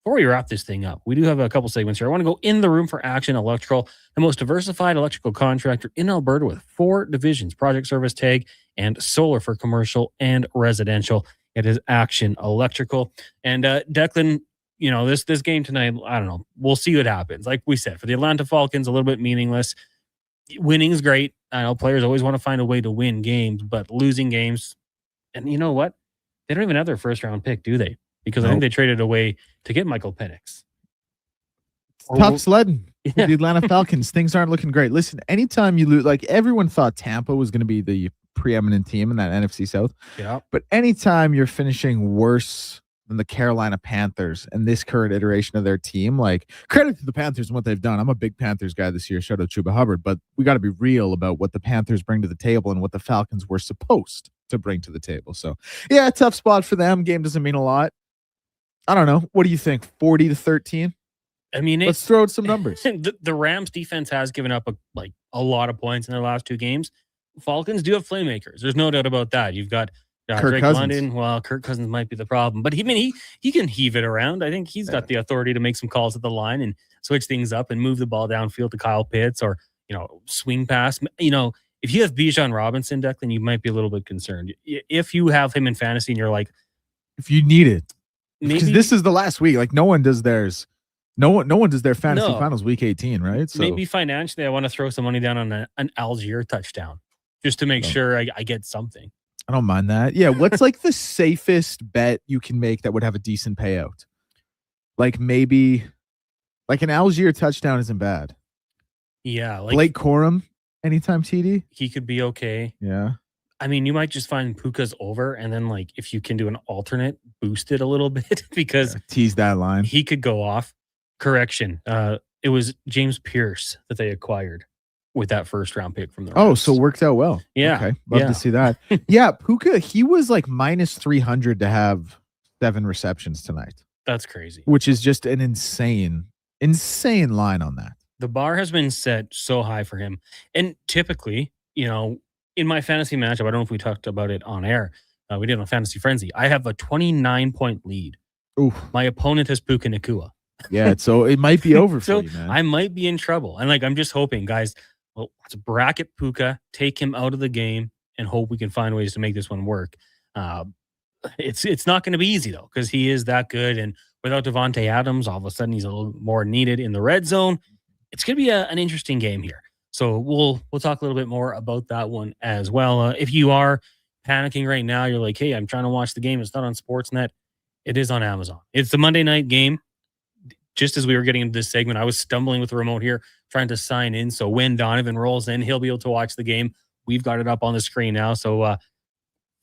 Speaker 15: we wrap this thing up, we do have a couple segments here. I want to go in the room for Action Electrical, the most diversified electrical contractor in Alberta with 4 divisions, project, service, tag, and solar for commercial and residential. It is Action Electrical. And Declan, this game tonight, I don't know. We'll see what happens. Like we said, for the Atlanta Falcons, a little bit meaningless. Winning is great. I know players always want to find a way to win games, but losing games, and you know what? They don't even have their first-round pick, do they? Because I think they traded away to get Michael Penix.
Speaker 26: Tough sledding. Yeah. The Atlanta Falcons, things aren't looking great. Listen, anytime you lose, like everyone thought Tampa was going to be the preeminent team in that NFC South.
Speaker 15: Yeah.
Speaker 26: But anytime you're finishing worse than the Carolina Panthers and this current iteration of their team. Like, credit to the Panthers and what they've done. I'm a big Panthers guy this year. Shout out Chuba Hubbard. But we got to be real about what the Panthers bring to the table and what the Falcons were supposed to bring to the table. So, yeah, a tough spot for them. Game doesn't mean a lot. I don't know. What do you think? 40-13?
Speaker 15: I mean,
Speaker 26: let's throw out some numbers.
Speaker 15: The Rams defense has given up a lot of points in their last 2 games. Falcons do have playmakers. There's no doubt about that. You've got Drake London. Well, Kirk Cousins might be the problem, but he can heave it around. I think he's got the authority to make some calls at the line and switch things up and move the ball downfield to Kyle Pitts or, swing pass. If you have Bijan Robinson, Declan, you might be a little bit concerned. If you have him in fantasy and you're like,
Speaker 26: if you need it, because this is the last week. Like, no one does theirs. No one does their fantasy finals week 18, right? So
Speaker 15: maybe financially, I want to throw some money down on an Algier touchdown just to make sure I get something.
Speaker 26: I don't mind that. Yeah, what's like the safest bet you can make that would have a decent payout? Like maybe like an Algier touchdown isn't bad.
Speaker 15: Yeah, like
Speaker 26: Blake Corum anytime TD.
Speaker 15: He could be okay.
Speaker 26: Yeah.
Speaker 15: I mean, you might just find Puka's over, and then like if you can do an alternate, boost it a little bit because
Speaker 26: tease that line.
Speaker 15: He could go off. Correction. It was James Pierce that they acquired with that first round pick from the Rams.
Speaker 26: Oh, so it worked out well.
Speaker 15: Yeah.
Speaker 26: Okay. Love to see that. Yeah, Puka, he was like minus 300 to have 7 receptions tonight.
Speaker 15: That's crazy.
Speaker 26: Which is just an insane line on that.
Speaker 15: The bar has been set so high for him. And typically, in my fantasy matchup, I don't know if we talked about it on air. We did on Fantasy Frenzy. I have a 29-point lead.
Speaker 26: Ooh.
Speaker 15: My opponent has Puka Nacua.
Speaker 26: Yeah, so it might be over for you, man.
Speaker 15: I might be in trouble. And I'm just hoping, guys, let's bracket Puka, take him out of the game, and hope we can find ways to make this one work. It's not going to be easy, though, because he is that good. And without Devontae Adams, all of a sudden he's a little more needed in the red zone. It's going to be an interesting game here. So we'll talk a little bit more about that one as well. If you are panicking right now, you're like, hey, I'm trying to watch the game. It's not on Sportsnet. It is on Amazon. It's the Monday night game. Just as we were getting into this segment, I was stumbling with the remote here, trying to sign in. So when Donovan rolls in, he'll be able to watch the game. We've got it up on the screen now. So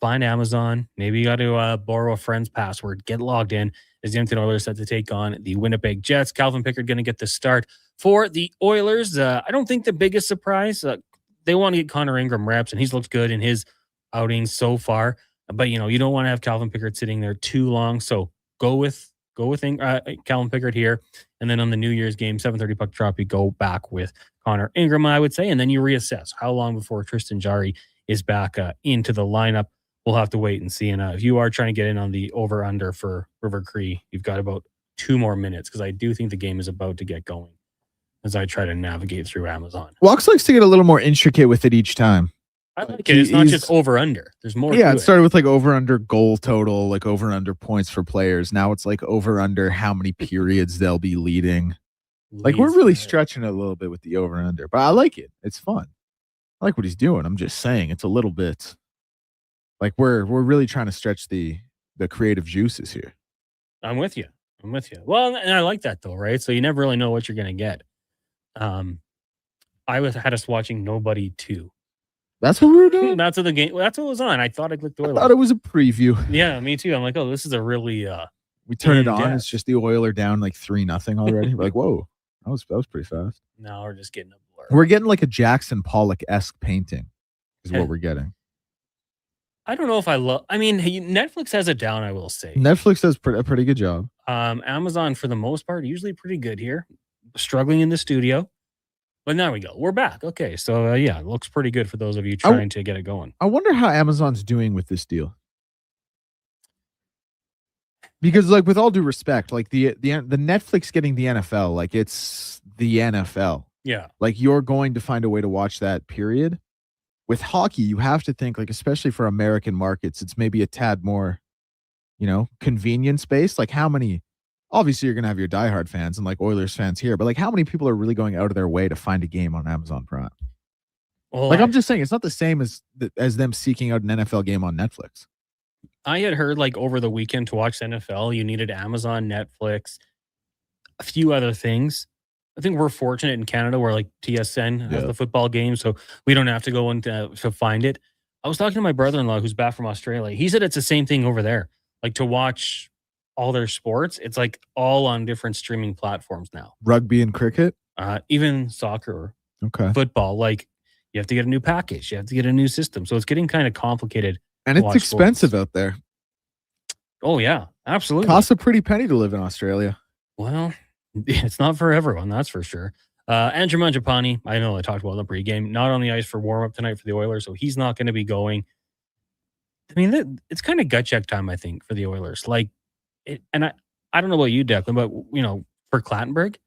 Speaker 15: find Amazon. Maybe you got to borrow a friend's password. Get logged in as the Edmonton Oilers set to take on the Winnipeg Jets. Calvin Pickard going to get the start for the Oilers. I don't think the biggest surprise. They want to get Connor Ingram reps, and he's looked good in his outings so far. But, you don't want to have Calvin Pickard sitting there too long. So go with Calvin Pickard here. And then on the New Year's game, 7:30 puck drop, you go back with Connor Ingram, I would say. And then you reassess how long before Tristan Jarry is back into the lineup. We'll have to wait and see. And if you are trying to get in on the over-under for River Cree, you've got about 2 more minutes because I do think the game is about to get going as I try to navigate through Amazon.
Speaker 26: Walks likes to get a little more intricate with it each time.
Speaker 15: I like it. It's not just over-under. There's more.
Speaker 26: Yeah, it started with like over-under goal total, like over-under points for players. Now it's like over-under how many periods they'll be leading. Like we're really stretching it a little bit with the over-under, but I like it. It's fun. I like what he's doing. I'm just saying it's a little bit like we're really trying to stretch the creative juices here.
Speaker 15: I'm with you. Well, and I like that though, right? So you never really know what you're going to get. I had us watching Nobody 2.
Speaker 26: That's what we were doing?
Speaker 15: That's what the game. That's what was on. I thought I clicked the Oilers.
Speaker 26: I thought it was a preview.
Speaker 15: Yeah, me too. I'm like, oh, this is a really
Speaker 26: we turn it on. It's just the Oiler down like 3-0 already. We're like, whoa, that was pretty fast.
Speaker 15: Now we're just getting a blur.
Speaker 26: We're getting like a Jackson Pollock-esque painting is what we're getting.
Speaker 15: I don't know if I love. I mean, Netflix has it down. I will say
Speaker 26: Netflix does a pretty good job.
Speaker 15: Amazon, for the most part, usually pretty good here. Struggling in the studio. But now we go. We're back. Okay. So, it looks pretty good for those of you trying to get it going.
Speaker 26: I wonder how Amazon's doing with this deal. Because, like, with all due respect, like the Netflix getting the NFL, like, it's the NFL.
Speaker 15: Yeah.
Speaker 26: Like, you're going to find a way to watch that, period. With hockey, you have to think, like, especially for American markets, it's maybe a tad more, convenience based. Like, how many... Obviously, you're going to have your diehard fans and like Oilers fans here, but like how many people are really going out of their way to find a game on Amazon Prime? Well, like I'm just saying, it's not the same as them seeking out an NFL game on Netflix.
Speaker 15: I had heard like over the weekend to watch the NFL, you needed Amazon, Netflix, a few other things. I think we're fortunate in Canada where like TSN has the football game, so we don't have to go in to find it. I was talking to my brother-in-law who's back from Australia. He said it's the same thing over there. Like to watch all their sports, it's like all on different streaming platforms now.
Speaker 26: Rugby and cricket?
Speaker 15: Even soccer,
Speaker 26: Okay.
Speaker 15: football, like you have to get a new package. You have to get a new system. So it's getting kind of complicated.
Speaker 26: And
Speaker 15: to
Speaker 26: it's
Speaker 15: watch
Speaker 26: expensive
Speaker 15: sports.
Speaker 26: out there.
Speaker 15: Oh, yeah, absolutely.
Speaker 26: Costs a pretty penny to live in Australia.
Speaker 15: Well, it's not for everyone, that's for sure. Andrew Mangiapane, I know I talked about the pregame, not on the ice for warm-up tonight for the Oilers, so he's not going to be going. I mean, it's kind of gut check time, I think, for the Oilers. Like, I don't know about you, Declan, but, for Clattenburg,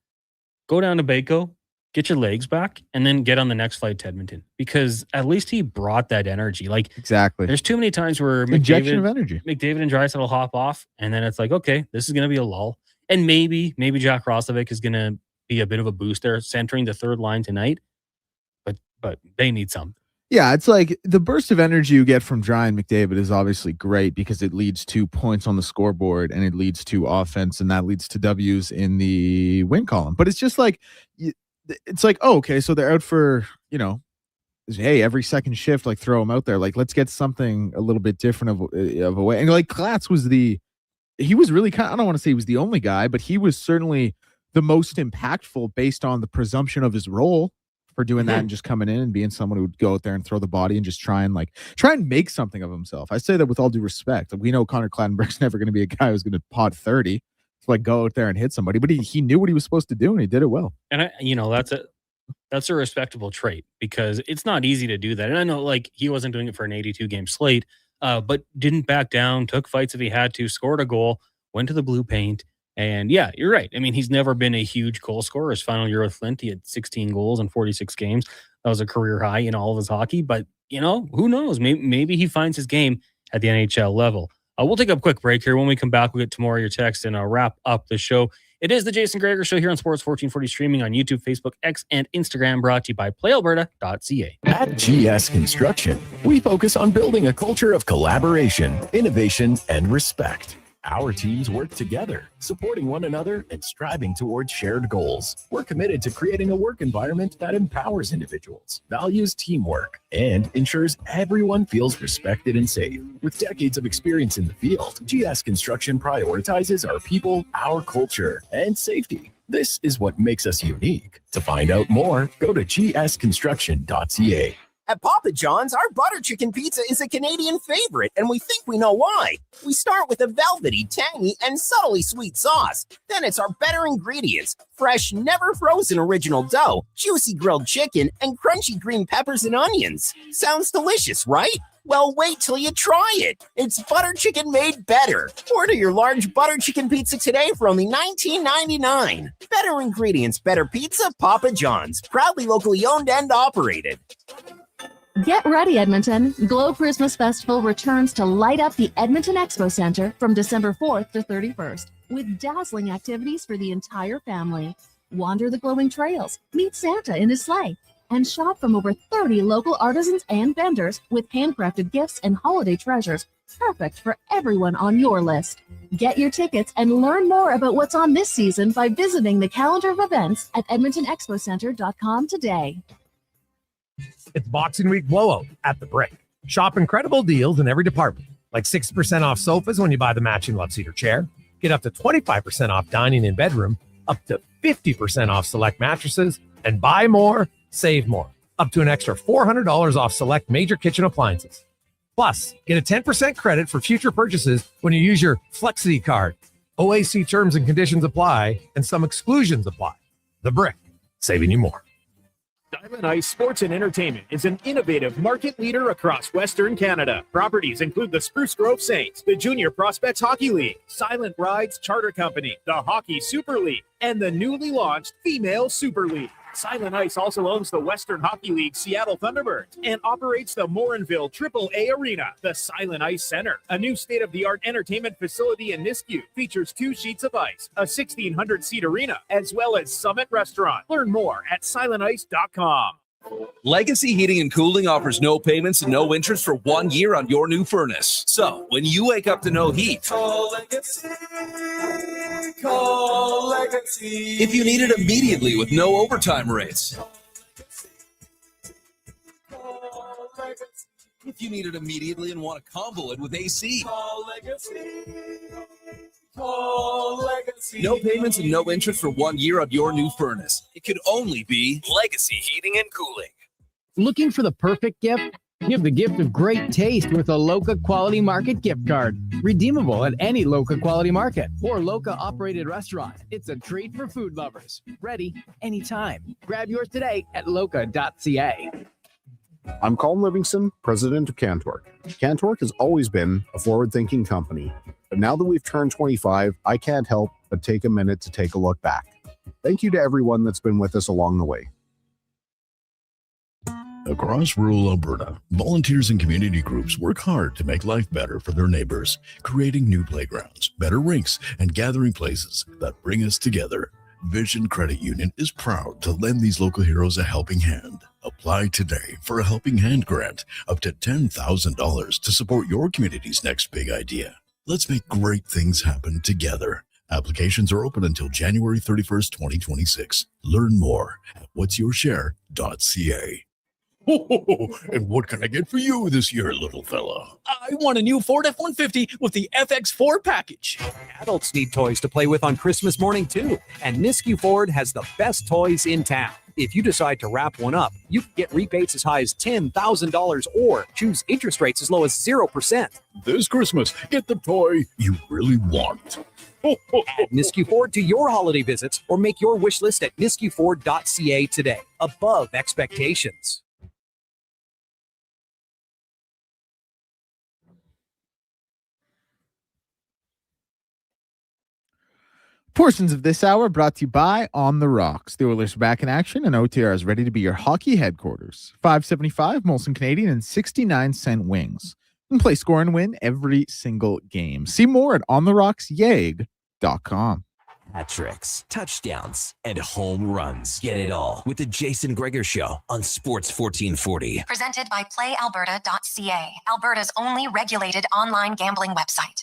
Speaker 15: go down to Baco, get your legs back, and then get on the next flight to Edmonton. Because at least he brought that energy. Like,
Speaker 26: exactly.
Speaker 15: There's too many times where
Speaker 26: Injection of energy.
Speaker 15: McDavid and Draisaitl will hop off, and then it's like, okay, this is going to be a lull. And maybe Jack Roslovic is going to be a bit of a boost there, centering the third line tonight. But they need something.
Speaker 26: Yeah, it's like the burst of energy you get from Dry and McDavid is obviously great because it leads to points on the scoreboard and it leads to offense and that leads to W's in the win column. But it's just like, it's like, oh, okay, so they're out for, hey, every second shift, like throw them out there. Like, let's get something a little bit different of a way. And like Klatz he was really I don't want to say he was the only guy, but he was certainly the most impactful based on the presumption of his role for doing that and just coming in and being someone who would go out there and throw the body and just try and make something of himself. I say that with all due respect. We know Connor Clattenburg's never going to be a guy who's going to pot 30 to go out there and hit somebody, but he knew what he was supposed to do and he did it well.
Speaker 15: And that's a respectable trait because it's not easy to do that. And I know he wasn't doing it for an 82 game slate, but didn't back down, took fights if he had to, scored a goal, went to the blue paint. And yeah, you're right. I mean, he's never been a huge goal scorer. His final year with Flint, he had 16 goals in 46 games. That was a career high in all of his hockey. But, who knows? Maybe he finds his game at the NHL level. We'll take a quick break here. When we come back, we'll get to more of your text and wrap up the show. It is the Jason Gregor Show here on Sports 1440, streaming on YouTube, Facebook, X, and Instagram, brought to you by PlayAlberta.ca.
Speaker 1: At GS Construction, we focus on building a culture of collaboration, innovation, and respect. Our teams work together, supporting one another and striving towards shared goals. We're committed to creating a work environment that empowers individuals, values teamwork, and ensures everyone feels respected and safe. With decades of experience in the field, GS Construction prioritizes our people, our culture, and safety. This is what makes us unique. To find out more, go to gsconstruction.ca.
Speaker 7: At Papa John's, our butter chicken pizza is a Canadian favorite, and we think we know why. We start with a velvety, tangy, and subtly sweet sauce. Then it's our better ingredients: fresh, never frozen original dough, juicy grilled chicken, and crunchy green peppers and onions. Sounds delicious, right? Well, wait till you try it. It's butter chicken made better. Order your large butter chicken pizza today for only $19.99. Better ingredients, better pizza, Papa John's. Proudly locally owned and operated.
Speaker 8: Get ready, Edmonton. Glow Christmas Festival returns to light up the Edmonton Expo Center from December 4th to 31st with dazzling activities for the entire family. Wander the glowing trails, meet Santa in his sleigh, and shop from over 30 local artisans and vendors with handcrafted gifts and holiday treasures, perfect for everyone on your list. Get your tickets and learn more about what's on this season by visiting the calendar of events at edmontonexpocenter.com today.
Speaker 9: It's Boxing Week blowout at the Brick. Shop incredible deals in every department, like 60% off sofas when you buy the matching love seater chair. Get up to 25% off dining and bedroom, up to 50% off select mattresses, and buy more, save more. Up to an extra $400 off select major kitchen appliances. Plus, get a 10% credit for future purchases when you use your Flexity card. OAC terms and conditions apply, and some exclusions apply. The Brick, saving you more.
Speaker 4: Diamond Ice Sports and Entertainment is an innovative market leader across Western Canada. Properties include the Spruce Grove Saints, the Junior Prospects Hockey League, Silent Rides Charter Company, the Hockey Super League, and the newly launched Female Super League. Silent Ice also owns the Western Hockey League Seattle Thunderbirds and operates the Morinville AAA Arena. The Silent Ice Center, a new state-of-the-art entertainment facility in Nisku, features 2 sheets of ice, a 1,600-seat arena, as well as Summit Restaurant. Learn more at silentice.com.
Speaker 13: Legacy Heating and Cooling offers no payments and no interest for 1 year on your new furnace. So, when you wake up to no heat, call Legacy. Call Legacy. If you need it immediately with no overtime rates. If you need it immediately and want to combo it with AC. Call Legacy. No payments and no interest for 1 year on your new furnace. It could only be Legacy Heating and Cooling.
Speaker 3: Looking for the perfect gift? Give the gift of great taste with a Loca Quality Market gift card. Redeemable at any Loca Quality Market or Loca operated restaurant. It's a treat for food lovers. Ready anytime. Grab yours today at loca.ca.
Speaker 5: I'm Colin Livingston, president of Cantork. Cantork has always been a forward-thinking company, but now that we've turned 25, I can't help but take a minute to take a look back. Thank you to everyone that's been with us along the way.
Speaker 10: Across rural Alberta, volunteers and community groups work hard to make life better for their neighbors, creating new playgrounds, better rinks, and gathering places that bring us together. Vision Credit Union is proud to lend these local heroes a helping hand. Apply today for a Helping Hand grant up to $10,000 to support your community's next big idea. Let's make great things happen together. Applications are open until January 31st, 2026. Learn more at whatsyourshare.ca. And what can I get for you this year, little fella?
Speaker 19: I want a new Ford F-150 with the FX4 package. Adults need toys to play with on Christmas morning, too. And Nisku Ford has the best toys in town. If you decide to wrap one up, you can get rebates as high as $10,000 or choose interest rates as low as 0%.
Speaker 10: This Christmas, get the toy you really want.
Speaker 19: Add Nisku Ford to your holiday visits or make your wish list at niskuford.ca today. Above expectations.
Speaker 26: Portions of this hour brought to you by On the Rocks. The Oilers are back in action, and OTR is ready to be your hockey headquarters. $5.75 Molson Canadian and 69-cent wings. You can play, score, and win every single game. See more at ontherocksyag.com.
Speaker 27: Hat tricks, touchdowns, and home runs. Get it all with the Jason Gregor Show on Sports 1440.
Speaker 28: Presented by PlayAlberta.ca, Alberta's only regulated online gambling website.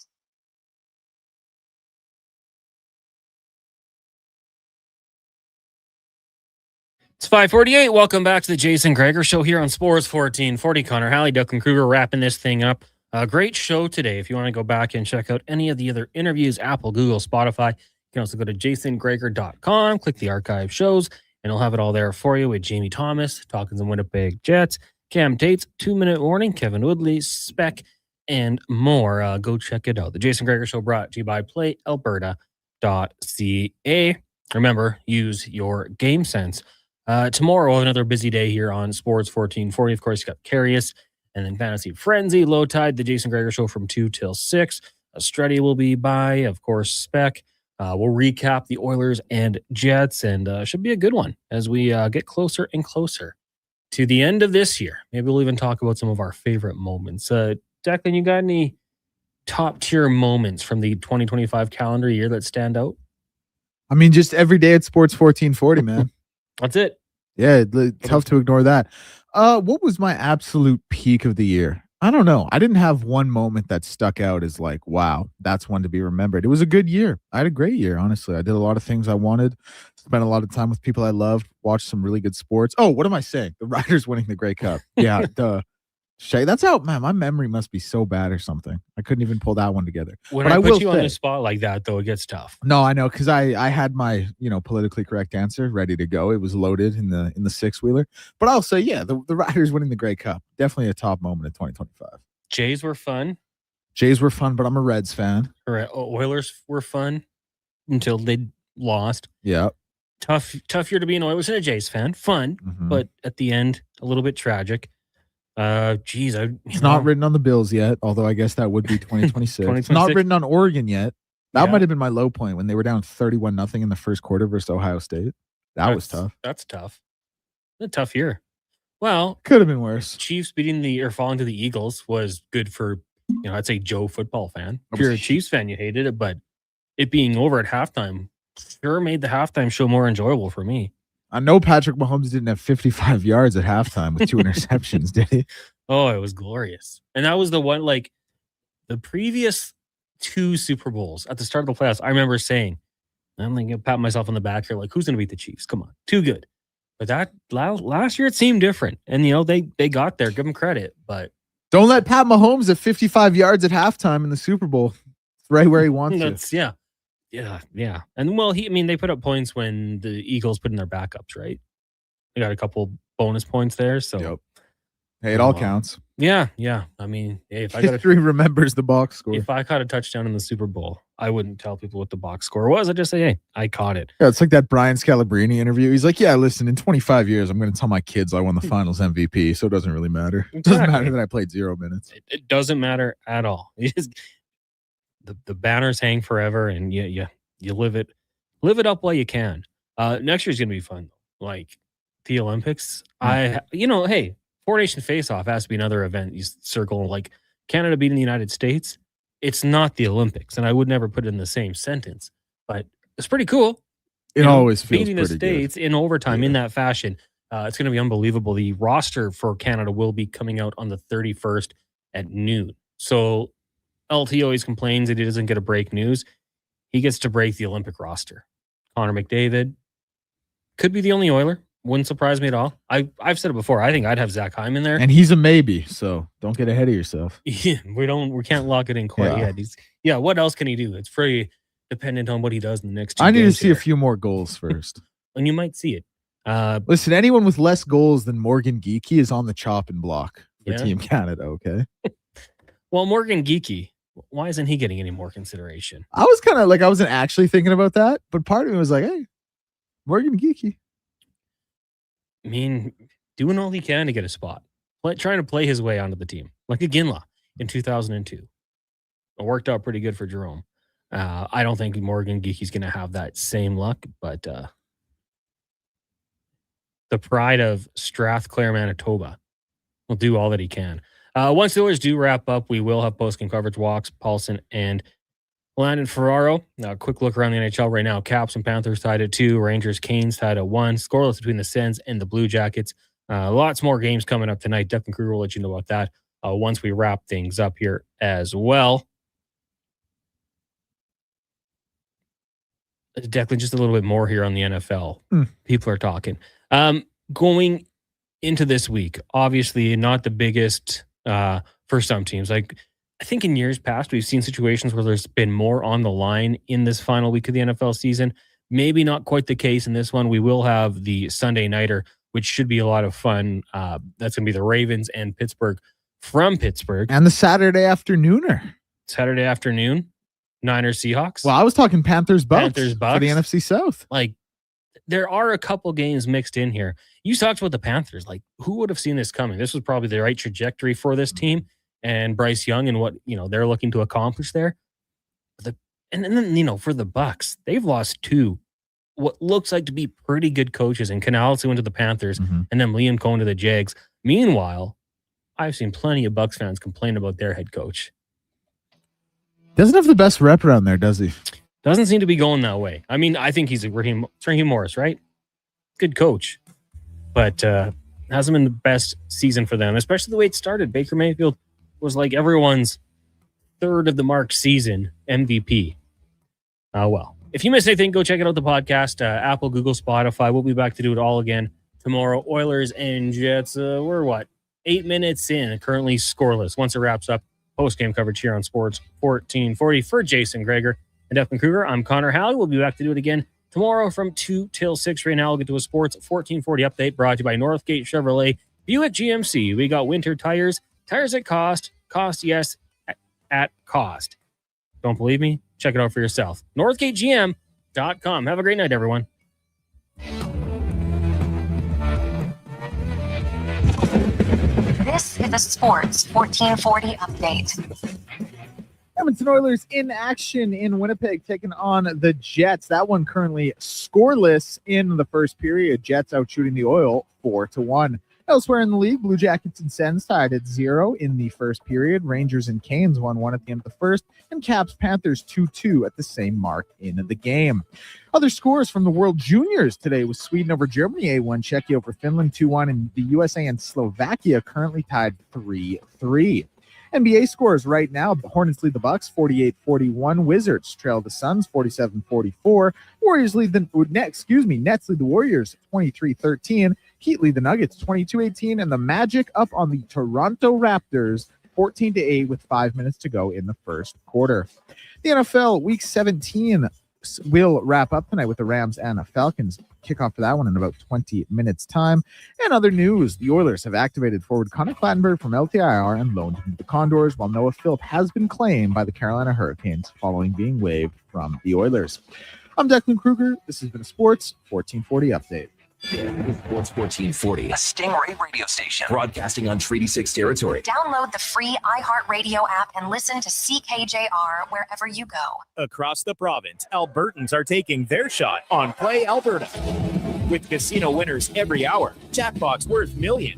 Speaker 15: It's 5:48. Welcome back to the Jason Gregor Show here on Sports 1440. Connor Halley, Duncan Kruger wrapping this thing up. A great show today. If you want to go back and check out any of the other interviews, Apple, Google, Spotify, you can also go to jasongregor.com, click the archive shows, and it'll have it all there for you with Jamie Thomas, talking some Winnipeg Jets, Cam Tate's 2-minute warning, Kevin Woodley, Spec, and more. Go check it out. The Jason Gregor Show brought to you by PlayAlberta.ca. Remember, use your game sense. Tomorrow, we'll have another busy day here on Sports 1440. Of course, you got Carius and then Fantasy Frenzy, Low Tide, the Jason Gregor Show from 2 till 6. Struddy will be by, of course, Spec. We'll recap the Oilers and Jets, and should be a good one as we get closer and closer to the end of this year. Maybe we'll even talk about some of our favorite moments. Declan, you got any top-tier moments from the 2025 calendar year that stand out?
Speaker 26: I mean, just every day at Sports 1440, man.
Speaker 15: That's it.
Speaker 26: Yeah, tough to ignore that. What was my absolute peak of the year? I don't know. I didn't have one moment that stuck out as like, wow, that's one to be remembered. It was a good year. I had a great year, honestly. I did a lot of things I wanted, spent a lot of time with people I loved, watched some really good sports. Oh, what am I saying? The Riders winning the Grey Cup. Yeah, duh. Shay, that's out, man. My memory must be so bad or something. I couldn't even pull that one together.
Speaker 15: When I put you on the spot like that, though, it gets tough.
Speaker 26: No, I know, because I had my politically correct answer ready to go. It was loaded in the six-wheeler. But I'll say, yeah, the Riders winning the Grey Cup, definitely a top moment of 2025.
Speaker 15: Jays were fun.
Speaker 26: But I'm a Reds fan.
Speaker 15: Correct. Oilers were fun until they lost.
Speaker 26: Yeah.
Speaker 15: Tough year to be an Oilers and a Jays fan. Fun, but at the end, a little bit tragic.
Speaker 26: It's not written on the Bills yet, although I guess that would be 2026. It's not written on Oregon yet. That might have been my low point when they were down 31-0 in the first quarter versus Ohio State. That was tough.
Speaker 15: That's tough. A tough year. Well,
Speaker 26: could have been worse.
Speaker 15: Chiefs falling to the Eagles was good for, I'd say Joe football fan. If you're a Chiefs fan, you hated it, but it being over at halftime sure made the halftime show more enjoyable for me.
Speaker 26: I know Patrick Mahomes didn't have 55 yards at halftime with 2 interceptions, did he?
Speaker 15: Oh, it was glorious. And that was the one, like, the previous 2 Super Bowls at the start of the playoffs, I remember saying, I'm going to pat myself on the back here, like, who's going to beat the Chiefs? Come on, too good. But that last year, it seemed different. And, they got there. Give them credit. But
Speaker 26: don't let Pat Mahomes at 55 yards at halftime in the Super Bowl. It's right where he wants it.
Speaker 15: Yeah. Yeah. And well, they put up points when the Eagles put in their backups, right? They got a couple bonus points there, so.
Speaker 26: Yep. Hey, it all counts.
Speaker 15: Yeah. I mean, hey, if I got
Speaker 26: History remembers the box score.
Speaker 15: If I caught a touchdown in the Super Bowl, I wouldn't tell people what the box score was. I'd just say, hey, I caught it.
Speaker 26: Yeah, it's like that Brian Scalabrine interview. He's like, yeah, listen, in 25 years, I'm going to tell my kids I won the finals MVP, so it doesn't really matter. It doesn't matter that I played 0 minutes.
Speaker 15: It doesn't matter at all. The banners hang forever, and you live it up while you can. Next year's going to be fun. Like the Olympics, hey, Four Nation Face-Off has to be another event. You circle like Canada beating the United States. It's not the Olympics, and I would never put it in the same sentence, but it's pretty cool.
Speaker 26: It always feels
Speaker 15: beating the States in overtime in that fashion. It's going to be unbelievable. The roster for Canada will be coming out on the 31st at noon. So LT always complains that he doesn't get to break news. He gets to break the Olympic roster. Connor McDavid could be the only Oiler. Wouldn't surprise me at all. I've said it before. I think I'd have Zach Hyman there,
Speaker 26: and he's a maybe. So don't get ahead of yourself.
Speaker 15: Yeah, we can't lock it in quite yet. What else can he do? It's pretty dependent on what he does in the next 2
Speaker 26: I need to
Speaker 15: games
Speaker 26: see a few more goals first,
Speaker 15: and you might see it.
Speaker 26: Listen, anyone with less goals than Morgan Geekie is on the chopping block for Team Canada. Okay.
Speaker 15: Well, Morgan Geekie, why isn't he getting any more consideration?
Speaker 26: I was kind of like, I wasn't actually thinking about that, but part of me was like, hey, Morgan Geekie.
Speaker 15: I mean, doing all he can to get a spot, trying to play his way onto the team, like a Ginla in 2002. It worked out pretty good for Jerome. I don't think Morgan Geekie's going to have that same luck, but the pride of Strathclair, Manitoba will do all that he can. Once the Oilers do wrap up, we will have post-game coverage walks, Paulson and Landon Ferraro. A quick look around the NHL right now. Caps and Panthers tied at 2. Rangers, Canes tied at 1. Scoreless between the Sens and the Blue Jackets. Lots more games coming up tonight. Declan Kruger will let you know about that once we wrap things up here as well. Declan, just a little bit more here on the NFL. People are talking. Going into this week, obviously not the biggest for some teams. Like, I think in years past, we've seen situations where there's been more on the line in this final week of the NFL season. Maybe not quite the case in this one. We will have the Sunday nighter, which should be a lot of fun. That's going to be the Ravens and Pittsburgh from Pittsburgh.
Speaker 26: And the Saturday afternooner.
Speaker 15: Saturday afternoon, Niners Seahawks.
Speaker 26: Well, I was talking Panthers Bucks for the NFC South.
Speaker 15: Like, there are a couple games mixed in here. You talked about the Panthers. Like, who would have seen this coming? This was probably the right trajectory for this team and Bryce Young and what they're looking to accomplish there. And then for the Bucks, they've lost 2 what looks like to be pretty good coaches, and Canales went to the Panthers, and then Liam Cohen to the Jags. Meanwhile, I've seen plenty of Bucks fans complain about their head coach.
Speaker 26: Doesn't have the best rep around there, does he?
Speaker 15: Doesn't seem to be going that way. I mean, I think he's a Raheem Morris, right? Good coach, but hasn't been the best season for them, especially the way it started. Baker Mayfield was like everyone's third of the mark season MVP. Well, if you missed anything, go check out the podcast, Apple, Google, Spotify. We'll be back to do it all again tomorrow. Oilers and Jets. We're 8 minutes in, currently scoreless. Once it wraps up, post-game coverage here on Sports 1440 for Jason Gregor and Declan Kruger. I'm Connor Halley. We'll be back to do it again tomorrow from 2 till 6. Right now, we'll get to a Sports 1440 update brought to you by Northgate Chevrolet, Buick GMC. We got winter tires. Tires at cost, yes, at cost. Don't believe me? Check it out for yourself. NorthgateGM.com. Have a great night, everyone.
Speaker 28: This is a Sports 1440 update.
Speaker 26: Edmonton Oilers in action in Winnipeg, taking on the Jets. That one currently scoreless in the first period. Jets out shooting the Oil 4-1. Elsewhere in the league, Blue Jackets and Sens tied at 0 in the first period. Rangers and Canes 1-1 at the end of the first, and Caps Panthers 2-2 at the same mark in the game. Other scores from the World Juniors today was Sweden over Germany, A1, Czechia over Finland 2-1, and the USA and Slovakia currently tied 3-3. NBA scores right now. Hornets lead the Bucks 48-41. Wizards trail the Suns 47-44. Warriors lead the Nets lead the Warriors 23-13. Heat lead the Nuggets 22-18, and the Magic up on the Toronto Raptors 14-8 with 5 minutes to go in the first quarter. The NFL Week 17 Oaks will wrap up tonight with the Rams and the Falcons. Kickoff for that one in about 20 minutes time. And other news, the Oilers have activated forward Connor Clattenburg from LTIR and loaned him to the Condors, while Noah Philp has been claimed by the Carolina Hurricanes following being waived from the Oilers. I'm Declan Kruger. This has been a Sports 1440 update.
Speaker 27: Sports 1440, a Stingray radio station broadcasting on Treaty 6 territory.
Speaker 28: Download the free iHeartRadio app and listen to CKJR wherever you go.
Speaker 4: Across the province, Albertans are taking their shot on Play Alberta. With casino winners every hour, jackpots worth millions,